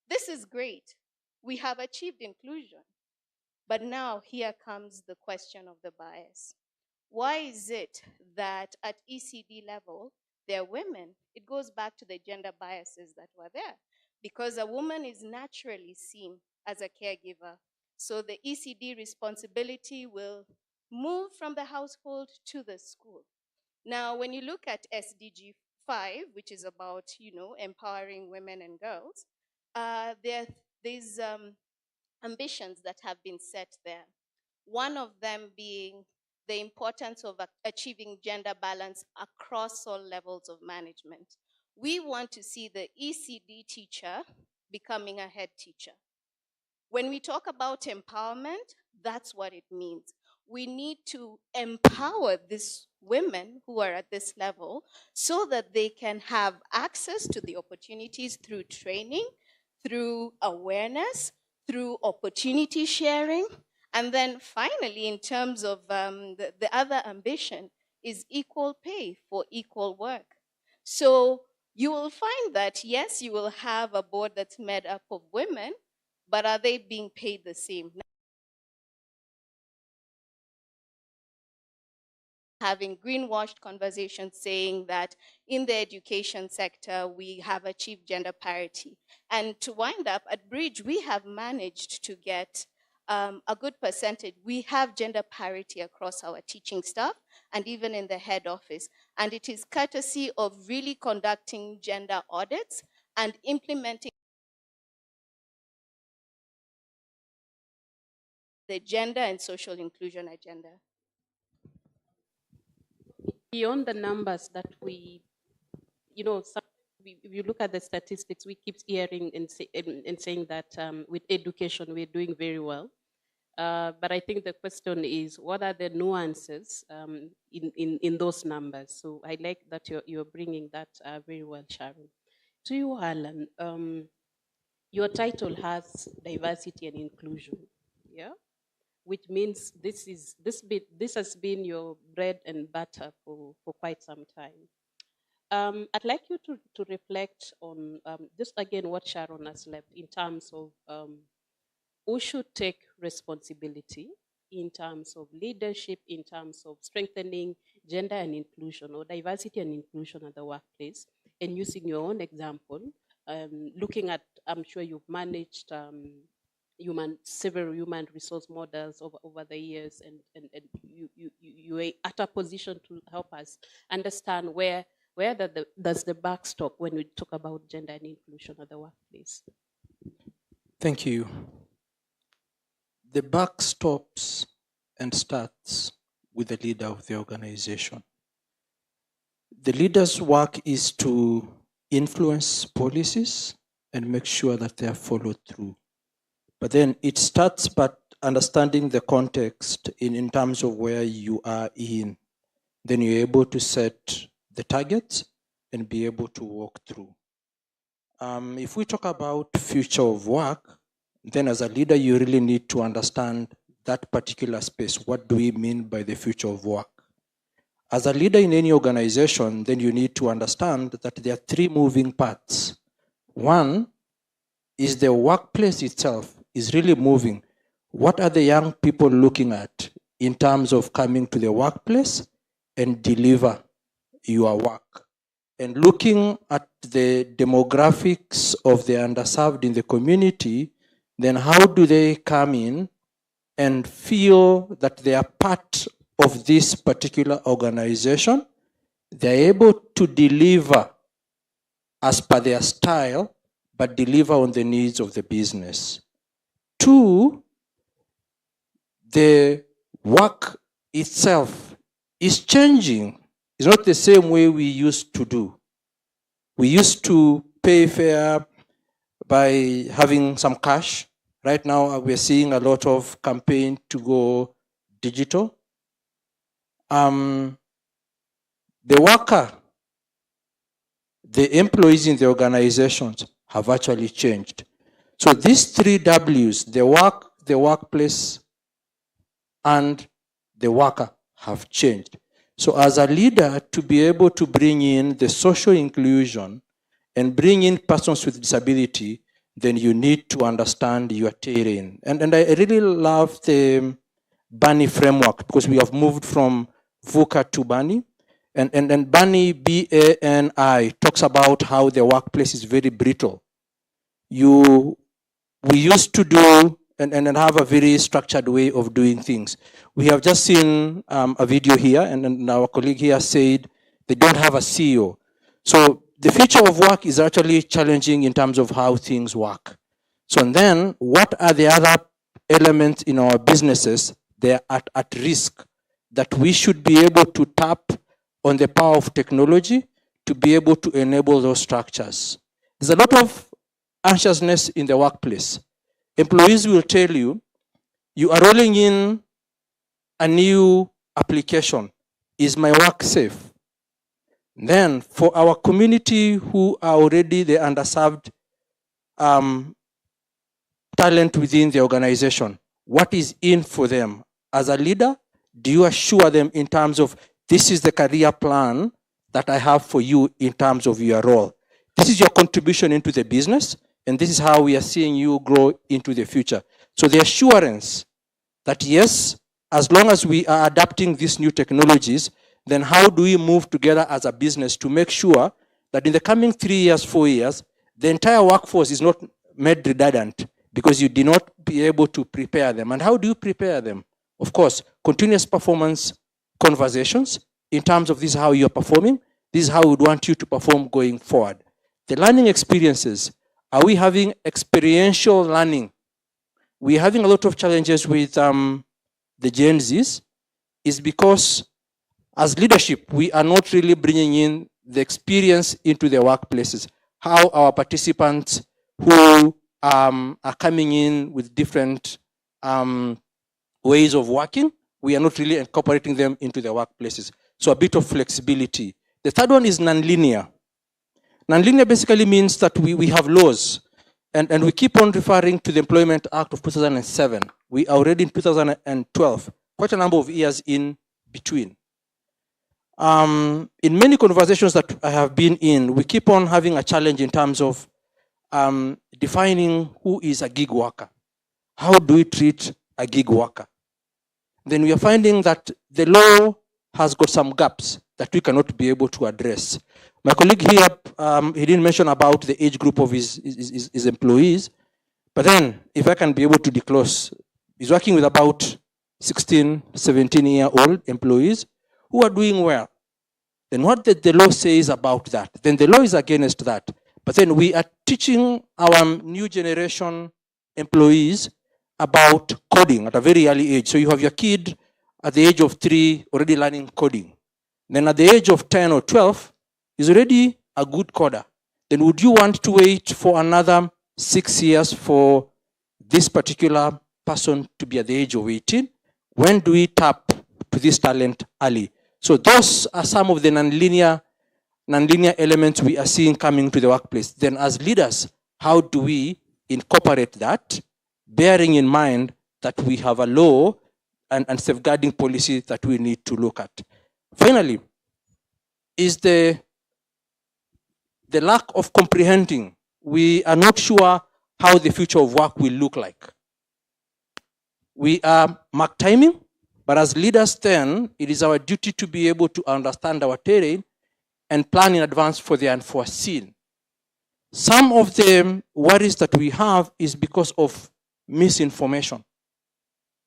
This is great. We have achieved inclusion. But now here comes the question of the bias. Why is it that at ECD level, there are women? It goes back to the gender biases that were there, because a woman is naturally seen as a caregiver. So the ECD responsibility will move from the household to the school. Now, when you look at SDG 5, which is about, empowering women and girls, there's ambitions that have been set there. One of them being the importance of achieving gender balance across all levels of management. We want to see the ECD teacher becoming a head teacher. When we talk about empowerment, that's what it means. We need to empower these women who are at this level so that they can have access to the opportunities through training, through awareness, through opportunity sharing. And then finally, in terms of the other ambition, is equal pay for equal work. So you will find that, yes, you will have a board that's made up of women, but are they being paid the same? having greenwashed conversations saying that in the education sector, we have achieved gender parity. And to wind up, at Bridge, we have managed to get a good percentage. We have gender parity across our teaching staff and even in the head office. And it is courtesy of really conducting gender audits and implementing the gender and social inclusion agenda. Beyond the numbers that we, if you look at the statistics, we keep hearing and saying that with education, we're doing very well. But I think the question is, what are the nuances in those numbers? So I like that you're bringing that very well, Sharon. To you, Alan, your title has diversity and inclusion, yeah? Which means this has been your bread and butter for quite some time. I'd like you to reflect on just again what Sharon has left in terms of who should take responsibility in terms of leadership, in terms of strengthening gender and inclusion or diversity and inclusion at the workplace, and using your own example, looking at, I'm sure you've managed several human resource models over the years, and you are at a position to help us understand where does the buck stop when we talk about gender and inclusion at the workplace. Thank you. The buck stops and starts with the leader of the organization. The leader's work is to influence policies and make sure that they are followed through. But then it starts by understanding the context in terms of where you are in. Then you're able to set the targets and be able to walk through. If we talk about future of work, then as a leader, you really need to understand that particular space. What do we mean by the future of work? As a leader in any organization, then you need to understand that there are three moving parts. One is the workplace itself is really moving. What are the young people looking at in terms of coming to the workplace and deliver your work? And looking at the demographics of the underserved in the community, then how do they come in and feel that they are part of this particular organization? They're able to deliver as per their style, but deliver on the needs of the business. Two, the work itself is changing. It's not the same way we used to do. We used to pay fare by having some cash. Right now, we're seeing a lot of campaign to go digital. The worker, the employees in the organizations have actually changed. So these three W's, the work, the workplace, and the worker have changed. So as a leader, to be able to bring in the social inclusion and bring in persons with disability, then you need to understand your terrain. And I really love the BANI framework because we have moved from VUCA to BANI. And BANI, B-A-N-I, talks about how the workplace is very brittle. We used to do and have a very structured way of doing things. We have just seen a video here, and our colleague here said they don't have a CEO. So the future of work is actually challenging in terms of how things work. So then, what are the other elements in our businesses that are at risk that we should be able to tap on the power of technology to be able to enable those structures? There's a lot of anxiousness in the workplace. Employees will tell you, you are rolling in a new application. Is my work safe? Then for our community who are already the underserved talent within the organization, what is in for them? As a leader, do you assure them in terms of this is the career plan that I have for you in terms of your role? This is your contribution into the business, and this is how we are seeing you grow into the future. So the assurance that yes, as long as we are adapting these new technologies, then how do we move together as a business to make sure that in the coming 3 years, 4 years, the entire workforce is not made redundant because you did not be able to prepare them? And how do you prepare them? Of course, continuous performance conversations in terms of this is how you're performing, this is how we would want you to perform going forward. The learning experiences, are we having experiential learning? We're having a lot of challenges with the Gen Zs, is because as leadership, we are not really bringing in the experience into the workplaces. How our participants who are coming in with different ways of working, we are not really incorporating them into the workplaces. So a bit of flexibility. The third one is nonlinear. Nonlinear basically means that we have laws, and we keep on referring to the Employment Act of 2007. We are already in 2012, quite a number of years in between. In many conversations that I have been in, we keep on having a challenge in terms of defining who is a gig worker. How do we treat a gig worker? Then we are finding that the law has got some gaps that we cannot be able to address. My colleague here, he didn't mention about the age group of his employees, but then if I can be able to disclose, he's working with about 16, 17-year-old employees who are doing well. Then what the law says about that? Then the law is against that. But then we are teaching our new generation employees about coding at a very early age. So you have your kid at the age of 3 already learning coding. Then at the age of 10 or 12, he's already a good coder. Then would you want to wait for another 6 years for this particular person to be at the age of 18? When do we tap to this talent early? So those are some of the nonlinear elements we are seeing coming to the workplace. Then as leaders, how do we incorporate that, bearing in mind that we have a law and safeguarding policy that we need to look at? Finally, is the lack of comprehending. We are not sure how the future of work will look like. We are mark timing, but as leaders then, it is our duty to be able to understand our terrain and plan in advance for the unforeseen. Some of the worries that we have is because of misinformation.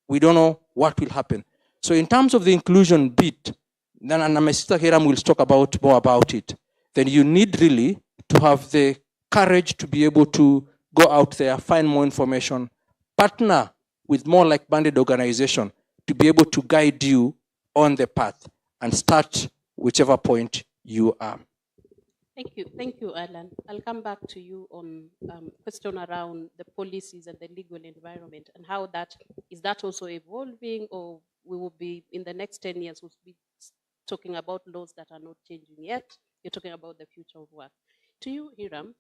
We don't know what will happen. So in terms of the inclusion bit, then and my sister Hiram will talk about more about it, then you need really to have the courage to be able to go out there, find more information, partner with more like-minded organization to be able to guide you on the path and start whichever point you are. Thank you, Alan. I'll come back to you on question around the policies and the legal environment and how is that also evolving, or we will be in the next 10 years we'll be talking about laws that are not changing yet. You're talking about the future of work. To you, Hiram,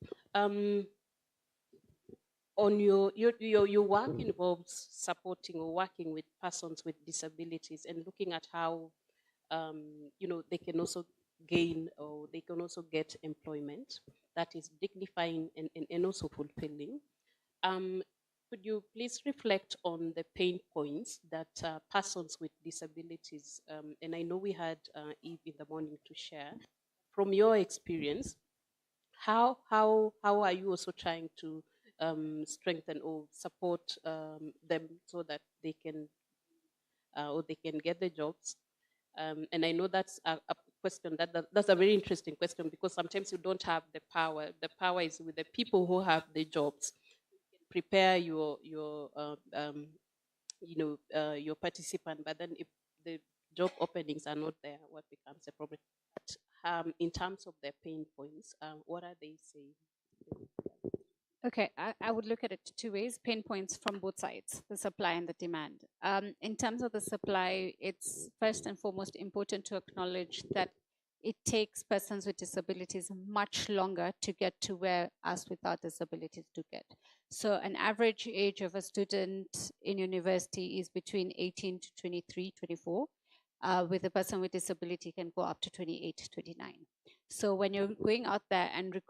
on your work involves supporting or working with persons with disabilities and looking at how they can also gain or they can also get employment that is dignifying and also fulfilling. Could you please reflect on the pain points that persons with disabilities, and I know we had Eve in the morning to share, from your experience, how are you also trying to strengthen or support them so that they can get the jobs? And I know that's a question that's a very interesting question, because sometimes you don't have the power. The power is with the people who have the jobs. Prepare your participant, but then if the job openings are not there, what becomes a problem? But, in terms of their pain points, what are they saying? Okay, I would look at it two ways, pain points from both sides, the supply and the demand. In terms of the supply, it's first and foremost important to acknowledge that it takes persons with disabilities much longer to get to where us without disabilities do get. So an average age of a student in university is between 18 to 23, 24. With a person with disability can go up to 28, 29. So when you're going out there and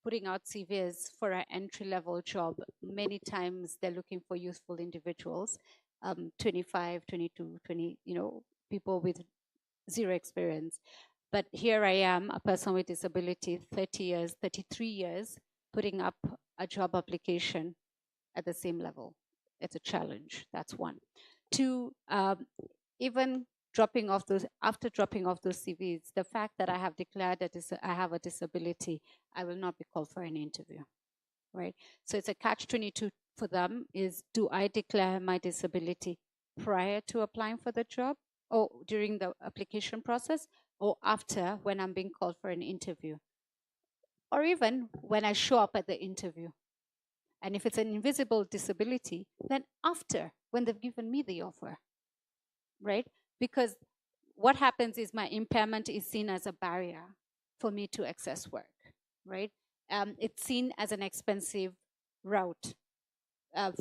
putting out CVs for an entry-level job, many times they're looking for youthful individuals, 25, 22, 20, people with zero experience. But here I am, a person with disability, 30 years, 33 years, putting up a job application at the same level. It's a challenge. That's one. Two, even dropping off those, after dropping off those CVs, the fact that I have declared that I have a disability, I will not be called for an interview, right? So it's a catch-22 for them is, do I declare my disability prior to applying for the job or during the application process or after when I'm being called for an interview? Or even when I show up at the interview. And if it's an invisible disability, then after, when they've given me the offer, right? Because what happens is my impairment is seen as a barrier for me to access work, right? It's seen as an expensive route.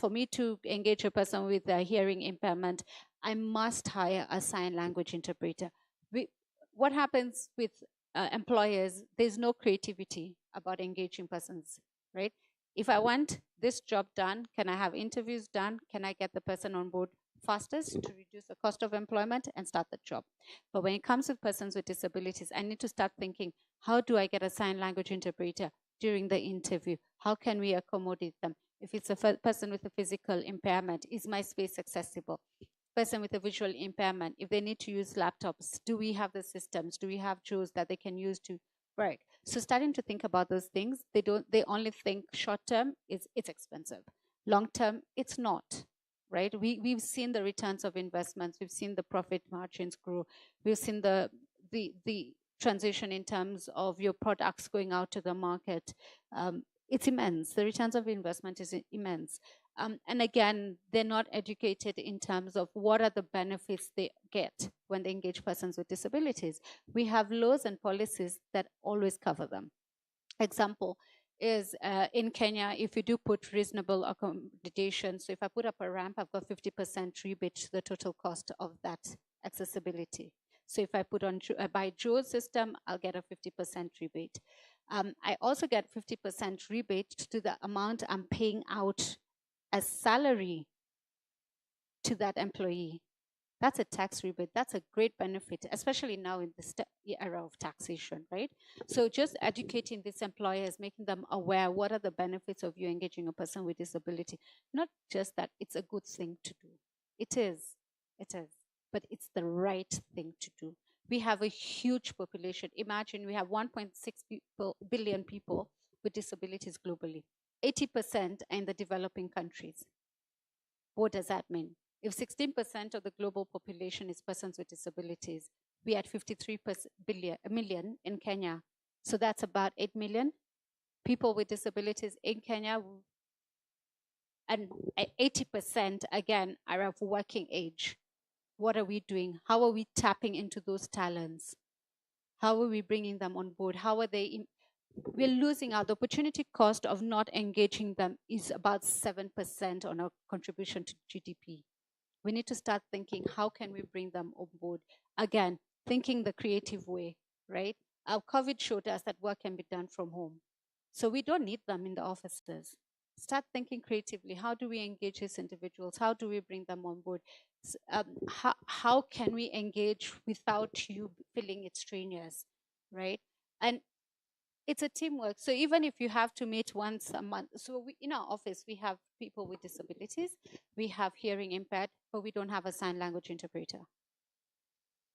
For me to engage a person with a hearing impairment, I must hire a sign language interpreter. What happens with employers, there's no creativity about engaging persons, right? If I want this job done, can I have interviews done? Can I get the person on board fastest to reduce the cost of employment and start the job? But when it comes to persons with disabilities, I need to start thinking, how do I get a sign language interpreter during the interview? How can we accommodate them? If it's a person with a physical impairment, is my space accessible? Person with a visual impairment, if they need to use laptops, do we have the systems? Do we have tools that they can use to work? So starting to think about those things, they only think short term is it's expensive. Long term, it's not, right? We've seen the returns of investments, we've seen the profit margins grow, we've seen the transition in terms of your products going out to the market. It's immense. The returns of investment is immense. And again, they're not educated in terms of what are the benefits they get when they engage persons with disabilities. We have laws and policies that always cover them. Example is in Kenya, if you do put reasonable accommodation, so if I put up a ramp, I've got 50% rebate to the total cost of that accessibility. So if I put on by Joe's system, I'll get a 50% rebate. I also get 50% rebate to the amount I'm paying out as salary to that employee. That's a tax rebate. That's a great benefit, especially now in the era of taxation, right? So just educating these employers, making them aware what are the benefits of you engaging a person with disability. Not just that it's a good thing to do. It is, but it's the right thing to do. We have a huge population. Imagine we have 1.6 billion people with disabilities globally. 80% are in the developing countries. What does that mean? If 16% of the global population is persons with disabilities, we had 53 million in Kenya. So that's about 8 million people with disabilities in Kenya. And 80% again are of working age. What are we doing? How are we tapping into those talents? How are we bringing them on board? How are they? We're losing out. The opportunity cost of not engaging them is about 7% on our contribution to GDP. We need to start thinking, how can we bring them on board? Again, thinking the creative way, right? Our COVID showed us that work can be done from home. So we don't need them in the offices. Start thinking creatively. How do we engage these individuals? How do we bring them on board? How can we engage without you feeling it's strenuous, right? And it's a teamwork. So even if you have to meet once a month, so in our office, we have people with disabilities, we have hearing impaired, but we don't have a sign language interpreter.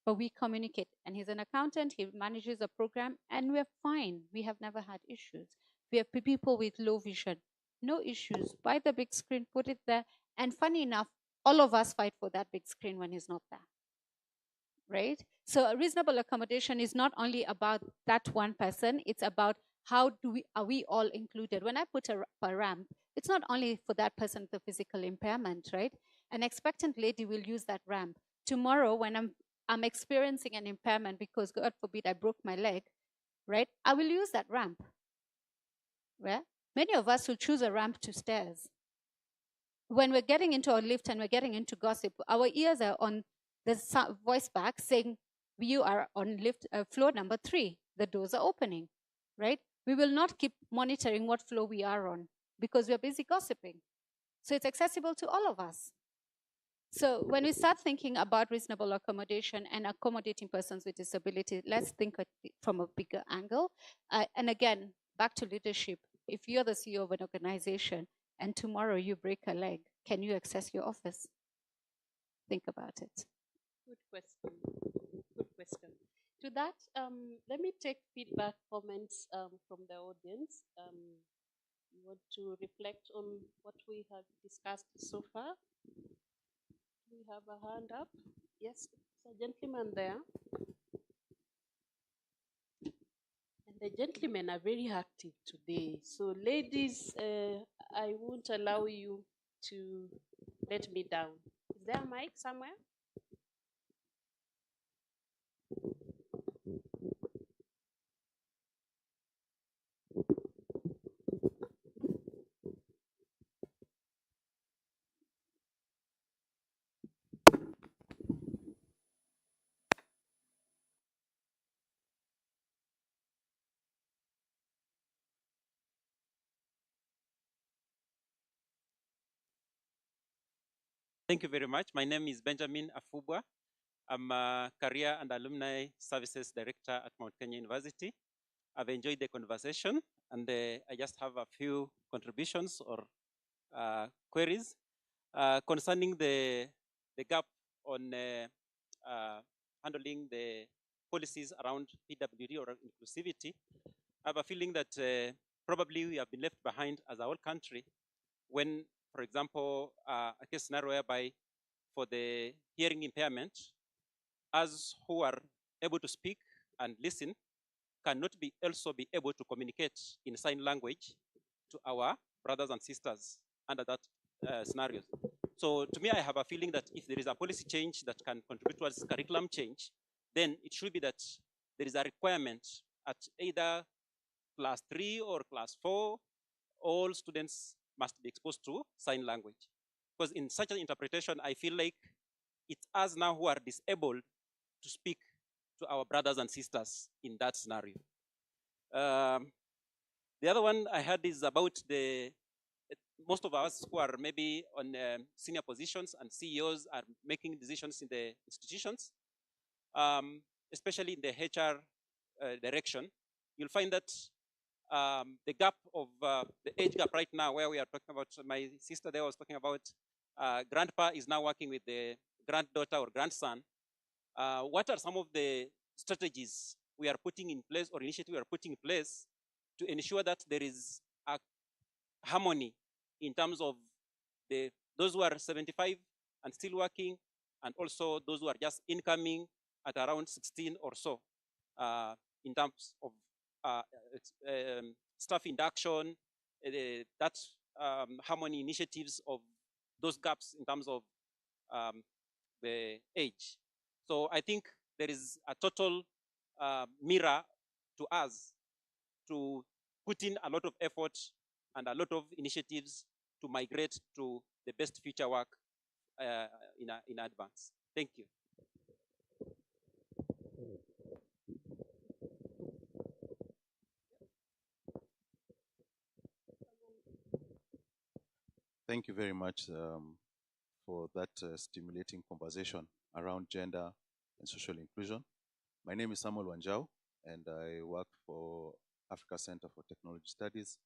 But we communicate, and he's an accountant, he manages a program, and we're fine. We have never had issues. We have people with low vision, no issues. Buy the big screen, put it there. And funny enough, all of us fight for that big screen when he's not there, right? So a reasonable accommodation is not only about that one person, it's about how are we all included? When I put a ramp, it's not only for that person with a physical impairment, right? An expectant lady will use that ramp. Tomorrow, when I'm experiencing an impairment because, God forbid, I broke my leg, right? I will use that ramp. Right? Many of us will choose a ramp to stairs. When we're getting into a lift and we're getting into gossip, our ears are on the voice back saying, you are on lift floor number 3. The doors are opening, right? We will not keep monitoring what floor we are on because we're busy gossiping. So it's accessible to all of us. So when we start thinking about reasonable accommodation and accommodating persons with disability, let's think from a bigger angle. And again, back to leadership. If you're the CEO of an organization and tomorrow you break a leg, can you access your office? Think about it. Good question. Good question. To that, let me take feedback comments from the audience. You want to reflect on what we have discussed so far? We have a hand up. Yes, there's a gentleman there. And the gentlemen are very active today. So, ladies, I won't allow you to let me down. Is there a mic somewhere? Thank you very much. My name is Benjamin Afubwa. I'm a Career and Alumni Services Director at Mount Kenya University. I've enjoyed the conversation, and I just have a few contributions or queries concerning the gap on handling the policies around PWD or inclusivity. I have a feeling that probably we have been left behind as a whole country when, for example, a case scenario whereby for the hearing impairment, us who are able to speak and listen cannot be also be able to communicate in sign language to our brothers and sisters under that scenarios. So to me, I have a feeling that if there is a policy change that can contribute towards curriculum change, then it should be that there is a requirement at either class 3 or class 4, all students must be exposed to sign language. Because in such an interpretation, I feel like it's us now who are disabled to speak to our brothers and sisters in that scenario. The other one I had is about most of us who are maybe on senior positions and CEOs are making decisions in the institutions, especially in the HR direction. You'll find that the gap of the age gap right now, where we are talking about, my sister there was talking about grandpa is now working with the granddaughter or grandson. What are some of the strategies we are putting in place or initiatives we are putting in place to ensure that there is a harmony in terms of those who are 75 and still working, and also those who are just incoming at around 16 or so, in terms of staff induction, that harmony initiatives of those gaps in terms of the age. So I think there is a total mirror to us to put in a lot of effort and a lot of initiatives to migrate to the best future work in advance. Thank you. Thank you very much for that stimulating conversation around gender and social inclusion. My name is Samuel Wanjau, and I work for Africa Center for Technology Studies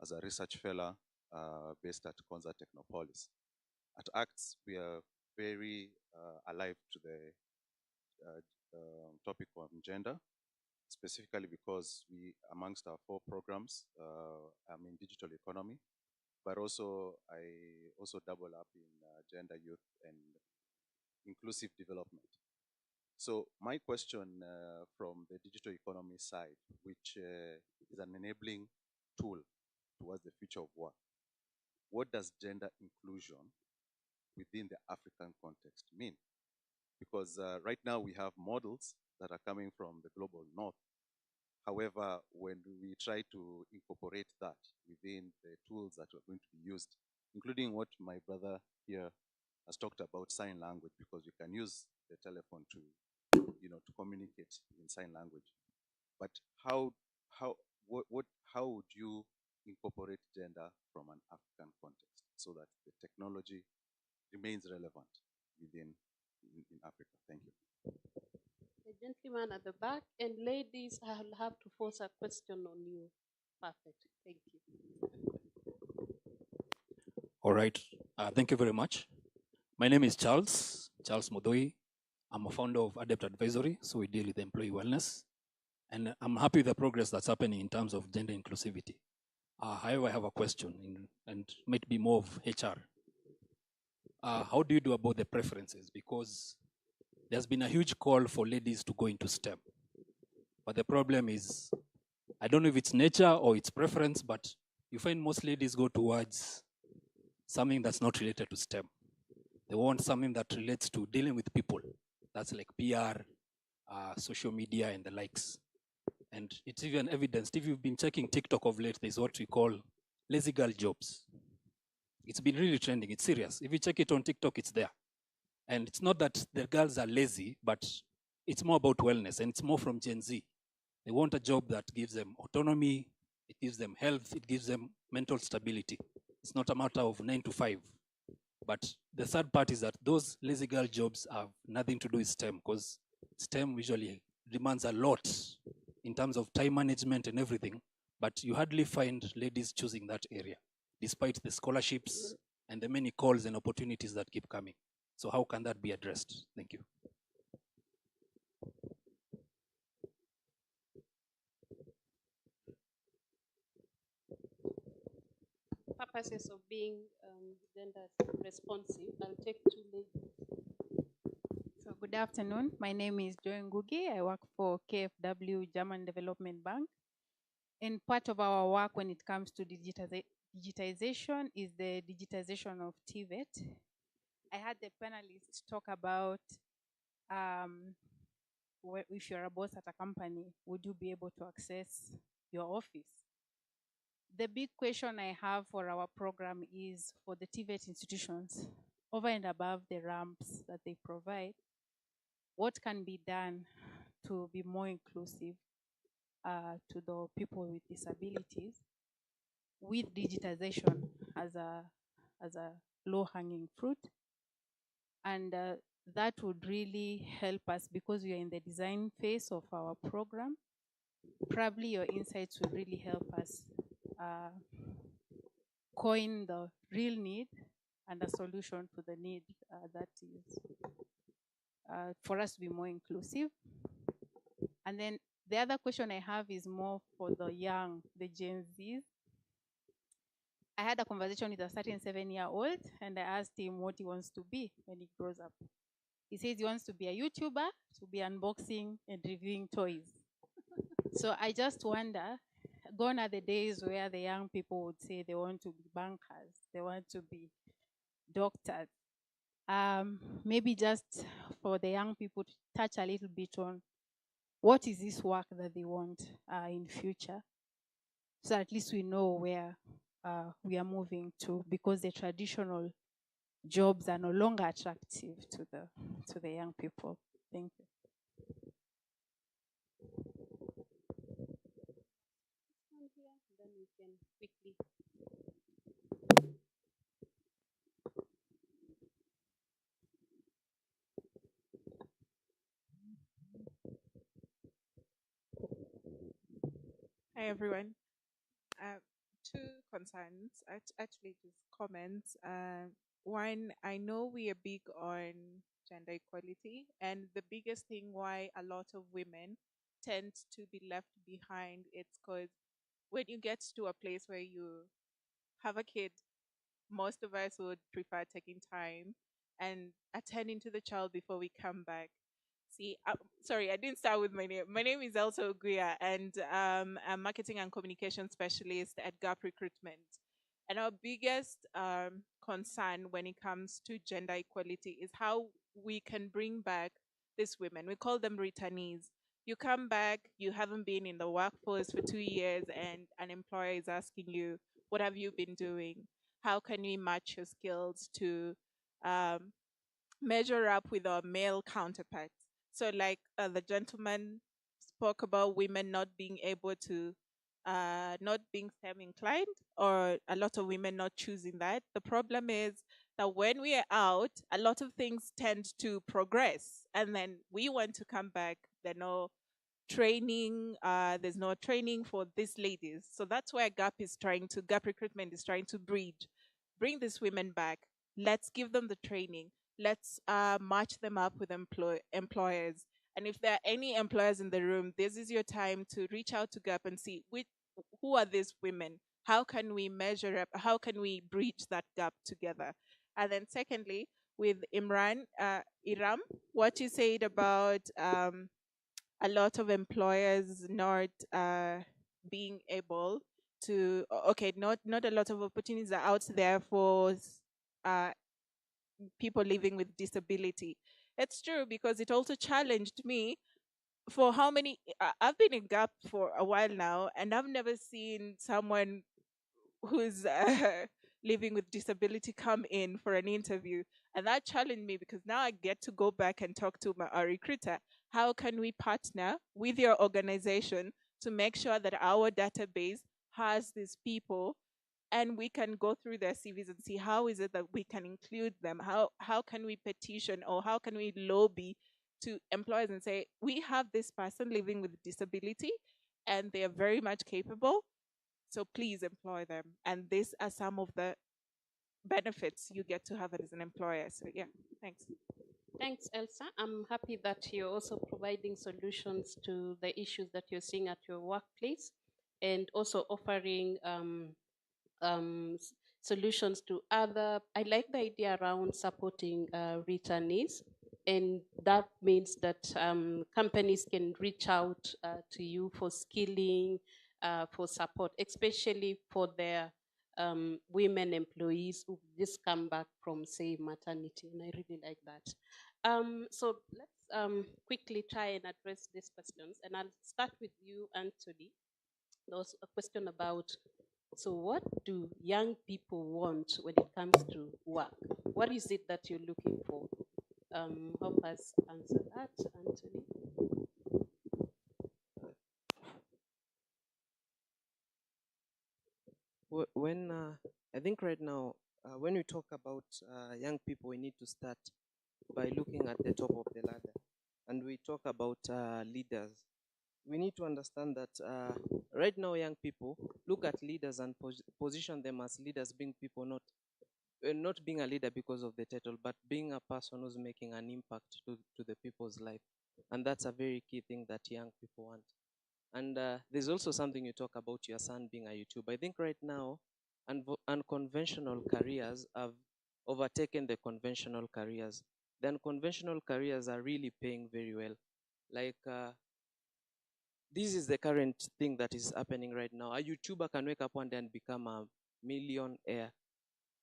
as a research fellow based at Konza Technopolis. At ACTS, we are very alive to the topic on gender, specifically because we, amongst our 4 programs, I'm in digital economy, but also I also double up in gender, youth, and inclusive development. So my question from the digital economy side, which is an enabling tool towards the future of work, what does gender inclusion within the African context mean? Because right now we have models that are coming from the global north. However, when we try to incorporate that within the tools that are going to be used, including what my brother here has talked about, sign language, because you can use the telephone to, to communicate in sign language. But how would you incorporate gender from an African context so that the technology remains relevant within in Africa. Thank you. The gentleman at the back, and ladies, I'll have to force a question on you. Perfect. Thank you. All right. Thank you very much. My name is Charles Modoi. I'm a founder of Adept Advisory, so we deal with employee wellness. And I'm happy with the progress that's happening in terms of gender inclusivity. However, I have a question, and might be more of HR. How do you do about the preferences? Because there's been a huge call for ladies to go into STEM. But the problem is, I don't know if it's nature or it's preference, but you find most ladies go towards something that's not related to STEM. They want something that relates to dealing with people. That's like PR, social media, and the likes. And it's even evidenced. If you've been checking TikTok of late, there's what we call lazy girl jobs. It's been really trending. It's serious. If you check it on TikTok, it's there. And it's not that the girls are lazy, but it's more about wellness, and it's more from Gen Z. They want a job that gives them autonomy, it gives them health, it gives them mental stability. It's not a matter of 9 to 5. But the third part is that those lazy girl jobs have nothing to do with STEM, because STEM usually demands a lot in terms of time management and everything, but you hardly find ladies choosing that area, despite the scholarships and the many calls and opportunities that keep coming. So how can that be addressed? Thank you. Purposes of being gender responsive, I'll take two ladies. So good afternoon. My name is Joy Ngugi. I work for KfW German Development Bank. And part of our work when it comes to digitization is the digitization of TVET. I had the panelists talk about if you're a boss at a company, would you be able to access your office? The big question I have for our program is for the TVET institutions, over and above the ramps that they provide, what can be done to be more inclusive to the people with disabilities, with digitization as a low-hanging fruit? And that would really help us because we are in the design phase of our program. Probably your insights will really help us coin the real need and a solution to the need that is for us to be more inclusive. And then the other question I have is more for the young, the Gen Zs. I had a conversation with a certain 7-year-old and I asked him what he wants to be when he grows up. He says he wants to be a YouTuber, to be unboxing and reviewing toys. So I just wonder, gone are the days where the young people would say they want to be bankers, they want to be doctors. Maybe just for the young people to touch a little bit on what is this work that they want in future, so at least we know where we are moving to, because the traditional jobs are no longer attractive to the young people. Thank you. Then we can quickly. Hi, everyone. Two concerns, actually just comments. One, I know we are big on gender equality, and the biggest thing why a lot of women tend to be left behind, it's because when you get to a place where you have a kid, most of us would prefer taking time and attending to the child before we come back. See, sorry, I didn't start with my name. My name is Elsa Oguya, and I'm a marketing and communication specialist at Gap Recruitment. And our biggest concern when it comes to gender equality is how we can bring back these women. We call them returnees. You come back, you haven't been in the workforce for 2 years, and an employer is asking you, what have you been doing? How can we match your skills to measure up with our male counterparts? So, like the gentleman spoke about women not being able to, not being STEM inclined, or a lot of women not choosing that. The problem is that when we are out, a lot of things tend to progress, and then we want to come back. There's no training for these ladies. So that's where Gap Recruitment is trying to bring these women back. Let's give them the training. Let's match them up with employers. And if there are any employers in the room, this is your time to reach out to Gap and see who are these women? How can we measure up? How can we bridge that gap together? And then secondly, with Iram, what you said about a lot of employers not being able to, not a lot of opportunities are out there for uh, people living with disability. It's true, because it also challenged me for how many, I've been in Gap for a while now, and I've never seen someone who's living with disability come in for an interview. And that challenged me, because now I get to go back and talk to our recruiter. How can we partner with your organization to make sure that our database has these people, and we can go through their CVs and see how is it that we can include them? How can we petition, or how can we lobby to employers and say, we have this person living with disability and they are very much capable, so please employ them. And these are some of the benefits you get to have it as an employer. So yeah, thanks. Thanks, Elsa. I'm happy that you're also providing solutions to the issues that you're seeing at your workplace, and also offering solutions to other. I like the idea around supporting returnees, and that means that companies can reach out to you for skilling, for support, especially for their women employees who just come back from, say, maternity, and I really like that. So let's quickly try and address these questions, and I'll start with you, Anthony. There was a question about, so what do young people want when it comes to work? What is it that you're looking for? Help us answer that, Anthony. When I think right now, when we talk about young people, we need to start by looking at the top of the ladder, and we talk about leaders. We need to understand that right now, young people look at leaders and position them as leaders, being people not being a leader because of the title, but being a person who's making an impact to the people's life, and that's a very key thing that young people want. And there's also something you talk about your son being a YouTuber. I think right now, unconventional careers have overtaken the conventional careers. The unconventional careers are really paying very well. Like, this is the current thing that is happening right now. A YouTuber can wake up one day and become a millionaire,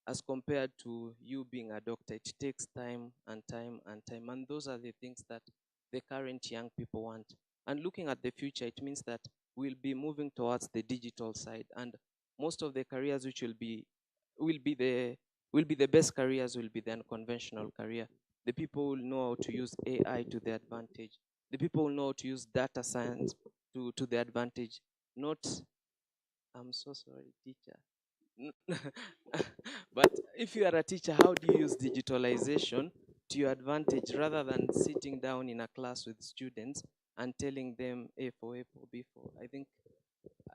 as compared to you being a doctor. It takes time and time and time. And those are the things that the current young people want. And looking at the future, it means that we'll be moving towards the digital side. And most of the careers which will be the best careers will be the unconventional career. The people will know how to use AI to their advantage. The people will know how to use data science to their advantage. Not, I'm so sorry, teacher. But if you are a teacher, how do you use digitalization to your advantage, rather than sitting down in a class with students and telling them A for apple, B for? I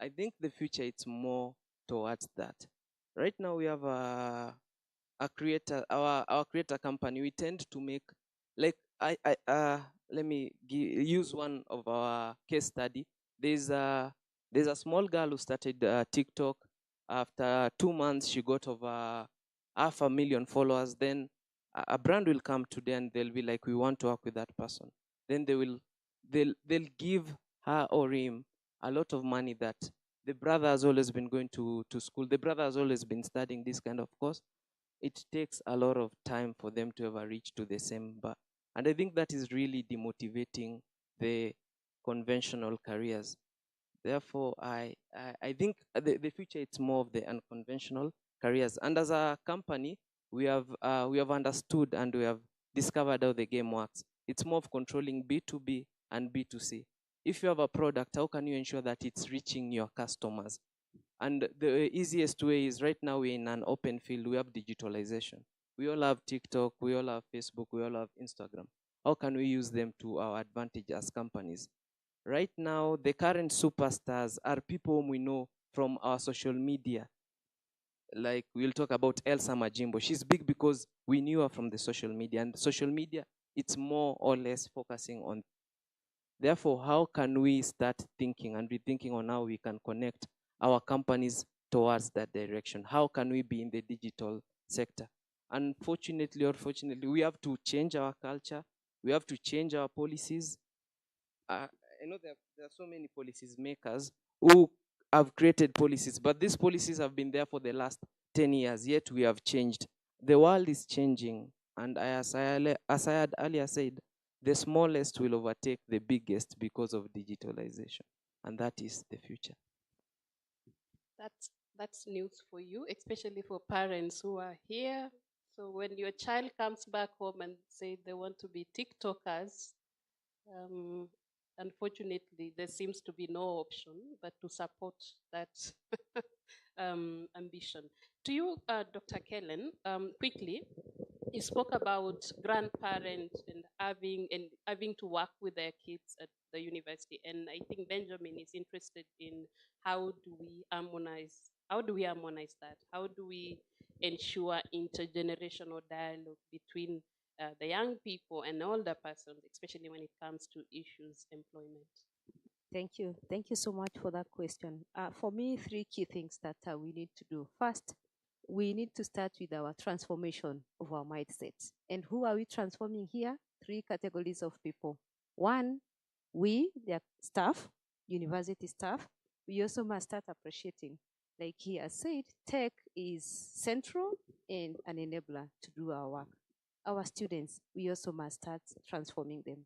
think the future, it's more towards that. Right now we have a creator, our creator company. We tend to make, like, let me use one of our case study. There's a small girl who started TikTok. After 2 months, she got over 500,000 followers. Then a brand will come today and they'll be like, we want to work with that person. Then they'll give her or him a lot of money. That the brother has always been going to school. The brother has always been studying this kind of course. It takes a lot of time for them to ever reach to the same bar. And I think that is really demotivating the conventional careers. Therefore, I think the future, it's more of the unconventional careers. And as a company, we have understood and we have discovered how the game works. It's more of controlling B2B and B2C. If you have a product, how can you ensure that it's reaching your customers? And the easiest way is, right now we're in an open field. We have digitalization. We all have TikTok, we all have Facebook, we all have Instagram. How can we use them to our advantage as companies? Right now, the current superstars are people whom we know from our social media. Like we'll talk about Elsa Majimbo. She's big because we knew her from the social media, and social media, it's more or less focusing on. Therefore, how can we start thinking and rethinking on how we can connect our companies towards that direction? How can we be in the digital sector? Unfortunately or fortunately, we have to change our culture. We have to change our policies. I know there are so many policies makers who have created policies, but these policies have been there for the last 10 years, yet we have changed. The world is changing, and as I had earlier said, the smallest will overtake the biggest because of digitalization, and that is the future. That's news for you, especially for parents who are here. So when your child comes back home and say they want to be TikTokers, unfortunately, there seems to be no option but to support that ambition. To you, Dr. Kellen, quickly, you spoke about grandparents and having to work with their kids at the university, and I think Benjamin is interested in how do we harmonize that? How do we ensure intergenerational dialogue between the young people and older persons, especially when it comes to issues employment? Thank you. Thank you so much for that question. For me, three key things that we need to do. First, we need to start with our transformation of our mindset. And who are we transforming here? Three categories of people. One, we, the staff, university staff. We also must start appreciating. Like he has said, tech is central and an enabler to do our work. Our students, we also must start transforming them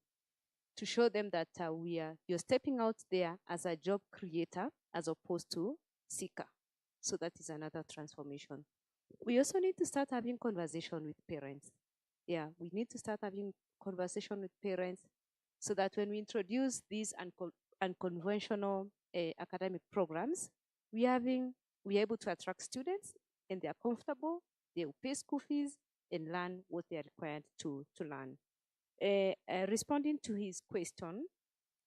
to show them that you're stepping out there as a job creator as opposed to seeker. So that is another transformation. We also need to start having conversation with parents. Yeah, we need to start having conversation with parents so that when we introduce these unconventional academic programs, we're able to attract students and they're comfortable, they will pay school fees and learn what they're required to learn. Responding to his question,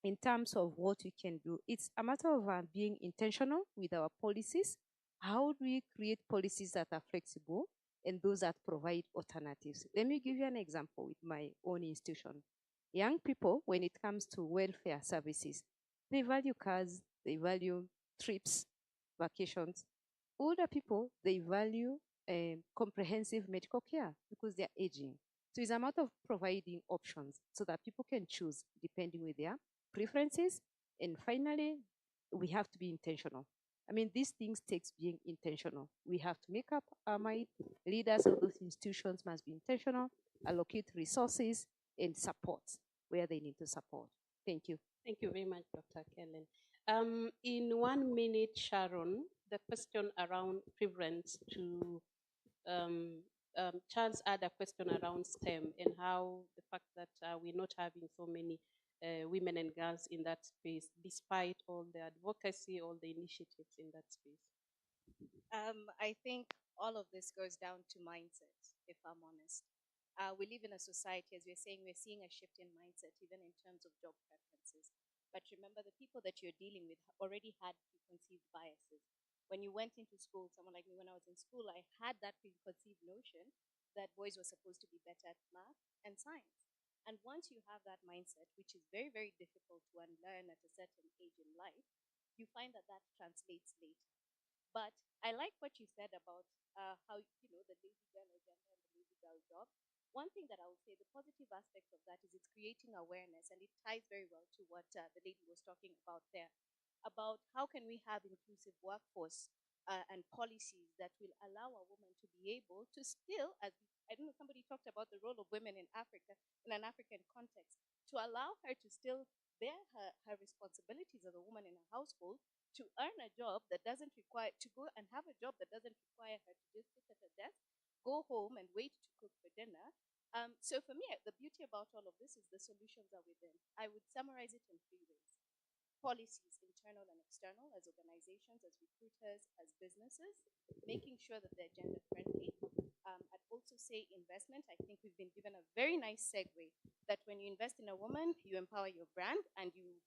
in terms of what we can do, it's a matter of being intentional with our policies. How do we create policies that are flexible and those that provide alternatives? Let me give you an example with my own institution. Young people, when it comes to welfare services, they value cars, they value trips, vacations. Older people, they value comprehensive medical care because they're aging. So it's a matter of providing options so that people can choose depending with their preferences. And finally, we have to be intentional. I mean, these things takes being intentional. We have to make up our mind. Leaders of those institutions must be intentional, allocate resources and support where they need to support. Thank you. Thank you very much, Dr. Kellen. In 1 minute, Sharon, the question around preference to Charles had a question around STEM and how the fact that we're not having so many women and girls in that space, despite all the advocacy, all the initiatives in that space. I think all of this goes down to mindset, if I'm honest. We live in a society, as we're saying, we're seeing a shift in mindset, even in terms of job preferences. But remember, the people that you're dealing with already had preconceived biases. When you went into school, someone like me, when I was in school, I had that preconceived notion that boys were supposed to be better at math and science. And once you have that mindset, which is very, very difficult to unlearn at a certain age in life, you find that that translates later. But I like what you said about how, the lazy girl agenda and the lazy girl job. One thing that I would say, the positive aspect of that is it's creating awareness, and it ties very well to what the lady was talking about there, about how can we have inclusive workforce and policies that will allow a woman to be able to still, as I don't know, somebody talked about the role of women in Africa, in an African context, to allow her to still bear her responsibilities as a woman in a household, to earn a job that doesn't require, to go and have a job that doesn't require her to just sit at her desk, go home and wait to cook for dinner. So for me, the beauty about all of this is the solutions are within. I would summarize it in 3 ways. Policies, internal and external, as organizations, as recruiters, as businesses, making sure that they're gender friendly. I'd also say investment. I think we've been given a very nice segue that when you invest in a woman, you empower your brand and you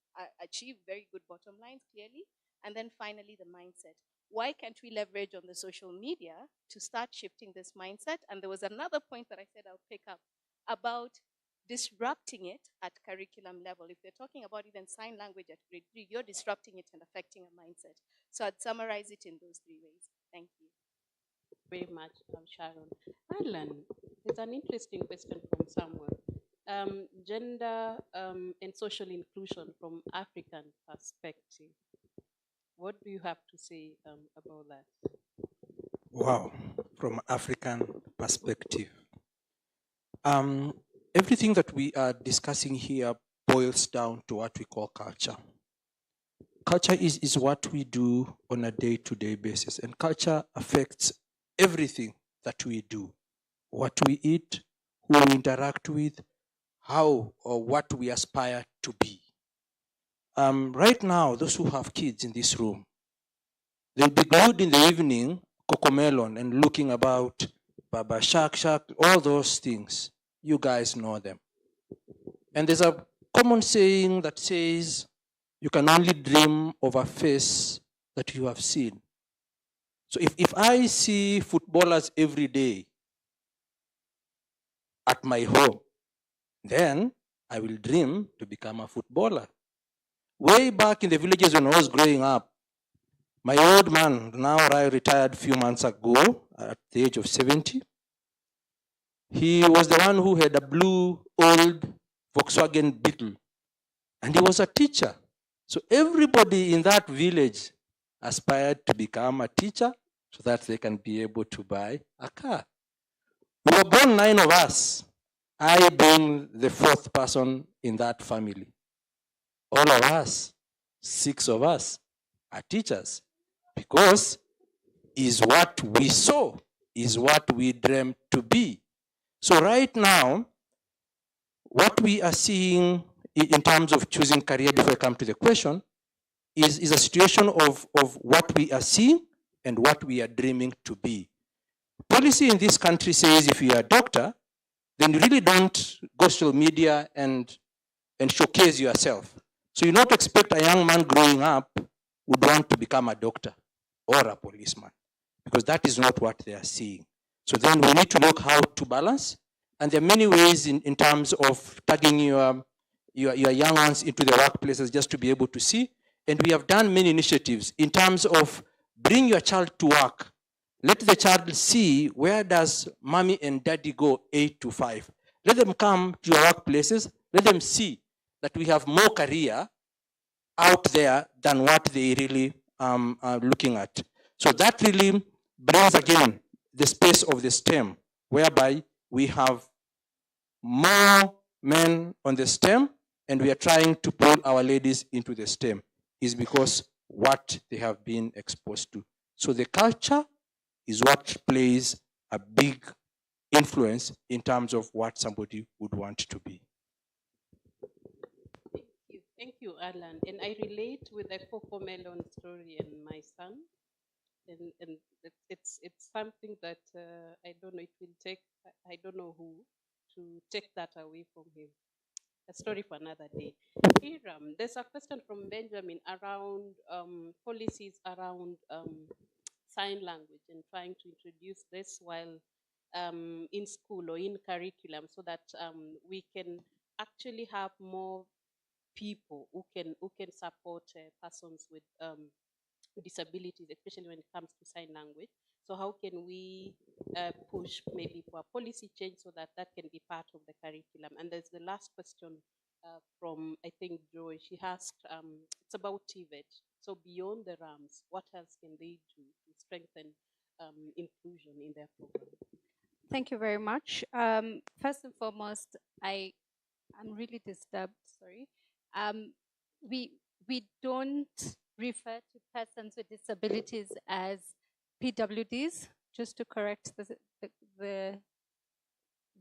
achieve very good bottom lines clearly. And then finally, the mindset. Why can't we leverage on the social media to start shifting this mindset? And there was another point that I said I'll pick up about disrupting it at curriculum level. If you're talking about even sign language at grade 3, you're disrupting it and affecting a mindset. So I'd summarize it in those 3 ways. Thank you. Very much, Sharon. Alan, there's an interesting question from someone. Gender and social inclusion from African perspective. What do you have to say about that? Wow, from African perspective. Everything that we are discussing here boils down to what we call culture. Culture is what we do on a day-to-day basis, and culture affects everything that we do. What we eat, who we interact with, how or what we aspire to be. Right now, those who have kids in this room, they'll be glued in the evening, Cocomelon, and looking about Baba Shark, all those things. You guys know them. And there's a common saying that says, you can only dream of a face that you have seen. So if I see footballers every day at my home, then I will dream to become a footballer. Way back in the villages when I was growing up, my old man, now I retired a few months ago at the age of 70, he was the one who had a blue old Volkswagen Beetle, and he was a teacher. So everybody in that village aspired to become a teacher so that they can be able to buy a car. We were born 9 of us, I being the 4th person in that family. All of us, 6 of us, are teachers because is what we saw, is what we dreamt to be. So right now, what we are seeing in terms of choosing career, before I come to the question, is a situation of what we are seeing and what we are dreaming to be. Policy in this country says if you are a doctor, then you really don't go to social media and showcase yourself. So you not expect a young man growing up would want to become a doctor or a policeman, because that is not what they are seeing. So then we need to look how to balance. And there are many ways in terms of tagging your young ones into the workplaces just to be able to see. And we have done many initiatives in terms of bring your child to work. Let the child see where does mommy and daddy go 8 to 5. Let them come to your workplaces. Let them see that we have more career out there than what they really are looking at. So that really brings again the space of the STEM, whereby we have more men on the STEM and we are trying to pull our ladies into the STEM, is because what they have been exposed to. So the culture is what plays a big influence in terms of what somebody would want to be. Thank you, Alan. And I relate with the Cocomelon story and my son. And it's something that I don't know, it will take, I don't know who, to take that away from him. A story for another day. Hiram, there's a question from Benjamin around policies around sign language and trying to introduce this while in school or in curriculum so that we can actually have more people who can support persons with disabilities, especially when it comes to sign language. So how can we push maybe for a policy change so that that can be part of the curriculum? And there's the last question from, I think, Joy. She asked, it's about TVET. So beyond the RAMs, what else can they do to strengthen inclusion in their program? Thank you very much. First and foremost, I'm really disturbed, sorry. We don't refer to persons with disabilities as PWDs, just to correct the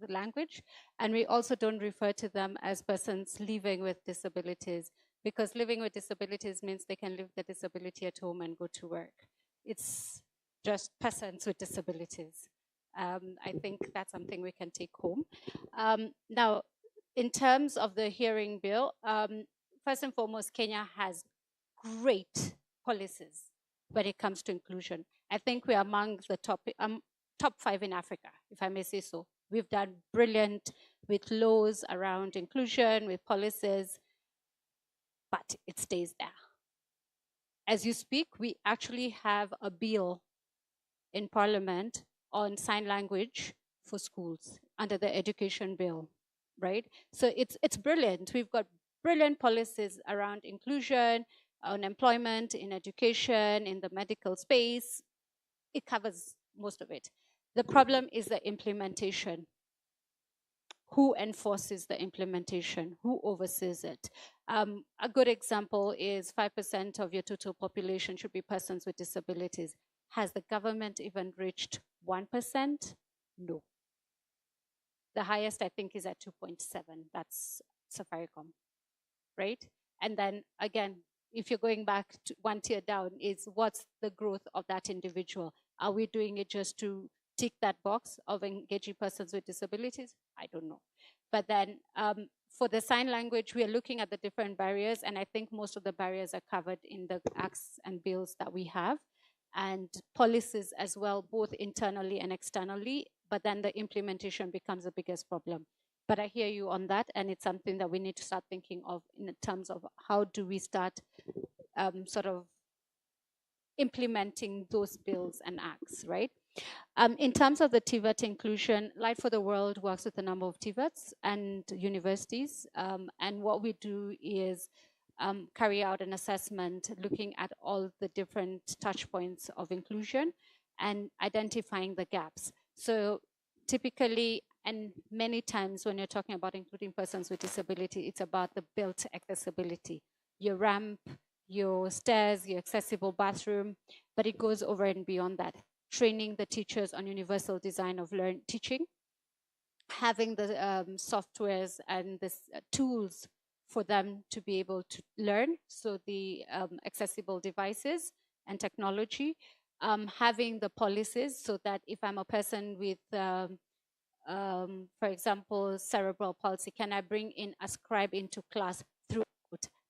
language. And we also don't refer to them as persons living with disabilities, because living with disabilities means they can leave the disability at home and go to work. It's just persons with disabilities. I think that's something we can take home. Now, in terms of the hearing bill, first and foremost, Kenya has great policies when it comes to inclusion. I think we're among the top 5 in Africa, if I may say so. We've done brilliant with laws around inclusion, with policies, but it stays there. As you speak, we actually have a bill in Parliament on sign language for schools under the education bill, right? So it's brilliant. We've got brilliant policies around inclusion, on employment, in education, in the medical space. It covers most of it. The problem is the implementation. Who enforces the implementation? Who oversees it? A good example is 5% of your total population should be persons with disabilities. Has the government even reached 1%? No. The highest, I think, is at 2.7. That's Safaricom, right? And then again, if you're going back to one tier down, is what's the growth of that individual? Are we doing it just to tick that box of engaging persons with disabilities? I don't know. But then for the sign language, we are looking at the different barriers, and I think most of the barriers are covered in the acts and bills that we have, and policies as well, both internally and externally, but then the implementation becomes the biggest problem. But I hear you on that, and it's something that we need to start thinking of in terms of how do we start sort of implementing those bills and acts, right? In terms of the TVET inclusion, Light for the World works with a number of TVETs and universities, and what we do is carry out an assessment looking at all the different touch points of inclusion and identifying the gaps. So typically, and many times when you're talking about including persons with disability, it's about the built accessibility, your ramp, your stairs, your accessible bathroom, but it goes over and beyond that. Training the teachers on universal design of teaching, having the softwares and the tools for them to be able to learn, so the accessible devices and technology, having the policies so that if I'm a person with, for example, cerebral palsy, can I bring in a scribe into class throughout?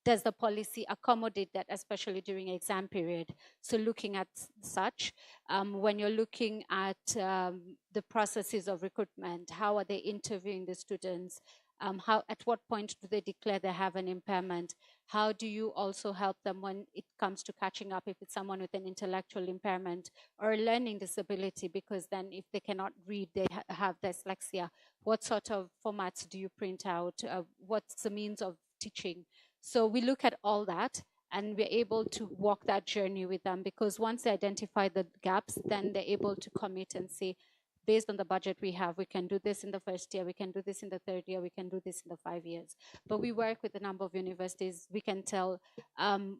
Does the policy accommodate that, especially during exam period? So looking at such, when you're looking at the processes of recruitment, how are they interviewing the students? At what point do they declare they have an impairment? How do you also help them when it comes to catching up if it's someone with an intellectual impairment or a learning disability? Because then if they cannot read, they have dyslexia. What sort of formats do you print out? What's the means of teaching? So we look at all that, and we're able to walk that journey with them, because once they identify the gaps, then they're able to commit and say, based on the budget we have, we can do this in the first year, we can do this in the third year, we can do this in the 5 years. But we work with a number of universities. We can tell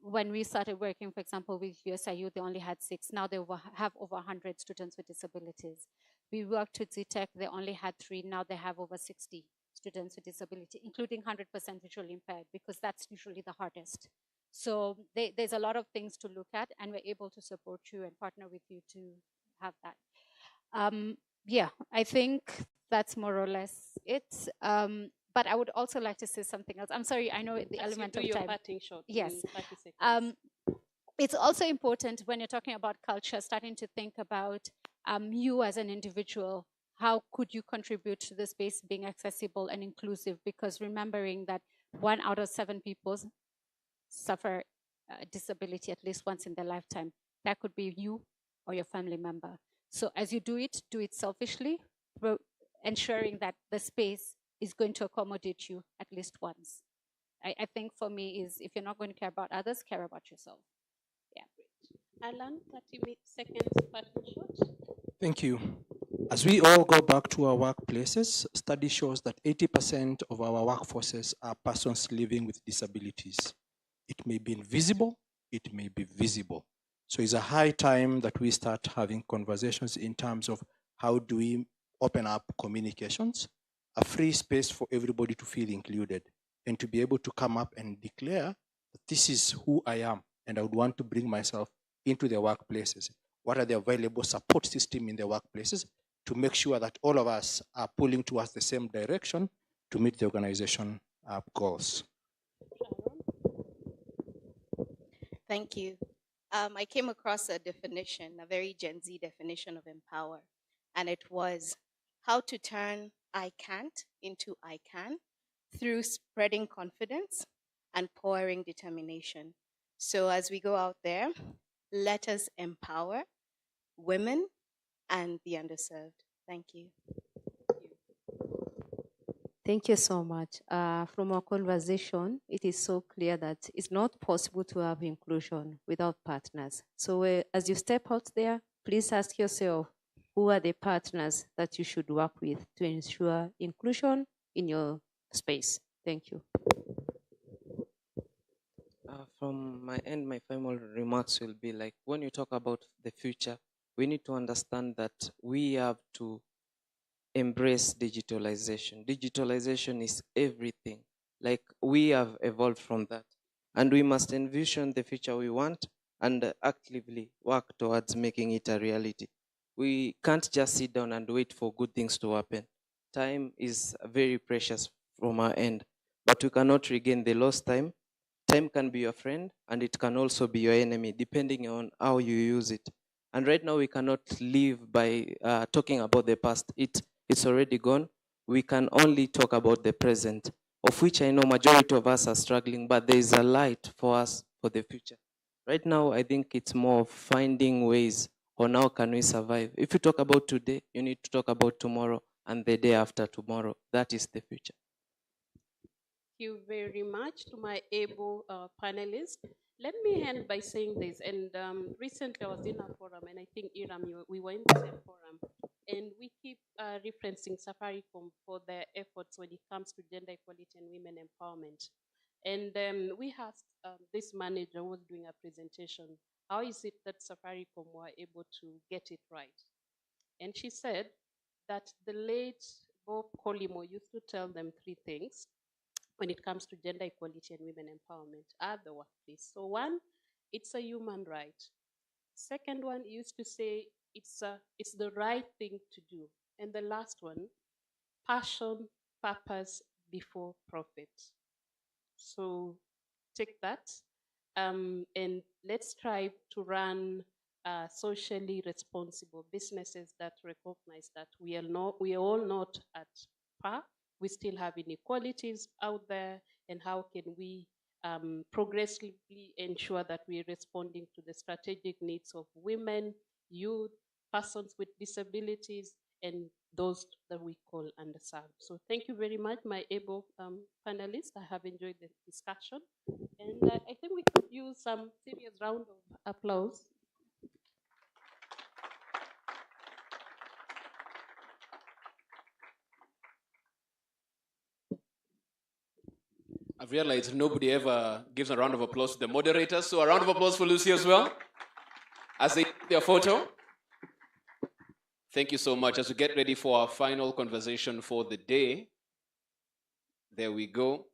when we started working, for example, with USIU, they only had 6. Now they have over 100 students with disabilities. We worked with ZTech, they only had 3. Now they have over 60 students with disability, including 100% visually impaired, because that's usually the hardest. So there's a lot of things to look at, and we're able to support you and partner with you to have that. Yeah, I think that's more or less it. But I would also like to say something else. I'm sorry, I know the element of time. Short yes. 30 seconds. It's also important when you're talking about culture, starting to think about you as an individual. How could you contribute to the space being accessible and inclusive? Because remembering that 1 out of 7 people suffer disability at least once in their lifetime. That could be you or your family member. So as you do it selfishly, ensuring that the space is going to accommodate you at least once. I think for me is, if you're not going to care about others, care about yourself. Yeah. Alan, 30 seconds, question short. Thank you. As we all go back to our workplaces, study shows that 80% of our workforces are persons living with disabilities. It may be invisible, it may be visible. So it's a high time that we start having conversations in terms of how do we open up communications, a free space for everybody to feel included, and to be able to come up and declare that this is who I am, and I would want to bring myself into their workplaces. What are the available support systems in their workplaces? to make sure that all of us are pulling towards the same direction to meet the organization goals. Thank you. I came across a definition, a very Gen Z definition of empower, and it was how to turn I can't into I can through spreading confidence and pouring determination. So as we go out there, let us empower women and the underserved. Thank you. Thank you so much. From our conversation, it is so clear that it's not possible to have inclusion without partners. So as you step out there, please ask yourself, who are the partners that you should work with to ensure inclusion in your space? Thank you. From my end, my final remarks will be like, when you talk about the future, we need to understand that we have to embrace digitalization. Digitalization is everything. Like, we have evolved from that. And we must envision the future we want and actively work towards making it a reality. We can't just sit down and wait for good things to happen. Time is very precious from our end, but we cannot regain the lost time. Time can be your friend and it can also be your enemy, depending on how you use it. And right now we cannot live by talking about the past. It's already gone. We can only talk about the present, of which I know majority of us are struggling, but there is a light for us for the future. Right now, I think it's more of finding ways on how can we survive. If you talk about today, you need to talk about tomorrow and the day after tomorrow. That is the future. Thank you very much to my able panelists. Let me end by saying this. And recently I was in a forum, and I think Iram, we were in the same forum, and we keep referencing Safaricom for their efforts when it comes to gender equality and women empowerment. And we asked this manager who was doing a presentation, how is it that Safaricom were able to get it right? And she said that the late Bob Colimo used to tell them three things when it comes to gender equality and women empowerment at the workplace. So one, it's a human right. Second one, he used to say it's the right thing to do. And the last one, passion, purpose before profit. So take that, and let's strive to run socially responsible businesses that recognize that we are all not at par. We still have inequalities out there, and how can we progressively ensure that we're responding to the strategic needs of women, youth, persons with disabilities, and those that we call underserved. So thank you very much, my able panelists. I have enjoyed the discussion. And I think we could use some serious round of applause. I've realized nobody ever gives a round of applause to the moderators, so a round of applause for Lucy as well, as they take their photo. Thank you so much. As we get ready for our final conversation for the day, there we go.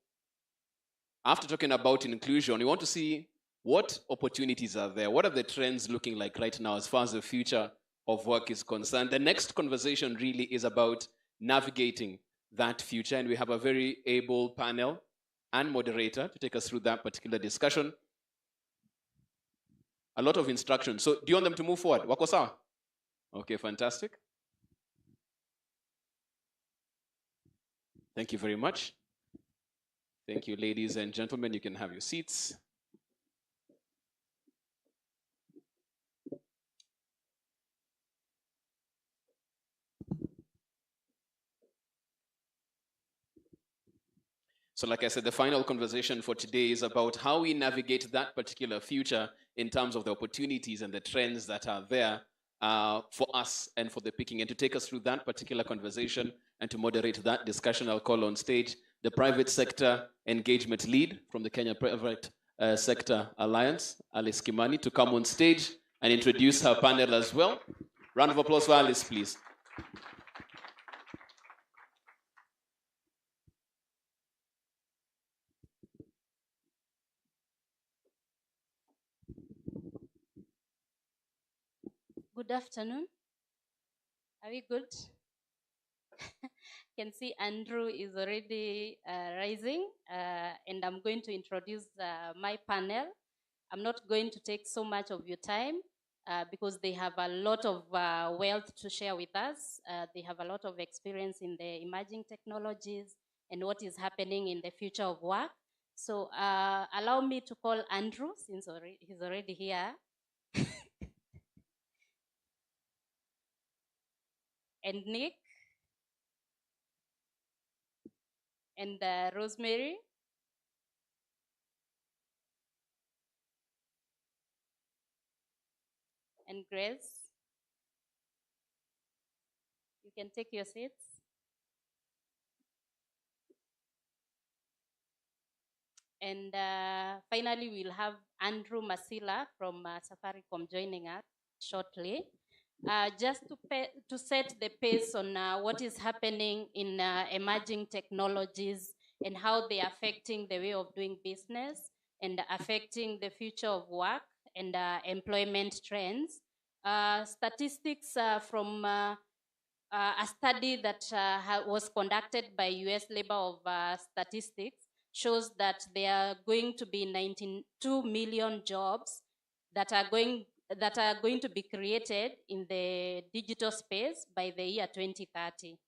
After talking about inclusion, we want to see what opportunities are there. What are the trends looking like right now as far as the future of work is concerned? The next conversation really is about navigating that future, and we have a very able panel and moderator to take us through that particular discussion. A lot of instructions. So do you want them to move forward? Wako sawa? Okay, fantastic. Thank you very much. Thank you, ladies and gentlemen. You can have your seats. So like I said, the final conversation for today is about how we navigate that particular future in terms of the opportunities and the trends that are there for us and for the picking. And to take us through that particular conversation and to moderate that discussion, I'll call on stage the Private Sector Engagement Lead from the Kenya Private Sector Alliance, Alice Kimani, to come on stage and introduce her panel as well. Round of applause for Alice, please. Good afternoon. Are we good? Can see Andrew is already rising, and I'm going to introduce my panel. I'm not going to take so much of your time because they have a lot of wealth to share with us. They have a lot of experience in the emerging technologies and what is happening in the future of work. So allow me to call Andrew, since he's already here. And Nick, and Rosemary, and Grace. You can take your seats. And finally, we'll have Andrew Masila from Safaricom joining us shortly. Just to set the pace on what is happening in emerging technologies and how they are affecting the way of doing business and affecting the future of work and employment trends. Statistics from a study that was conducted by US Labor of Statistics shows that there are going to be 92 million jobs that are going to be created in the digital space by the year 2030.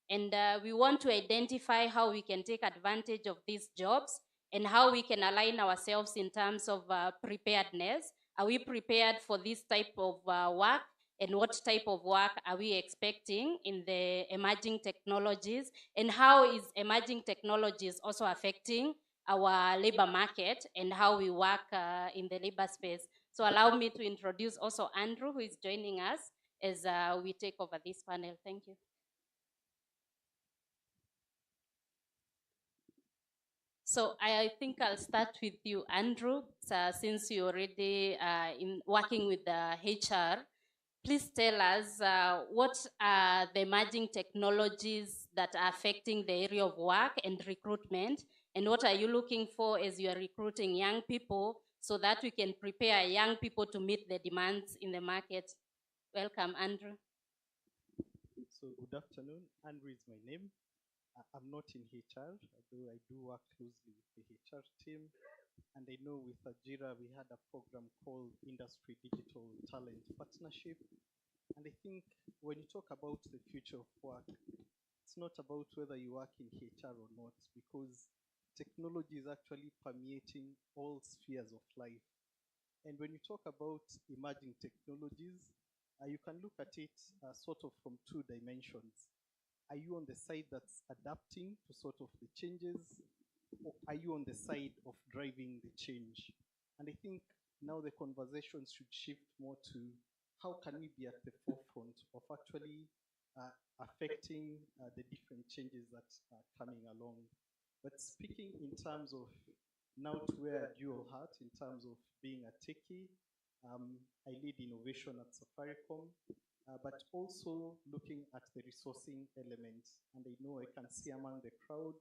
And we want to identify how we can take advantage of these jobs and how we can align ourselves in terms of preparedness. Are we prepared for this type of work? And what type of work are we expecting in the emerging technologies? And how is emerging technologies also affecting our labor market and how we work in the labor space? So allow me to introduce also Andrew, who is joining us as we take over this panel. Thank you. So I think I'll start with you, Andrew, since you're already working with the HR. Please tell us what are the emerging technologies that are affecting the area of work and recruitment, and what are you looking for as you are recruiting young people so that we can prepare young people to meet the demands in the market. Welcome, Andrew. So good afternoon. Andrew is my name. I'm not in HR, although I do work closely with the HR team. And I know with Ajira, we had a program called Industry Digital Talent Partnership. And I think when you talk about the future of work, it's not about whether you work in HR or not, because technology is actually permeating all spheres of life. And when you talk about emerging technologies, you can look at it sort of from two dimensions. Are you on the side that's adapting to sort of the changes, or are you on the side of driving the change? And I think now the conversations should shift more to how can we be at the forefront of actually affecting the different changes that are coming along. But speaking in terms of now to wear a dual hat in terms of being a techie, I lead innovation at Safaricom, but also looking at the resourcing element. And I know I can see among the crowd,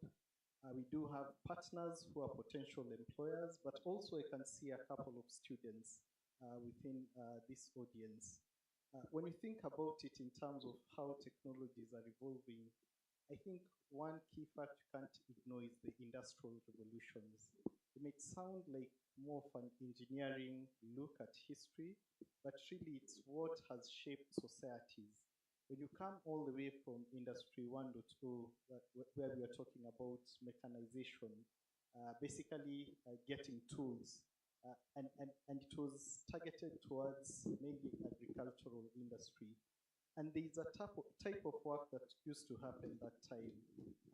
we do have partners who are potential employers, but also I can see a couple of students within this audience. When you think about it in terms of how technologies are evolving, I think one key fact you can't ignore is the industrial revolutions. It may sound like more of an engineering look at history, but really it's what has shaped societies. When you come all the way from Industry 1.0, where we are talking about mechanization, basically getting tools, and it was targeted towards mainly agricultural industry. And there's a type of work that used to happen that time,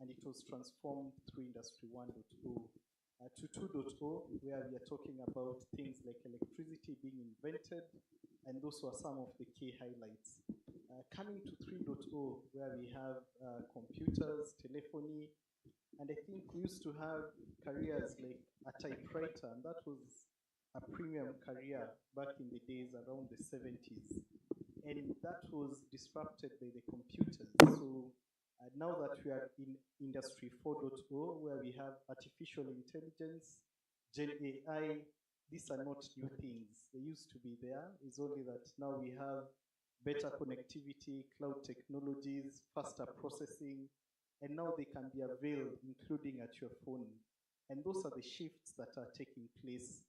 and it was transformed through Industry 1.0 to 2.0, where we are talking about things like electricity being invented, and those were some of the key highlights. Coming to 3.0, where we have computers, telephony, and I think we used to have careers like a typewriter, and that was a premium career back in the days around the 70s. And that was disrupted by the computers. So now that we are in Industry 4.0, where we have artificial intelligence, Gen AI, these are not new things. They used to be there. It's only that now we have better connectivity, cloud technologies, faster processing, and now they can be availed, including at your phone. And those are the shifts that are taking place.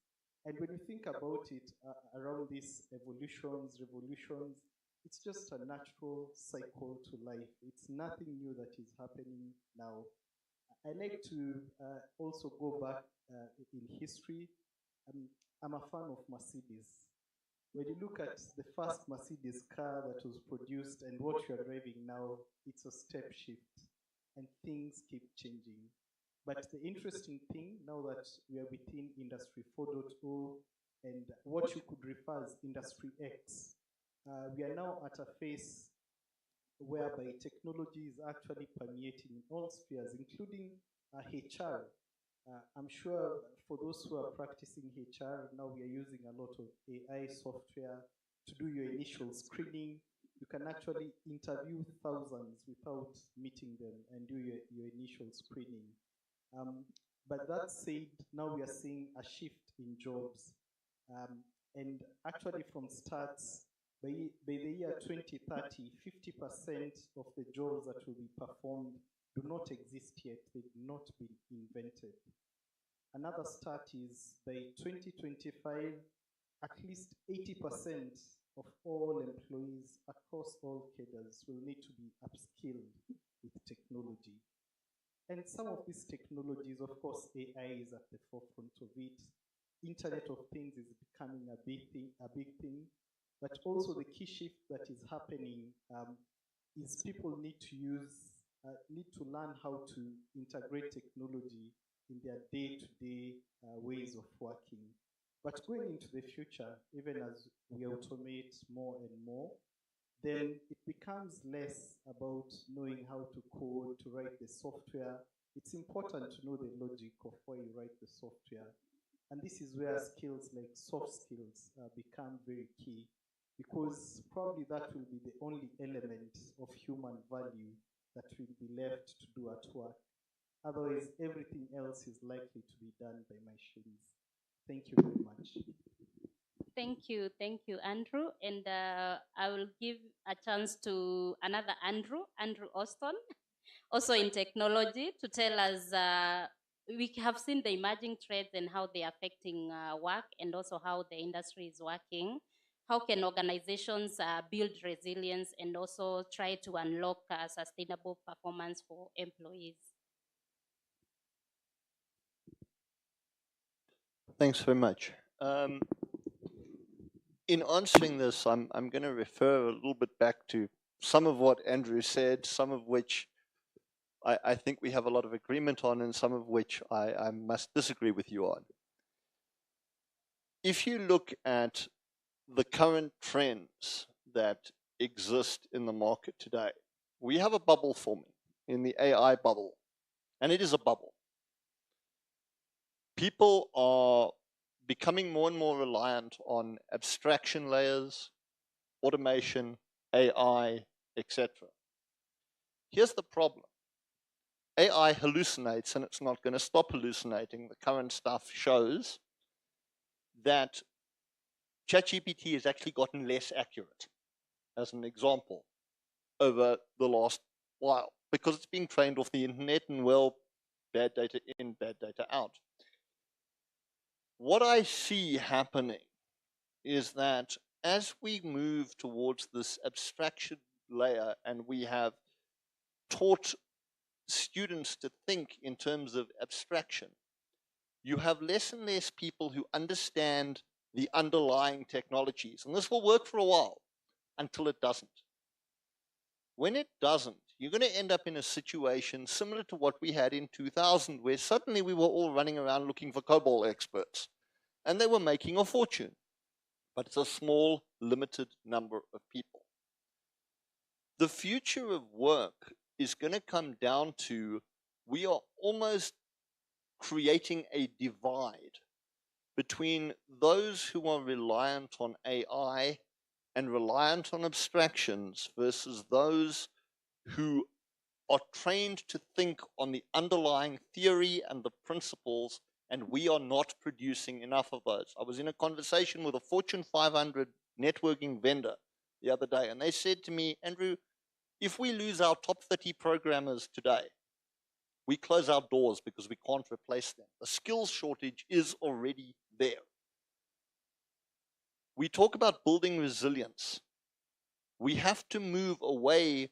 And when you think about it, around these evolutions, revolutions, it's just a natural cycle to life. It's nothing new that is happening now. I like to also go back in history. I'm a fan of Mercedes. When you look at the first Mercedes car that was produced and what you're driving now, it's a step shift and things keep changing. But the interesting thing now that we are within Industry 4.0 and what you could refer as Industry X, we are now at a phase whereby technology is actually permeating in all spheres, including HR. I'm sure for those who are practicing HR, now we are using a lot of AI software to do your initial screening. You can actually interview thousands without meeting them and do your initial screening. But that said, now we are seeing a shift in jobs. And actually from stats, by the year 2030, 50% of the jobs that will be performed do not exist yet. They've not been invented. Another stat is by 2025, at least 80% of all employees across all cadres will need to be upskilled with technology. And some of these technologies, of course, AI is at the forefront of it. Internet of Things is becoming a big thing. But also the key shift that is happening is people need to learn how to integrate technology in their day-to-day ways of working. But going into the future, even as we automate more and more, then it becomes less about knowing how to code, to write the software. It's important to know the logic of why you write the software. And this is where skills like soft skills become very key, because probably that will be the only element of human value that will be left to do at work. Otherwise, everything else is likely to be done by machines. Thank you very much. Thank you, Andrew. And I will give a chance to another Andrew Austin, also in technology, to tell us, we have seen the emerging trends and how they are affecting work and also how the industry is working. How can organizations build resilience and also try to unlock sustainable performance for employees? Thanks very much. In answering this, I'm going to refer a little bit back to some of what Andrew said, some of which I think we have a lot of agreement on, and some of which I must disagree with you on. If you look at the current trends that exist in the market today, we have a bubble forming in the AI bubble, and it is a bubble. People are becoming more and more reliant on abstraction layers, automation, AI, etc. Here's the problem. AI hallucinates, and it's not going to stop hallucinating. The current stuff shows that ChatGPT has actually gotten less accurate, as an example, over the last while, because it's being trained off the internet and, well, bad data in, bad data out. What I see happening is that as we move towards this abstraction layer and we have taught students to think in terms of abstraction, you have less and less people who understand the underlying technologies. And this will work for a while until it doesn't. When it doesn't, you're going to end up in a situation similar to what we had in 2000, where suddenly we were all running around looking for COBOL experts, and they were making a fortune. But it's a small, limited number of people. The future of work is going to come down to, we are almost creating a divide between those who are reliant on AI and reliant on abstractions versus those who are trained to think on the underlying theory and the principles, and we are not producing enough of those. I was in a conversation with a Fortune 500 networking vendor the other day, and they said to me, Andrew, if we lose our top 30 programmers today, we close our doors because we can't replace them. The skills shortage is already there. We talk about building resilience. We have to move away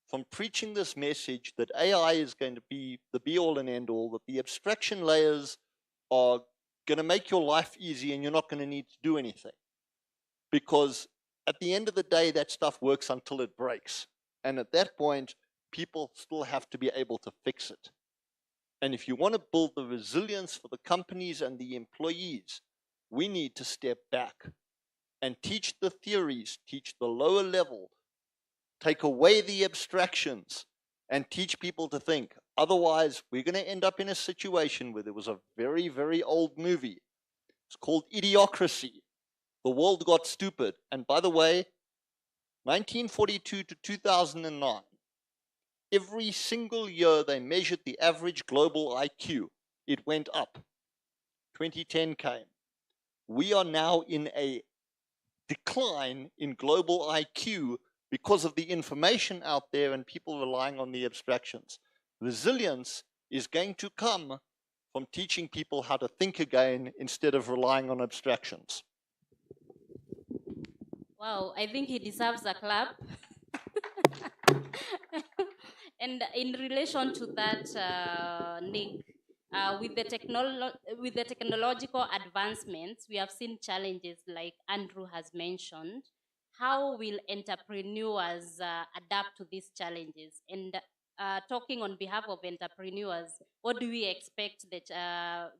from preaching this message that AI is going to be the be-all and end-all, that the abstraction layers are going to make your life easy and you're not going to need to do anything. Because at the end of the day, that stuff works until it breaks. And at that point, people still have to be able to fix it. And if you want to build the resilience for the companies and the employees, we need to step back and teach the theories, teach the lower level, take away the abstractions, and teach people to think. Otherwise, we're going to end up in a situation where there was a very, very old movie. It's called Idiocracy. The world got stupid. And by the way, 1942 to 2009, every single year they measured the average global IQ. It went up. 2010 came. We are now in a decline in global IQ because of the information out there and people relying on the abstractions. Resilience is going to come from teaching people how to think again instead of relying on abstractions. Wow, I think he deserves a clap. And in relation to that, Nick, with the technological advancements, we have seen challenges like Andrew has mentioned. How will entrepreneurs adapt to these challenges? And talking on behalf of entrepreneurs, what do we expect that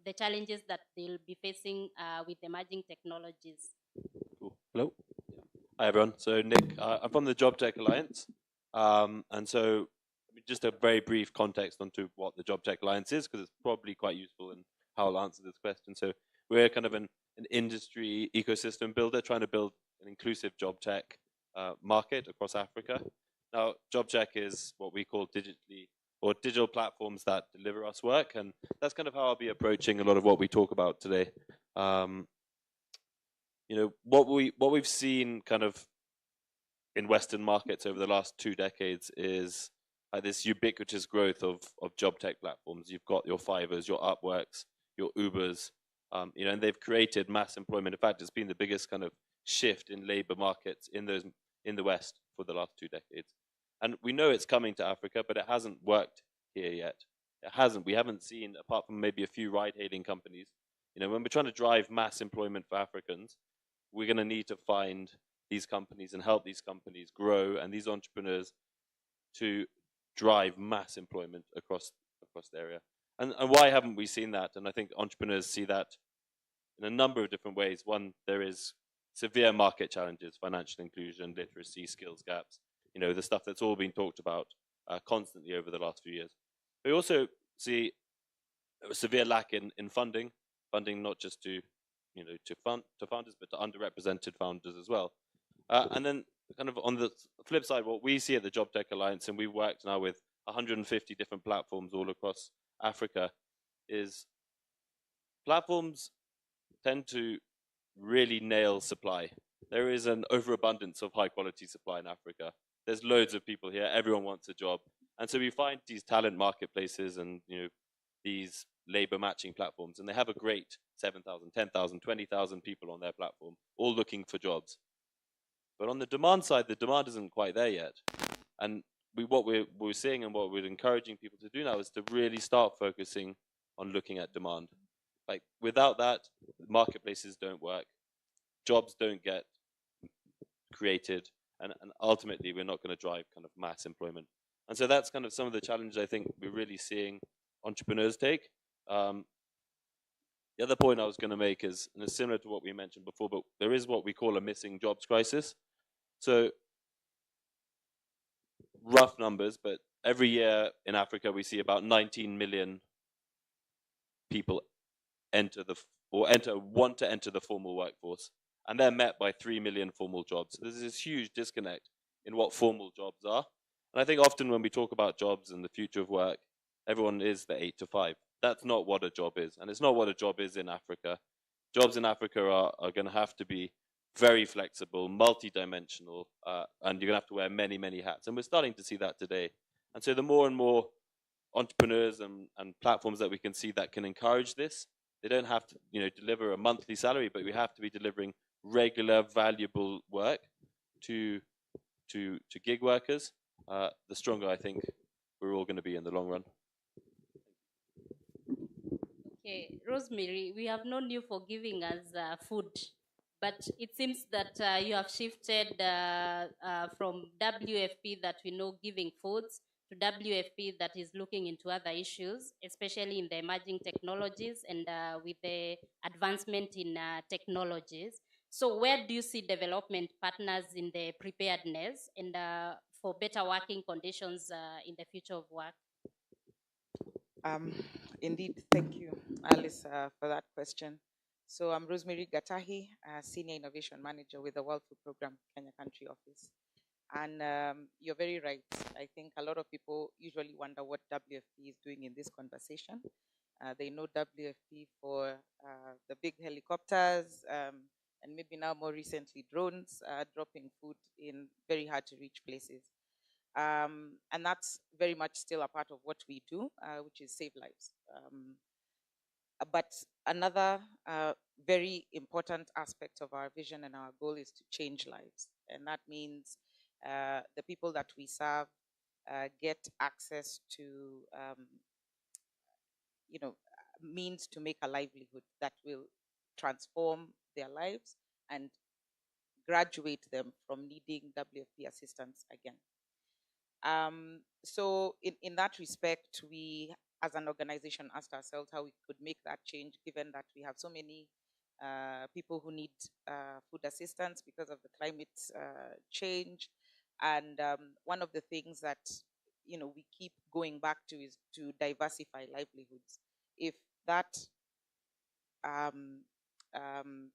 the challenges that they'll be facing with emerging technologies? Cool. Hello. Hi, everyone. So, Nick, I'm from the Job Tech Alliance. And so, just a very brief context onto what the Job Tech Alliance is, because it's probably quite useful in how I'll answer this question. So, we're kind of an industry ecosystem builder trying to build an inclusive job tech market across Africa. Now, job tech is what we call digital platforms that deliver us work, and that's kind of how I'll be approaching a lot of what we talk about today. You know, what we've seen kind of in Western markets over the last 2 decades is this ubiquitous growth of job tech platforms. You've got your Fivers, your Upworks, your Ubers, you know, and they've created mass employment. In fact, it's been the biggest kind of shift in labor markets in the West for the last 2 decades. And we know it's coming to Africa, but it hasn't worked here yet. It hasn't. We haven't seen, apart from maybe a few ride-hailing companies, you know, when we're trying to drive mass employment for Africans, we're going to need to find these companies and help these companies grow and these entrepreneurs to drive mass employment across the area. And why haven't we seen that? And I think entrepreneurs see that in a number of different ways. One, there is severe market challenges, financial inclusion, literacy, skills gaps, you know, the stuff that's all been talked about constantly over the last few years. We also see a severe lack in funding not just to, you know, to founders, but to underrepresented founders as well. And then kind of on the flip side, what we see at the Job Tech Alliance, and we've worked now with 150 different platforms all across Africa, is platforms tend to really nail supply. There is an overabundance of high quality supply in Africa. There's loads of people here, everyone wants a job. And so we find these talent marketplaces and, you know, these labor matching platforms, and they have a great 7,000, 10,000, 20,000 people on their platform, all looking for jobs. But on the demand side, the demand isn't quite there yet. And what we're seeing and what we're encouraging people to do now is to really start focusing on looking at demand. Like, without that, marketplaces don't work, jobs don't get created, and ultimately we're not going to drive kind of mass employment. And so that's kind of some of the challenges I think we're really seeing entrepreneurs take. The other point I was going to make is, and it's similar to what we mentioned before, but there is what we call a missing jobs crisis. So rough numbers, but every year in Africa we see about 19 million people want to enter the formal workforce, and they're met by 3 million formal jobs. So there's this huge disconnect in what formal jobs are. And I think often when we talk about jobs and the future of work, everyone is the 8 to 5. That's not what a job is, and it's not what a job is in Africa. Jobs in Africa are going to have to be very flexible, multi-dimensional, and you're gonna have to wear many, many hats. And we're starting to see that today. And so the more and more entrepreneurs and platforms that we can see that can encourage this, they don't have to, deliver a monthly salary, but we have to be delivering regular, valuable work to gig workers. The stronger I think we're all going to be in the long run. Okay, Rosemary, we have known you for giving us food, but it seems that you have shifted from WFP that we know giving foods to WFP that is looking into other issues, especially in the emerging technologies and with the advancement in technologies. So where do you see development partners in the preparedness and for better working conditions in the future of work? Indeed, thank you, Alice, for that question. So I'm Rosemary Gatahi, Senior Innovation Manager with the World Food Program Kenya Country Office. And you're very right. I think a lot of people usually wonder what WFP is doing in this conversation. They know WFP for the big helicopters and maybe now more recently drones dropping food in very hard to reach places. And that's very much still a part of what we do, which is save lives. But another very important aspect of our vision and our goal is to change lives. And that means the people that we serve get access to, means to make a livelihood that will transform their lives and graduate them from needing WFP assistance again. So in that respect, we as an organization asked ourselves how we could make that change, given that we have so many people who need food assistance because of the climate change. And one of the things that we keep going back to is to diversify livelihoods. If that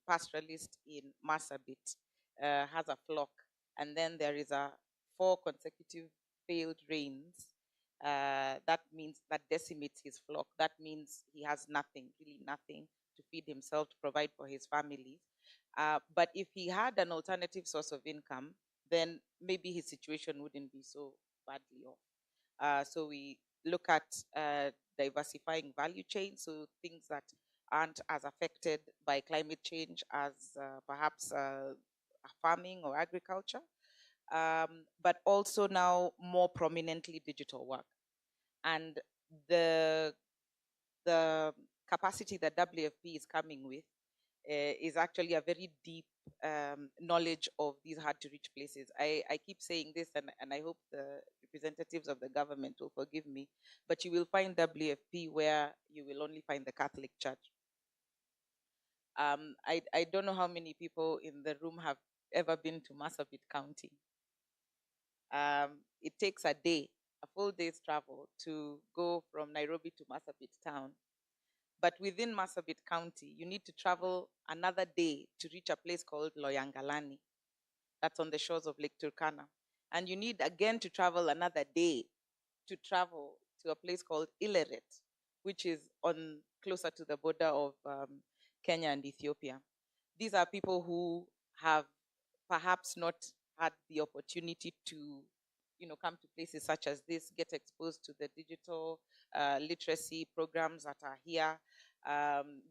pastoralist in Marsabit has a flock, and then there is a 4 consecutive failed rains, that means that decimates his flock. That means he has nothing, really nothing to feed himself, to provide for his family. But if he had an alternative source of income, then maybe his situation wouldn't be so badly off. So we look at diversifying value chains, so things that aren't as affected by climate change as perhaps farming or agriculture, but also now more prominently digital work. And the capacity that WFP is coming with is actually a very deep knowledge of these hard to reach places. I keep saying this, and I hope the representatives of the government will forgive me, but you will find WFP where you will only find the Catholic Church. I don't know how many people in the room have ever been to Marsabit County. It takes a day, a full day's travel to go from Nairobi to Marsabit town. But within Marsabit County, you need to travel another day to reach a place called Loyangalani. That's on the shores of Lake Turkana. And you need again to travel another day to travel to a place called Ileret, which is on closer to the border of Kenya and Ethiopia. These are people who have perhaps not had the opportunity to come to places such as this, get exposed to the digital literacy programs that are here,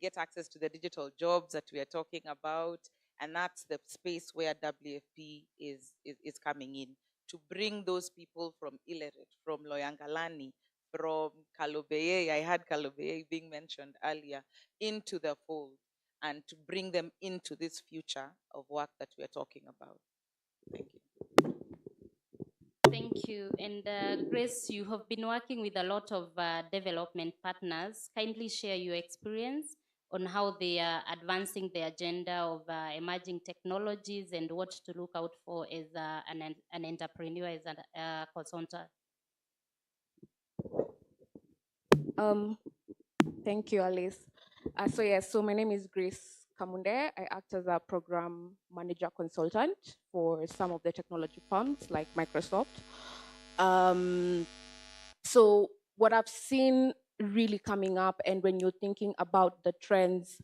get access to the digital jobs that we are talking about. And that's the space where WFP is coming in, to bring those people from Ileret, from Loyangalani, from Kalobeye, I had Kalobeye being mentioned earlier, into the fold, and to bring them into this future of work that we are talking about. Thank you. Thank you. And Grace, you have been working with a lot of development partners. Kindly share your experience on how they are advancing the agenda of emerging technologies and what to look out for as an entrepreneur, as a consultant. Thank you, Alice. So my name is Grace Kamunde. I act as a program manager consultant for some of the technology firms like Microsoft. So what I've seen really coming up, and when you're thinking about the trends,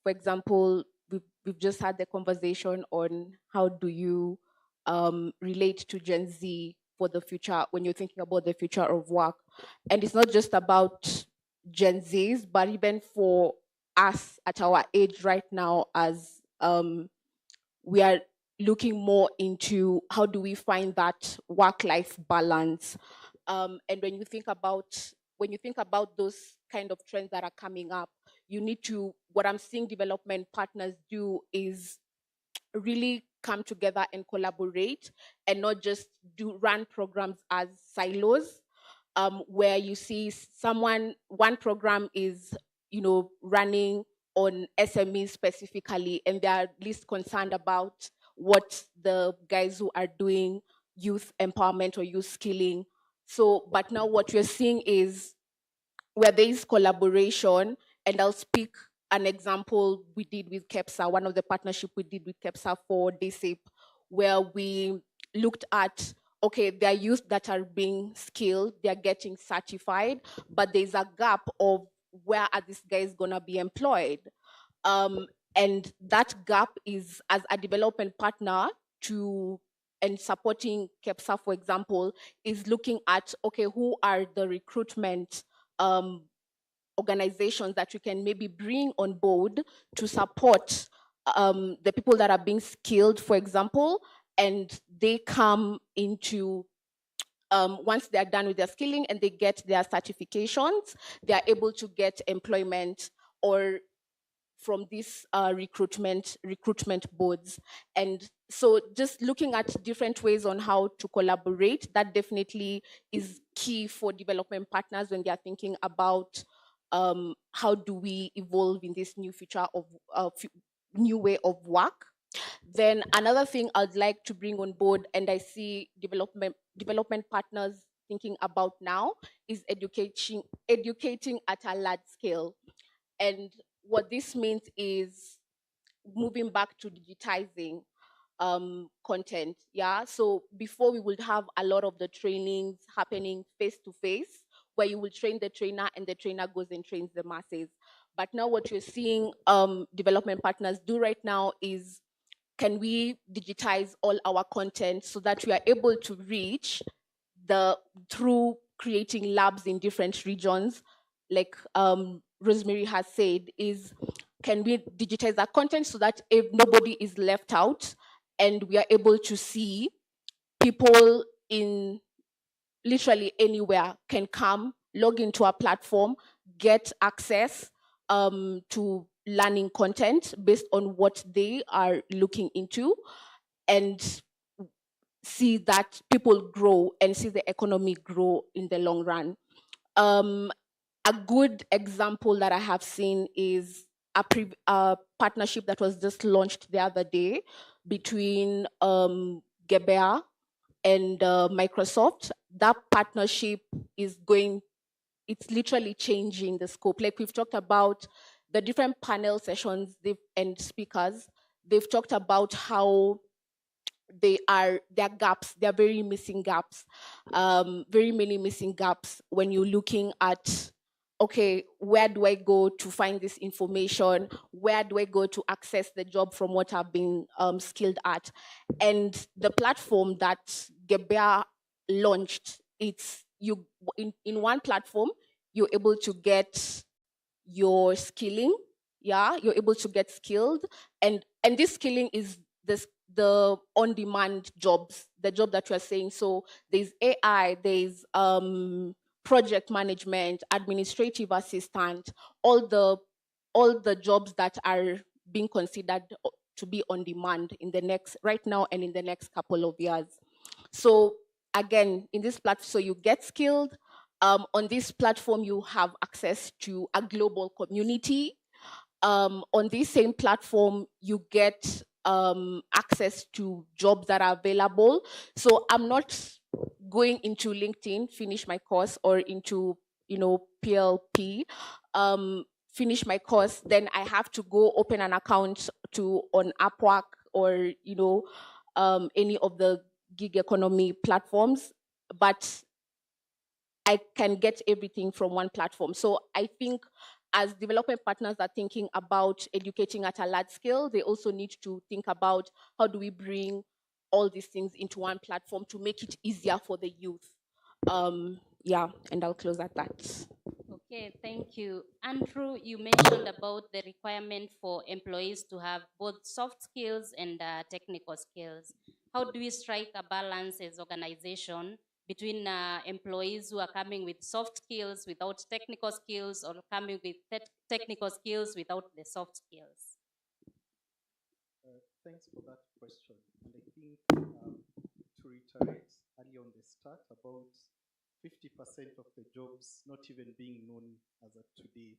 for example, we've just had the conversation on how do you relate to Gen Z for the future when you're thinking about the future of work. And it's not just about Gen Zs, but even for us at our age right now, as we are looking more into how do we find that work-life balance. And when you think about those kind of trends that are coming up, you need to, what I'm seeing development partners do is really come together and collaborate and not just run programs as silos, where you see one program is, running on SMEs specifically, and they are at least concerned about what the guys who are doing youth empowerment or youth skilling. So, but now what we're seeing is where there is collaboration, and I'll speak an example we did with KEPSA, one of the partnership we did with KEPSA for DSIP, where we looked at, okay, there are youth that are being skilled, they're getting certified, but there's a gap of where are these guys gonna be employed? And that gap is, as a development partner and supporting KEPSA, for example, is looking at, okay, who are the recruitment organizations that we can maybe bring on board to support the people that are being skilled, for example, and they come into once they are done with their skilling and they get their certifications, they are able to get employment or from these recruitment boards. And so just looking at different ways on how to collaborate, that definitely is key for development partners when they are thinking about how do we evolve in this new future of new way of work. Then another thing I'd like to bring on board, and I see development partners thinking about now, is educating at a large scale. And what this means is moving back to digitizing content. Yeah. So before we would have a lot of the trainings happening face to face, where you will train the trainer and the trainer goes and trains the masses. But now what you're seeing development partners do right now is, can we digitize all our content so that we are able to reach through creating labs in different regions, like Rosemary has said, is can we digitize our content so that if nobody is left out and we are able to see people in literally anywhere can come, log into our platform, get access to learning content based on what they are looking into, and see that people grow and see the economy grow in the long run. A good example that I have seen is a partnership that was just launched the other day between Gebea and Microsoft. That partnership it's literally changing the scope. Like we've talked about the different panel sessions and speakers, they've talked about how there are gaps, there are very missing gaps, very many missing gaps when you're looking at, okay, where do I go to find this information? Where do I go to access the job from what I've been skilled at? And the platform that Gebea launched, it's in one platform, you're able to get your skilling. Yeah, you're able to get skilled, and this skilling is the on-demand jobs, the job that you're saying. So there's AI, there's project management, administrative assistant, all the jobs that are being considered to be on demand right now and in the next couple of years. So again, in this platform, so you get skilled. On this platform, you have access to a global community. On this same platform, you get access to jobs that are available. So I'm not going into LinkedIn, finish my course, or into PLP, finish my course, then I have to go open an account on Upwork or any of the gig economy platforms, but I can get everything from one platform. So I think as development partners are thinking about educating at a large scale, they also need to think about how do we bring all these things into one platform to make it easier for the youth. Yeah, and I'll close at that. Okay, thank you. Andrew, you mentioned about the requirement for employees to have both soft skills and technical skills. How do we strike a balance as organization between employees who are coming with soft skills without technical skills, or coming with technical skills without the soft skills? Thanks for that question. And I think to reiterate early on the start about 50% of the jobs not even being known as of today.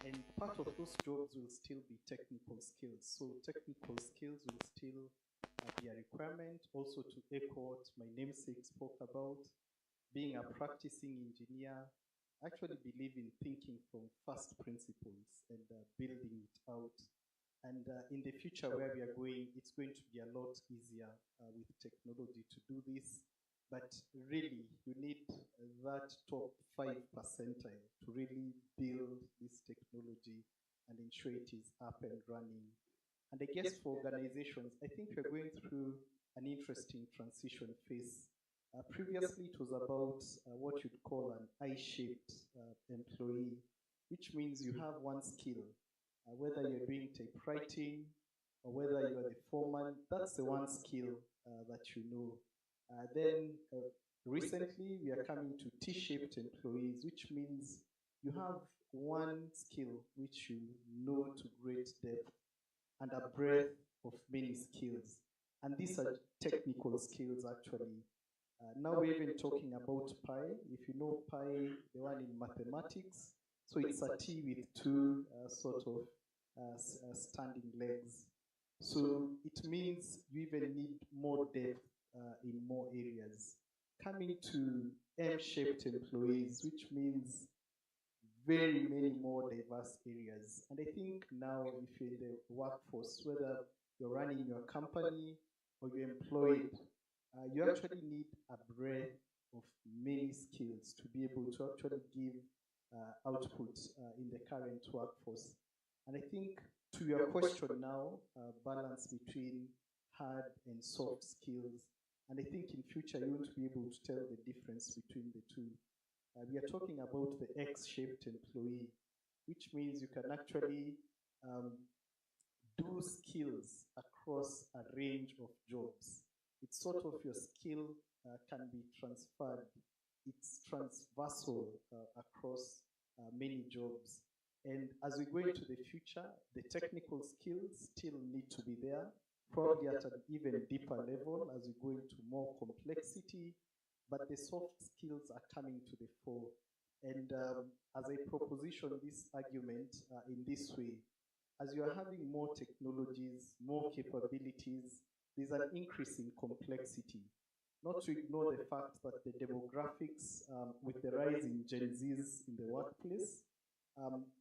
And part of those jobs will still be technical skills. So technical skills will still be a requirement. Also, to echo what my namesake spoke about, being a practicing engineer, I actually believe in thinking from first principles and building it out. And in the future where we are going, it's going to be a lot easier with technology to do this. But really, you need that top 5 percentile to really build this technology and ensure it is up and running. And I guess for organizations, I think we're going through an interesting transition phase. Previously, it was about what you'd call an I-shaped employee, which means you have one skill. Whether you're doing typewriting or whether you're the foreman, that's the one skill that you know. Then recently we are coming to T-shaped employees, which means you have one skill which you know to great depth and a breadth of many skills. And these are technical skills actually. Now we're even talking about pi. If you know pi, the one in mathematics, so it's a T with two sort of standing legs. So it means you even need more depth in more areas. Coming to M-shaped employees, which means very many more diverse areas. And I think now if you're in the workforce, whether you're running your company or you're employed, you actually need a breadth of many skills to be able to actually give output in the current workforce. And I think to your question now, balance between hard and soft skills. And I think in future you won't be able to tell the difference between the two. We are talking about the X-shaped employee, which means you can actually do skills across a range of jobs. It's sort of your skill can be transferred. It's transversal across many jobs. And as we go into the future, the technical skills still need to be there, probably at an even deeper level as we go into more complexity, but the soft skills are coming to the fore. And as I proposition this argument in this way, as you are having more technologies, more capabilities, there's an increase in complexity. Not to ignore the fact that the demographics with the rise in Gen Zs in the workplace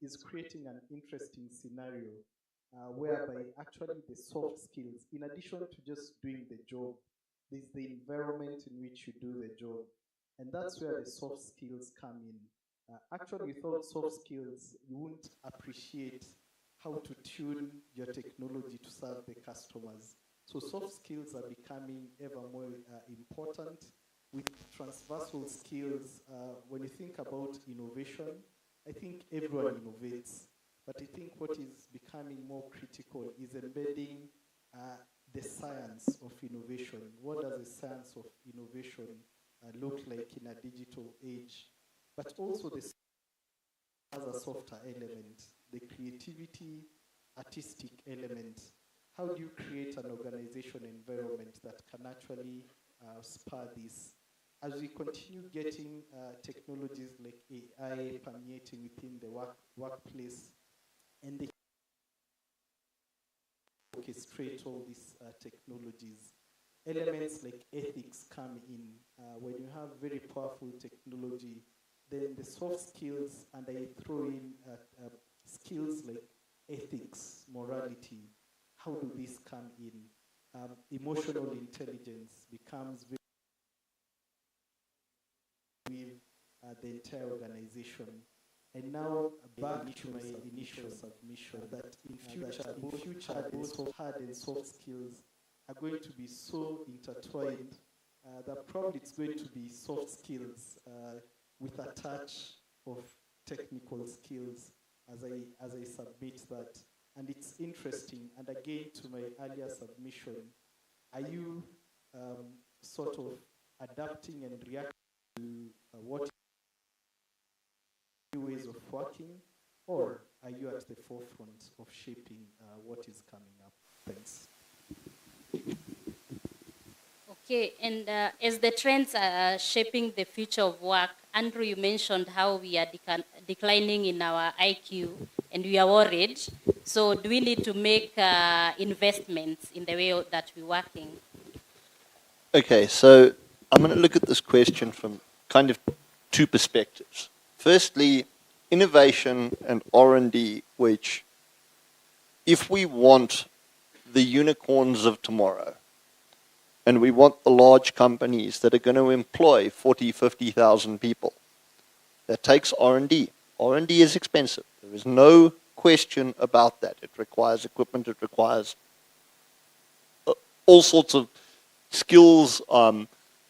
is creating an interesting scenario whereby actually the soft skills, in addition to just doing the job, there's the environment in which you do the job. And that's where the soft skills come in. Actually, without soft skills, you won't appreciate how to tune your technology to serve the customers. So soft skills are becoming ever more important. With transversal skills, when you think about innovation, I think everyone innovates. But I think what is becoming more critical is embedding the science of innovation. What does the science of innovation look like in a digital age? But also the as a softer element, the creativity, artistic element. How do you create an organization environment that can actually spur this? As we continue getting technologies like AI permeating within the workplace, and they orchestrate all these technologies, elements like ethics come in. When you have very powerful technology, then the soft skills, and I throw in skills like ethics, morality, how do these come in? Emotional intelligence becomes very with the entire organization. I now back to my initial submission that in future, both hard and soft skills are going to be so intertwined that probably it's going to be soft skills with a touch of technical skills as I submit that. And it's interesting. And again, to my earlier submission, are you sort of adapting and reacting to what new ways of working, or are you at the forefront of shaping what is coming up? Thanks. Okay, and as the trends are shaping the future of work, Andrew, you mentioned how we are declining in our IQ and we are worried. So do we need to make investments in the way that we're working? Okay, so I'm going to look at this question from kind of two perspectives. Firstly, innovation and R&D, which if we want the unicorns of tomorrow, and we want the large companies that are going to employ 40, 50,000 people, that takes R&D. R&D is expensive. There is no question about that. It requires equipment. It requires all sorts of skills.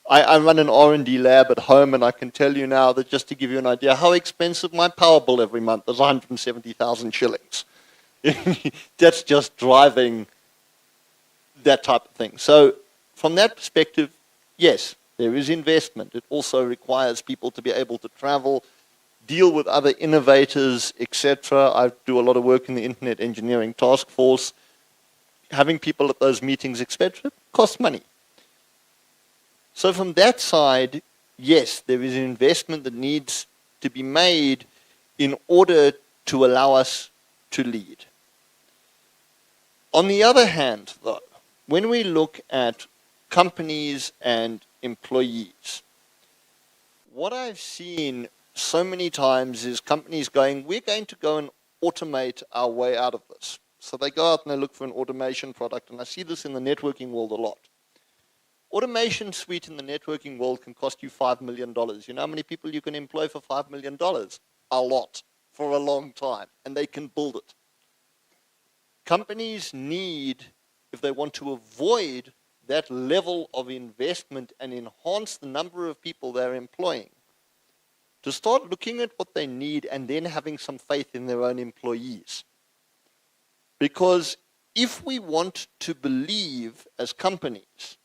I run an R&D lab at home, and I can tell you now that just to give you an idea how expensive my power bill every month is 170,000 shillings. That's just driving that type of thing. So from that perspective, yes, there is investment. It also requires people to be able to travel, deal with other innovators, etc. I do a lot of work in the Internet Engineering Task Force. Having people at those meetings, etc., costs money. So from that side, yes, there is an investment that needs to be made in order to allow us to lead. On the other hand, though, when we look at companies and employees, what I've seen so many times is companies going, we're going to go and automate our way out of this. So they go out and they look for an automation product, and I see this in the networking world a lot. Automation suite in the networking world can cost you $5 million. You know how many people you can employ for $5 million? A lot, for a long time, and they can build it. Companies need, if they want to avoid that level of investment and enhance the number of people they're employing, to start looking at what they need and then having some faith in their own employees. Because if we want to believe as companies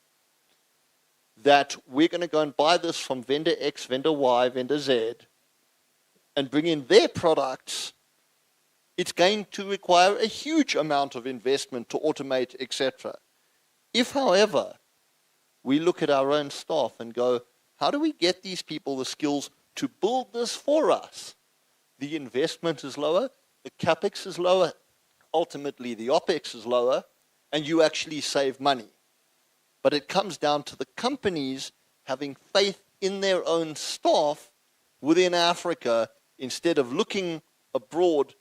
that we're going to go and buy this from vendor X, vendor Y, vendor Z, and bring in their products, it's going to require a huge amount of investment to automate, etc. If, however, we look at our own staff and go, how do we get these people the skills to build this for us? The investment is lower, the capex is lower, ultimately the opex is lower, and you actually save money. But it comes down to the companies having faith in their own staff within Africa instead of looking abroad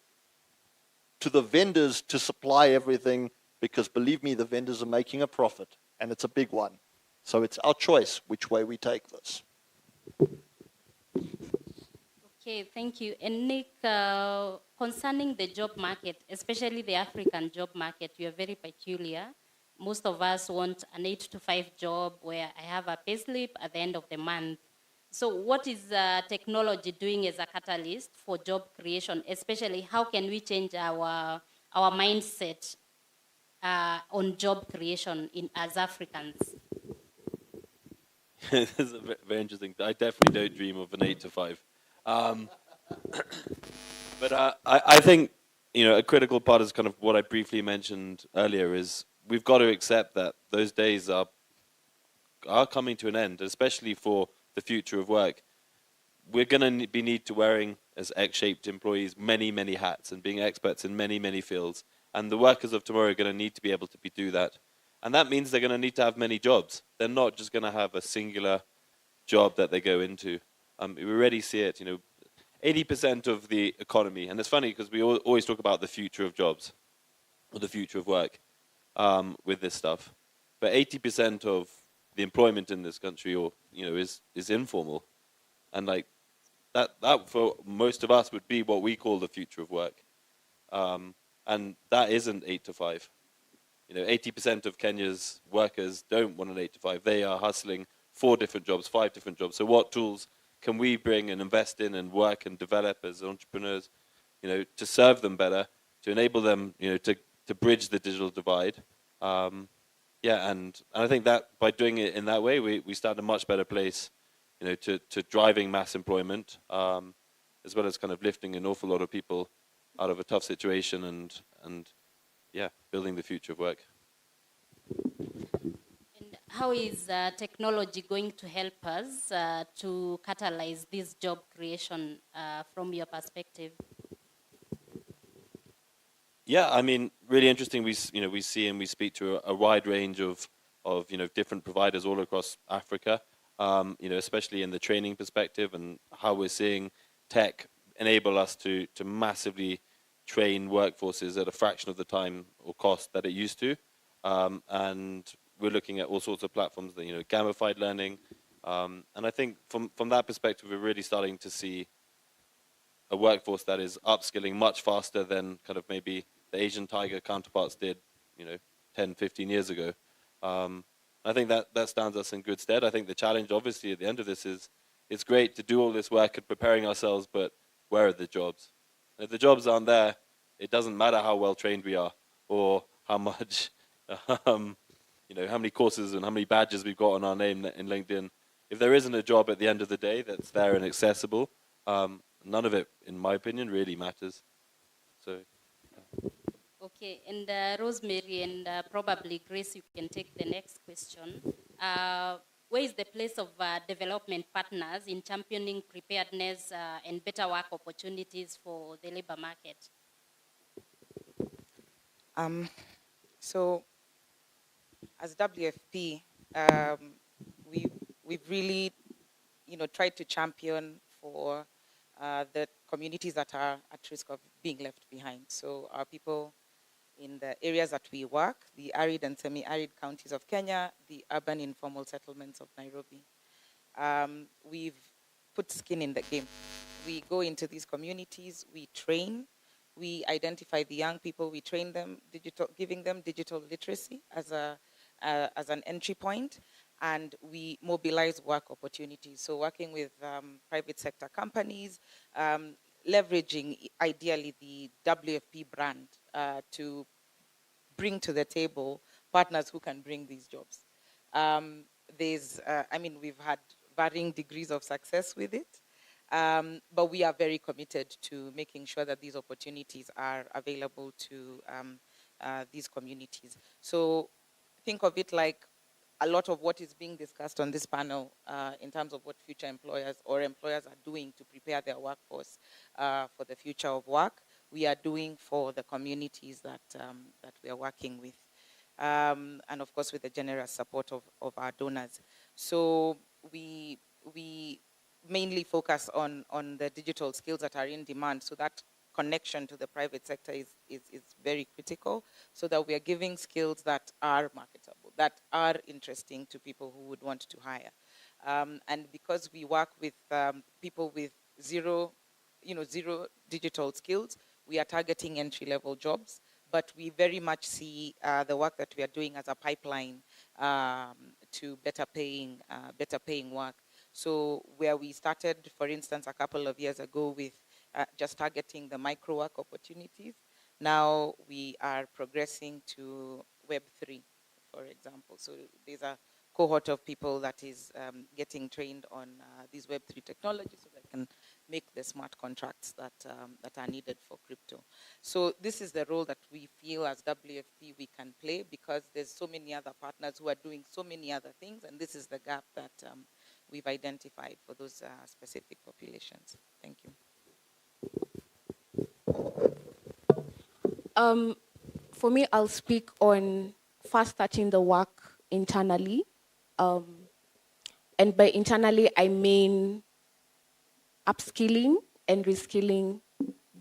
to the vendors to supply everything, because believe me, the vendors are making a profit, and it's a big one. So it's our choice which way we take this. Okay, thank you. And Nick, concerning the job market, especially the African job market, you are very peculiar. Most of us want an 8-to-5 job where I have a payslip at the end of the month. So what is technology doing as a catalyst for job creation? Especially, how can we change our mindset on job creation as Africans? This is very interesting. I definitely don't dream of an 8-to-5. But I think, a critical part is kind of what I briefly mentioned earlier is we've got to accept that those days are coming to an end, especially for the future of work. We're going to be need to wearing, as X-shaped employees, many, many hats and being experts in many, many fields. And the workers of tomorrow are going to need to be able to do that. And that means they're going to need to have many jobs. They're not just going to have a singular job that they go into. We already see it, 80% of the economy, and it's funny because we always talk about the future of jobs or the future of work with this stuff. But 80% of the employment in this country, is informal. And that for most of us would be what we call the future of work. And that isn't 8 to 5. 80% of Kenya's workers don't want an 8 to 5. They are hustling 4 different jobs, 5 different jobs. So what tools can we bring and invest in and work and develop as entrepreneurs, to serve them better, to enable them, to bridge the digital divide? And I think that by doing it in that way, we stand in a much better place, to driving mass employment, as well as kind of lifting an awful lot of people out of a tough situation and building the future of work. And how is technology going to help us to catalyze this job creation from your perspective? Yeah, I mean, really interesting. We see and we speak to a wide range of different providers all across Africa. Especially in the training perspective and how we're seeing tech enable us to massively train workforces at a fraction of the time or cost that it used to. And we're looking at all sorts of platforms that, gamified learning. And I think from that perspective, we're really starting to see a workforce that is upskilling much faster than kind of maybe the Asian tiger counterparts did, 10, 15 years ago. I think that stands us in good stead. I think the challenge, obviously, at the end of this is it's great to do all this work and preparing ourselves, but where are the jobs? And if the jobs aren't there, it doesn't matter how well trained we are or how much, how many courses and how many badges we've got on our name in LinkedIn. If there isn't a job at the end of the day that's there and accessible, none of it, in my opinion, really matters. So. Okay, and Rosemary and probably Grace, you can take the next question. Where is the place of development partners in championing preparedness and better work opportunities for the labor market? So, as WFP, we've really, tried to champion for the communities that are at risk of being left behind. So, our people in the areas that we work, the arid and semi-arid counties of Kenya, the urban informal settlements of Nairobi. We've put skin in the game. We go into these communities, we train, we identify the young people, we train them, giving them digital literacy as an entry point, and we mobilize work opportunities. So working with private sector companies, leveraging ideally the WFP brand to bring to the table partners who can bring these jobs. We've had varying degrees of success with it, but we are very committed to making sure that these opportunities are available to these communities. So think of it like a lot of what is being discussed on this panel in terms of what future employers or employers are doing to prepare their workforce for the future of work, we are doing for the communities that we are working with. And of course, with the generous support of our donors. So we mainly focus on the digital skills that are in demand. So that connection to the private sector is very critical, so that we are giving skills that are marketable, that are interesting to people who would want to hire. And because we work with people with zero digital skills, we are targeting entry-level jobs, but we very much see the work that we are doing as a pipeline to better paying work. So where we started, for instance, a couple of years ago with just targeting the micro work opportunities, now we are progressing to Web3, for example. So there's a cohort of people that is getting trained on these Web3 technologies so they can make the smart contracts that are needed for crypto. So this is the role that we feel as WFP we can play, because there's so many other partners who are doing so many other things, and this is the gap that we've identified for those specific populations. Thank you. For me, I'll speak on first starting the work internally. And by internally, I mean upskilling and reskilling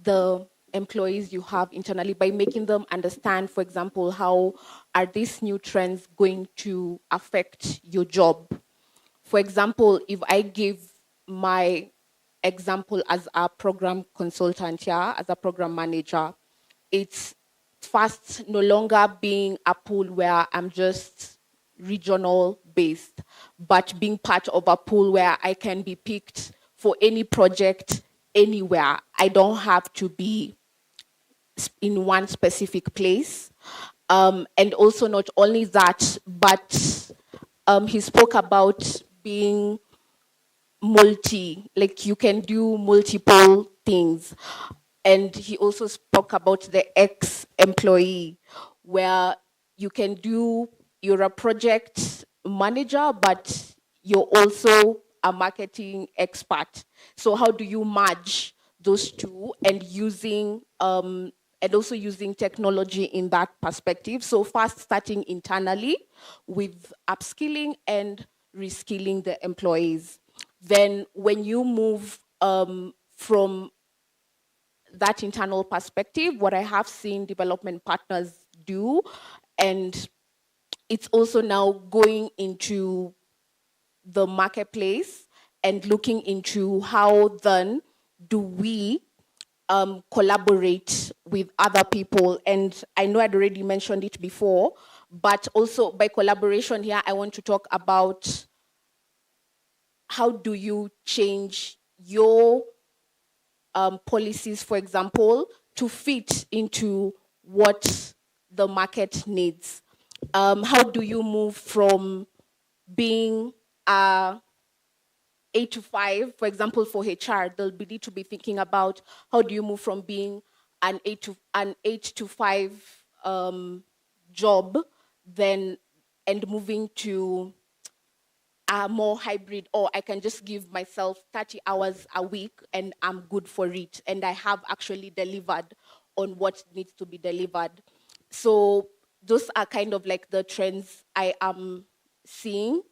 the employees you have internally by making them understand, for example, how are these new trends going to affect your job. For example, if I give my example, as a program consultant here, as a program manager, it's fast no longer being a pool where I'm just regional based, but being part of a pool where I can be picked for any project anywhere. I don't have to be in one specific place. And also not only that, but he spoke about being like you can do multiple things. And he also spoke about the ex-employee, where you're a project manager, but you're also a marketing expert. So how do you merge those two and also using technology in that perspective? So first starting internally with upskilling and reskilling the employees. Then when you move from that internal perspective, what I have seen development partners do, and it's also now going into the marketplace and looking into how then do we collaborate with other people. And I know I'd already mentioned it before, but also by collaboration here, I want to talk about how do you change your policies, for example, to fit into what the market needs. How do you move from being a 8 to 5, for example, for HR, they'll need to be thinking about how do you move from being an 8 to 5 job, then and moving to a more hybrid, or I can just give myself 30 hours a week and I'm good for it. And I have actually delivered on what needs to be delivered. So those are kind of like the trends I am seeing,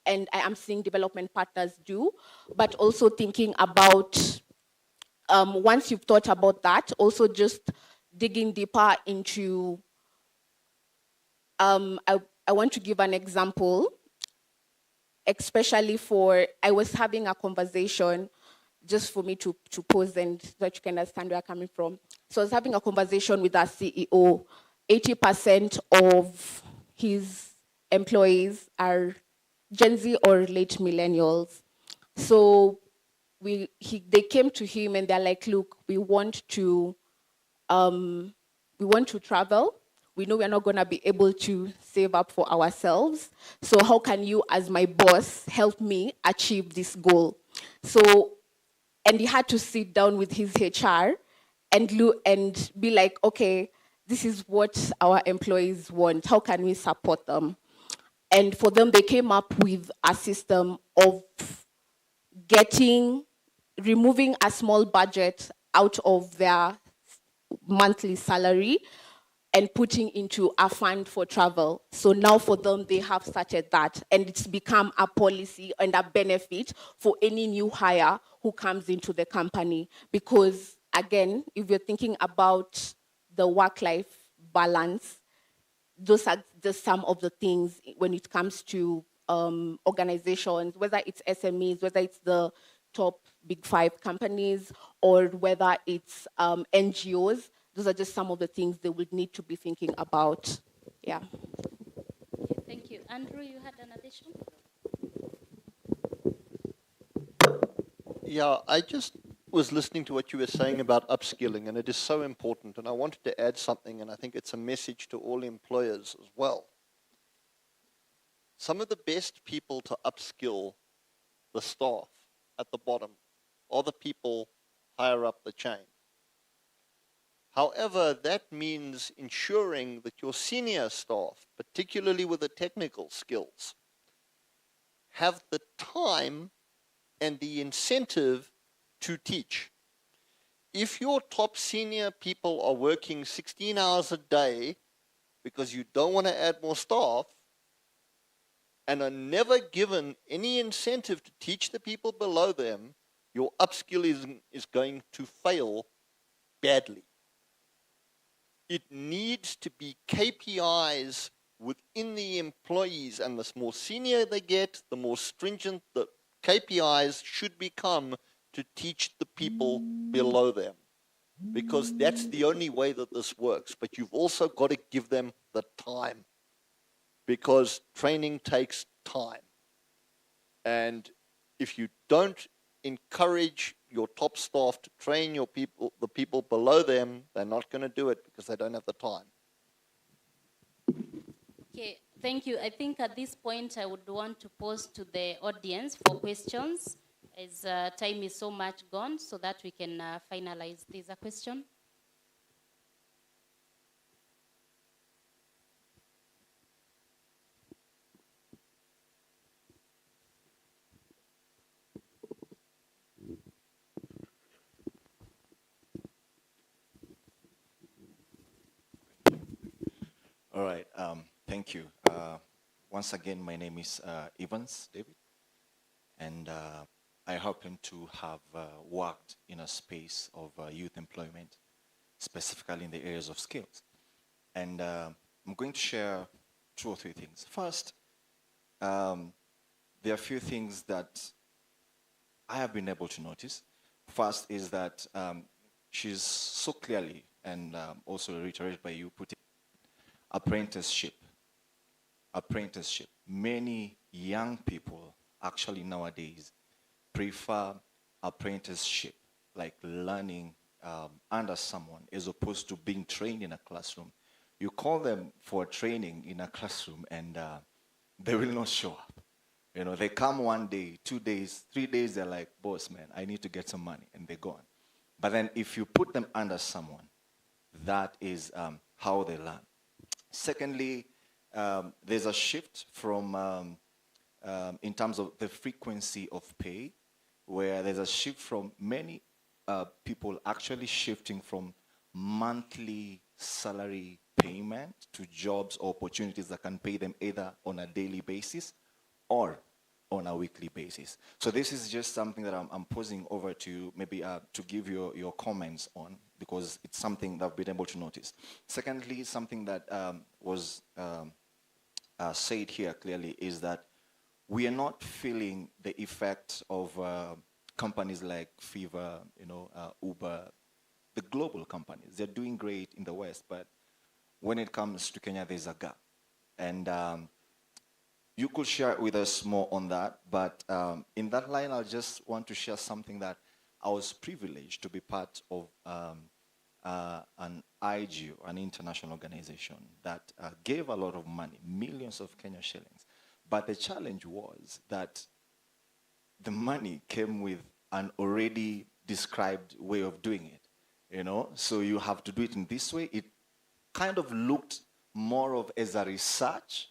and I am seeing development partners do, but also thinking about, once you've thought about that, also just digging deeper into, I want to give an example, especially I was having a conversation just for me to pose and so that you can understand where I'm coming from. So I was having a conversation with our CEO. 80% of his employees are Gen Z or late millennials. So they came to him and they're like, look, we want to travel. We know we're not going to be able to save up for ourselves. So how can you, as my boss, help me achieve this goal? So, and he had to sit down with his HR and be like, okay, this is what our employees want. How can we support them? And for them, they came up with a system of removing a small budget out of their monthly salary and putting into a fund for travel. So now for them, they have started that, and it's become a policy and a benefit for any new hire who comes into the company. Because again, if you're thinking about the work-life balance, those are just some of the things when it comes to organizations, whether it's SMEs, whether it's the top big 5 companies, or whether it's NGOs. Those are just some of the things they would need to be thinking about. Yeah. Okay, thank you. Andrew, you had an addition? Yeah, I just was listening to what you were saying about upskilling, and it is so important. And I wanted to add something, and I think it's a message to all employers as well. Some of the best people to upskill the staff at the bottom are the people higher up the chain. However, that means ensuring that your senior staff, particularly with the technical skills, have the time and the incentive to teach. If your top senior people are working 16 hours a day because you don't want to add more staff and are never given any incentive to teach the people below them, your upskilling is going to fail badly. It needs to be KPIs within the employees, and the more senior they get, the more stringent the KPIs should become to teach the people below them, because that's the only way that this works. But you've also got to give them the time, because training takes time. And if you don't encourage your top staff to train your people, the people below them, they're not going to do it because they don't have the time. Okay, thank you. I think at this point I would want to pose to the audience for questions, as time is so much gone, so that we can finalize. There's a question. All right, thank you. Once again, my name is Evans David, and I happen to have worked in a space of youth employment, specifically in the areas of skills. And I'm going to share 2 or 3 things. First, there are a few things that I have been able to notice. First is that she's so clearly, and also reiterated by you, putting apprenticeship. Many young people actually nowadays prefer apprenticeship, like learning under someone, as opposed to being trained in a classroom. You call them for training in a classroom and they will not show up. You know, they come 1 day, 2 days, 3 days, they're like, boss, man, I need to get some money, and they're gone. But then if you put them under someone, that is how they learn. Secondly, there's a shift from, in terms of the frequency of pay, where there's a shift from many people actually shifting from monthly salary payment to jobs or opportunities that can pay them either on a daily basis or on a weekly basis. So this is just something that I'm posing over to you, maybe to give your comments on, because it's something that I've been able to notice. Secondly, something that was said here clearly is that we are not feeling the effect of companies like Fiverr, Uber, the global companies. They're doing great in the West, but when it comes to Kenya, there's a gap. And you could share with us more on that, but in that line, I just want to share something that I was privileged to be part of an IGO, an international organization that gave a lot of money, millions of Kenya shillings. But the challenge was that the money came with an already described way of doing it, So you have to do it in this way. It kind of looked more of as a research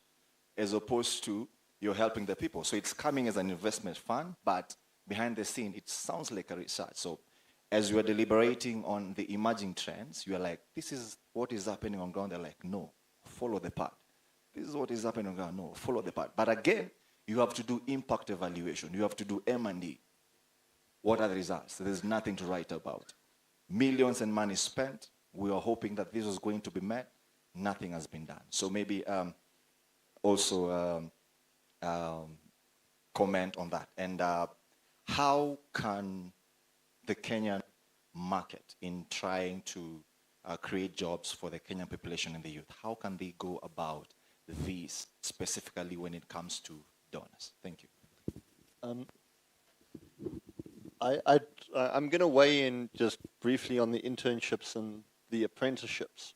as opposed to you're helping the people. So it's coming as an investment fund, but behind the scene, it sounds like a research. So as you are deliberating on the emerging trends, you are like, this is what is happening on ground. They're like, no, follow the path. This is what is happening on ground. No, follow the path. But again, you have to do impact evaluation. You have to do M&E. What are the results? There's nothing to write about. Millions and money spent. We are hoping that this was going to be met. Nothing has been done. So maybe also comment on that. And how can the Kenyan market, in trying to create jobs for the Kenyan population and the youth, how can they go about this, specifically when it comes to donors? Thank you. I'm going to weigh in just briefly on the internships and the apprenticeships.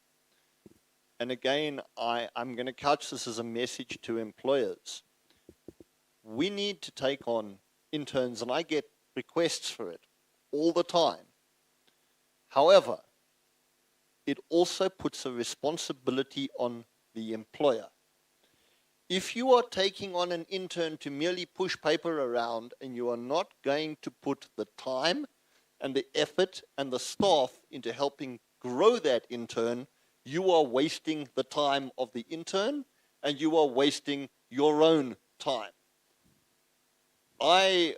And again, I'm going to couch this as a message to employers. We need to take on interns, and I get requests for it all the time. However, it also puts a responsibility on the employer. If you are taking on an intern to merely push paper around and you are not going to put the time and the effort and the staff into helping grow that intern, you are wasting the time of the intern and you are wasting your own time. I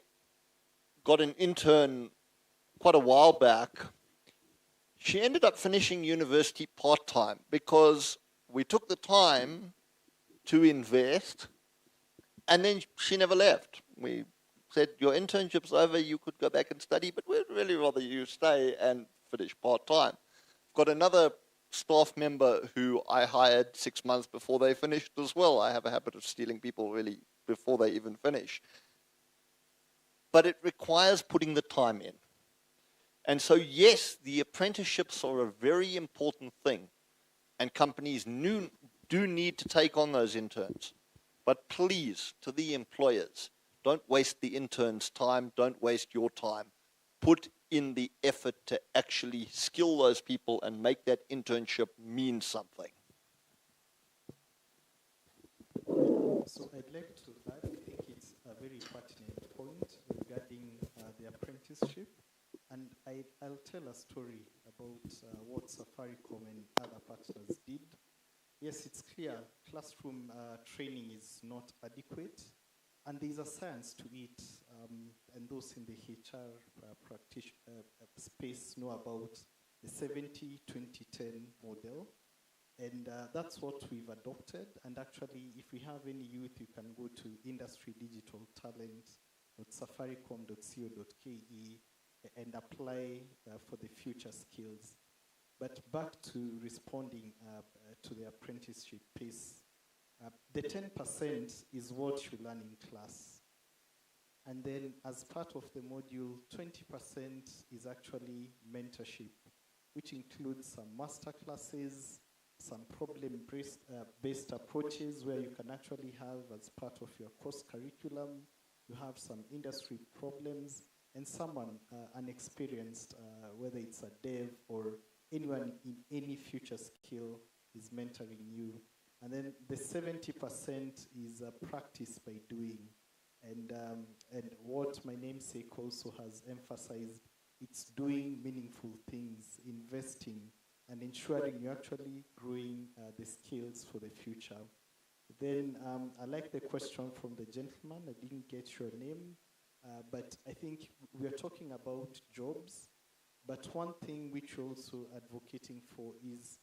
got an intern quite a while back. She ended up finishing university part-time because we took the time to invest, and then she never left. We said, your internship's over, you could go back and study, but we'd really rather you stay and finish part-time. I've got another staff member who I hired 6 months before they finished as well. I have a habit of stealing people really before they even finish. But it requires putting the time in. And so, yes, the apprenticeships are a very important thing, and companies do need to take on those interns. But please, to the employers, don't waste the interns' time, don't waste your time. Put in the effort to actually skill those people and make that internship mean something. So I'd like to add, I think it's a very pertinent point regarding the apprenticeship. And I'll tell a story about what Safaricom and other partners did. Yes, it's clear classroom training is not adequate, and there's a science to it, and those in the HR space know about the 70-20-10 model, and that's what we've adopted. And actually, if we have any youth, you can go to industrydigitaltalent.safaricom.co.ke and apply for the future skills. But back to responding to the apprenticeship piece, the 10% is what you learn in class. And then as part of the module, 20% is actually mentorship, which includes some master classes, some problem-based approaches where you can actually have as part of your course curriculum, you have some industry problems, and someone unexperienced, whether it's a dev or anyone in any future skill is mentoring you. And then the 70% is practice by doing. And what my namesake also has emphasized, it's doing meaningful things, investing, and ensuring you're actually growing the skills for the future. Then I like the question from the gentleman. I didn't get your name, but I think we are talking about jobs. But one thing which we're also advocating for is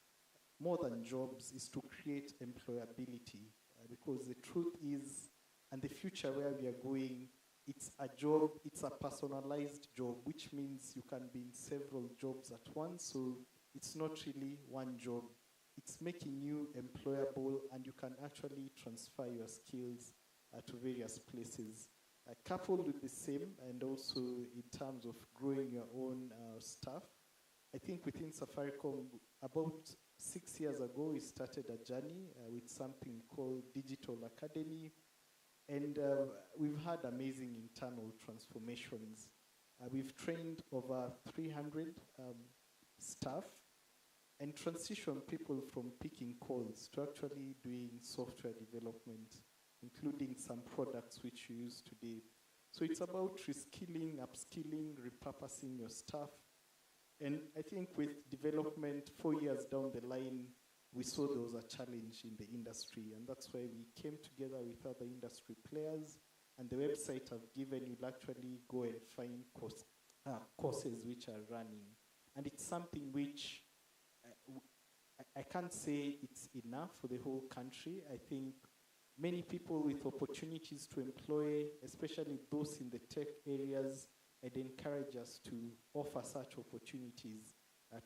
more than jobs, is to create employability. Because the truth is, and the future where we are going, it's a job, it's a personalized job, which means you can be in several jobs at once. So it's not really one job. It's making you employable, and you can actually transfer your skills to various places. Coupled with the same, and also in terms of growing your own staff, I think within Safaricom, about 6 years ago, we started a journey with something called Digital Academy, and we've had amazing internal transformations. We've trained over 300 staff and transitioned people from picking calls to actually doing software development, including some products which you use today. So it's about reskilling, upskilling, repurposing your staff. And I think with development 4 years down the line, we saw there was a challenge in the industry. And that's why we came together with other industry players. And the website I've given, you'll actually go and find courses which are running. And it's something which I can't say it's enough for the whole country. I think many people with opportunities to employ, especially those in the tech areas, I'd encourage us to offer such opportunities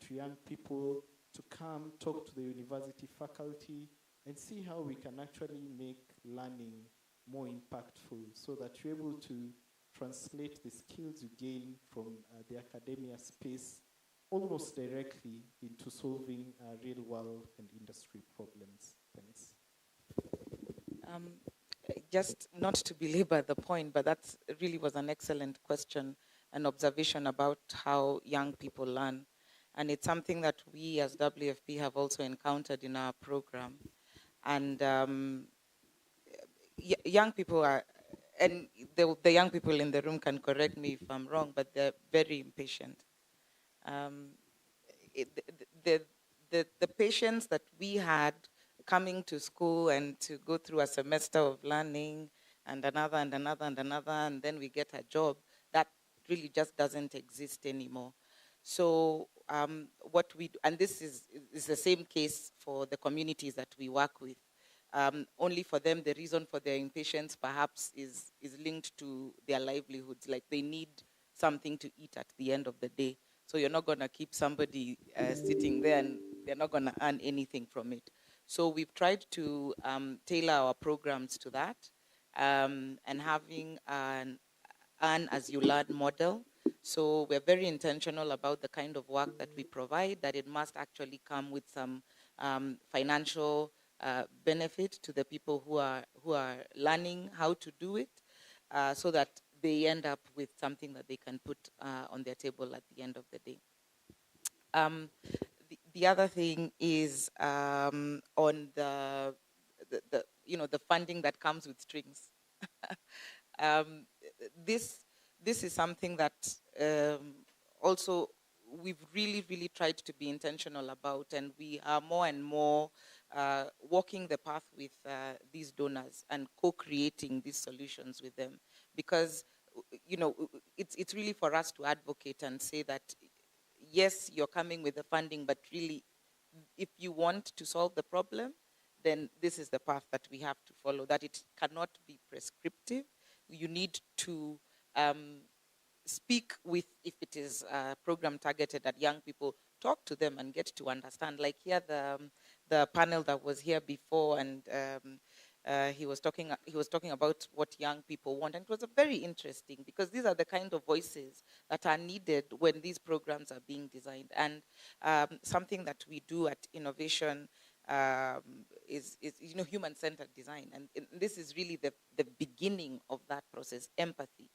to young people to come talk to the university faculty and see how we can actually make learning more impactful so that you're able to translate the skills you gain from the academia space almost directly into solving real world and industry problems. Thanks. Just not to belabor the point, but that really was an excellent question, an observation about how young people learn. And it's something that we as WFP have also encountered in our program. And young people are, and the young people in the room can correct me if I'm wrong, but they're very impatient. The patience that we had coming to school and to go through a semester of learning and another and another and another, and then we get a job, that really just doesn't exist anymore. So what we do, and this is the same case for the communities that we work with. only for them, the reason for their impatience perhaps is linked to their livelihoods. Like they need something to eat at the end of the day. So you're not going to keep somebody sitting there and they're not going to earn anything from it. So we've tried to tailor our programs to that, and having an earn as you learn model. So we're very intentional about the kind of work that we provide, that it must actually come with some financial benefit to the people who are learning how to do it, so that they end up with something that they can put on their table at the end of the day. The other thing is on the the funding that comes with strings. um, this is something that also we've really tried to be intentional about, and we are more and more walking the path with these donors and co-creating these solutions with them, because it's really for us to advocate and say that yes, you're coming with the funding, but really, if you want to solve the problem, then this is the path that we have to follow, that it cannot be prescriptive. You need to speak with, if it is a program targeted at young people, talk to them and get to understand. Like here, the panel that was here before, and he was talking about what young people want, and it was very interesting, because these are the kind of voices that are needed when these programs are being designed. And something that we do at Innovation is human-centered design, and this is really the beginning of that process: empathy,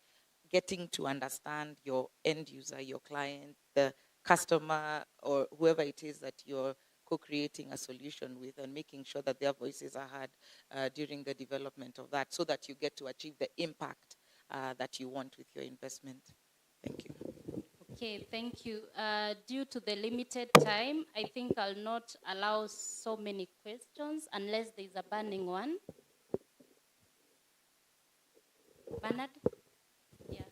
getting to understand your end user, your client, the customer, or whoever it is that you're co-creating a solution with, and making sure that their voices are heard during the development of that, so that you get to achieve the impact that you want with your investment. Thank you. Okay, thank you. Due to the limited time, I think I'll not allow so many questions unless there's a burning one. Bernard? Yeah.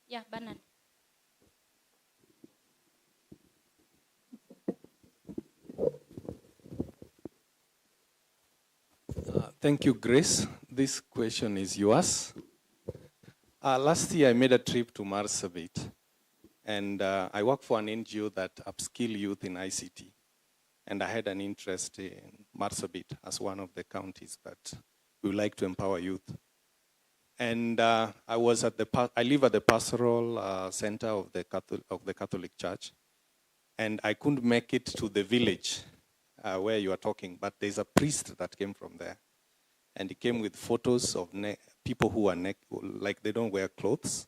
Yeah, Bernard. Thank you, Grace. This question is yours. Last year, I made a trip to Marsabit, and I work for an NGO that upskill youth in ICT. And I had an interest in Marsabit as one of the counties that we would like to empower youth. And I live at the pastoral center of the Catholic Church, and I couldn't make it to the village where you are talking, but there's a priest that came from there. And he came with photos of people who are like they don't wear clothes.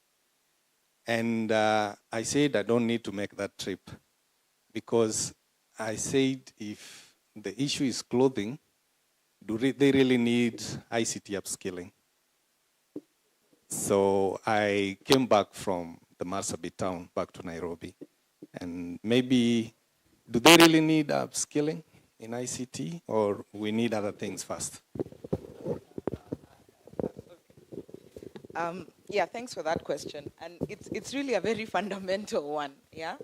And I said I don't need to make that trip, because I said if the issue is clothing, they really need ICT upskilling? So I came back from the Marsabit town back to Nairobi. And maybe, do they really need upskilling in ICT, or we need other things first? Yeah, thanks for that question. And it's really a very fundamental one, yeah?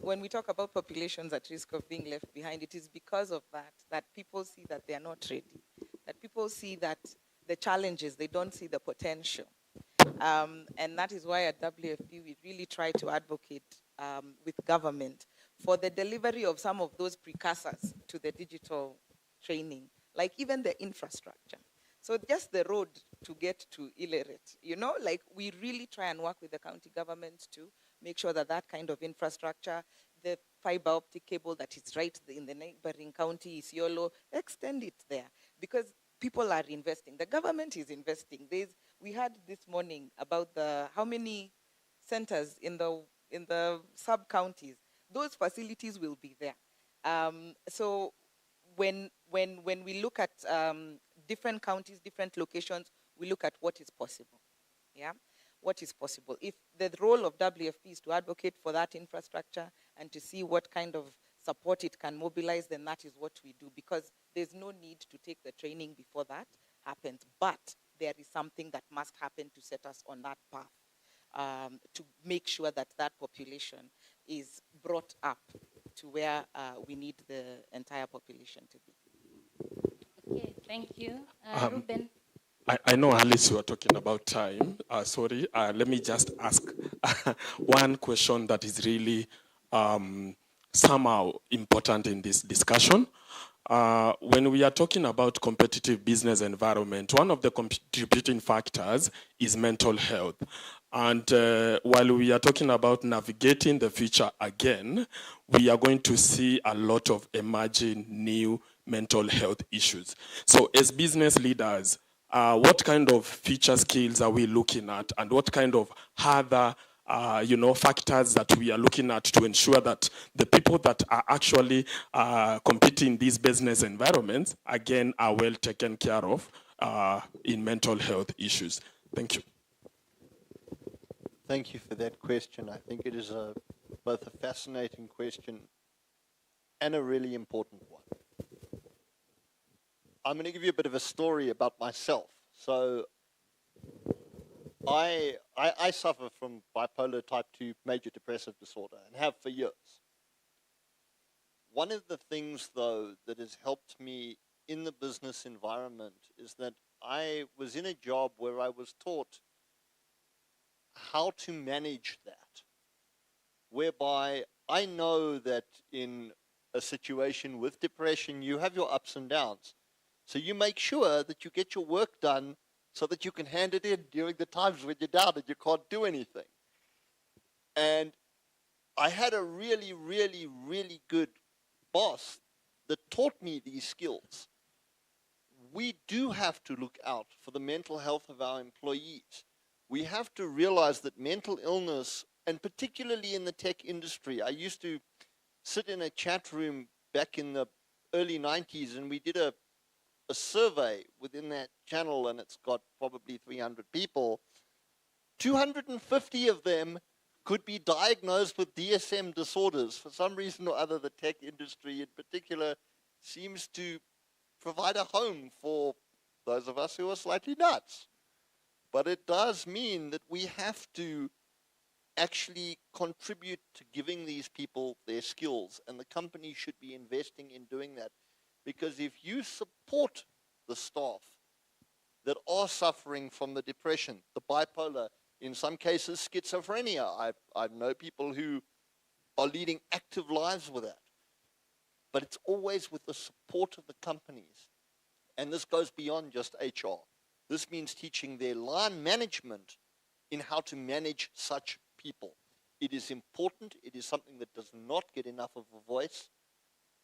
When we talk about populations at risk of being left behind, it is because of that people see that they are not ready, that people see that the challenges, they don't see the potential. And that is why at WFP we really try to advocate with government for the delivery of some of those precursors to the digital training, like even the infrastructure. So just the road to get to Ileret, like we really try and work with the county government to make sure that that kind of infrastructure, the fiber optic cable that is right in the neighboring county, Isiolo, extend it there, because people are investing. The government is investing. We heard this morning about how many centers in the sub-counties. Those facilities will be there. So when we look at different counties, different locations, we look at what is possible. Yeah. what is possible. If the role of WFP is to advocate for that infrastructure and to see what kind of support it can mobilize, then that is what we do, because there's no need to take the training before that happens. But there is something that must happen to set us on that path, to make sure that that population is brought up to where we need the entire population to be. Okay, thank you. Ruben. I know, Alice, you are talking about time. Sorry, let me just ask one question that is really somehow important in this discussion. When we are talking about competitive business environment, one of the contributing factors is mental health. And while we are talking about navigating the future again, we are going to see a lot of emerging new mental health issues. So as business leaders, what kind of feature skills are we looking at, and what kind of other factors that we are looking at to ensure that the people that are actually competing in these business environments, again, are well taken care of in mental health issues? Thank you. Thank you for that question. I think it is both a fascinating question and a really important one. I'm going to give you a bit of a story about myself. So I suffer from bipolar type 2 major depressive disorder and have for years. One of the things, though, that has helped me in the business environment is that I was in a job where I was taught how to manage that, whereby I know that in a situation with depression, you have your ups and downs. So you make sure that you get your work done so that you can hand it in during the times when you're down and you can't do anything. And I had a really, really, really good boss that taught me these skills. We do have to look out for the mental health of our employees. We have to realize that mental illness, and particularly in the tech industry, I used to sit in a chat room back in the early 90s, and we did a survey within that channel, and it's got probably 300 people. 250 of them could be diagnosed with DSM disorders. For some reason or other, the tech industry in particular seems to provide a home for those of us who are slightly nuts. But it does mean that we have to actually contribute to giving these people their skills, and the company should be investing in doing that. Because if you support the staff that are suffering from the depression, the bipolar, in some cases schizophrenia, I know people who are leading active lives with that. But it's always with the support of the companies. And this goes beyond just HR. This means teaching their line management in how to manage such people. It is important. It is something that does not get enough of a voice.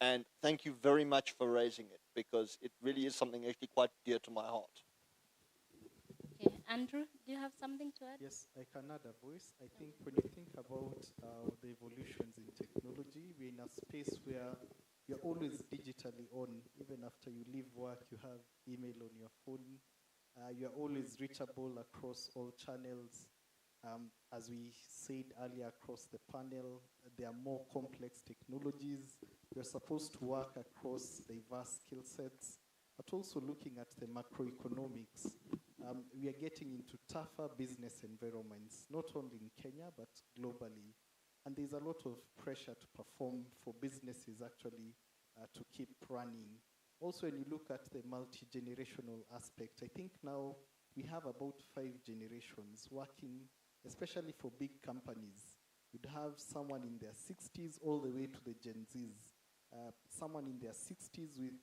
And thank you very much for raising it, because it really is something actually quite dear to my heart. Okay, Andrew, do you have something to add? Yes, I can add a voice. I think when you think about the evolutions in technology, we're in a space where you're always digitally on. Even after you leave work, you have email on your phone. You're always reachable across all channels. As we said earlier across the panel, there are more complex technologies. We're supposed to work across diverse skill sets, but also looking at the macroeconomics. We are getting into tougher business environments, not only in Kenya, but globally. And there's a lot of pressure to perform for businesses actually to keep running. Also, when you look at the multi-generational aspect, I think now we have about 5 generations working, especially for big companies. You'd have someone in their 60s all the way to the Gen Zs. Someone in their 60s with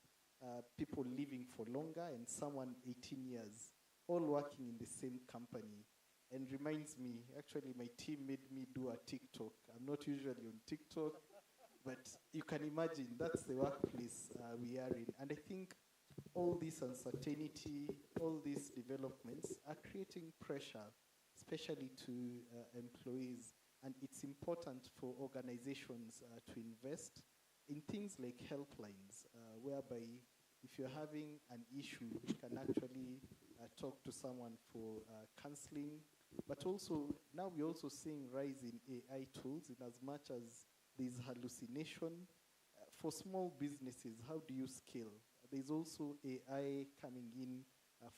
people living for longer, and someone 18 years, all working in the same company. And reminds me, actually my team made me do a TikTok. I'm not usually on TikTok, but you can imagine that's the workplace we are in. And I think all this uncertainty, all these developments are creating pressure, especially to employees. And it's important for organizations to invest in things like helplines, whereby if you're having an issue, you can actually talk to someone for counseling, But also, now we're also seeing rise in AI tools in as much as there's hallucination. For small businesses, how do you scale? There's also AI coming in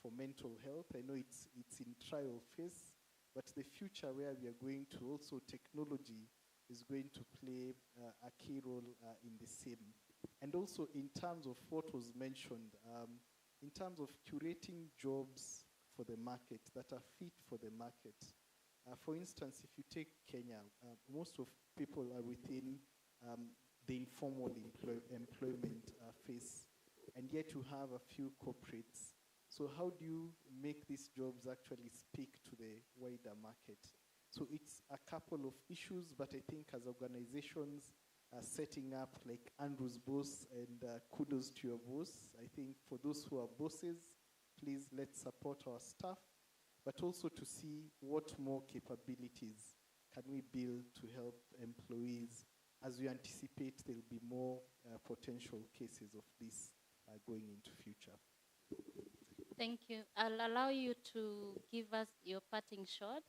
for mental health. I know it's in trial phase, but the future where we are going to also technology is going to play a key role in the same. And also in terms of what was mentioned, in terms of curating jobs for the market that are fit for the market. For instance, if you take Kenya, most of people are within the informal employment phase, and yet you have a few corporates. So how do you make these jobs actually speak to the wider market? So it's a couple of issues, but I think as organizations are setting up, like Andrew's boss, and kudos to your boss. I think for those who are bosses, please let's support our staff, but also to see what more capabilities can we build to help employees as we anticipate there'll be more potential cases of this going into future. Thank you. I'll allow you to give us your parting shot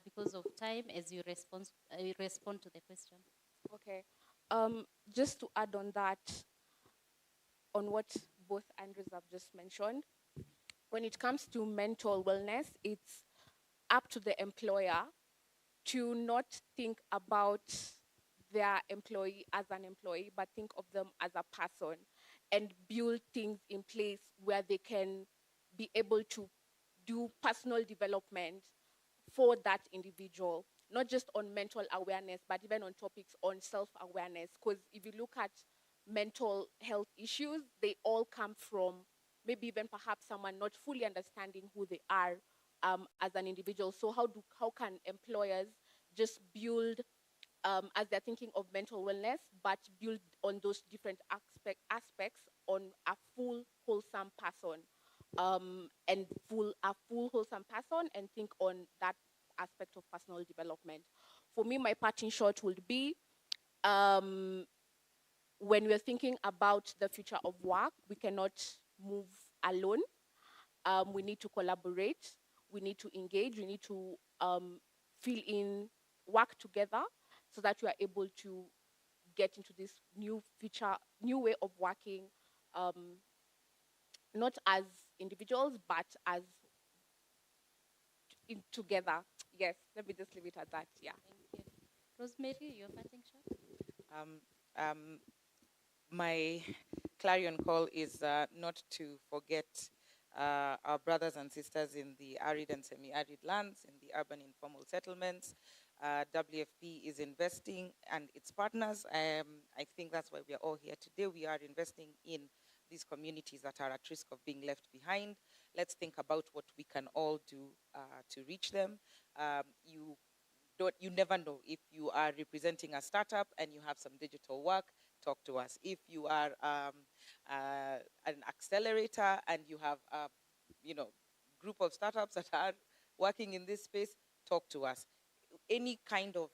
because of time as you respond to the question. Okay. Just to add on that, on what both Andrews have just mentioned, when it comes to mental wellness, it's up to the employer to not think about their employee as an employee, but think of them as a person and build things in place where they can be able to do personal development for that individual, not just on mental awareness, but even on topics on self-awareness. Because if you look at mental health issues, they all come from maybe even perhaps someone not fully understanding who they are as an individual. So how can employers just build as they're thinking of mental wellness, but build on those different aspects on a full wholesome person, and a full wholesome person, and think on that aspect of personal development. For me, my parting shot would be when we're thinking about the future of work, we cannot move alone. We need to collaborate. We need to engage. We need to work together so that we are able to get into this new way of working, not as individuals, but as together. Yes, let me just leave it at that. Yeah. Thank you. Rosemary, your parting shot? My clarion call is not to forget our brothers and sisters in the arid and semi-arid lands, in the urban informal settlements. WFP is investing, and its partners. I think that's why we are all here today. We are investing in these communities that are at risk of being left behind. Let's think about what we can all do to reach them. You never know. If you are representing a startup and you have some digital work, talk to us. If you are an accelerator and you have a group of startups that are working in this space, talk to us. Any kind of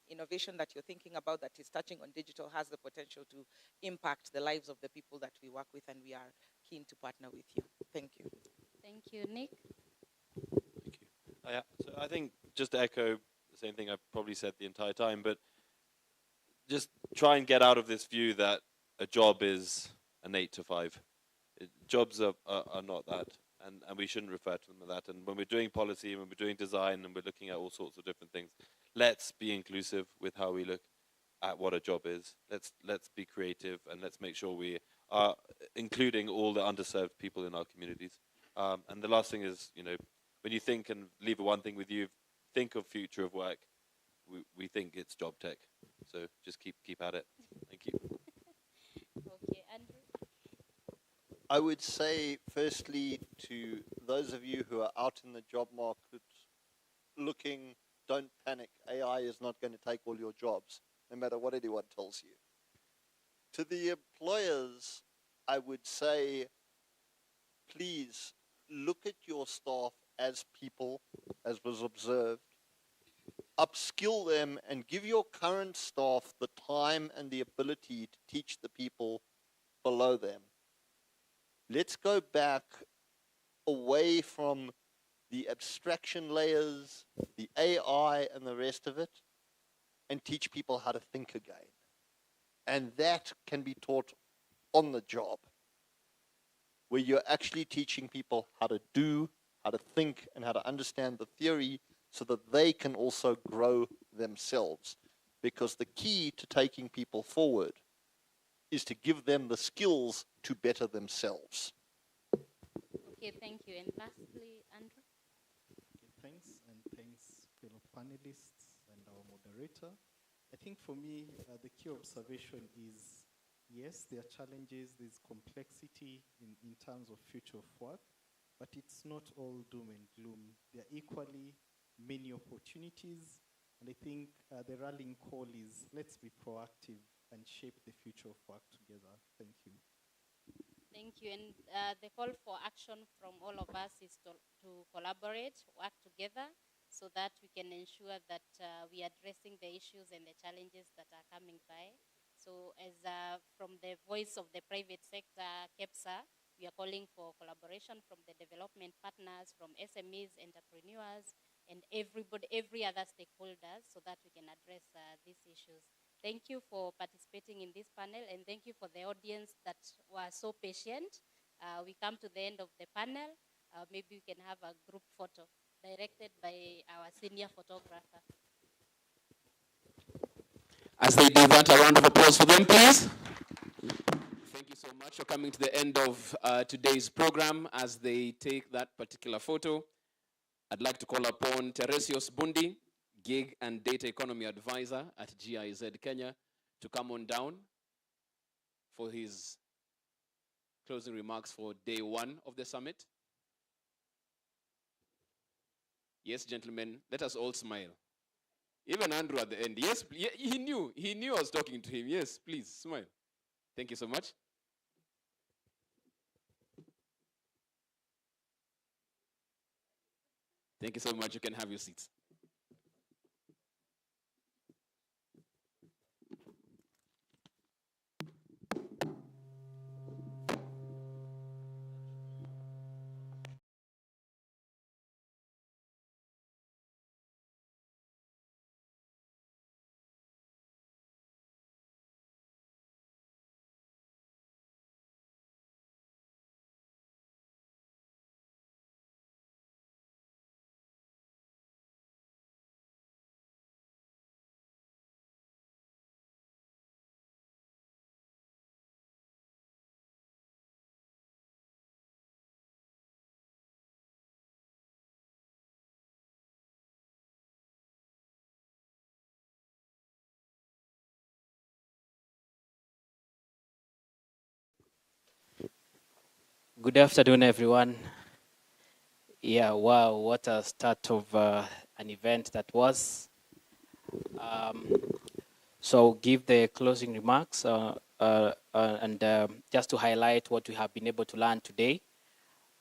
innovation that you're thinking about that is touching on digital has the potential to impact the lives of the people that we work with, and we are keen to partner with you. Thank you. Thank you. Nick? Thank you. Yeah, so I think just to echo the same thing I've probably said the entire time, but just try and get out of this view that a job is an 8 to 5. Jobs are not that, and we shouldn't refer to them as that. And when we're doing policy, when we're doing design, and we're looking at all sorts of different things, let's be inclusive with how we look at what a job is. Let's be creative, and let's make sure we are including all the underserved people in our communities. And the last thing is, when you think, and leave one thing with you, think of future of work. We think it's job tech. So just keep at it. Thank you. Okay, Andrew? I would say, firstly, to those of you who are out in the job market looking, don't panic. AI is not going to take all your jobs, no matter what anyone tells you. To the employers, I would say, please look at your staff as people, as was observed. Upskill them and give your current staff the time and the ability to teach the people below them. Let's go back away from the abstraction layers, the AI and the rest of it, and teach people how to think again. And that can be taught on the job, where you're actually teaching people how to do, how to think, and how to understand the theory so that they can also grow themselves. Because the key to taking people forward is to give them the skills to better themselves. Okay, thank you. And lastly, Andrew? Okay, thanks, and thanks, fellow panelists and our moderator. I think for me, the key observation is, yes, there are challenges, there's complexity in terms of future of work, but it's not all doom and gloom. There are equally many opportunities, and I think the rallying call is, let's be proactive and shape the future of work together. Thank you. Thank you. And the call for action from all of us is to collaborate, work together, so that we can ensure that we are addressing the issues and the challenges that are coming by. So as from the voice of the private sector, KEPSA, we are calling for collaboration from the development partners, from SMEs, entrepreneurs, and every other stakeholders, so that we can address these issues. Thank you for participating in this panel, and thank you for the audience that were so patient. We come to the end of the panel. Maybe we can have a group photo directed by our senior photographer. As they do that, a round of applause for them, please. Thank you so much for coming to the end of today's program. As they take that particular photo, I'd like to call upon Teresios Bundi, Gig and Data Economy Advisor at GIZ Kenya, to come on down for his closing remarks for day one of the summit. Yes, gentlemen, let us all smile. Even Andrew at the end. Yes, he knew I was talking to him. Yes, please, smile. Thank you so much. Thank you so much. You can have your seats. Good afternoon, everyone. Yeah, wow, what a start of an event that was. So I'll give the closing remarks and just to highlight what we have been able to learn today.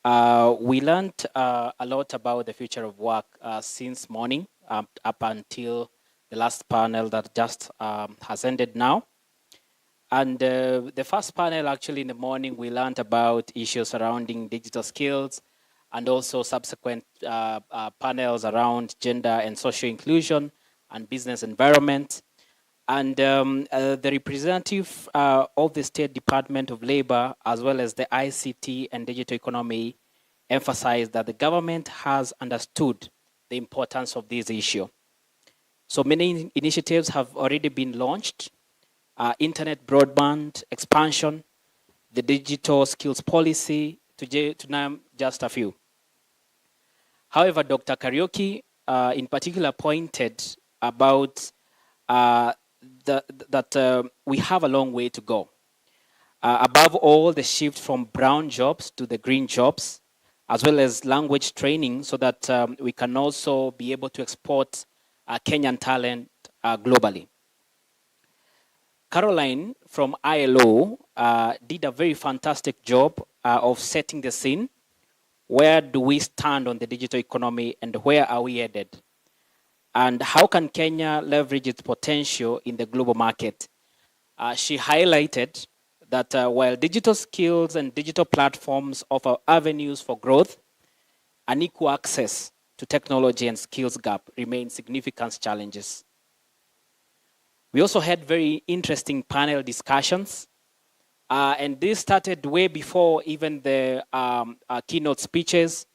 We learned a lot about the future of work since morning up until the last panel that just has ended now. And the first panel, actually, in the morning, we learned about issues surrounding digital skills and also subsequent panels around gender and social inclusion and business environment. And the representative of the State Department of Labor, as well as the ICT and digital economy, emphasized that the government has understood the importance of this issue. So many initiatives have already been launched. Internet broadband expansion, the digital skills policy, to name just a few. However, Dr. Karaoke in particular pointed about that we have a long way to go. Above all, the shift from brown jobs to the green jobs, as well as language training so that we can also be able to export Kenyan talent globally. Caroline from ILO did a very fantastic job of setting the scene. Where do we stand on the digital economy and where are we headed? And how can Kenya leverage its potential in the global market? She highlighted that while digital skills and digital platforms offer avenues for growth, unequal access to technology and skills gap remain significant challenges. We also had very interesting panel discussions, and this started way before even the keynote speeches.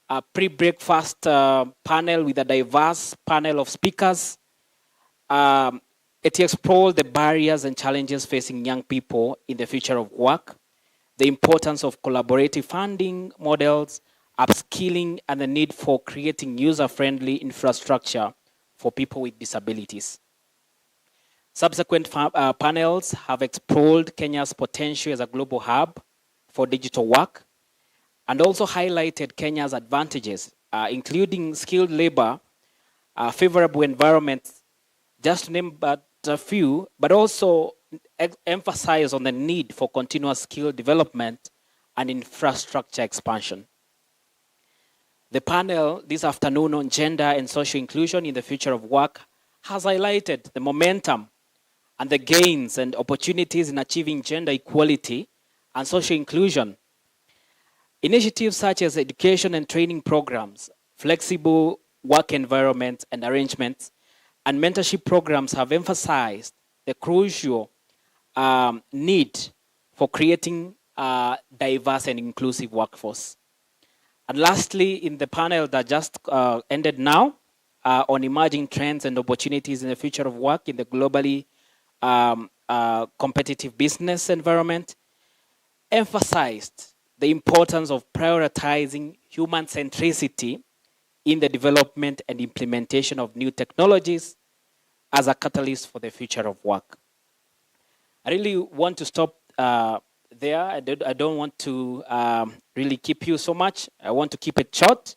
A pre-breakfast panel with a diverse panel of speakers. It explored the barriers and challenges facing young people in the future of work, the importance of collaborative funding models, upskilling, and the need for creating user-friendly infrastructure for people with disabilities. Subsequent panels have explored Kenya's potential as a global hub for digital work and also highlighted Kenya's advantages, including skilled labor, favorable environments, just to name but a few, but also emphasize on the need for continuous skill development and infrastructure expansion. The panel this afternoon on gender and social inclusion in the future of work has highlighted the momentum and the gains and opportunities in achieving gender equality and social inclusion. Initiatives such as education and training programs, flexible work environments and arrangements, and mentorship programs have emphasized the crucial need for creating a diverse and inclusive workforce. And lastly, in the panel that just ended now on emerging trends and opportunities in the future of work in the globally competitive business environment, emphasized the importance of prioritizing human centricity in the development and implementation of new technologies as a catalyst for the future of work. I really want to stop there. I don't want to really keep you so much. I want to keep it short.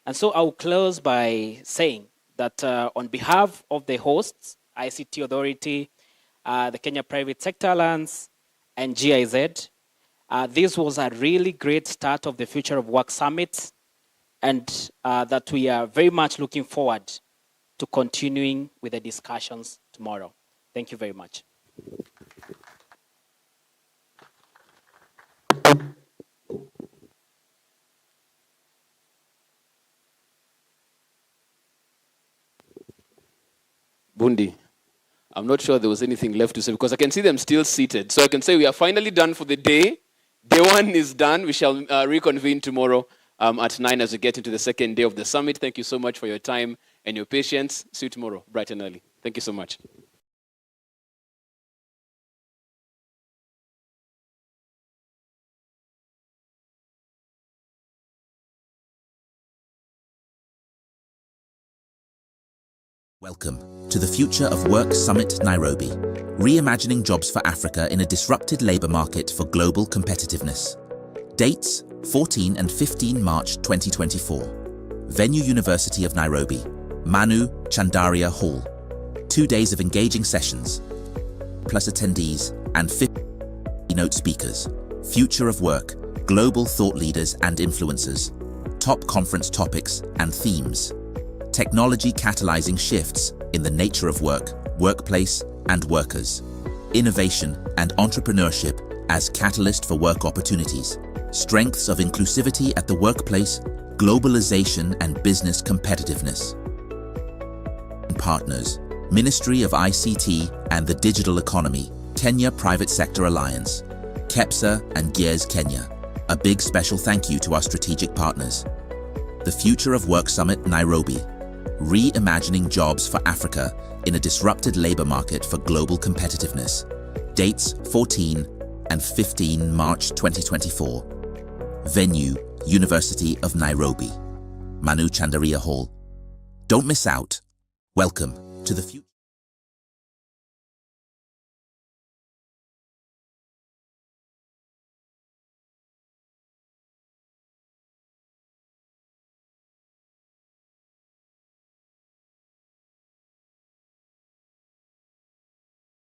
And so I'll close by saying that on behalf of the hosts, ICT Authority, the Kenya Private Sector Alliance, and GIZ, this was a really great start of the Future of Work Summit, and that we are very much looking forward to continuing with the discussions tomorrow. Thank you very much. Bundi, I'm not sure there was anything left to say because I can see them still seated. So I can say we are finally done for the day. Day one is done. We shall reconvene tomorrow at 9 as we get into the second day of the summit. Thank you so much for your time and your patience. See you tomorrow, bright and early. Thank you so much. Welcome to the Future of Work Summit Nairobi, reimagining jobs for Africa in a disrupted labour market for global competitiveness. Dates 14 and 15 March 2024. Venue University of Nairobi, Manu Chandaria Hall. 2 days of engaging sessions, plus attendees and 50 keynote speakers. Future of Work, global thought leaders and influencers. Top conference topics and themes. Technology catalyzing shifts in the nature of work, workplace, and workers. Innovation and entrepreneurship as catalyst for work opportunities. Strengths of inclusivity at the workplace, globalization and business competitiveness. Partners, Ministry of ICT and the Digital Economy, Kenya Private Sector Alliance, KEPSA and Gears Kenya. A big special thank you to our strategic partners. The Future of Work Summit Nairobi, reimagining jobs for Africa in a disrupted labor market for global competitiveness. Dates 14 and 15 March 2024. Venue, University of Nairobi, Manu Chandaria Hall. Don't miss out. Welcome to the future.